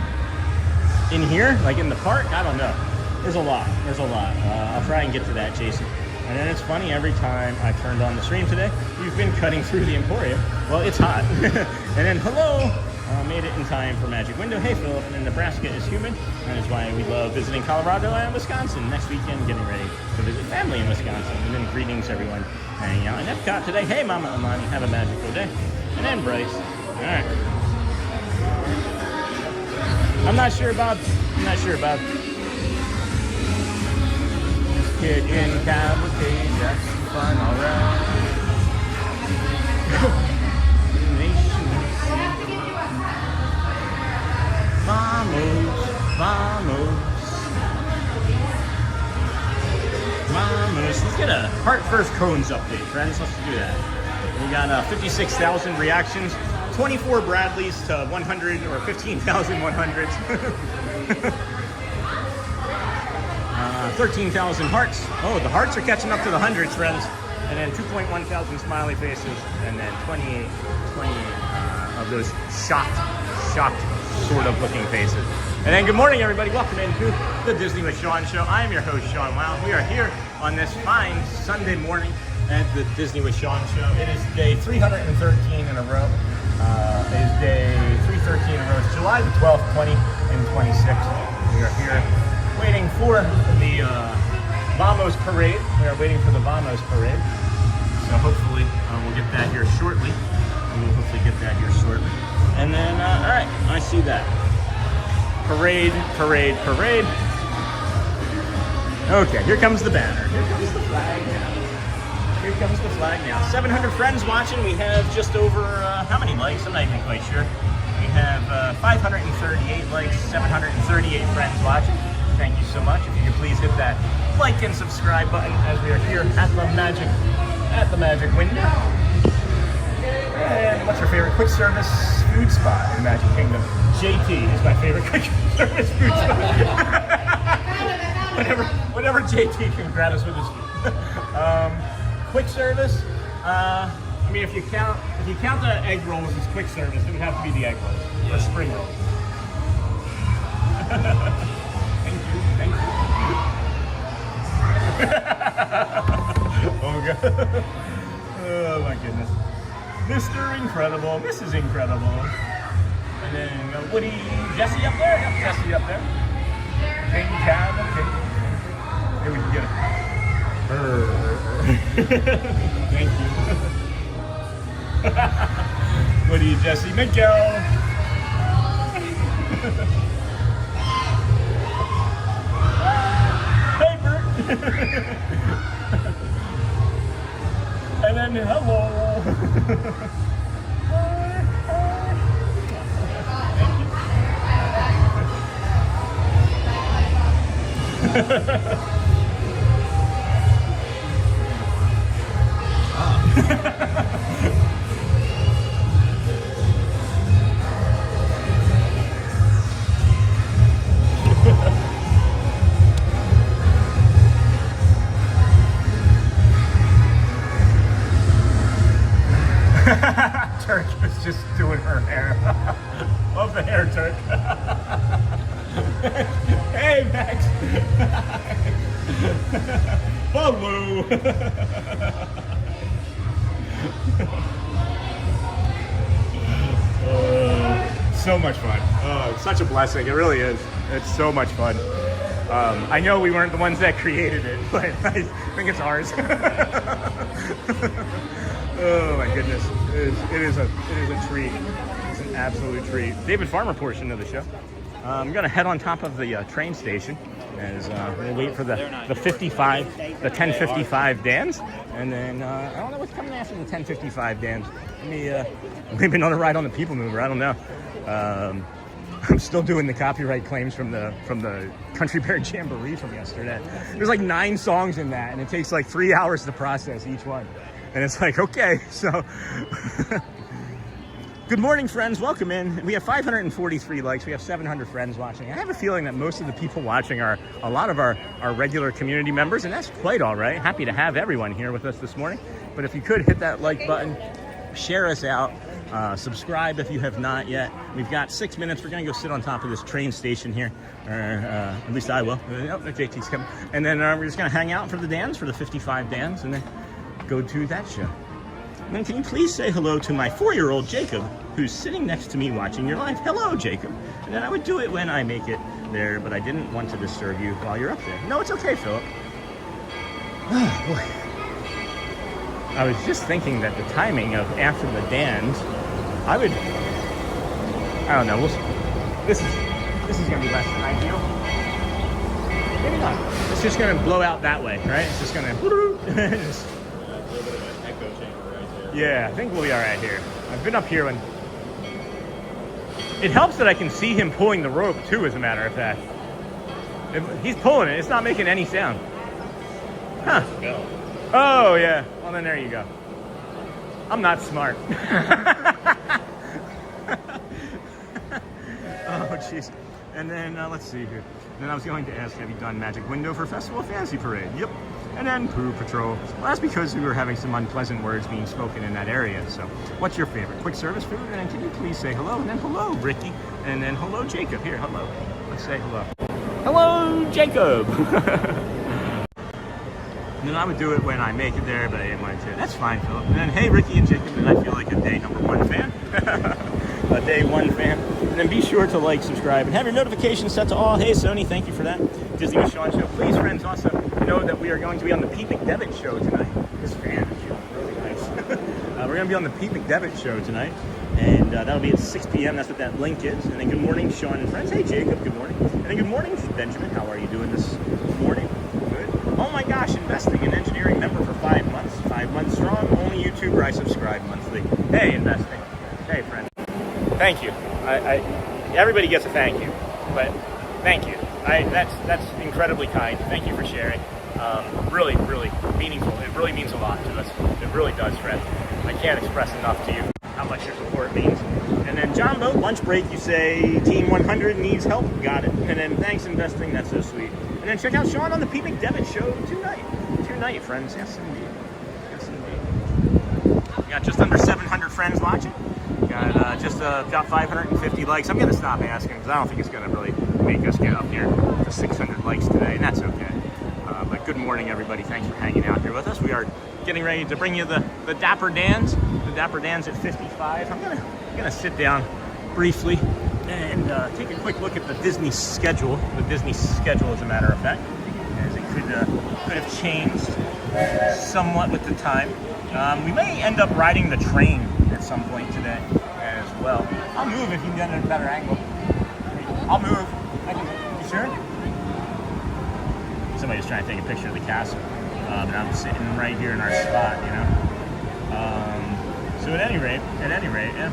In here? Like in the park? I don't know. There's a lot. I'll try and get to that, Jason. And then it's funny, every time I turned on the stream today, you've been cutting through the Emporium. Well, it's hot. And then, hello, made it in time for Magic Window. Hey, Philip, and then Nebraska is humid. That is why we love visiting Colorado and Wisconsin. Next weekend, getting ready to visit family in Wisconsin. And then greetings, everyone, hanging out in Epcot today. Hey, Mama Amani, have a magical day. And then Bryce. All right. I'm not sure about Kid in Cavalcade, that's fun, alright. Vamos. Let's get a Heart First Cones update, friends. Let's do that. We got 56,000 reactions, 24 Bradleys to 100 or 15,100s. 13,000 hearts. Oh, the hearts are catching up to the hundreds, friends. And then 2.1 thousand smiley faces, and then 28 of those shocked sort of looking faces. And then good morning, everybody. Welcome into the Disney with Sean show. I am your host, Sean Wow. We are here on this fine Sunday morning at the Disney with Sean show. It is day 313 in a row. It is day 313 in a row. It's July the 12th, 2026. We are here waiting for the Vamos parade. We are waiting for the Vamos parade. So hopefully we'll get that here shortly. And then, all right, I see that. Parade. Okay, here comes the banner. Here comes the flag now. 700 friends watching. We have just over, how many likes? I'm not even quite sure. We have 538 likes, 738 friends watching. Thank you so much. If you could please hit that like and subscribe button as we are here at the Magic Window. And what's your favorite quick service food spot in the Magic Kingdom? JT is my favorite quick service food spot. whatever JT can grab us with his food. Quick service. I mean, if you count the egg rolls as quick service, it would have to be the egg rolls or spring rolls. Thank you. Oh god. Oh my goodness. Mr. Incredible, Mrs. Incredible. And then Woody, Jesse up there? Yep, Jesse up there. King Cab, okay. Here we can get it. Thank you. Woody, Jesse, Miguel. Paper. And then hello. Turk was just doing her hair. Love the hair, Turk. Hey, Max. Hello. So much fun. Oh, it's such a blessing. It really is. It's so much fun. I know we weren't the ones that created it, but I think it's ours. Oh my goodness, it is a treat. It's an absolute treat. David Farmer portion of the show. I'm gonna head on top of the train station as we'll wait for the 10:55 Dans, and then I don't know what's coming after the 10:55 Dans. Maybe another ride on the PeopleMover. I don't know. I'm still doing the copyright claims from the Country Bear Jamboree from yesterday. There's like 9 songs in that, and it takes like 3 hours to process each one. And it's like, okay, so good morning, friends. Welcome in. We have 543 likes. We have 700 friends watching. I have a feeling that most of the people watching are a lot of our regular community members, and that's quite all right. Happy to have everyone here with us this morning. But if you could hit that like button, share us out. Subscribe if you have not yet. We've got 6 minutes. We're going to go sit on top of this train station here. Or at least I will. Oh, JT's coming. And then we're just going to hang out for the Dans, for the 55 Dans, and then go to that show. And then can you please say hello to my 4-year-old Jacob, who's sitting next to me watching your live. Hello, Jacob. And then I would do it when I make it there, but I didn't want to disturb you while you're up there. No, it's okay, Philip. Oh, boy. I was just thinking that the timing of after the Dans, I don't know, this is going to be less than ideal. Maybe not. It's just going to blow out that way, right? It's just going to... Yeah, I think we'll be all right here. I've been up here when... It helps that I can see him pulling the rope, too, as a matter of fact. He's pulling it. It's not making any sound. Huh. Oh, yeah. Well, then there you go. I'm not smart. Oh, jeez. And then, let's see here. Then I was going to ask, have you done Magic Window for Festival of Fantasy Parade? Yep. And then Poo Patrol. Well, that's because we were having some unpleasant words being spoken in that area. So, what's your favorite? Quick service food? And then can you please say hello? And then hello, Ricky. And then hello, Jacob. Here, hello. Let's say hello. Hello, Jacob. And then I would do it when I make it there, but I didn't want to. That's fine, Philip. And then, hey, Ricky and Jacob, and I feel like a day number 1 fan. A day 1 fan. And then be sure to like, subscribe, and have your notifications set to all. Hey, Sony, thank you for that. Disney with Sean show. Please, friends, also know that we are going to be on the Pete McDevitt show tonight. This fan is really nice. We're going to be on the Pete McDevitt show tonight, and that'll be at 6 p.m. That's what that link is. And then good morning, Sean and friends. Hey, Jacob, good morning. And then good morning, Benjamin. How are you doing this morning? Good. Oh my gosh, investing in engineering member for 5 months. 5 months strong. Only YouTuber I subscribe monthly. Hey, investing. Hey, friend. Thank you. Everybody gets a thank you, but thank you. That's incredibly kind. Thank you for sharing. Really, really meaningful. It really means a lot to us. It really does, friend. I can't express enough to you how much your support means. And then John Boat, lunch break, you say Team 100 needs help. Got it. And then thanks, investing. That's so sweet. And then check out Sean on the Pete McDevitt show tonight, friends. Yes, indeed. Yes, indeed. We got just under 700 friends watching. Got just about 550 likes. I'm going to stop asking because I don't think it's going to really make us get up here to 600 likes today, and that's okay. But good morning, everybody. Thanks for hanging out here with us. We are getting ready to bring you the Dapper Dans. The Dapper Dans at 55. I'm gonna sit down briefly and take a quick look at the Disney schedule. The Disney schedule, as a matter of fact, as it could have changed somewhat with the time. We may end up riding the train at some point today as well. I'll move if you can get a better angle. I'll move. You sure? Somebody's trying to take a picture of the castle, and I'm sitting right here in our spot, you know. So at any rate, yeah.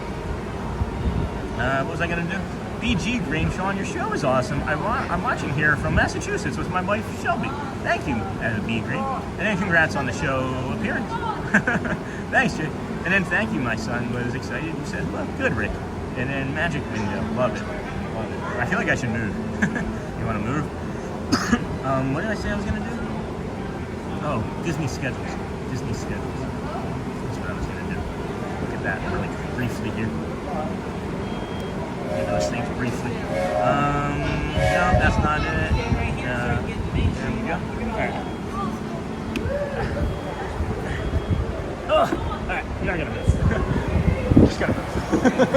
What was I gonna do? BG Green, Sean, your show is awesome. I'm watching here from Massachusetts with my wife Shelby. Thank you, B Green, and then congrats on the show appearance. Thanks, Jake. And then thank you, my son was excited. You said, well, good, Rick. And then Magic Window, love it. I feel like I should move. You want to move? What did I say I was going to do? Oh, Disney schedules. Disney schedules. That's what I was going to do. Look at that really briefly here. Look at those things briefly. No, that's not it. There we go. All right. Oh, all right. You're not going to move. Just got to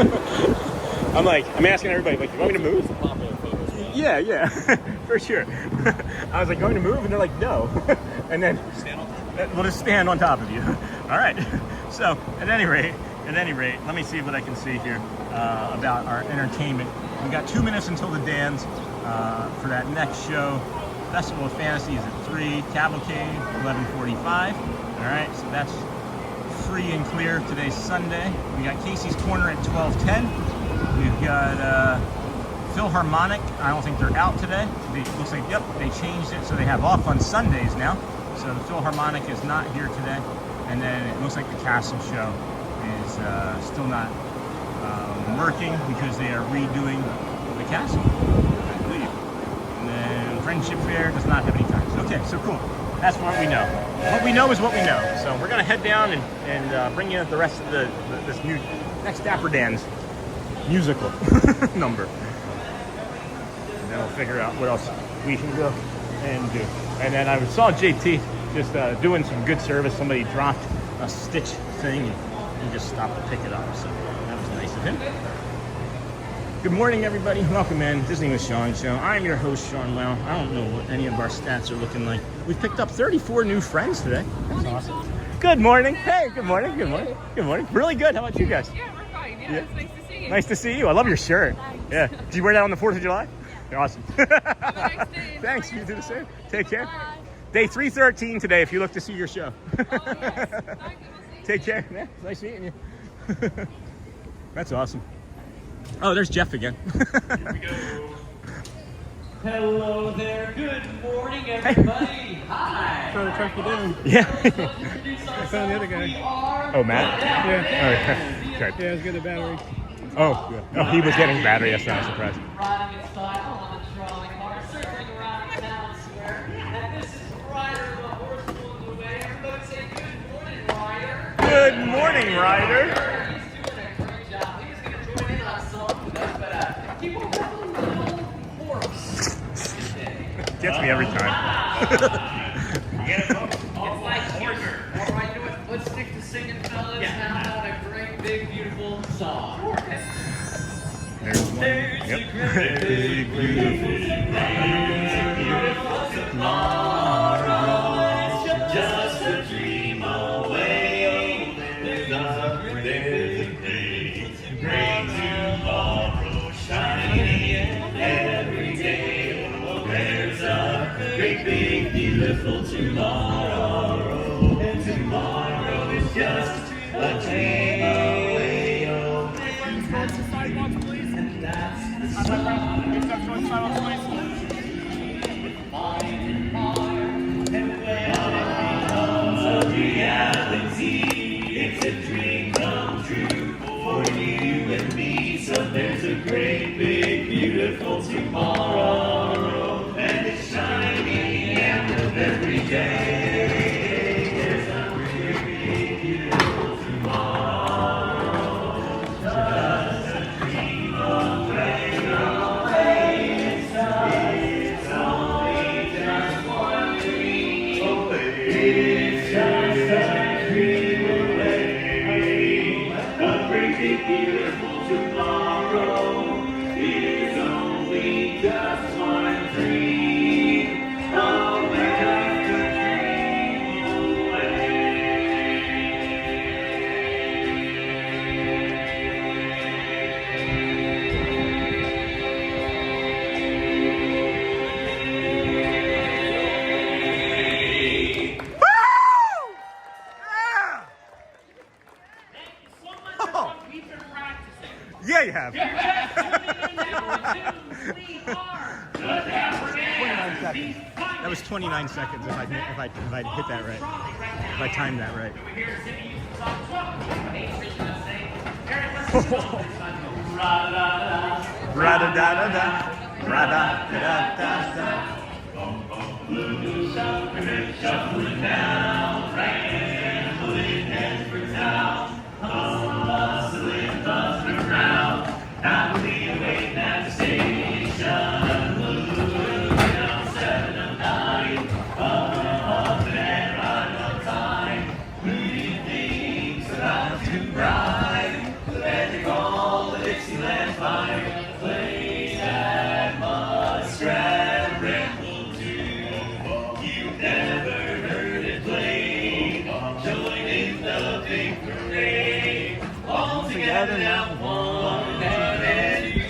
move. I'm asking everybody, like, you want me to move? Yeah, for sure. I was like, going to move? And they're like, no. And then we'll just stand on top of you. All right. So, at any rate, let me see what I can see here about our entertainment. We got 2 minutes until the Dans for that next show. Festival of Fantasy is at 3. Cavalcade, 11:45. All right, so that's free and clear. Today's Sunday. We got Casey's Corner at 12:10. We've got Philharmonic. I don't think they're out today. It looks like, yep, they changed it, so they have off on Sundays now. So the Philharmonic is not here today. And then it looks like the Castle Show is still not working because they are redoing the castle, I believe. And then Friendship Fair does not have any times. Okay, so cool. That's what we know. What we know is what we know. So we're gonna head down and bring you the rest of this new Next Dapper Dan's musical number. And then we'll figure out what else we can go and do. And then I saw JT just doing some good service. Somebody dropped a Stitch thing and he just stopped to pick it up. So that was nice of him. Good morning, everybody. Welcome in. Disney with Sean Show. I'm your host, Sean Lau. I don't know what any of our stats are looking like. We've picked up 34 new friends today. That's awesome. Good morning. Hey, good morning. Good morning. Good morning. Really good. How about you guys? Yeah, we're fine. Yeah, it's nice to see you. Nice to see you. I love your shirt. Yeah. Did you wear that on the 4th of July? Yeah. Awesome. Have a nice day. Thanks. You do the same. Take care. Bye. Day 313 today if you look to see your show. Oh, yes. Take care. Yeah, it's nice meeting you. That's awesome. Oh, there's Jeff again. Here we go. Hello there. Good morning, everybody. Hey. Hi. Trying to track you down. Yeah. I found the other guy. Oh, Matt? Yeah. Oh, okay. Yeah, he's getting a battery. Oh, yeah. Oh, he was getting battery. That's not a surprise. Riding in style on the trolley car, circling around town square. And this is Ryder, the horse pulling the way. Everybody say good morning, Ryder. Good morning, Ryder. He's doing a great job. He was going to join in on some of us, but he won't have a little horse. Gets me every time. Get it, folks? It's like Horser. All right, you know what? Let's stick to singing, fellas. Yeah. How about a great, big, beautiful song? There's one. Yep. Big, beautiful tomorrow. Just a dream away. There's a great tomorrow shining every day. There's a great, big, beautiful tomorrow. And tomorrow is just a dream away. Oh, and that's the sidewalks, please. And that's the sidewalks, please. Mind and when it becomes a reality, it's a dream come true for you and me. So there's a great, big, beautiful tomorrow. And it's shining end of every day. There's a great, big, beautiful tomorrow. Just a dream away, away. It's only just one dream away. It's just a dream away. A great, big, beautiful tomorrow. It's only just one dream away. Yeah, you have. 29 seconds. That was 29 seconds if I hit that right. If I timed that right. Ra-da-da-da-da. Ra-da-da-da-da. Shuffling down, rambling heads for town. Bustling, buzzing around. Happily waiting at the station. Looking on 7 of 9. Up and right on time. Moving things about to ride. Let it call the Dixieland fireplace that Muskrat ramble to. You've never heard it played. Join in the big parade. All together now, one and to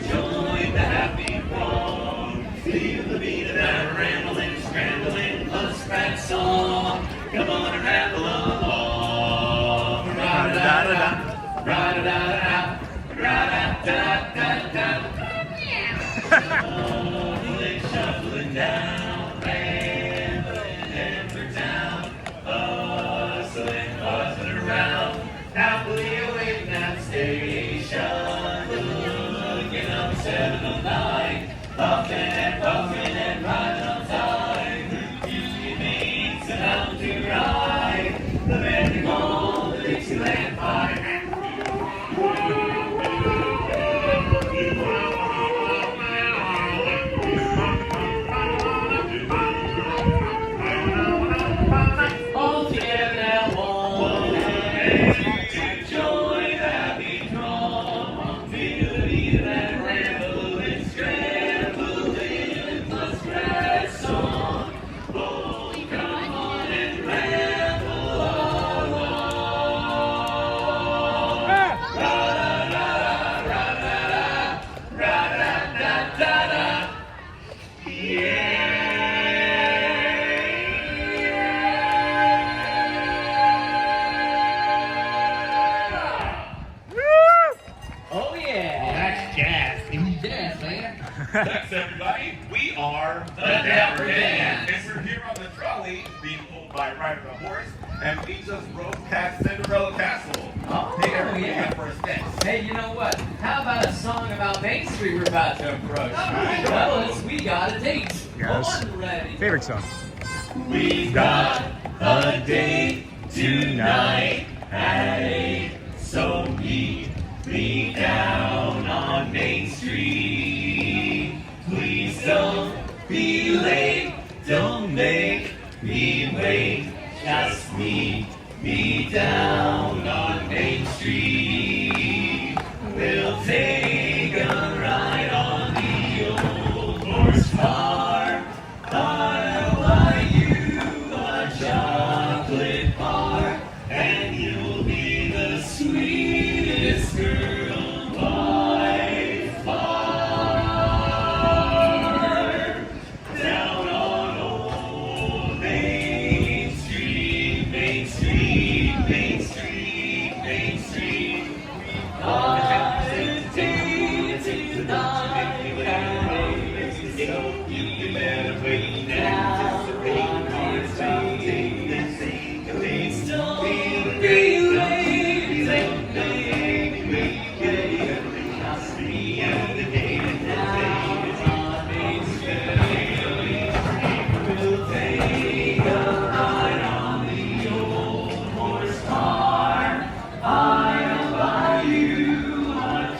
join the happy one. Feel the beat of that rambling, scrambling, muskrat song. Come on and ramble along. Ra-da-da-da-da, ra-da-da-da-da, ra-da-da-da-da-da. Shuffling down, rambling head for town. Hustling, buzzing around. Happily awaiting at the station. Looking up 7 of 9. Puffing and puffing and riding on time. Usually means an out to ride. The bending home, the Dixieland pie. Thanks, everybody. We are the Dapper Dan. And we're here on the trolley being pulled by a rider on a horse. And we just rode past Cinderella Castle. Oh, There we yeah. go for a step. Hey, you know what? How about a song about Main Street we're about to approach? Fellas, we got a date. Yes. On ready. Favorite song. We've got a date tonight at 8. So meet me down on Main Street. Please don't be late. Don't make me wait. Just meet me down on Main Street. We'll take a ride on the old horse car. I'll buy you a chocolate bar, and you'll be the sweetest girl by far. Down on old Main Street, Main Street, Main Street, Main Street. Got a date tonight, so you better wait now. Please don't be late. Don't make me wait. Just me and the date now on Main Street. We'll take a ride on the old horse car. I'll buy you a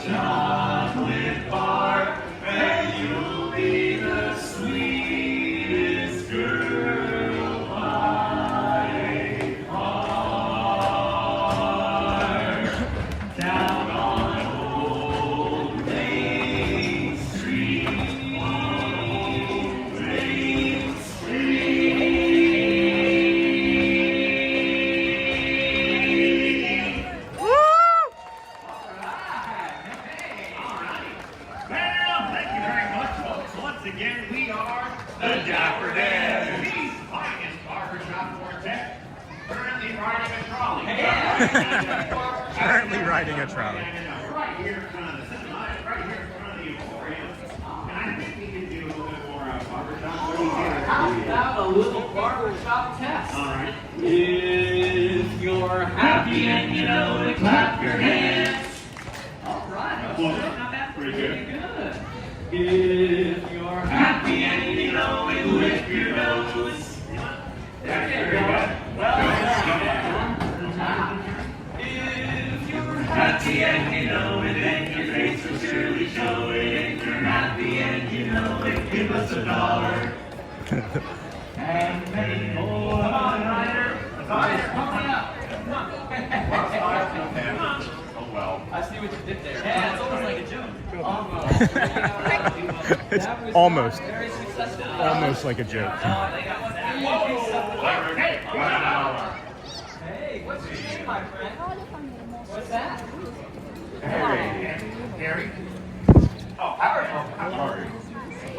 chocolate bar, and you'll be the sweetest girl by far. Down on old Main Street, Main Street. Well, thank you very much, folks. Once again, we are the Dapper Dan, the finest barbershop quartet, currently riding a trolley. Currently riding a trolley. Right here in front of the cinema, right here in front of the Emporium. And I think we can do a little bit more barbershop. What do you think? How about a little barbershop test? All right. If you're happy and you know to clap your hands. All right. Not bad. Pretty good. Good. If you're happy and you know it, lift your nose. There you go. Well done. If you're happy and you know it, then your face will surely show it. If you're happy and you know it, give us $1. And many more. Come on, Ryder. Ryder, come on up. Come on. Oh, well. I see what you did there. Yeah, it's almost like a joke. Almost. That was Almost. very successful. Almost like a joke. Hey, what's your name, my friend? What's that? Harry. Oh, Howard. Howard. I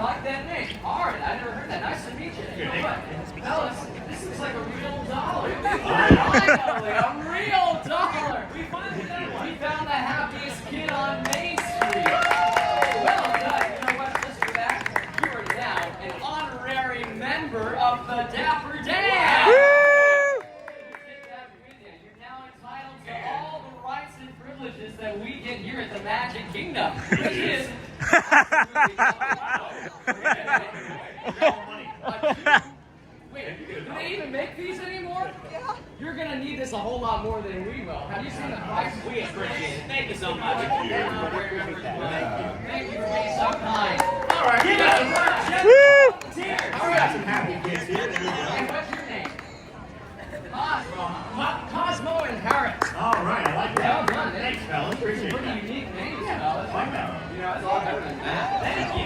like that name. Howard. I never heard that. Nice to meet you. You know what? Fellas, this looks like a real dollar. Finally, a real dollar. We finally done one. We found the happiest kid on Main Street. Well done. You know what? Just for that, you are now an honorary member of the Dapper Dan. Take that with you. You're now entitled to all the rights and privileges that we get here at the Magic Kingdom, which is. Wait, do they even make these anymore? Yeah. You're gonna need this a whole lot more than we will. Have you seen the price? We appreciate it. Thank you so much. Thank you for being so kind. All right, give us a round. Woo! Cheers. We got some happy kids here. And what's your name? Cosmo and Harris. All right, I like Well that. done. Thanks, fellas. Appreciate Pretty that. unique names, fellas. I like that. You know, it's all better than that. Thank you.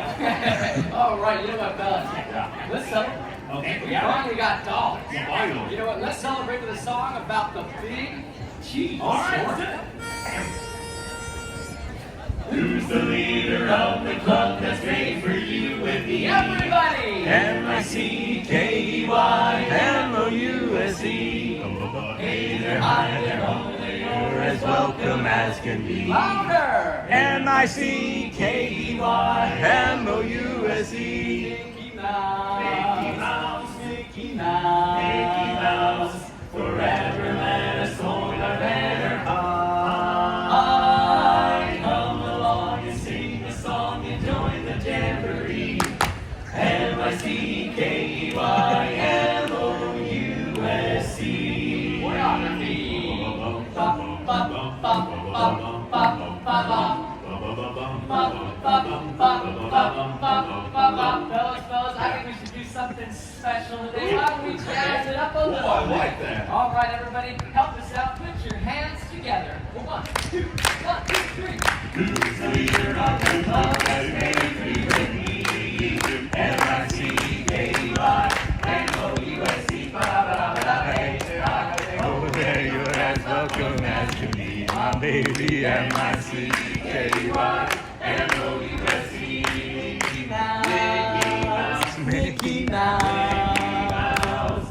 All right, you know what, fellas? Let's celebrate. Okay. We finally got dollars. Finally. You know what? Let's celebrate with a song about the big cheese. All right. Who's the leader of the club that's made for you and me? Everybody! MICKEY MOUSE. Hey there, hi there, ho there, you're as welcome as can be. Louder! M-I-C-K-E-Y-M-O-U-S-E. Mickey Mouse, Mickey Mouse, forever let us hold our banner high. Come along and sing the song and join the jamboree. M-I-C-K-E-Y-M-O-U-S-E. choreography. Fellas, I think we should do something special today. Why don't we jazz it up a little? I like that. All right, everybody, help us out. Put your hands together. 1, 2, 1, 2, 3. Who's the leader of the club that made me with me? M-I-C-K-E-Y-M-O-U-S-E. Oh, there you're as welcome as can be, my baby. M-I-C-K-E-Y-M-O-U-S-E. Mickey Mouse, Mickey Mouse,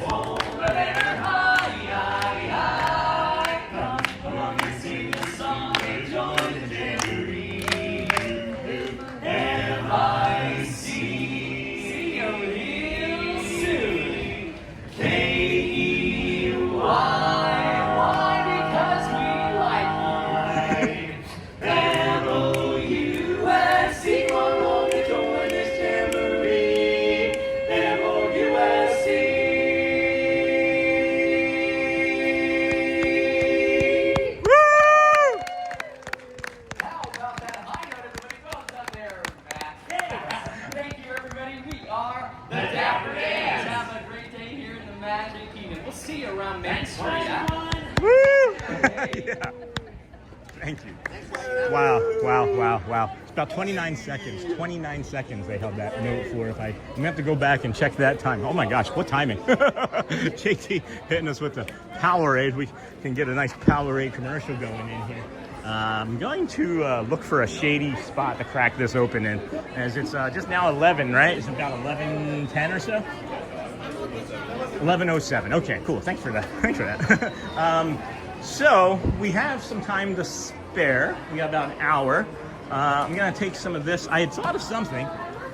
hold the banner high. Come on and sing the song and join the jamboree. M-I-C-K-E-Y. Why? Because we like M-O-U-S-E. Come on and join this jamboree. M-O-U-S-E. How about that high note, everybody? Well done there, Matt. Thank you, everybody. We are the Dapper Dans. Have a great day here in the Magic Kingdom. We'll see you around Main Street. Woo! Yeah. Thank you. Wow. It's about 29 seconds. 29 seconds they held that note for. I'm gonna have to go back and check that time. Oh my gosh, what timing? JT hitting us with the Powerade. We can get a nice Powerade commercial going in here. I'm going to look for a shady spot to crack this open in, as it's just now 11, right? It's about 11:10 or so. 11:07. Okay, cool. Thanks for that. So we have some time to spare. We got about an hour. I'm gonna take some of this. I had thought of something,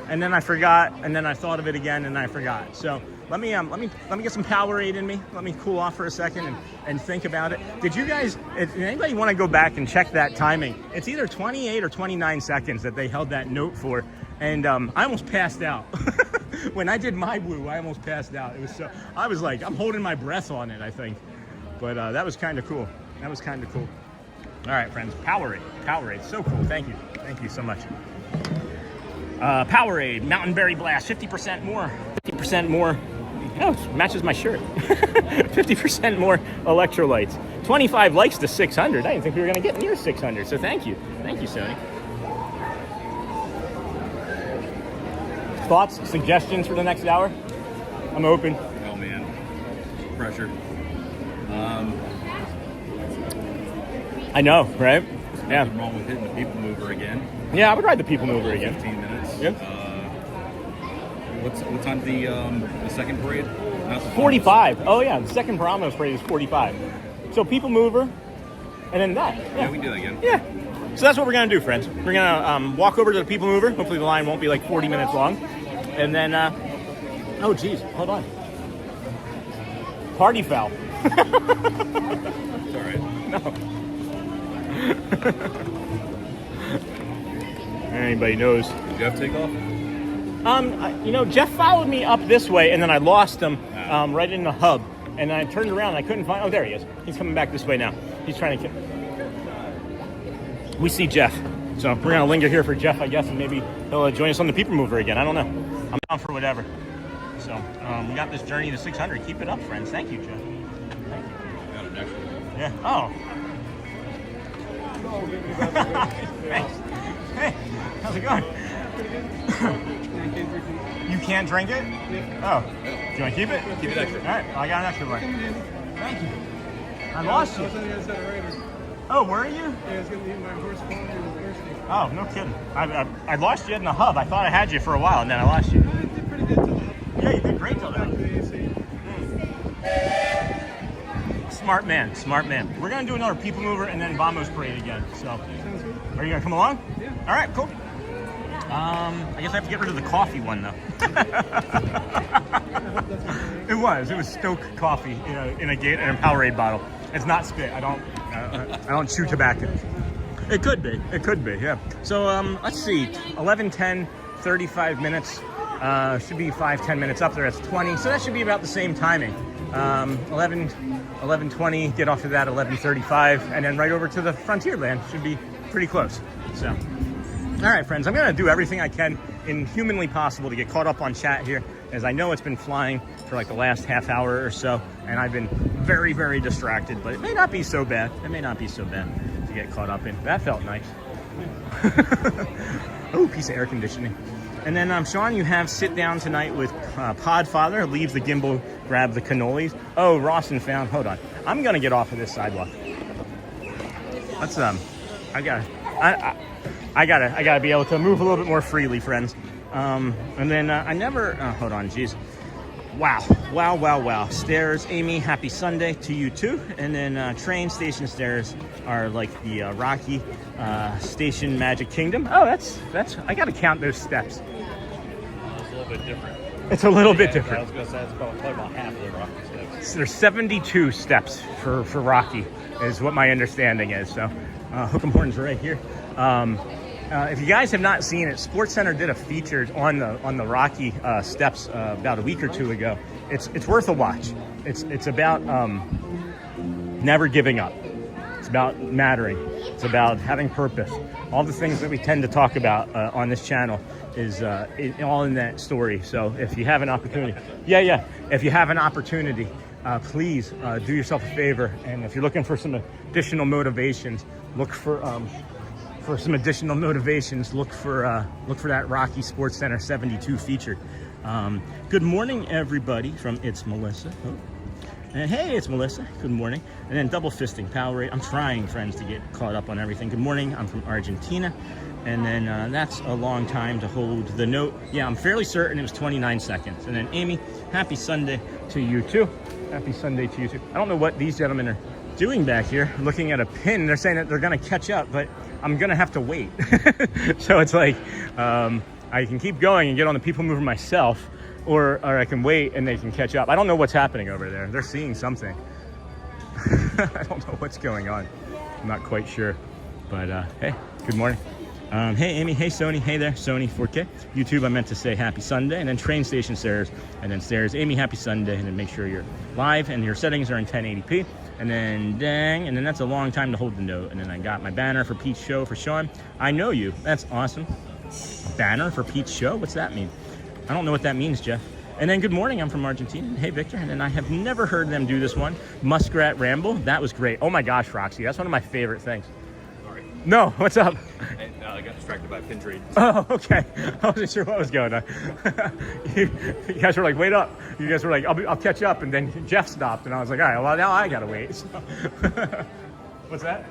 and then I forgot, and then I thought of it again, and I forgot. So let me get some Powerade in me. Let me cool off for a second and think about it. Did you guys? Did anybody want to go back and check that timing? It's either 28 or 29 seconds that they held that note for, and I almost passed out. When I did my woo, I almost passed out. It was so. I was like, I'm holding my breath on it, I think. But that was kind of cool. All right, friends, Powerade, so cool. Thank you so much. Powerade, Mountain Berry Blast, 50% more. Oh, it matches my shirt. 50% more electrolytes. 25 likes to 600. I didn't think we were gonna get near 600. So thank you, Sony. Thoughts, suggestions for the next hour? I'm open. Oh man, pressure. I know, right? Yeah. Nothing wrong with hitting the PeopleMover again. Yeah, I would ride the PeopleMover again. 15 minutes. Yep. What time's the second parade? Not the 45. Oh yeah, the second Brahmos parade is 45. So PeopleMover, and then that. Yeah, we can do that again. Yeah. So that's what we're gonna do, friends. We're gonna walk over to the PeopleMover. Hopefully the line won't be like 40 minutes long. And then, oh geez, hold on. Party foul. It's all right. No. Anybody knows. Did Jeff take off? Jeff followed me up this way, and then I lost him right in the hub. And I turned around, and I couldn't find. Oh, there he is. He's coming back this way now. He's trying to. We see Jeff, so we're gonna linger here for Jeff, I guess, and maybe he'll join us on the PeopleMover again. I don't know. I'm down for whatever. So we got this journey to 600. Keep it up, friends. Thank you, Jeff. Thank you. Got it next one. Yeah. Oh. Thanks. Hey, how's it going? You can't drink it? Oh. Do you want to keep it? Keep it extra. All right. I got an extra one. Thank you. I lost you. Oh, were you? Yeah, I was going to eat my horse ball university. Oh, no kidding. I lost you in the hub. I thought I had you for a while, and then I lost you. I did pretty good till the hub. Yeah, you did great till then. Smart man, smart man. We're gonna do another People Mover and then Vamos Parade again. So, are you gonna come along? Yeah. All right, cool. I guess I have to get rid of the coffee one though. It was Stoke coffee, you know, in a Powerade bottle. It's not spit. I don't chew tobacco. It could be, yeah. So let's see, 11:10, 35 minutes. Should be 5-10 minutes up there. That's 20. So that should be about the same timing. 11:20. Get off of that 11:35, and then right over to the Frontierland. Should be pretty close. So, all right, friends. I'm gonna do everything I can in humanly possible to get caught up on chat here, as I know it's been flying for like the last half hour or so, and I've been very, very distracted. But it may not be so bad. It may not be so bad to get caught up in. That felt nice. Oh, piece of air conditioning. And then, Sean, you have sit down tonight with Podfather, leaves the gimbal, grab the cannolis. Oh, Ross and Found. Hold on. I'm going to get off of this sidewalk. Let's, I gotta be able to move a little bit more freely, friends. And then, hold on, geez. Wow. Stairs, Amy, happy Sunday to you too. And then train station stairs are like the Rocky Station Magic Kingdom. Oh, that's, I gotta count those steps. It's a little bit different. It's a little bit different. I was gonna say it's probably about half of the Rocky steps. So there's 72 steps for Rocky, is what my understanding is. So Hook'em Horns right here. If you guys have not seen it, Sports Center did a feature on the Rocky steps about a week or two ago. It's worth a watch. It's about never giving up. It's about mattering. It's about having purpose. All the things that we tend to talk about on this channel is all in that story. So if you have an opportunity, if you have an opportunity, please do yourself a favor. And if you're looking for some additional motivations, look for some additional motivations, look for that Rocky Sports Center 72 feature. Good morning, everybody, from It's Melissa. Oh. And hey, it's Melissa. Good morning. And then double fisting, Powerade. I'm trying, friends, to get caught up on everything. Good morning. I'm from Argentina. And then that's a long time to hold the note. Yeah, I'm fairly certain it was 29 seconds. And then Amy, happy Sunday to you too. Happy Sunday to you too. I don't know what these gentlemen are doing back here, looking at a pin. They're saying that they're going to catch up, but I'm going to have to wait. So it's like, I can keep going and get on the People Mover myself, or I can wait and they can catch up. I don't know what's happening over there. They're seeing something. I don't know what's going on. I'm not quite sure. But hey, good morning. Hey, Amy. Hey, Sony. Hey there, Sony 4K. YouTube, I meant to say happy Sunday. And then train station stairs. And then stairs. Amy, happy Sunday. And then make sure you're live and your settings are in 1080p. And then dang. And then that's a long time to hold the note. And then I got my banner for Pete's show for Sean. I know you. That's awesome. Banner for Pete's show? What's that mean? I don't know what that means, Jeff. And then good morning, I'm from Argentina. Hey, Victor. And then I have never heard them do this one. Muskrat Ramble. That was great. Oh my gosh, Roxy. That's one of my favorite things. Sorry. No, what's up? I got distracted by pin trade. Oh, okay. I wasn't sure what was going on. you guys were like, wait up. You guys were like, I'll catch up. And then Jeff stopped. And I was like, all right, well, now I got to wait. So. What's that?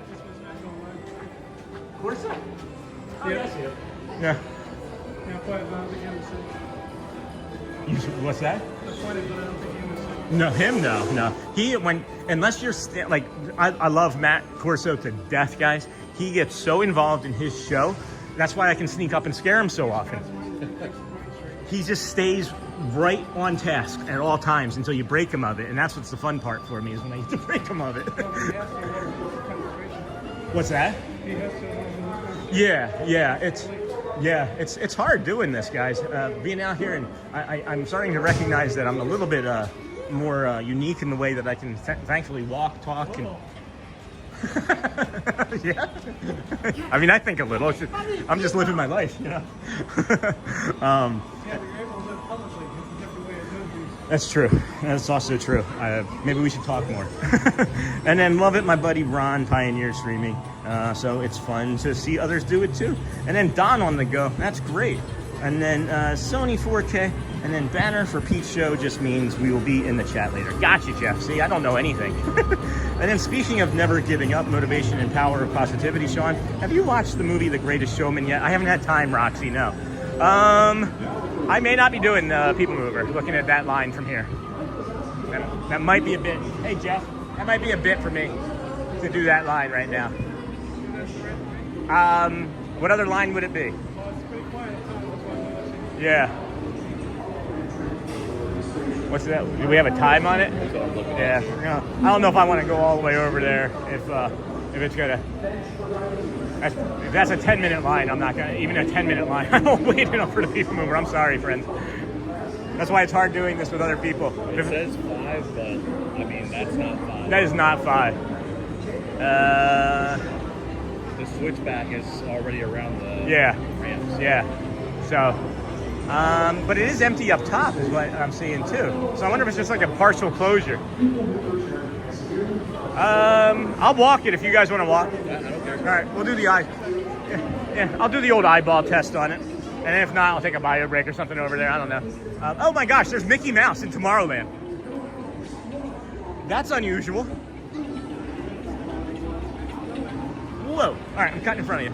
Where's that? Oh, yeah. Yeah. What's that? No, him, no. He, unless you're, like, I love Matt Corso to death, guys. He gets so involved in his show. That's why I can sneak up and scare him so often. He just stays right on task at all times until you break him of it. And that's what's the fun part for me, is when I get to break him of it. What's that? Yeah, it's hard doing this, guys. Being out here, and I'm starting to recognize that I'm a little bit more unique in the way that I can thankfully walk, talk, and yeah. I mean, I think a little. I'm just living my life, you know. That's true. That's also true. Maybe we should talk more. And then love it, my buddy Ron, Pioneer Streaming. So it's fun to see others do it too. And then Don on the go. That's great. And then Sony 4K. And then banner for Pete's show just means we will be in the chat later. Gotcha, Jeff. See, I don't know anything. And then speaking of never giving up, motivation and power of positivity, Sean, have you watched the movie The Greatest Showman yet? I haven't had time, Roxy, no. I may not be doing People Mover, looking at that line from here. That might be a bit. Hey, Jeff. That might be a bit for me to do that line right now. What other line would it be? Yeah. What's that? Do we have a time on it? Yeah. I don't know if I want to go all the way over there. If it's gonna. If that's a 10-minute line, I'm not gonna. Even a 10-minute line, I won't wait enough for the PeopleMover. I'm sorry, friends. That's why it's hard doing this with other people. It says 5, but I mean that's not 5. That is not 5. The switchback is already around the ramps. Yeah. So, but it is empty up top, is what I'm seeing too. So I wonder if it's just like a partial closure. I'll walk it if you guys want to walk. I don't care. All right, we'll do the eye. Yeah, I'll do the old eyeball test on it. And if not, I'll take a bio break or something over there. I don't know. Oh my gosh, there's Mickey Mouse in Tomorrowland. That's unusual. Whoa. All right, I'm cutting in front of you.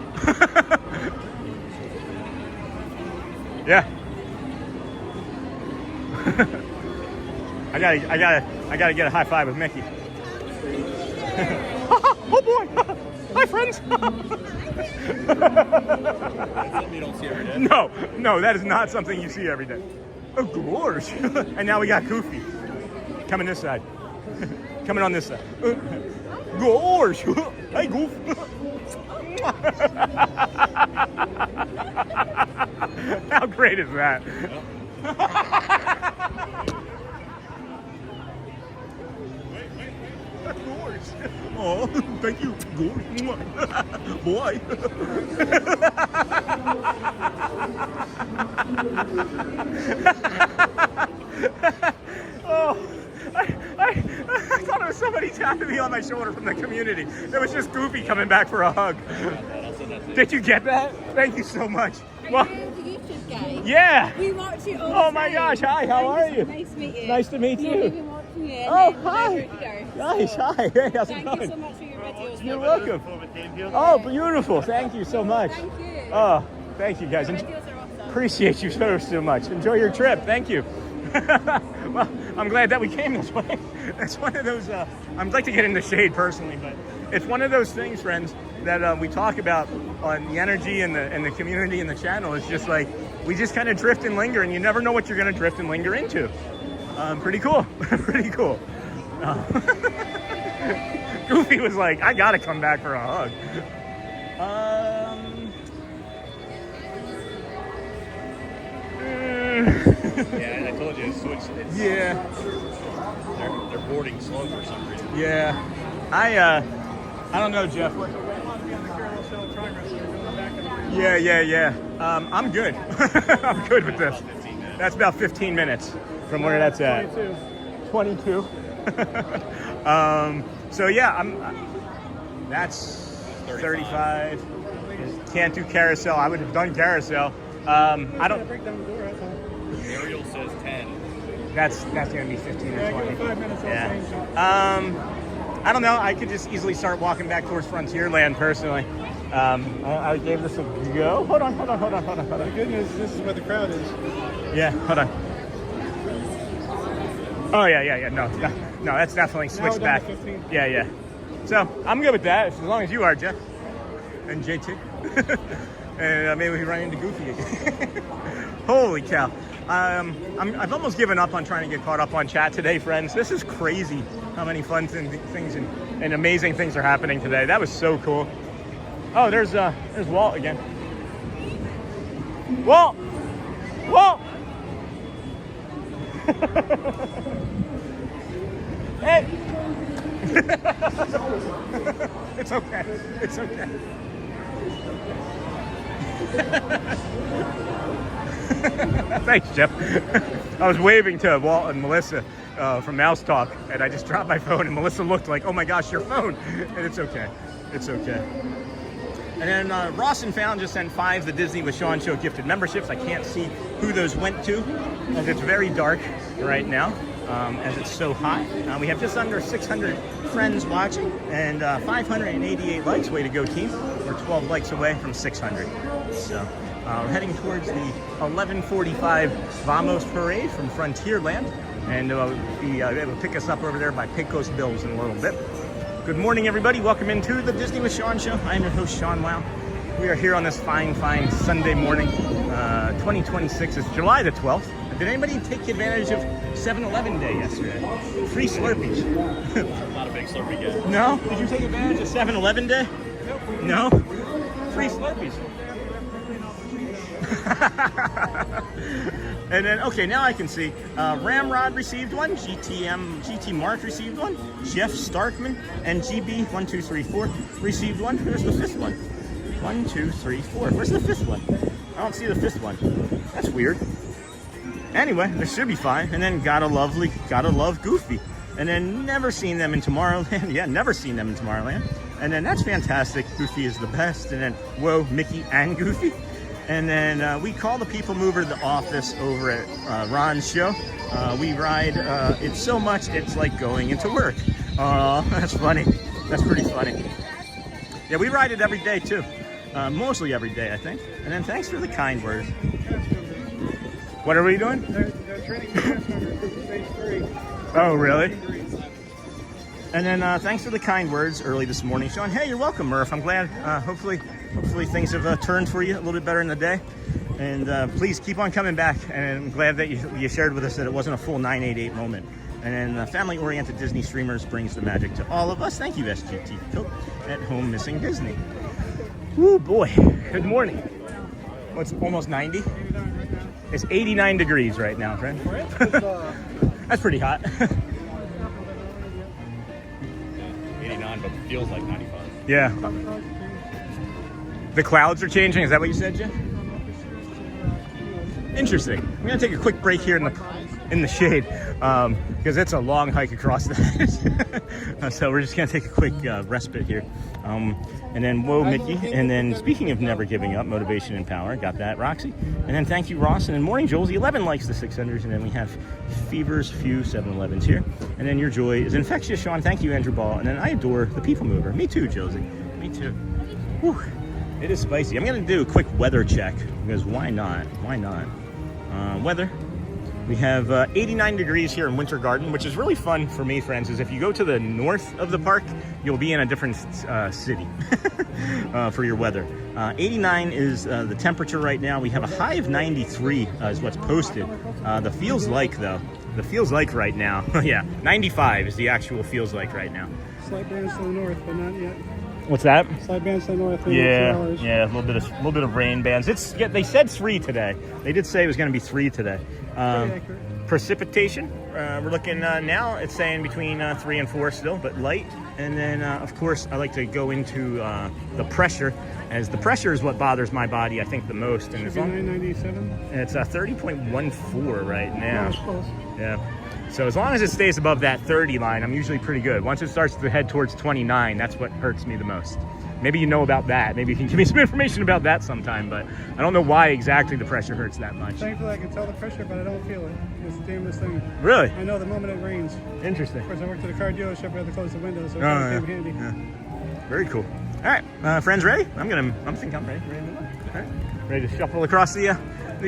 Yeah. I gotta get a high five with Mickey. Oh boy! Hi, friends. That's something you don't see every day. No, that is not something you see every day. Of course. And now we got Goofy coming this side. Coming on this side. Gosh. Hey, Goof. How great is that? Of course. Oh, thank you. Boy. Oh, I thought it was somebody tapping me on my shoulder from the community. It was just Goofy coming back for a hug. Did you get that? Thank you so much. Well, yeah. We watch it all. Oh my gosh. Hi, how are you? Nice to meet you. Nice to meet Yeah, you. we've been watching it. Oh, hi. Nice. Hi. Hey, how's it going? Thank you so much for your videos. You're welcome. Oh, beautiful. Thank you so much. Thank you. Oh, thank you guys. Your videos are awesome. Appreciate you so much. Enjoy your trip. Thank you. Well, I'm glad that we came this way. It's one of those, I'd like to get in the shade personally, but it's one of those things, friends, that we talk about on the energy and the community and the channel. It's just like, we just kind of drift and linger, and you never know what you're going to drift and linger into. Pretty cool. Pretty cool. Goofy was like, I got to come back for a hug. Yeah, I told you it's switched. Yeah. They're boarding slow for some reason. Yeah. I don't know, Jeff. Yeah. I'm good. I'm good with this. That's about 15 minutes from where that's at. 22. So yeah, that's 35. Can't do carousel. I would have done carousel. I don't. Ariel says 10. That's gonna be 15 or 20. 5 minutes. Yeah. I don't know. I could just easily start walking back towards Frontierland personally. I gave this a go. Hold on. My goodness, this is where the crowd is. Yeah, hold on. Oh yeah. No, that's definitely switched back. 15. Yeah. So I'm good with that, as long as you are, Jeff and JT. And maybe we run into Goofy again. Holy cow! I've almost given up on trying to get caught up on chat today, friends. This is crazy how many fun things and amazing things are happening today. That was so cool. Oh, there's Walt again. Walt! Hey! It's okay. Thanks, Jeff. I was waving to Walt and Melissa from Mouse Talk, and I just dropped my phone, and Melissa looked like, oh my gosh, your phone. And it's okay. And then Ross and Found just sent 5 the Disney with Sean Show gifted memberships. I can't see who those went to, as it's very dark right now, as it's so hot. We have just under 600 friends watching, and 588 likes. Way to go, team. We're 12 likes away from 600. So we're heading towards the 11:45 Vamos Parade from Frontierland. and be able to pick us up over there by Pecos Bills in a little bit. Good morning, everybody. Welcome into the Disney with Sean show. I'm your host, Sean Wow. We are here on this fine Sunday morning. 2026 is July the 12th. Did anybody take advantage of 7-Eleven Day yesterday? Free Slurpees. Not a big Slurpee guy. No? Did you take advantage of 7-Eleven Day? No? Free Slurpees. And then, okay, now I can see. Ramrod received one. GT Mark received one. Jeff Starkman and GB1234 received one. Where's the fifth one? 1, 2, 3, 4. Where's the fifth one? I don't see the fifth one. That's weird. Anyway, this should be fine. And then Gotta Love Goofy. And then never seen them in Tomorrowland. Yeah, never seen them in Tomorrowland. And then that's fantastic. Goofy is the best. And then, whoa, Mickey and Goofy. And then we call the PeopleMover the office over at Ron's show. We ride it so much, it's like going into work. Oh, that's funny. That's pretty funny. Yeah, we ride it every day too. Mostly every day, I think. And then thanks for the kind words. What are we doing? They're training cast members for stage 3. Oh, really? And then thanks for the kind words early this morning, Sean. Hey, you're welcome, Murph. I'm glad. Hopefully things have turned for you a little bit better in the day. And please keep on coming back. And I'm glad that you shared with us that it wasn't a full 988 moment. And then family-oriented Disney streamers brings the magic to all of us. Thank you, SGT Coke at Home Missing Disney. Woo, boy. Good morning. What's almost 90? It's 89 degrees right now, friend. That's pretty hot. 89, but feels like 95. Yeah. The clouds are changing. Is that what you said, Jeff? Interesting. I'm gonna take a quick break here in the shade because it's a long hike across that. So we're just gonna take a quick respite here. And then, whoa, Mickey. And then, speaking of never giving up, motivation and power. Got that, Roxy. And then, thank you, Ross. And then, morning, Joel's 11 likes the 600s. And then we have Fever's few 7-Elevens here. And then, your joy is infectious, Sean. Thank you, Andrew Ball. And then, I adore the PeopleMover. Me too, Josie. Me too. Whew. It is spicy. I'm going to do a quick weather check because why not? Why not? Weather. We have 89 degrees here in Winter Garden, which is really fun for me, friends, is if you go to the north of the park, you'll be in a different city for your weather. 89 is the temperature right now. We have a high of 93 is what's posted. The feels like, though, the feels like right now, yeah, 95 is the actual feels like right now. Slight bands to the north, but not yet. What's that? Slight bands to the north. Yeah, a little bit of rain bands. They said 3 today. They did say it was going to be 3 today. Precipitation, we're looking now. It's saying between 3 and 4 still, but light. And then, of course, I like to go into the pressure, as the pressure is what bothers my body, I think, the most. And it's 997. And it's 30.14 right now. Yeah, close. Yeah. So as long as it stays above that 30 line, I'm usually pretty good. Once it starts to head towards 29, that's what hurts me the most. Maybe you know about that. Maybe you can give me some information about that sometime, but I don't know why exactly the pressure hurts that much. Thankfully, I can tell the pressure, but I don't feel it. It's the damnedest thing. Really? I know the moment it rains. Interesting. Of course, I worked at a car dealership. I had to close the window, so it yeah. came handy. Yeah. Very cool. All right, friends, ready? I think I'm ready. Ready to move on? All right. Ready to shuffle across the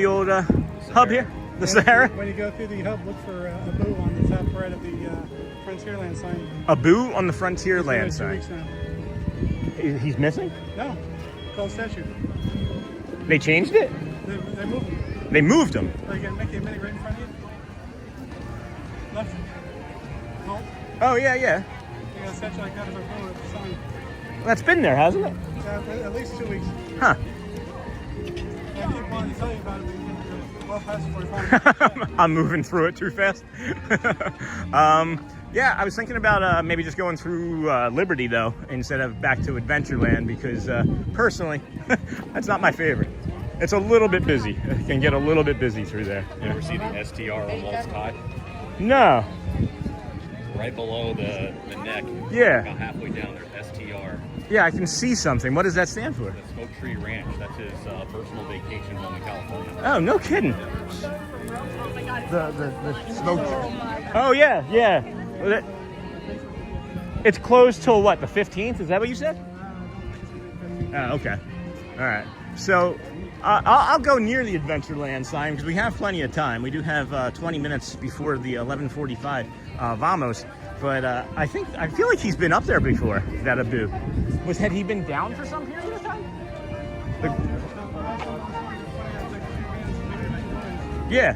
old hub here, the Sahara. When you go through the hub, look for a boo on the top right of the Frontierland sign. A boo on the Frontierland sign. He's missing? No, called statue. They changed it? They moved him. They moved him? You got Mickey and Minnie right in front of you. Left. Halt. Oh, yeah. You got a statue like that as a boo at the sign. Well, that's been there, hasn't it? At least 2 weeks. Huh. I keep wanting to tell you about it, but you get well past before you find it. I'm moving through it too fast. Yeah, I was thinking about maybe just going through Liberty, though, instead of back to Adventureland, because personally, that's not my favorite. It's a little bit busy. It can get a little bit busy through there. You ever see the STR on Walt's Cod? No. Right below the neck. Yeah. About halfway down there's STR. Yeah, I can see something. What does that stand for? The Smoke Tree Ranch. That's his personal vacation home in California. Oh, no kidding. The smoke. Oh, yeah. Well, it's closed till what, the 15th? Is that what you said? Oh, okay. All right. So I'll go near the Adventureland sign because we have plenty of time. We do have 20 minutes before the 11:45 Vamos. But I feel like he's been up there before, that Abu. Had he been down for some period of time? Yeah.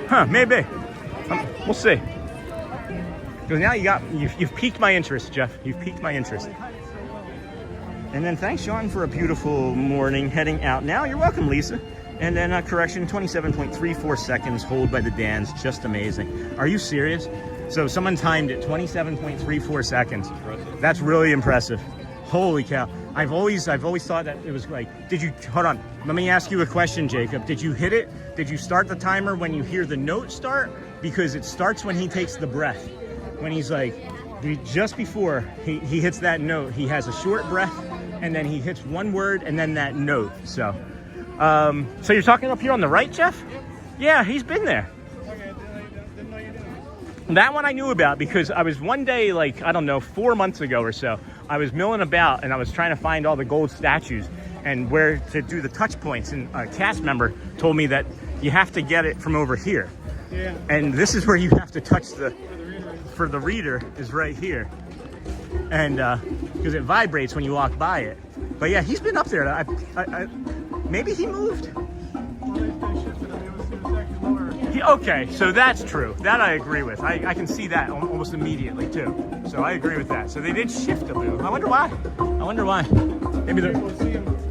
Huh, maybe. We'll see. Because now you've piqued my interest, Jeff. You've piqued my interest. And then thanks, Sean, for a beautiful morning heading out now. You're welcome, Lisa. And then correction, 27.34 seconds, hold by the Dans, just amazing. Are you serious? So someone timed it 27.34 seconds. That's really impressive. Holy cow. I've always thought that it was like, hold on, let me ask you a question, Jacob. Did you hit it? Did you start the timer when you hear the note start? Because it starts when he takes the breath. When he's like, just before he hits that note, he has a short breath, and then he hits one word, and then that note. So you're talking up here on the right, Jeff? Yeah, he's been there. That one I knew about because I was one day, like, I don't know, 4 months ago or so, I was milling about and I was trying to find all the gold statues and where to do the touch points, and a cast member told me that you have to get it from over here. Yeah. And this is where you have to touch for the reader is right here. And because it vibrates when you walk by it. But yeah, he's been up there. Maybe he moved. Okay, so that's true. That I agree with. I can see that almost immediately too. So I agree with that. So they did shift a move. I wonder why. Maybe they're.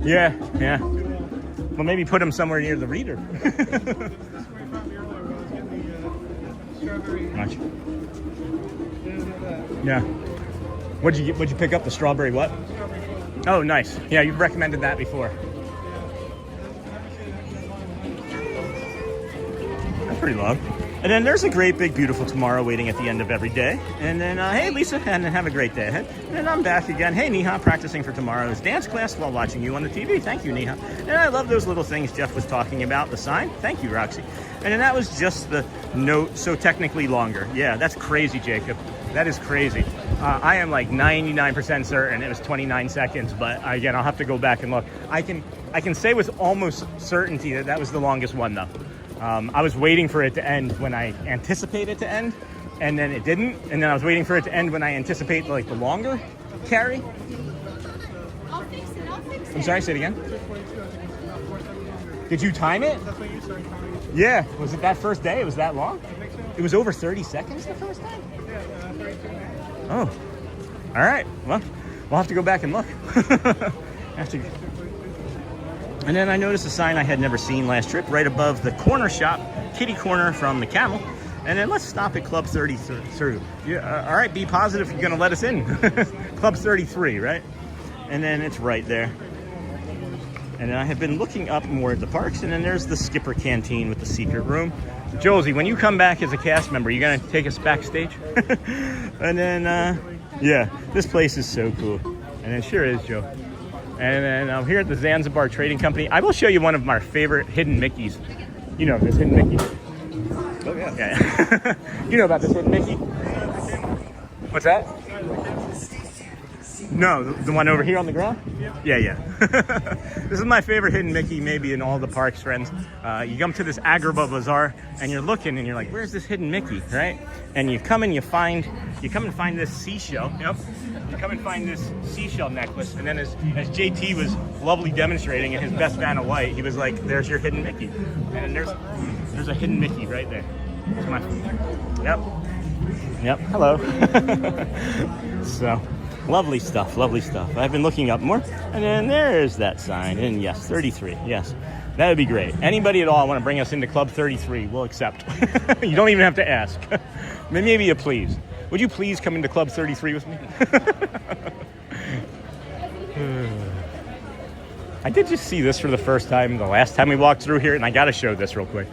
Yeah. Well, maybe put him somewhere near the reader. Much. Yeah. What'd you pick up? The strawberry what? Oh, nice. Yeah, you've recommended that before. That's pretty long. And then there's a great, big, beautiful tomorrow waiting at the end of every day. And then, hey, Lisa, and have a great day ahead. And then I'm back again. Hey, Neha, practicing for tomorrow's dance class while watching you on the TV. Thank you, Neha. And I love those little things Jeff was talking about, the sign. Thank you, Roxy. And then that was just the note, so technically longer. Yeah, that's crazy, Jacob. That is crazy. I am like 99% certain it was 29 seconds, but again, I'll have to go back and look. I can say with almost certainty that was the longest one, though. I was waiting for it to end when I anticipated it to end, and then it didn't. And then I was waiting for it to end when I anticipate like the longer carry. I'll fix it. I'm sorry, say it again. Did you time it? That's when you started timing it. Yeah. Was it that first day? It was that long? I think so. It was over 30 seconds the first time? Yeah, 32. Oh. All right. Well, we'll have to go back and look. And then I noticed a sign I had never seen last trip right above the corner shop, kitty corner from the Camel. And then let's stop at Club 33. Yeah, all right, be positive you're going to let us in. Club 33, right? And then it's right there. And then I have been looking up more at the parks, and then there's the Skipper Canteen with the secret room. Josie, when you come back as a cast member, you going to take us backstage? And then, yeah, this place is so cool. And it sure is, Joe. And then I'm here at the Zanzibar Trading Company. I will show you one of my favorite hidden Mickeys. You know this hidden Mickey. Oh, yeah. Yeah. You know about this hidden Mickey? What's that? No, the one over here on the ground? Yeah. This is my favorite hidden Mickey, maybe in all the parks, friends. You come to this Agrabah Bazaar, and you're looking, and you're like, "Where's this hidden Mickey?" Right? And you come and find this seashell. Yep. You come and find this seashell necklace, and then as JT was lovely demonstrating in his best Vanna White, he was like, "There's your hidden Mickey," and there's a hidden Mickey right there. It's my. Yep. Hello. So. Lovely stuff. I've been looking up more. And then there's that sign. And yes, 33. Yes, that would be great. Anybody at all want to bring us into Club 33, we'll accept. You don't even have to ask. Maybe a please. Would you please come into Club 33 with me? I did just see this for the first time the last time we walked through here, and I got to show this real quick.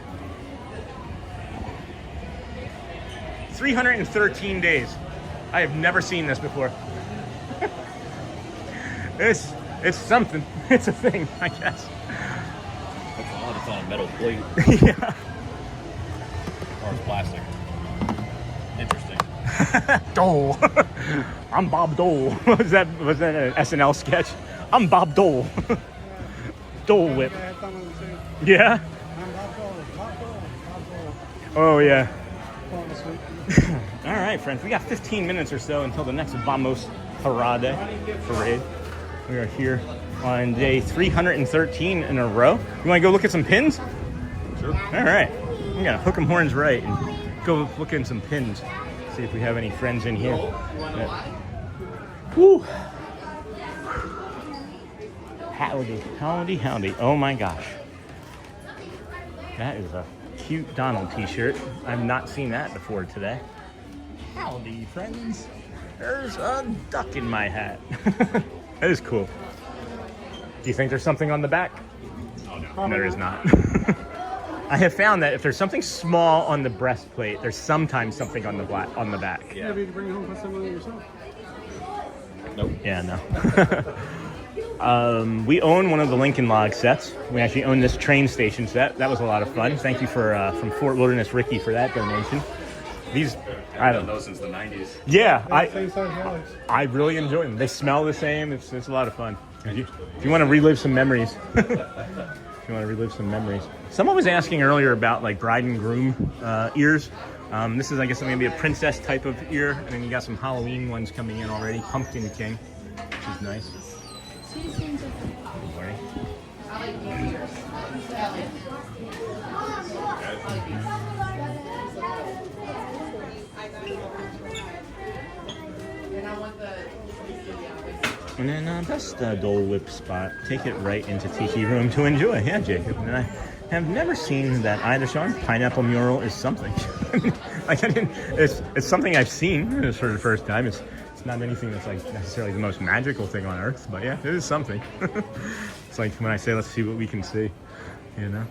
313 days. I have never seen this before. It's something. It's a thing, I guess. That's odd. It's on a metal plate. Yeah. Or it's plastic. Interesting. Dole. I'm Bob Dole. Was that an SNL sketch? I'm Bob Dole. Dole Whip. I had fun with it too. Yeah? I'm Bob Dole. Oh, yeah. Falling asleep. All right, friends. We got 15 minutes or so until the next Vamos Parade parade. We are here on day 313 in a row. You want to go look at some pins? Sure. All right. I'm going to hook 'em horns right and go look in some pins. See if we have any friends in here. Woo. Howdy, howdy, howdy. Oh my gosh. That is a cute Donald t-shirt. I've not seen that before today. Howdy, friends. There's a duck in my hat. That is cool. Do you think there's something on the back? Oh, no. No, there is not. I have found that if there's something small on the breastplate, there's sometimes something on the back. Yeah. Maybe you can bring it home and put some on yourself. Nope. Yeah, no. We own one of the Lincoln Log sets. We actually own this train station set. That was a lot of fun. Thank you for from Fort Wilderness Ricky for that donation. These, I don't know, since the 90s. Yeah, Same size bags. I really enjoy them. They smell the same. It's a lot of fun. If you want to relive some memories. Someone was asking earlier about like bride and groom ears. This is, I guess, maybe a princess type of ear, and then you got some Halloween ones coming in already. Pumpkin King, which is nice. Good morning. And then that's the Dole Whip spot. Take it right into Tiki Room to enjoy. Yeah, Jacob. And I have never seen that either, Sean. Pineapple mural is something. Like it's something I've seen. It's for the first time. It's not anything that's like necessarily the most magical thing on earth, but yeah, it is something. It's like when I say, let's see what we can see. You know,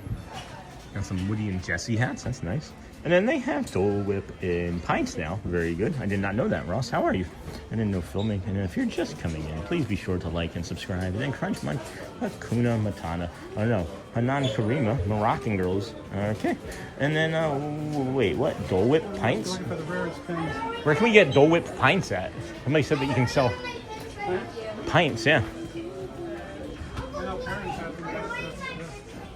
got some Woody and Jesse hats. That's nice. And then they have Dole Whip in pints now. Very good. I did not know that, Ross. How are you? I didn't know filming. And if you're just coming in, please be sure to like and subscribe. And then Crunch Munch, Hakuna Matata. Oh no, Hanan Karima, Moroccan Girls. Okay. And then, wait, what? Dole Whip pints? For the rarest pins. Where can we get Dole Whip pints at? Somebody said that you can sell pints, yeah.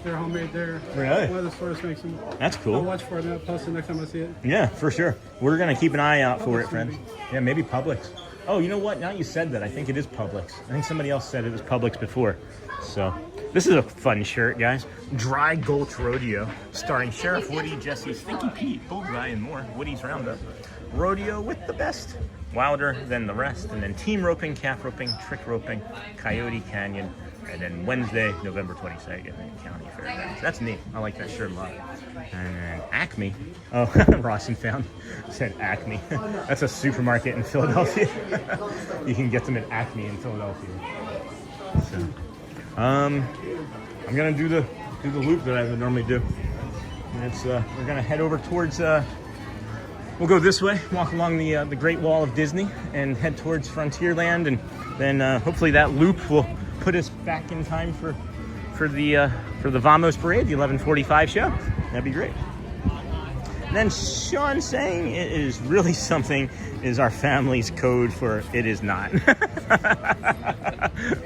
They're homemade there. Really? One of the stores makes them. That's cool. I'll watch for it and I'll post it next time I see it. Yeah, for sure. We're going to keep an eye out for it, friends. Yeah, maybe Publix. Oh, you know what? Now you said that, I think it is Publix. I think somebody else said it was Publix before. So, this is a fun shirt, guys. Dry Gulch Rodeo, starring Sheriff Woody, Jesse, Stinky Pete, Bullseye, and more. Woody's Roundup. Rodeo with the best. Wilder than the rest. And then team roping, calf roping, trick roping, Coyote Canyon. And then Wednesday, November 22nd, in County Fair. That's neat. I like that shirt a lot. And then Acme. Oh, Rawson found said Acme. That's a supermarket in Philadelphia. You can get them at Acme in Philadelphia. So, I'm gonna do the loop that I would normally do. And it's we're gonna head over towards. We'll go this way, walk along the Great Wall of Disney, and head towards Frontierland, and then hopefully that loop will put us back in time for the Vamos Parade, the 11:45 show. That'd be great. And then Sean saying it is really something is our family's code for it is not.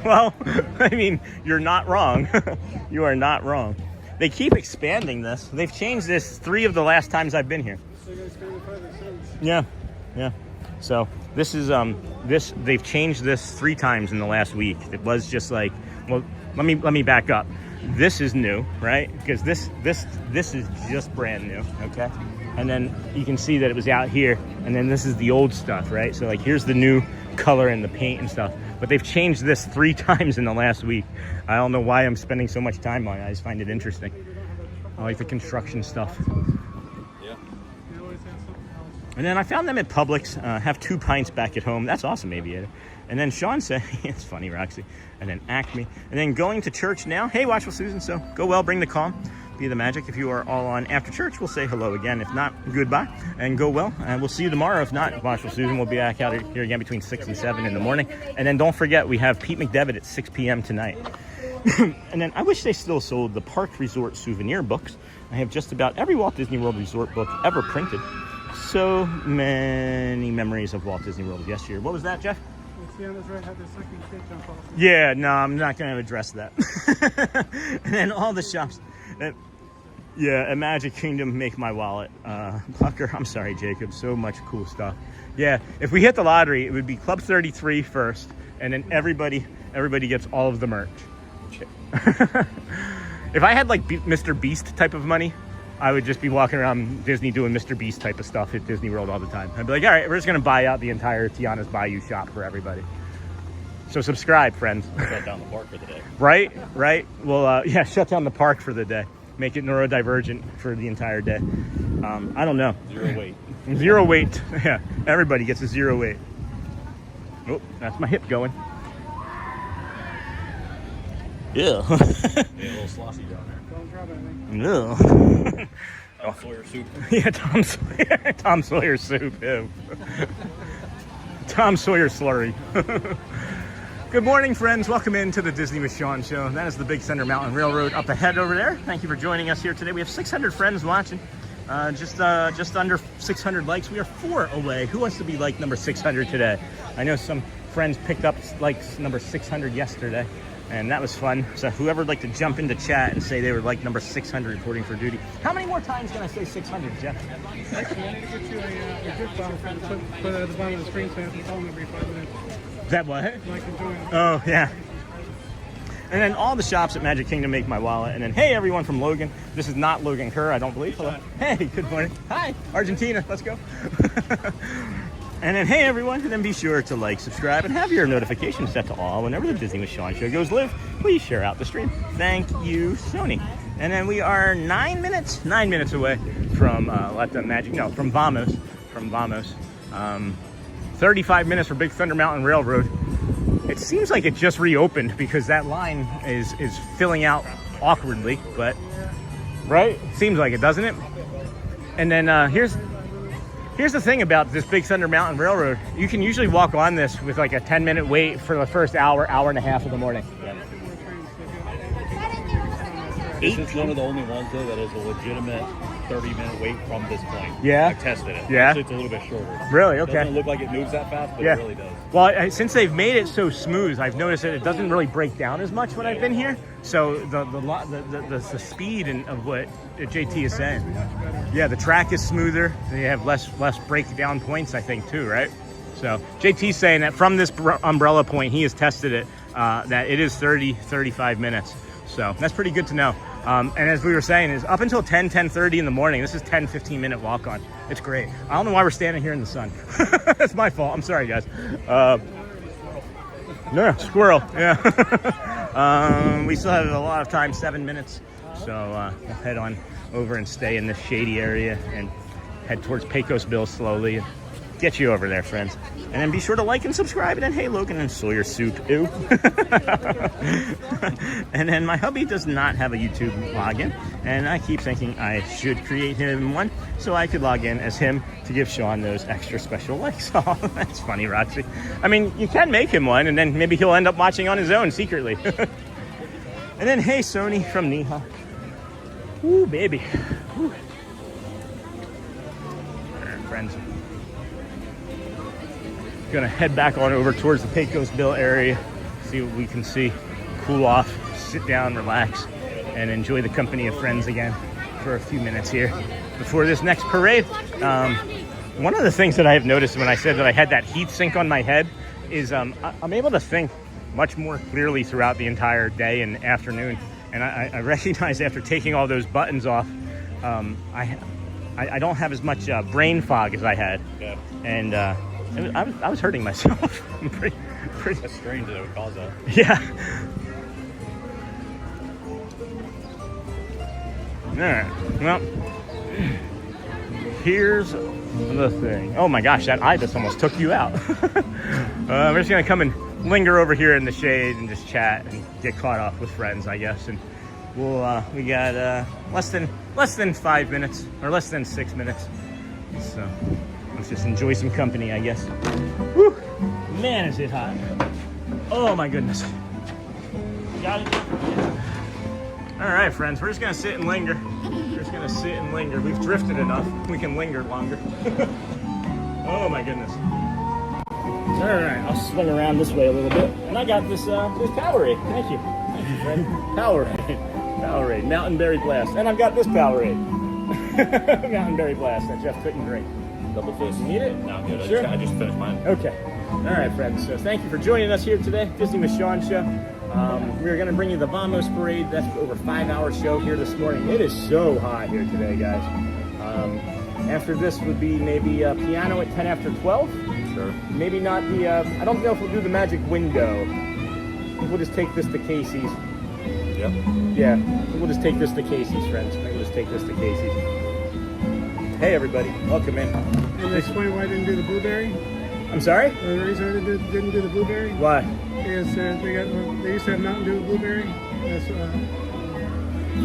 Well, I mean, you're not wrong. You are not wrong. They keep expanding this. They've changed this 3 of the last times I've been here. Yeah. So this is they've changed this 3 times in the last week. It was just like, well, let me back up. This is new, right? Because this is just brand new, okay? And then you can see that it was out here, and then this is the old stuff, right? So like here's the new color and the paint and stuff. But they've changed this 3 times in the last week. I don't know why I'm spending so much time on it. I just find it interesting. I like the construction stuff. And then I found them at Publix, have 2 pints back at home. That's awesome, Aviator. And then Sean said, it's funny, Roxy. And then Acme. And then going to church now. Hey, Watchful Susan. So go well, bring the calm, be the magic. If you are all on after church, we'll say hello again. If not, goodbye. And go well. And we'll see you tomorrow. If not, Watchful Susan will be back out here again between 6 and 7 in the morning. And then don't forget, we have Pete McDevitt at 6 p.m. tonight. And then I wish they still sold the Park Resort souvenir books. I have just about every Walt Disney World Resort book ever printed. So many memories of Walt Disney World yesteryear. What was that, Jeff? See on this right, have the second kid jump off. Yeah, no, I'm not going to address that. And then all the shops. Yeah, at Magic Kingdom, make my wallet. Pucker, I'm sorry, Jacob. So much cool stuff. Yeah, if we hit the lottery, it would be Club 33 first, and then everybody gets all of the merch. If I had like Mr. Beast type of money, I would just be walking around Disney doing Mr. Beast type of stuff at Disney World all the time. I'd be like, all right, we're just going to buy out the entire Tiana's Bayou shop for everybody. So subscribe, friends. Shut down the park for the day. Right. Well, yeah, shut down the park for the day. Make it neurodivergent for the entire day. I don't know. 0 weight. 0 weight. Yeah, everybody gets a 0 weight. Oh, that's my hip going. Yeah. Yeah, a little slossy down there. Don't drop anything. No. Tom Sawyer soup. Yeah, Tom Sawyer soup. Ew. Tom Sawyer slurry. Good morning, friends. Welcome into the Disney with Sean show. That is the Big Thunder Mountain Railroad up ahead over there. Thank you for joining us here today. We have 600 friends watching. Just under 600 likes. We are 4 away. Who wants to be like number 600 today? I know some friends picked up likes number 600 yesterday, and that was fun. So whoever would like to jump into chat and say they were like number 600 reporting for duty. How many more times can I say 600, Jeff? Actually, I need to get you a gift bottle to put at the bottom of the screen so I have to call them every 5 minutes. Is that what? Like enjoying it. Oh, yeah. And then all the shops at Magic Kingdom make my wallet. And then, hey, everyone from Logan. This is not Logan Kerr, I don't believe. Hello. Hey, good morning. Hi, Argentina. Let's go. And then, hey, everyone. And then be sure to like, subscribe, and have your notifications set to all whenever the Disney with Sean show goes live. Please share out the stream. Thank you, Sony. And then we are 9 minutes away from from Vamos. From Vamos. 35 minutes for Big Thunder Mountain Railroad. It seems like it just reopened because that line is filling out awkwardly, but right? Seems like it, doesn't it? And then here's the thing about this Big Thunder Mountain Railroad. You can usually walk on this with like a 10-minute wait for the first hour and a half of the morning. This is one of the only ones though that is a legitimate 30-minute wait from this point. Yeah? I've tested it. Yeah? Actually, it's a little bit shorter. Really? Okay. It doesn't look like it moves that fast, but Yeah. it really does. Well, since they've made it so smooth, I've noticed that it doesn't really break down as much when I've been here. So the speed of what JT is saying. Yeah, the track is smoother. They have less breakdown points, I think, too, right? So JT's saying that from this umbrella point, he has tested it, that it is 35 minutes. So that's pretty good to know. And as we were saying, is up until 10:30 in the morning. This is 10-15-minute walk on. It's great. I don't know why we're standing here in the sun. That's my fault. I'm sorry, guys. No, squirrel. Yeah. We still have a lot of time, 7 minutes. So we'll head on over and stay in this shady area and head towards Pecos Bill slowly. Get you over there, friends. And then be sure to like and subscribe. And then, hey, Logan and Sawyer soup. Ew. And then my hubby does not have a YouTube login. And I keep thinking I should create him one so I could log in as him to give Sean those extra special likes. Oh, that's funny, Roxy. I mean, you can make him one, and then maybe he'll end up watching on his own secretly. And then, hey, Sony from Neha. Ooh, baby. Ooh. All right, friends. Gonna head back on over towards the Pecos Bill area, see what we can see, cool off, sit down, relax, and enjoy the company of friends again for a few minutes here before this next parade. One of the things that I have noticed when I said that I had that heat sink on my head is I'm able to think much more clearly throughout the entire day and afternoon. And I recognize after taking all those buttons off, I don't have as much brain fog as I had. Yeah. And I was hurting myself. pretty. That's strange that it would cause that. Yeah. All right. Well, here's the thing. Oh my gosh, that ibis almost took you out. We're just gonna come and linger over here in the shade and just chat and get caught up with friends, I guess. And we got less than 5 minutes or less than 6 minutes. So let's just enjoy some company, I guess. Woo! Man, is it hot. Oh my goodness. Got it. All right, friends, we're just gonna sit and linger. We've drifted enough. We can linger longer. Oh my goodness. All right, I'll swing around this way a little bit. And I got this Powerade. Thank you. Thank you, friend. Powerade. Mountain Berry Blast. And I've got this Powerade. Mountain Berry Blast that Jeff couldn't drink. Double fist. You need it? No, I'm good. Sure? I just finished mine. Okay. All right, friends. So thank you for joining us here today. Disney with Sean show. We're going to bring you the Vamos Parade. That's over a 5-hour show here this morning. It is so hot here today, guys. After this would be maybe piano at 10 after 12. Sure. Maybe not the, I don't know if we'll do the magic window. I think we'll just take this to Casey's. Yep. Yeah, we'll just take this to Casey's, friends. I think we'll just take this to Casey's. Hey, everybody. Welcome in. And explain why I didn't do the blueberry? I'm sorry? The reason I didn't do the blueberry? Why? Is they used to have Mountain Dew blueberry. That's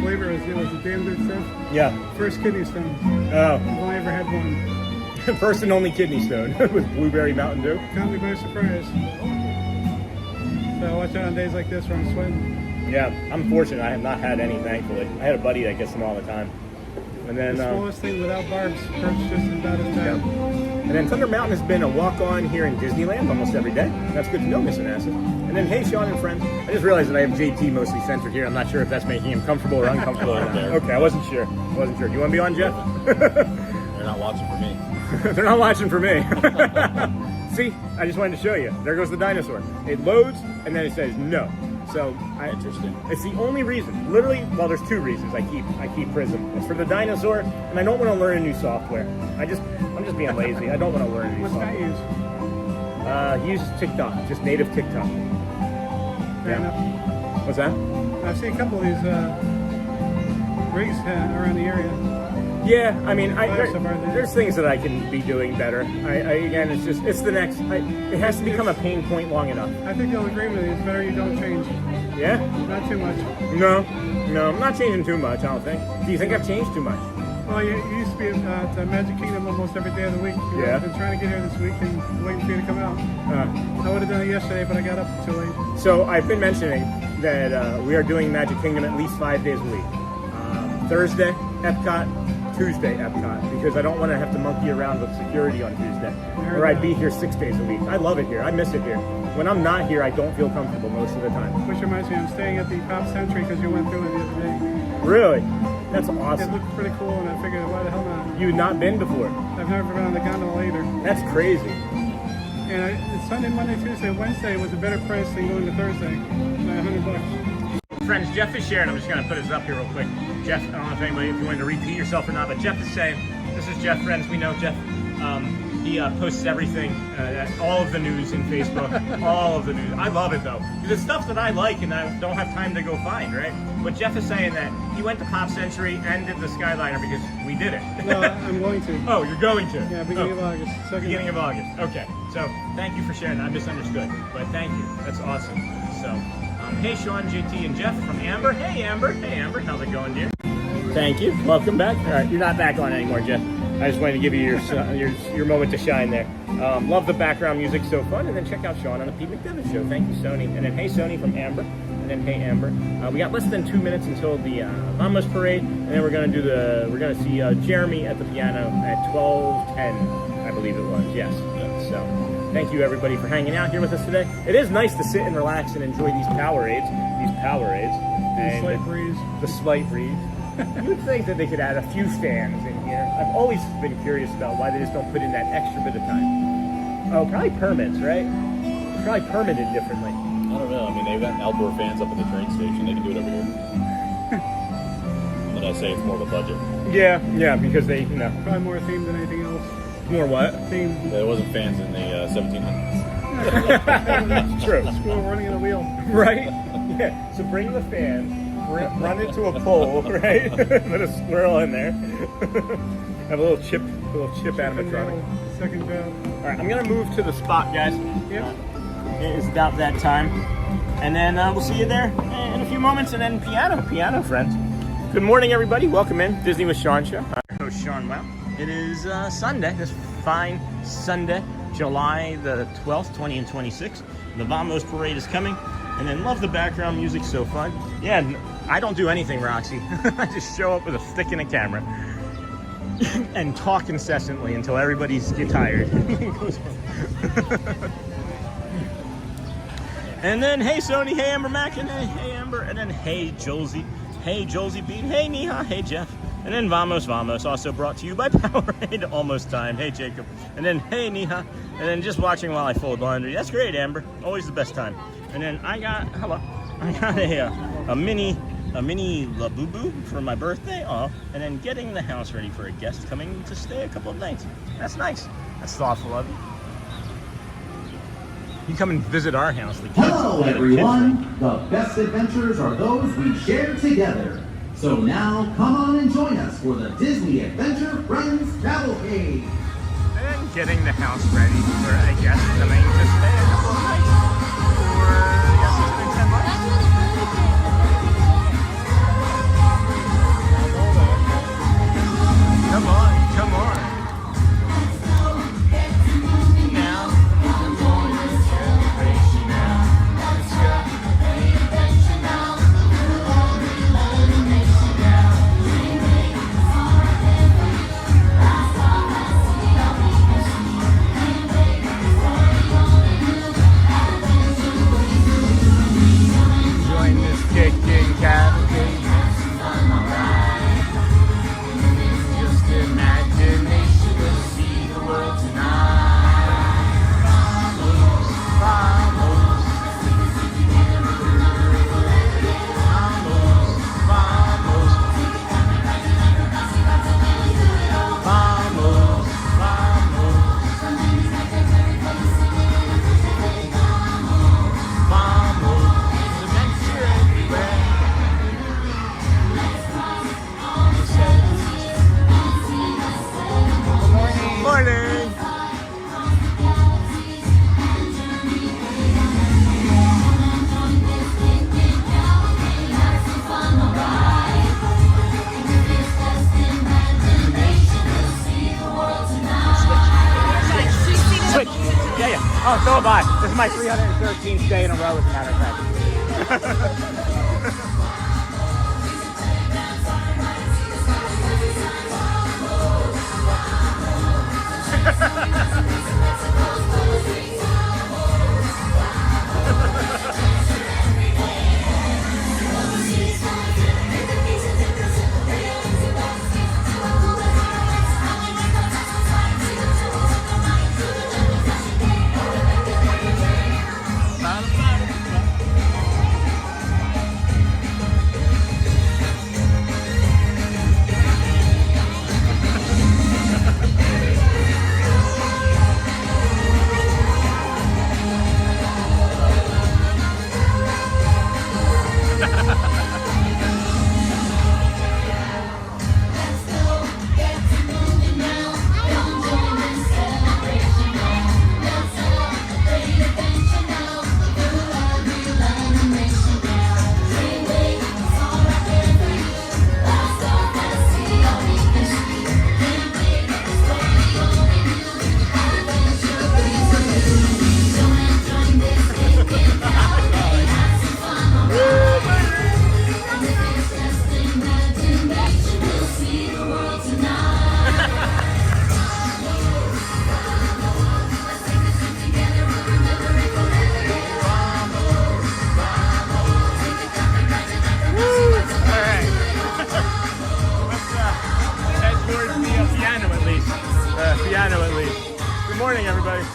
flavor was the damn good stuff. Yeah. First kidney stone. Oh. I've only ever had one. First and only kidney stone with blueberry Mountain Dew. Caught me by surprise. So watch out on days like this where I'm sweating. Yeah, I'm fortunate. I have not had any, thankfully. I had a buddy that gets them all the time. And then the smallest thing without barbs hurts just about as bad. Yeah. And then Thunder Mountain has been a walk-on here in Disneyland almost every day. That's good to know, Miss Anastas. And then, hey, Sean and friends. I just realized that I have JT mostly centered here. I'm not sure if that's making him comfortable or uncomfortable. Okay, I wasn't sure. Do you want to be on, Jeff? They're not watching for me. They're not watching for me. See, I just wanted to show you. There goes the dinosaur. It loads, and then it says no. So interesting. It's the only reason. Literally, well, there's two reasons I keep Prism. It's for the dinosaur, and I don't want to learn a new software. I'm just being lazy. I don't want to learn a new software. What's that use? Use TikTok, just native TikTok. Fair enough. What's that? I've seen a couple of these rigs around the area. Yeah, I mean, there's things that I can be doing better. Again, it's the next. It has to become a pain point long enough. I think you'll agree with me. It's better you don't change. Yeah? Not too much. No, I'm not changing too much, I don't think. Do you think I've changed too much? Well, you used to be at Magic Kingdom almost every day of the week. Yeah. I've been trying to get here this week and waiting for you to come out. I would have done it yesterday, but I got up too late. So I've been mentioning that we are doing Magic Kingdom at least 5 days a week. Thursday, Epcot. Tuesday, Epcot, because I don't want to have to monkey around with security on Tuesday, or I'd be here 6 days a week. I love it here. I miss it here. When I'm not here, I don't feel comfortable most of the time. Which reminds me, I'm staying at the Pop Century because you went through it the other day. Really? That's awesome. It looked pretty cool, and I figured, why the hell not? You've not been before? I've never been on the gondola either. That's crazy. And it's Sunday, Monday, Tuesday, Wednesday was a better price than going to Thursday, by $100. Friends, Jeff is sharing. I'm just going to put his up here real quick. Jeff, I don't know if anybody, if you wanted to repeat yourself or not, but Jeff is saying, this is Jeff, friends. We know Jeff. He posts everything, all of the news in Facebook, all of the news. I love it, though. Because it's stuff that I like and I don't have time to go find, right? But Jeff is saying that he went to Pop Century and did the Skyliner because we did it. No, I'm going to. Oh, you're going to? Yeah, beginning of August. Beginning of August. Okay. So, thank you for sharing that. I misunderstood. But thank you. That's awesome. So, hey, Sean, JT, and Jeff from Amber. Hey, Amber. Hey, Amber. How's it going, dear? Thank you. Welcome back. All right, you're not back on anymore, Jeff. I just wanted to give you your moment to shine there. Love the background music, so fun. And then check out Sean on the Pete McDevitt Show. Thank you, Sony. And then hey, Sony from Amber. And then hey, Amber. We got less than 2 minutes until the Vamos Parade, and then we're gonna see Jeremy at the piano at 12:10, I believe it was. Yes. So thank you everybody for hanging out here with us today. It is nice to sit and relax and enjoy these Powerades. The slight breeze. The slight breeze. You would think that they could add a few fans in here. I've always been curious about why they just don't put in that extra bit of time. Oh, probably permits, right? Probably permitted differently. I don't know. I mean, they've got outdoor fans up at the train station. They can do it over here. But I say it's more of a budget. Yeah, because they, Probably more themed than anything else. More what? Themed. There wasn't fans in the 1700s. That's true. Squirrel running in a wheel. Right? Yeah. So bring the fan. Run it to a pole, right? Put a squirrel in there. Have a little chip animatronic. Second job. All right, I'm gonna move to the spot, guys. Yep. It is about that time, and then we'll see you there in a few moments. And then piano, friends. Good morning, everybody. Welcome in Disney with Sean Show. I'm your host Sean Wow. It is Sunday. This fine Sunday, July the 12th, 20 and 26. The Vamos Parade is coming. And then love the background music, so fun. Yeah, I don't do anything, Roxy. I just show up with a stick and a camera and talk incessantly until everybody's get tired. And then, hey Sony, hey Amber Mac, and hey Amber, and then hey Jolsey, Bean, hey Neha, hey Jeff, and then Vamos, also brought to you by Powerade, almost time, hey Jacob, and then hey Neha, and then just watching while I fold laundry. That's great, Amber, always the best time. And then I got a mini Labubu for my birthday, and then getting the house ready for a guest coming to stay a couple of nights. That's nice. That's thoughtful of you. You come and visit our house. The kids, Hello, everyone. The best adventures are those we share together. So now, come on and join us for the Disney Adventure Friends Cavalcade. And then getting the house ready for a guest coming to stay a couple of nights. For yes, it's been 10 months. Come on. Oh, so have I. This is my 313th day in a row, as a matter of fact.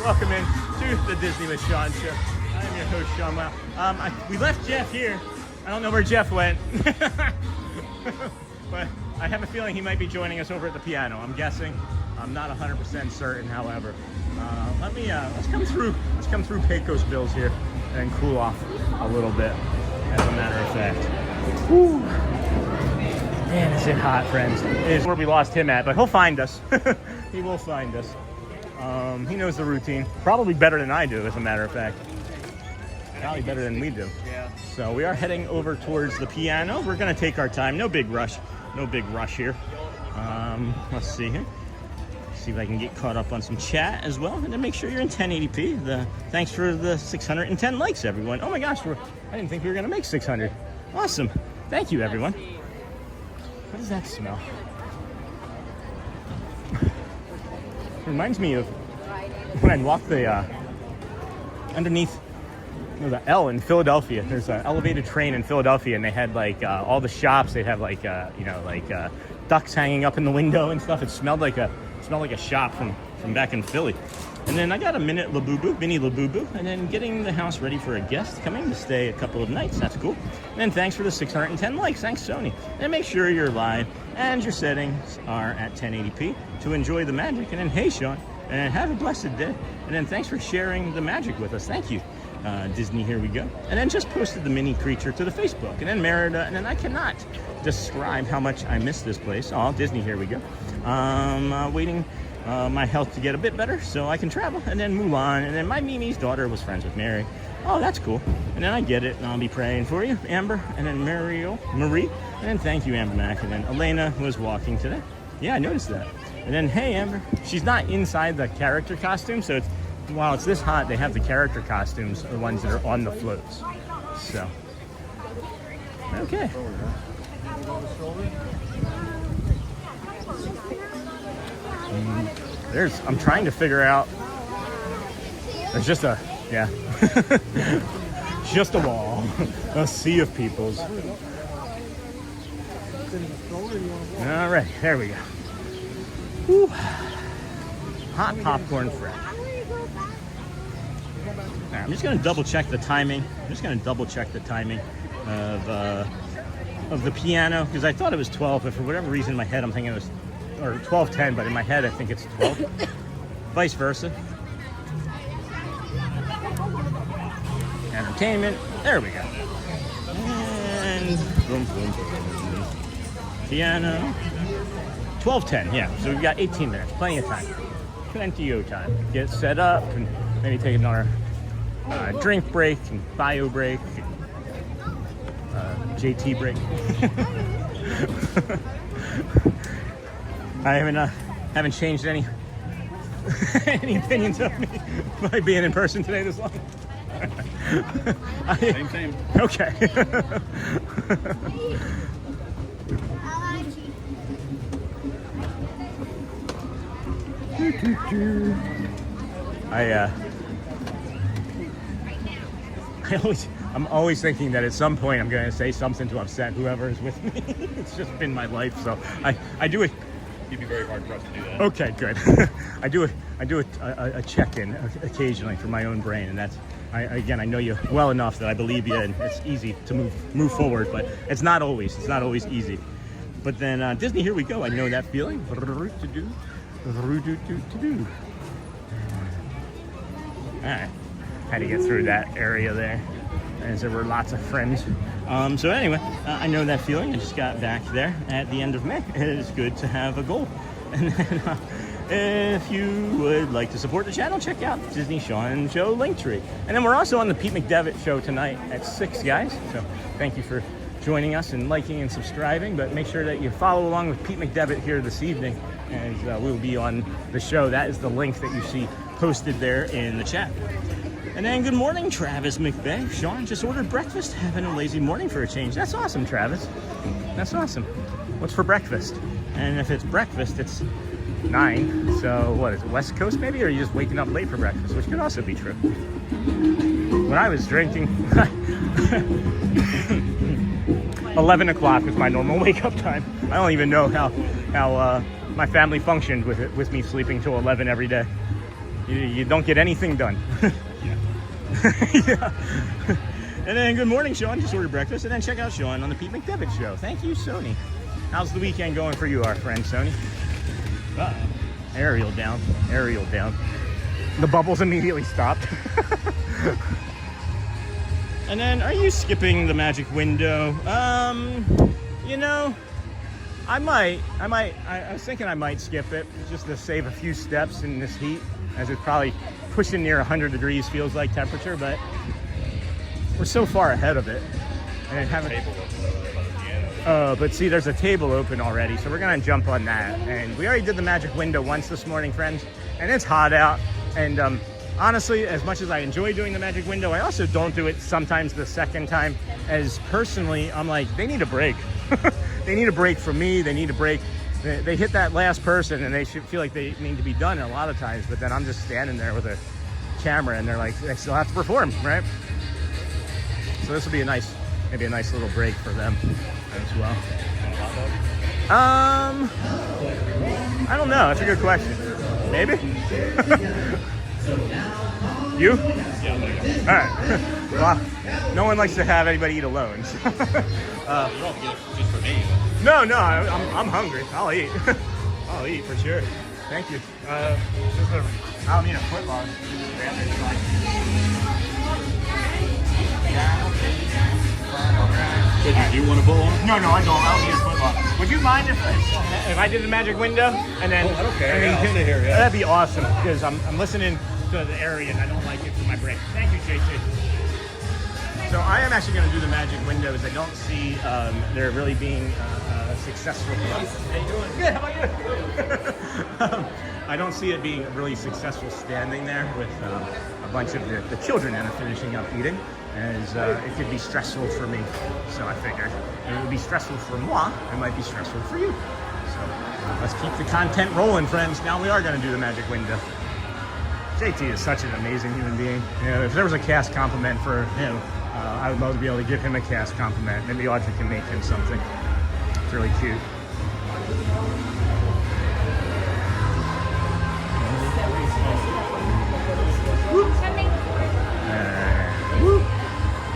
Welcome in to the Disney with Sean show. I am your host, Sean Wow. We left Jeff here. I don't know where Jeff went. But I have a feeling he might be joining us over at the piano. I'm guessing. I'm not 100% certain, however. Let's come through Pecos Bills here and cool off a little bit, as a matter of fact. Woo. Man, is it hot, friends. It is where we lost him at, but he'll find us. He will find us. He knows the routine. Probably better than I do, as a matter of fact. Probably better than we do. Yeah. So we are heading over towards the piano. We're going to take our time. No big rush. Here. Let's see here. See if I can get caught up on some chat as well. And then make sure you're in 1080p. Thanks for the 610 likes, everyone. Oh my gosh, I didn't think we were going to make 600. Awesome. Thank you, everyone. What does that smell? Reminds me of when I'd walk the underneath the L in Philadelphia. There's an elevated train in Philadelphia, and they had like all the shops. They'd have like ducks hanging up in the window and stuff. It smelled like a shop from back in Philly. And then I got a mini Labubu, and then getting the house ready for a guest coming to stay a couple of nights. That's cool. And then thanks for the 610 likes. Thanks, Sony. And make sure you're live and your settings are at 1080p to enjoy the magic. And then, hey, Sean, and have a blessed day. And then thanks for sharing the magic with us. Thank you. Disney, here we go. And then just posted the mini creature to the Facebook. And then Merida, and then I cannot describe how much I miss this place. Oh, Disney, here we go. Waiting my health to get a bit better so I can travel. And then Mulan, and then my Mimi's daughter was friends with Mary. Oh, that's cool. And then I get it, and I'll be praying for you, Amber, and then Marie, and then thank you, Amber Mac, and then Elena was walking today. Yeah, I noticed that. And then, hey, Amber, she's not inside the character costume, so it's, while it's this hot, they have the character costumes, the ones that are on the floats. So, okay. I'm trying to figure out, there's just a, yeah, just a wall, a sea of peoples. All right, there we go. Whew. Hot popcorn fresh. Right, I'm just going to double check the timing. Of the piano, because I thought it was 12, but for whatever reason in my head I'm thinking it was, or 12:10, but in my head I think it's 12. Vice versa. Entertainment. There we go. And boom, boom, boom. Piano. 12:10. Yeah. So we've got 18 minutes. Plenty of time. Plenty of time. Get set up and maybe take another drink break and bio break. JT break. I haven't changed any opinions of me by being in person today this long. Same. Okay. I'm always thinking that at some point I'm going to say something to upset whoever is with me. It's just been my life, so I do it. You'd be very hard pressed to do that. Okay, good. I do a check-in occasionally for my own brain, and that's I know you well enough that I believe you, and it's easy to move forward, but it's not always easy. But then Disney, here we go. I know that feeling. All right, had to get through that area there, as there were lots of friends. So anyway, I know that feeling. I just got back there at the end of May. It is good to have a goal. And then if you would like to support the channel, check out Disney Sean Show Linktree. And then we're also on the Pete McDevitt Show tonight at 6, guys. So thank you for joining us and liking and subscribing. But make sure that you follow along with Pete McDevitt here this evening, as we'll be on the show. That is the link that you see posted there in the chat. And then good morning, Travis McVeigh. Sean just ordered breakfast, having a lazy morning for a change. That's awesome, Travis. That's awesome. What's for breakfast? And if it's breakfast, it's 9. So what is it, West Coast maybe? Or are you just waking up late for breakfast, which could also be true. When I was drinking, 11 o'clock was my normal wake up time. I don't even know how my family functioned with me sleeping till 11 every day. You don't get anything done. Yeah. And then good morning, Sean. Just ordered breakfast. And then check out Sean on the Pete McDevitt Show. Thank you, Sony. How's the weekend going for you, our friend Sony? Aerial down. The bubbles immediately stopped. And then, are you skipping the magic window? You know, I might. I was thinking I might skip it just to save a few steps in this heat, as it's probably pushing near 100 degrees feels like temperature, but we're so far ahead of it. And I haven't. But see, there's a table open already, so we're gonna jump on that. And we already did the magic window once this morning, friends, and it's hot out. And honestly, as much as I enjoy doing the magic window, I also don't do it sometimes the second time, as personally, I'm like, they need a break. They need a break from me. They need a break. They hit that last person and they should feel like they need to be done a lot of times, but then I'm just standing there with a camera, and they're like, they still have to perform, right? So this will be maybe a nice little break for them as well. I don't know. That's a good question. Maybe. You? Yeah. All right. Well, no one likes to have anybody eat alone. So. You don't get it just for me. No, I'm hungry. I'll eat. I'll eat for sure. Thank you. I don't need a foot long. Did you want a bowl on? No, I don't. I don't need a foot long. Would you mind if I did the magic window and then? Oh, I don't care. Yeah, I'll stay here. Yeah. That'd be awesome because I'm listening to the area and I don't like it for my brain. Thank you, JT. So I am actually going to do the magic windows. I don't see there really being successful. How you doing? Good. How about you? I don't see it being really successful standing there with a bunch of the children that are finishing up eating, as it could be stressful for me. So I figured it would be stressful for moi. It might be stressful for you. So let's keep the content rolling, friends. Now we are going to do the magic window. JT is such an amazing human being. You know, if there was a cast compliment for him, I would love to be able to give him a cast compliment. Maybe Audrey can make him something. It's really cute.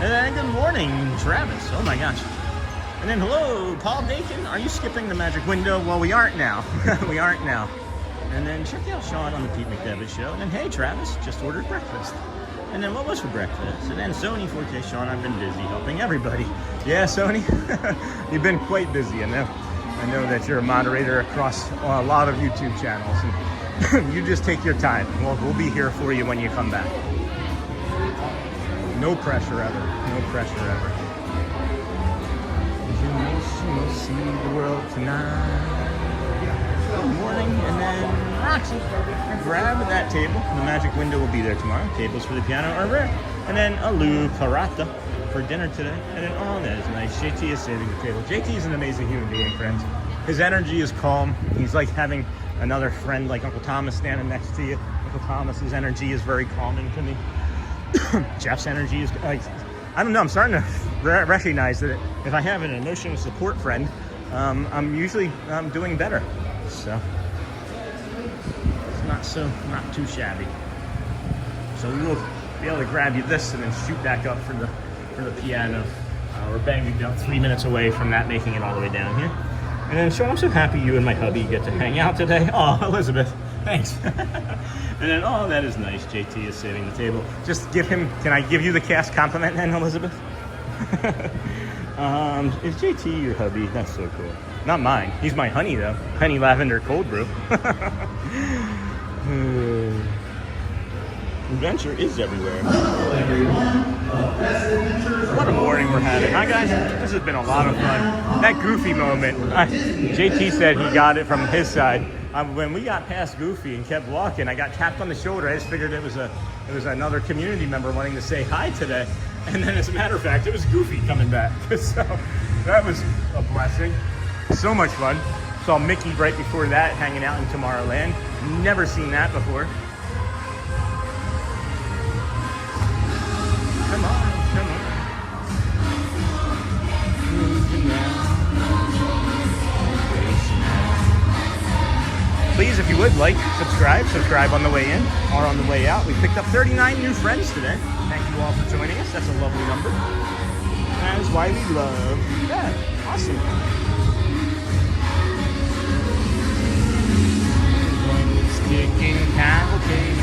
And then good morning, Travis. Oh my gosh. And then hello, Paul Dakin. Are you skipping the magic window? Well, we aren't now. We aren't now. And then check out Sean on the Pete McDevitt show. And then hey, Travis, just ordered breakfast. And then what was for breakfast? And then Sony 4K Sean, I've been busy helping everybody. Yeah, Sony, you've been quite busy. I know that you're a moderator across a lot of YouTube channels. And you just take your time. We'll be here for you when you come back. No pressure ever. No pressure ever. You'll see the world tonight. Good morning, and then Roxy, grab that table. The magic window will be there tomorrow. Tables for the piano are rare. And then Alu Karata for dinner today. And then, oh, that is nice. JT is saving the table. JT is an amazing human being, friends. His energy is calm. He's like having another friend like Uncle Thomas standing next to you. Uncle Thomas's energy is very calming to me. Jeff's energy is like, I don't know, I'm starting to recognize that if I have an emotional support friend, I'm usually doing better. So it's not too shabby. So we will be able to grab you this and then shoot back up for the piano. We're banging about 3 minutes away from that, making it all the way down here. And then Sean, I'm so happy you and my hubby get to hang out today. Oh, Elizabeth, thanks. And then, oh, that is nice. JT is saving the table. Just give him, can I give you the cast compliment then, Elizabeth? Is JT your hubby? That's so cool. Not mine. He's my honey, though. Honey lavender cold brew. Adventure is everywhere. Hello, everyone. What a morning we're having, huh, guys? This has been a lot of fun. That Goofy moment, JT said he got it from his side. When we got past Goofy and kept walking, I got tapped on the shoulder. I just figured it was another community member wanting to say hi today. And then, as a matter of fact, it was Goofy coming back. So that was a blessing. So much fun. Saw Mickey right before that, hanging out in Tomorrowland. Never seen that before. Come on. Please, if you would, subscribe on the way in or on the way out. We picked up 39 new friends today. Thank you all for joining us. That's a lovely number. That is why we love that. Awesome. Sticking cavalcade,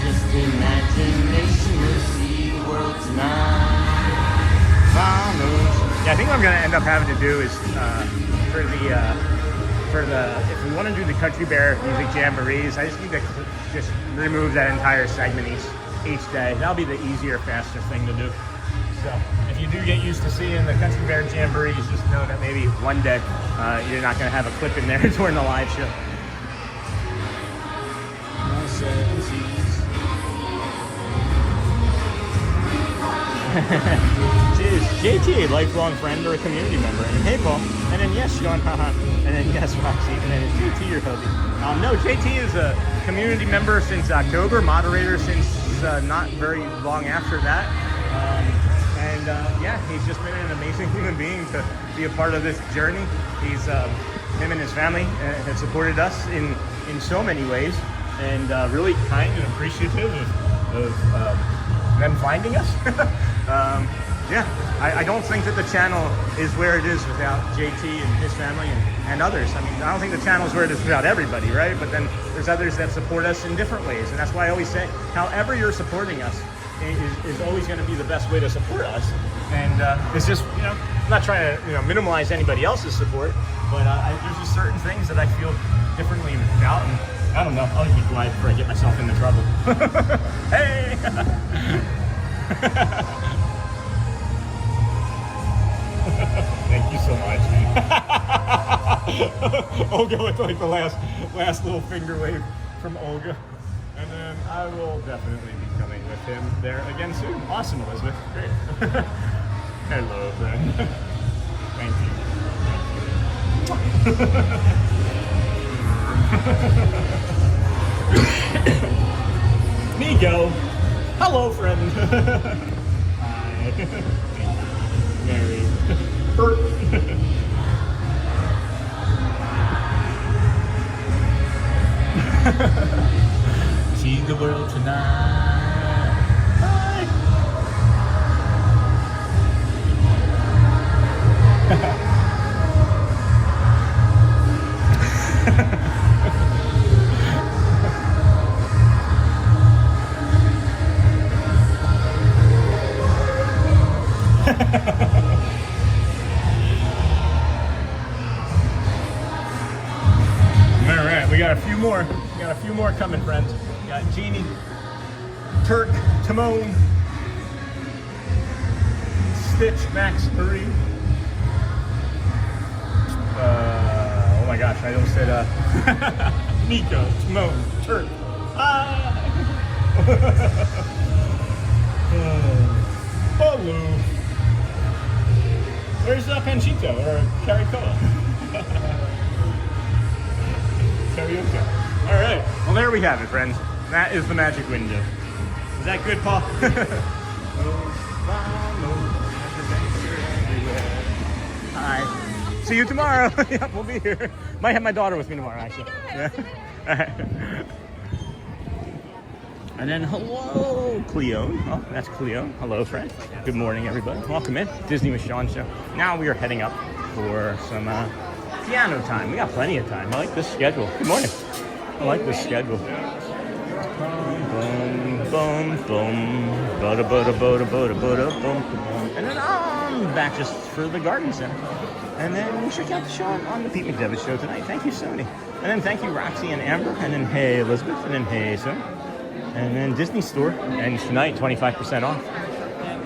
just imagination, you'll see the world tonight. Yeah, I think what I'm going to end up having to do is if we want to do the Country Bear Music Jamborees, I just need to just remove that entire segment each day. That'll be the easier, faster thing to do. So if you do get used to seeing the Country Bear Jamborees, just know that maybe one day you're not going to have a clip in there during the live show. Seven Seas. Is JT a lifelong friend or a community member? And hey, Paul. And then yes, Sean, haha. And then yes, Roxy, and then is JT your hubby? No, JT is a community member since October, moderator since not very long after that. Yeah, he's just been an amazing human being to be a part of this journey. He's him and his family have supported us in so many ways, and really kind and appreciative of them finding us. Yeah, I don't think that the channel is where it is without JT and his family and others. I mean, I don't think the channel is where it is without everybody, right? But then there's others that support us in different ways, and that's why I always say, however you're supporting us is always going to be the best way to support us. And it's just, I'm not trying to, minimize anybody else's support, but there's just certain things that I feel differently about, and I don't know, I'll just be quiet before I get myself into trouble. Hey! Thank you so much. Olga with like the last little finger wave from Olga. And then I will definitely be coming with him there again soon. Awesome, Elizabeth. Great. Hello, friend. Thank you. Nico. Hello, friend. Hi. Mary. Bert. See the world tonight. Bye. All right, we got a few more. We got a few more coming, friends. We got Jeannie, Turk, Timon, Stitch, Max, Marie. Oh my gosh, I almost said Nico, Timon, Turk. Hello. Where's Panchito or Caricoa? Karaoke. All right. Well, there we have it, friends. That is the magic window. Is that good, Paul? Hi. See you tomorrow. Yep, we'll be here. Might have my daughter with me tomorrow, actually. Yeah. All right. And then hello, Cleo. Oh, that's Cleo. Hello, friend. Good morning, everybody. Welcome in. Disney with Sean show. Now we are heading up for some piano time. We got plenty of time. I like this schedule. Good morning. I like this schedule. Boom, boom, boom. Boda, boda, boda, boda, boda, boom, boom. And then on back just for the garden center. And then check out the show on the Pete McDevitt show tonight. Thank you, Sony. And then thank you, Roxy and Amber. And then hey, Elizabeth. And then hey, Sony. And then Disney Store. And tonight, 25% off.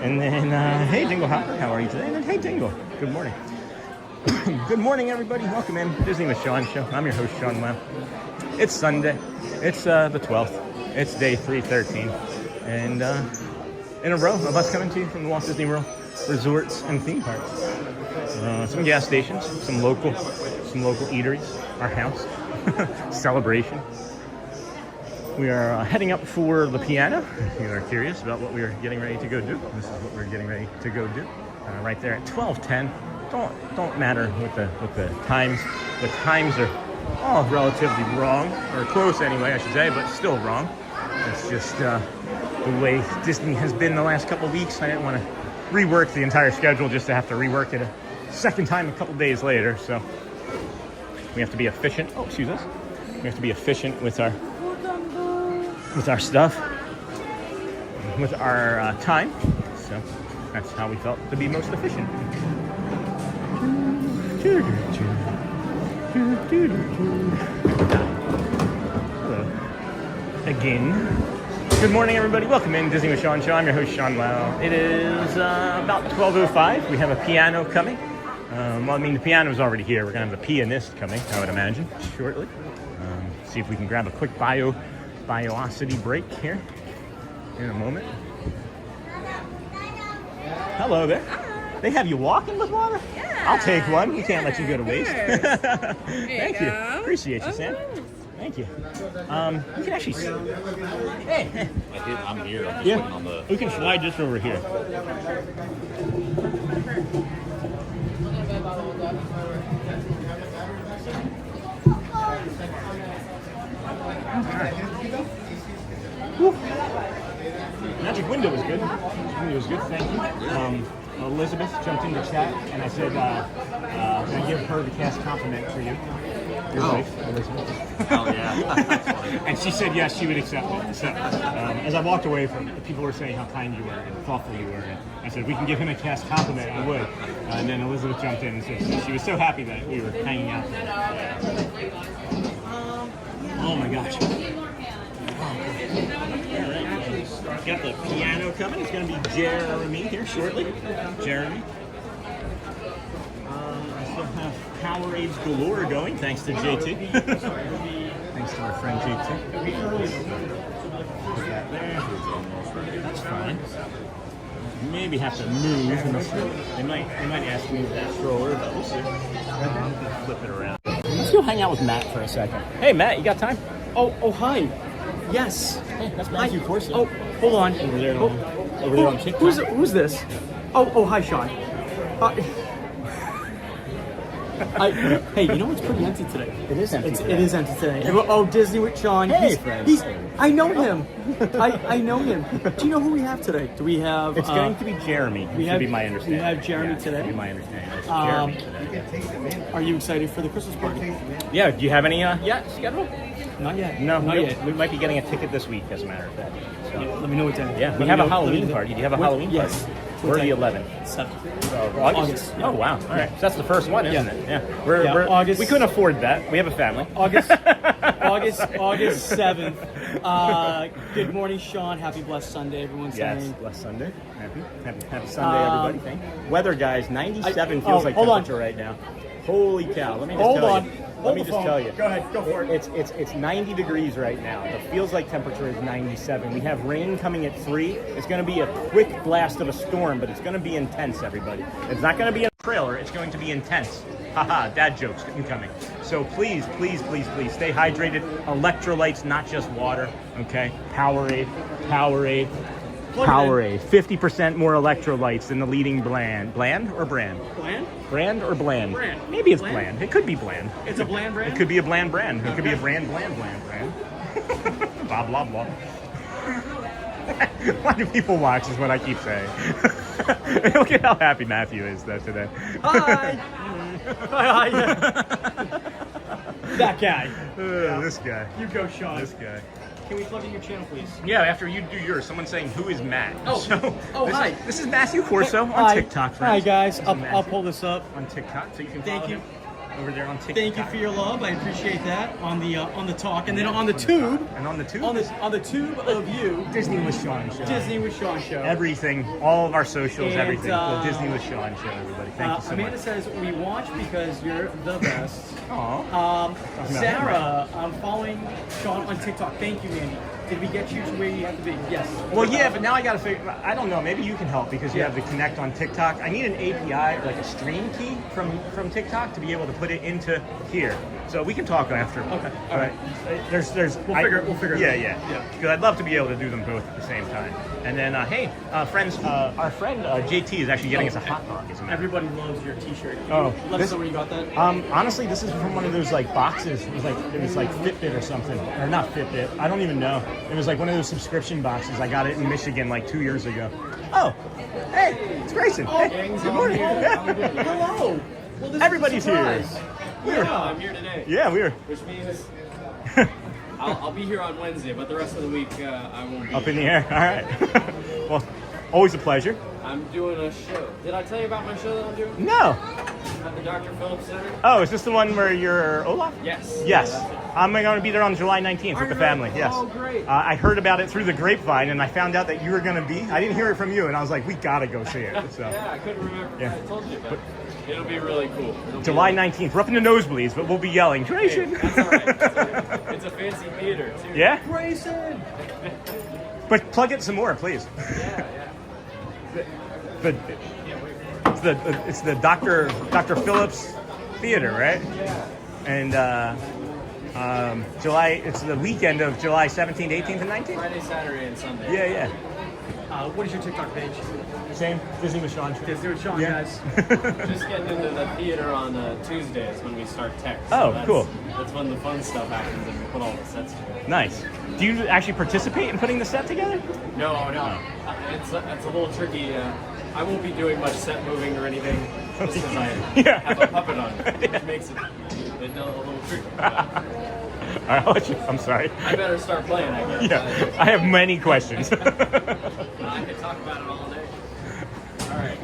And then hey, Dingle Hopper. How are you today? And then hey, Dingle. Good morning. Good morning, everybody. Welcome in. Disney with Sean show. I'm your host, Sean Lau. It's Sunday. It's the 12th. It's day 313. And in a row of us coming to you from the Walt Disney World resorts and theme parks. Some gas stations, some local eateries, our house, celebration. We are heading up for the piano. If you are curious about what we are getting ready to go do, this is what we're getting ready to go do. Right there at 12:10. Don't matter with the times. The times are all relatively wrong, or close anyway, I should say, but still wrong. It's just the way Disney has been the last couple weeks. I didn't want to rework the entire schedule just to have to rework it a second time a couple days later. So we have to be efficient. Oh, excuse us. We have to be efficient with our stuff, with our time. So that's how we felt to be most efficient. Hello. Again. Good morning, everybody. Welcome in Disney with Sean show. I'm your host, Sean Lau. It is about 12:05. We have a piano coming. Well, I mean, the piano's already here. We're going to have the pianist coming, I would imagine, shortly. See if we can grab a quick biosity break here in a moment. Hello there. They have you walking with water? Yeah. I'll take one. We can't let you go to waste. There Thank you. go. Appreciate you, Sam. Thank you. You can actually see. Hey. I'm here. I'm just Yeah. waiting on the. We can slide just over here. Magic window was good. Magic window was good. Thank you. Elizabeth jumped into chat, and I said, "Can I give her the cast compliment for you?" Your wife, Elizabeth. Oh yeah. And she said yes, she would accept it. So, as I walked away from it, people were saying how kind you were and thoughtful you were. And I said, we can give him a cast compliment, I would. And then Elizabeth jumped in and said she was so happy that we were hanging out there. Oh my gosh. Got the piano coming. It's going to be Jeremy here shortly. Jeremy. I still have Powerades galore going, thanks to JT. Thanks to our friend JT. Put that there. That's fine. Maybe have to move. They might ask me that stroller, but we'll see. Flip it around. Let's go hang out with Matt for a second. Hey Matt, you got time? Oh hi. Yes. Hey, that's Matthew Corso. Oh, hold on. Over there on TikTok. Who's this? Oh, hi, Sean. Hey, you know what's pretty empty today? It is empty. It is empty today. Oh, Disney with Sean. Hey, I know him. I know him. Do you know who we have today? Do we have? It's going to be Jeremy. Should be my understanding. We have Jeremy today. Should be my understanding. It's Jeremy today. Are you excited for the Christmas party? Yeah. Do you have any schedule? Not yet. No, not yet. We might be getting a ticket this week, as a matter of fact. So. Yeah, let me know what day. Yeah, we have a Halloween party. Do you have a Halloween party? Yes. We're the 11th. 7th. So August. Oh wow! All right, so that's the first one, isn't it? Yeah. We're August. We couldn't afford that. We have a family. August 7th. Good morning, Sean. Happy blessed Sunday, everyone's saying. Yes, blessed Sunday. Happy Sunday, everybody. Thank you. Weather, guys. 97 feels like temperature right now. Holy cow! Let me just tell you. Let me just tell you. Go ahead, go for it. It's 90 degrees right now. The feels like temperature is 97. We have rain coming at 3. It's going to be a quick blast of a storm, but it's going to be intense, everybody. It's not going to be a trailer. It's going to be intense. Haha, dad jokes incoming. So please, please, please, please stay hydrated. Electrolytes, not just water. Okay? Powerade. Powerade. 50% more electrolytes than the leading bland. Bland or brand? Bland? Brand or bland? Brand. Maybe it's bland. It could be bland. It's a bland brand? It could be a bland brand. It could be a bland brand. Blah, blah, blah. Why do people watch is what I keep saying. Look at how happy Matthew is though today. Hi. Hi. That guy. This guy. You go, Sean. This guy. Can we plug in your channel, please? Yeah, after you do yours, someone's saying, who is Matt? Hi. This is Matthew Corso on TikTok, friends. Hi, guys. I'll pull this up. On TikTok, so you can Thank follow you. him over there on TikTok. Thank you for your love. I appreciate that on the talk, and then on the tube. And on the tube. On the tube of you. Disney with Sean show. Disney with Sean show. Everything, all of our socials, And, everything. The Disney with Sean show, everybody. Thank you so Amanda much. says we watch because you're the best. Aww. Sarah, I'm following Sean on TikTok. Thank you, Mandy. Did we get you to where you have to be? Yes. Well, yeah, but now I gotta figure. I don't know. Maybe you can help because you have the connect on TikTok. I need an API or like a stream key from TikTok to be able to put it into here. So we can talk after. Okay. All right. There's. We'll figure it out. Yeah. Because I'd love to be able to do them both at the same time. And then, friends, our friend JT is actually getting us a hot dog. Everybody loves your T-shirt. Let us know where you got that. Honestly, this is from one of those like boxes. It was like Fitbit or something, or not Fitbit. I don't even know. It was like one of those subscription boxes. I got it in Michigan like 2 years ago. Oh, hey, it's Grayson. Hey, good morning. Hello. Well, everybody's here. I'm here today. Yeah, we are. Which means I'll be here on Wednesday, but the rest of the week I won't be. Up in the air. All right. Well, always a pleasure. I'm doing a show. Did I tell you about my show that I'm doing? No. At the Dr. Phillips Center. Oh, is this the one where you're Olaf? Yes. Yes. I'm going to be there on July 19th with the family. Yes. Oh, great. I heard about it through the grapevine, and I found out that you were going to be. I didn't hear it from you, and I was like, we got to go see it. So. Yeah, I couldn't remember. Yeah. I told you, but it'll be really cool. July 19th. We're up in the nosebleeds, but we'll be yelling, Grayson. Hey, that's all right. It's a fancy theater, too. Yeah? Grayson. But plug it some more, please. Yeah. It's the Dr. Phillips Theater, right? And July. It's the weekend of July 17th, 18th, and 19th. Friday, Saturday, and Sunday. Yeah. What is your TikTok page? Same. Disney with Sean. Disney with Sean, Yeah. guys. Just getting into the theater on Tuesdays when we start tech. Oh, cool. That's when the fun stuff happens and we put all the sets together. Nice. Do you actually participate in putting the set together? No. It's a little tricky. I won't be doing much set moving or anything just because I have a puppet on it, which makes it a little tricky. All right, I'll let you. I'm sorry. I better start playing, I guess. Yeah, I have many questions. I could talk about it all day. All right.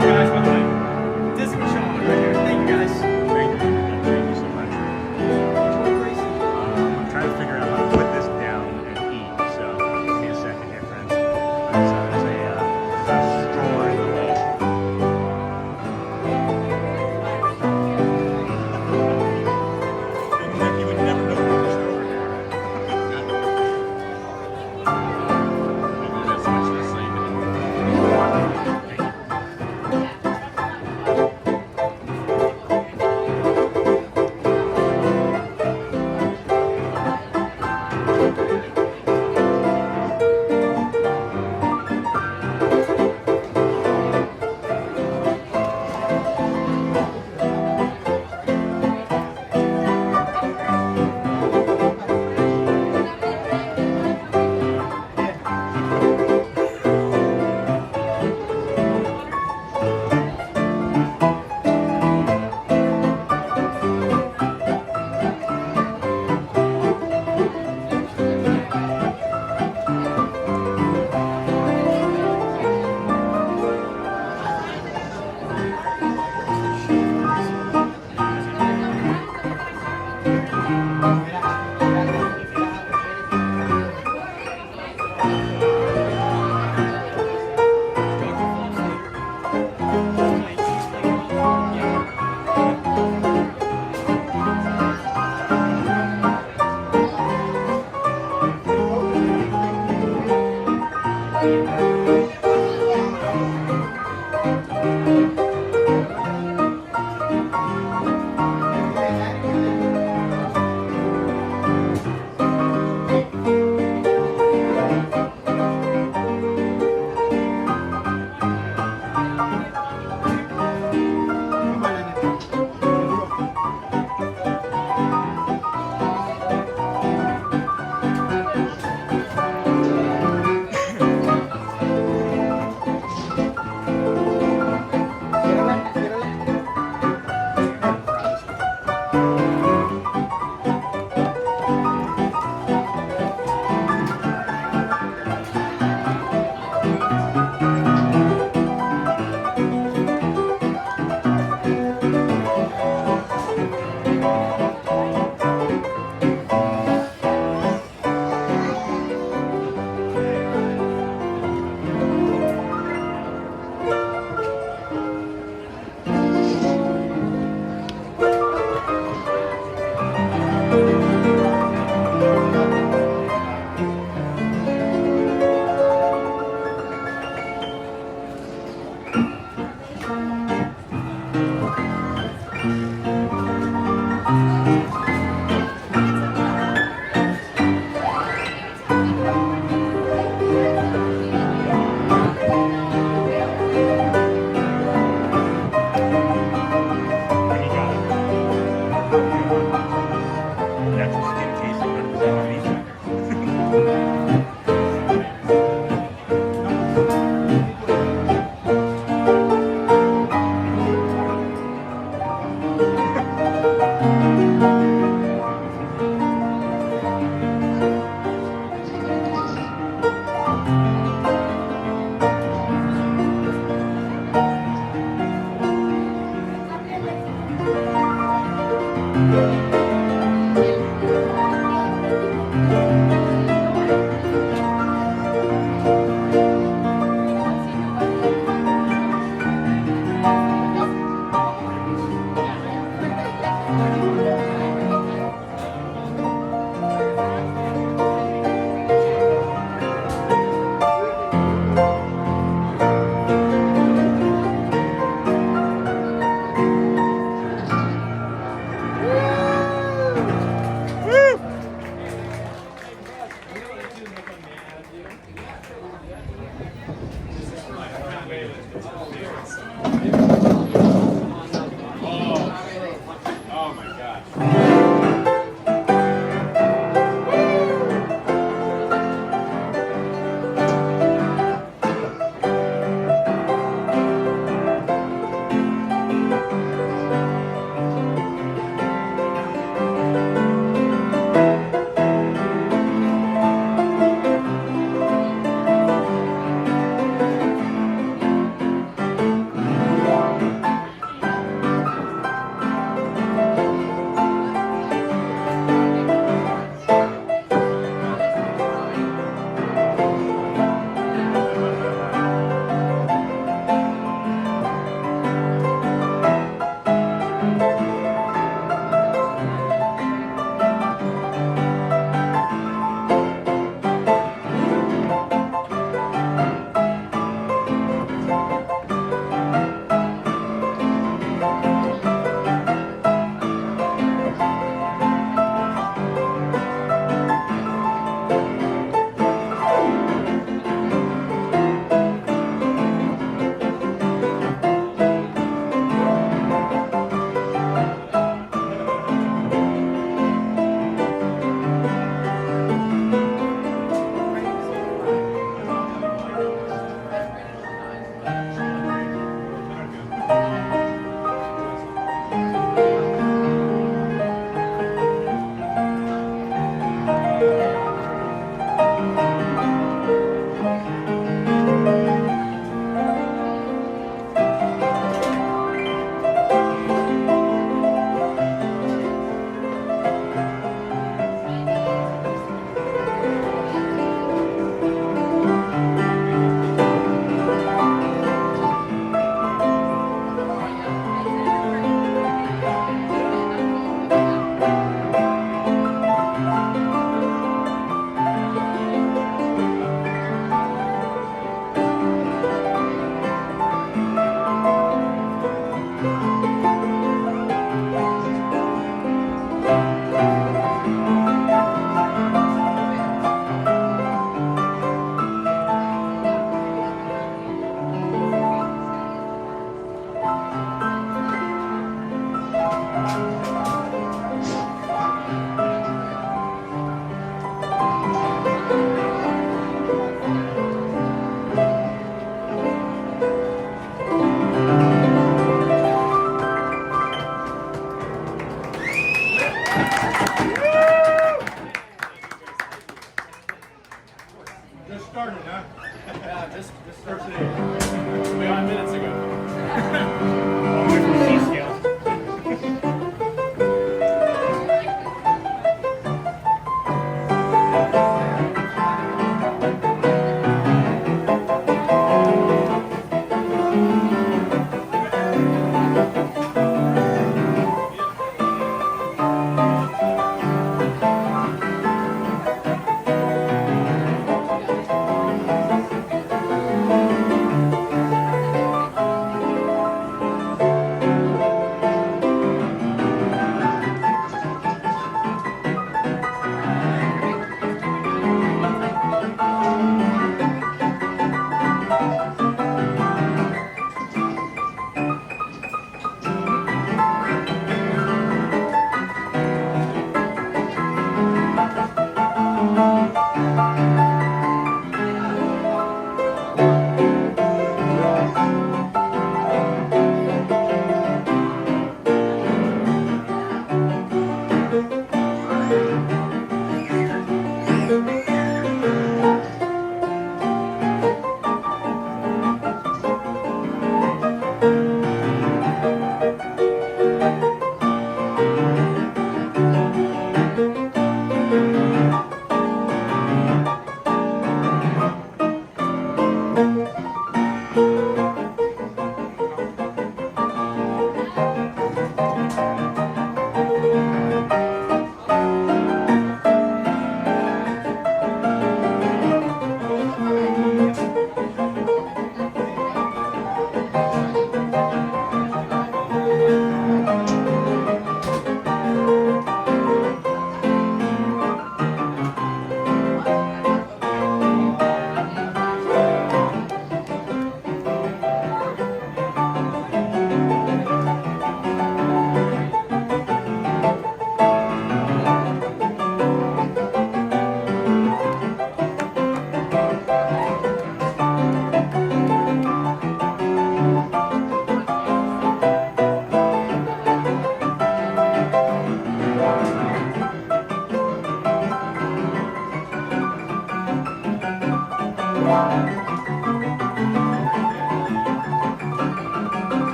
Guys, by the way, Disney with Sean right here. Thank you, guys. Thank you so much. I'm trying to figure out how to put this down and eat. So give me a second here, friends. So there's a straw in the way. You would never know what was over there. Maybe that's much the same anymore.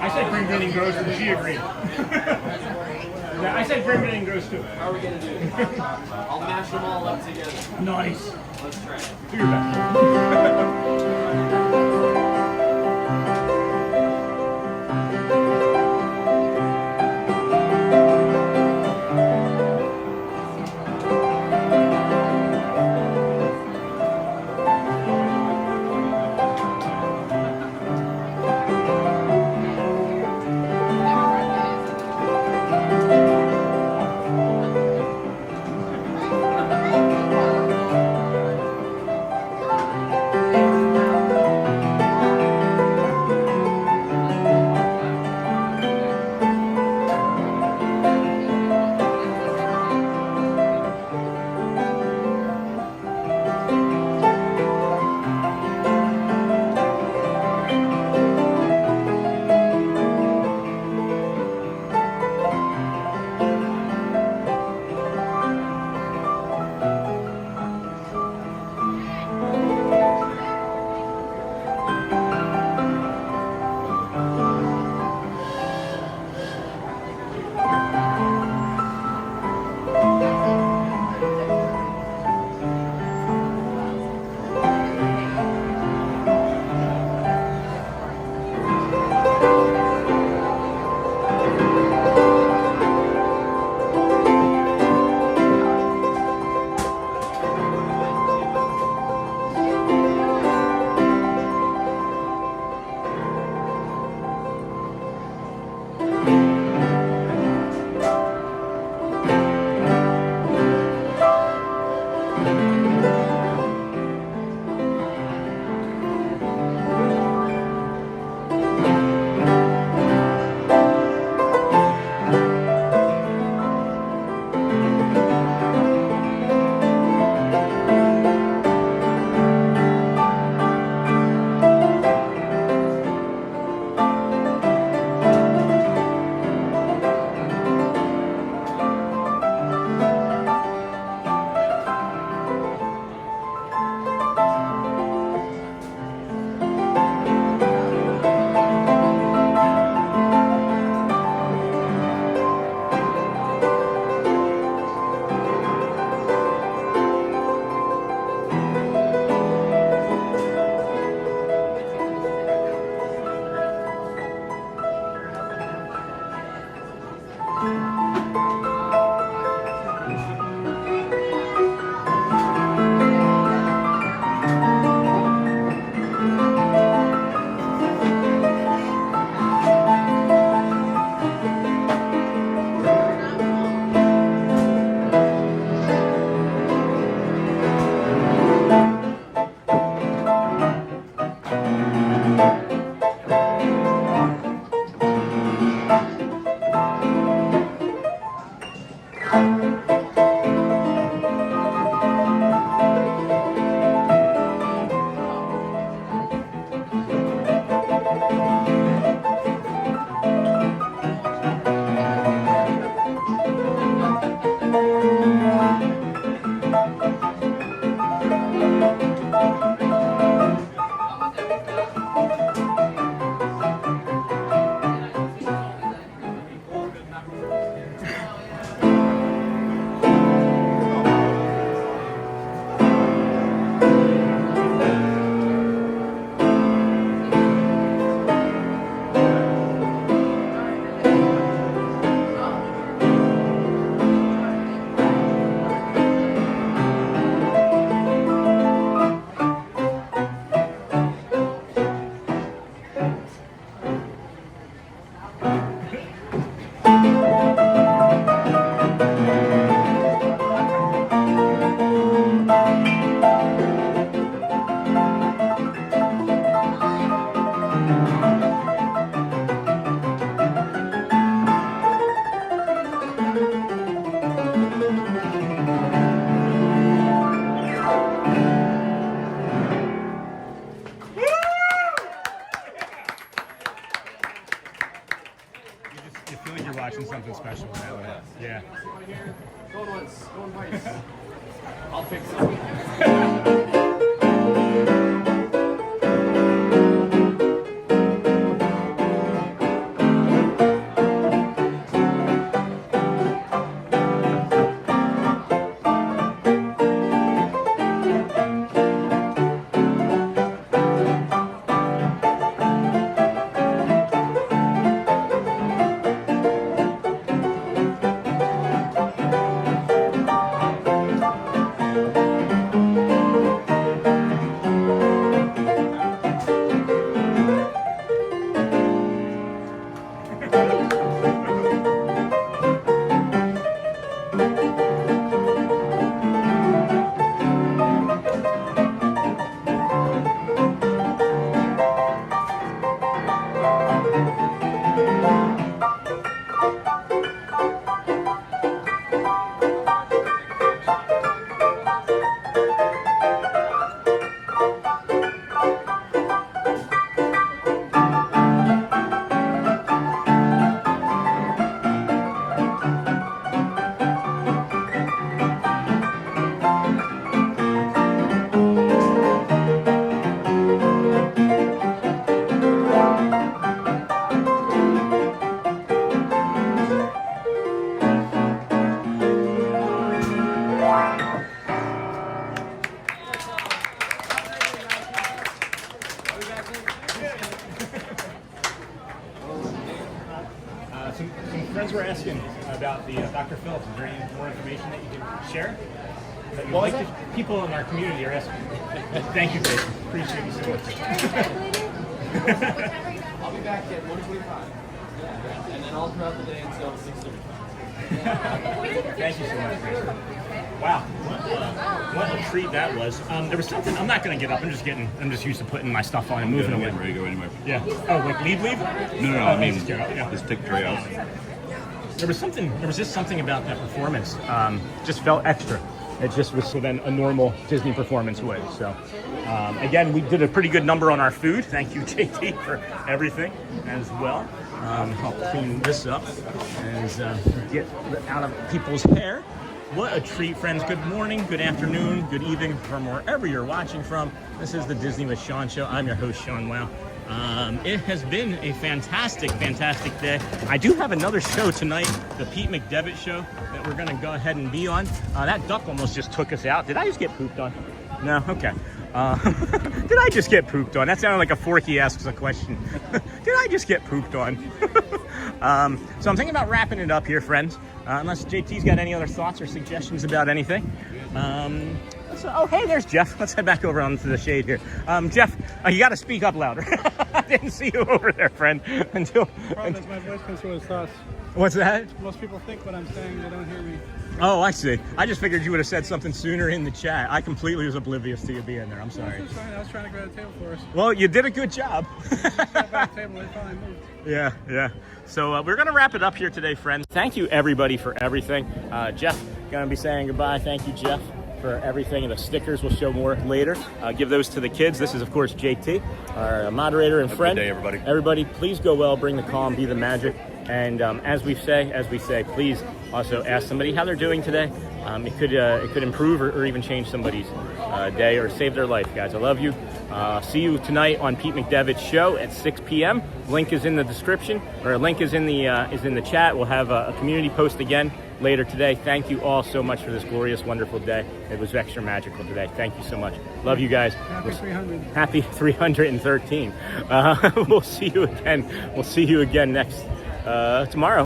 I said green, green, and gross, and she agreed. Yeah, I said green, green, and gross too. How are we gonna do it? I'll mash them all up together. Nice. Let's try it. Do your best. watching something special for that one. Yeah. Going once, going twice. I'll fix it. Some friends were asking about the Dr. Phillips. Is there any more information that you can share? That you'd like to, people in our community are asking. Thank you, Grayson. Appreciate you so much. I'll be back at 1:25. And then all throughout the day until 6:30. Thank you so much, Grayson. Wow, what a treat that was. There was something. I'm not going to get up. I'm just used to putting my stuff on and moving away. Ready to go anyway. Yeah. Oh, like leave? No. I mean, just take the tray out. There was just something about that performance. Just felt extra. It just was so than a normal Disney performance would. So, again, we did a pretty good number on our food. Thank you, JT, for everything as well. Help clean this up and get out of people's hair. What a treat, friends. Good morning, good afternoon, good evening from wherever you're watching from. This is the Disney with Sean Show. I'm your host, Sean Wow. It has been a fantastic day. I do have another show tonight, the Pete McDevitt show, that we're going to go ahead and be on. That duck almost just took us out. Did I just get pooped on? No? Okay. Did I just get pooped on? That sounded like a Forky asks a question. Did I just get pooped on? So I'm thinking about wrapping it up here, friends. Unless JT's got any other thoughts or suggestions about anything. Oh, hey, there's Jeff. Let's head back over onto the shade here. Jeff, you got to speak up louder. I didn't see you over there, friend. The problem is my voice comes through as sus. What's that? Most people think what I'm saying, they don't hear me. Oh, I see. I just figured you would have said something sooner in the chat. I completely was oblivious to you being there. I'm sorry. That's fine. I was trying to grab a table for us. Well, you did a good job. Back table, they finally moved. Yeah. So we're going to wrap it up here today, friends. Thank you, everybody, for everything. Jeff, going to be saying goodbye. Thank you, Jeff, for everything. And the stickers we'll show more later. Give those to the kids. This is, of course, JT, our moderator and friend. Good day, everybody. Everybody, please go well, bring the calm, be the magic. And as we say, please also ask somebody how they're doing today. It could improve or even change somebody's day or save their life, guys. I love you. See you tonight on Pete McDevitt's show at 6 p.m. Link is in the description, or link is in the chat. We'll have a community post again later today. Thank you all so much for this glorious, wonderful day. It was extra magical today. Thank you so much. Love you guys. Happy 300. Happy 313. We'll see you again. We'll see you again next tomorrow.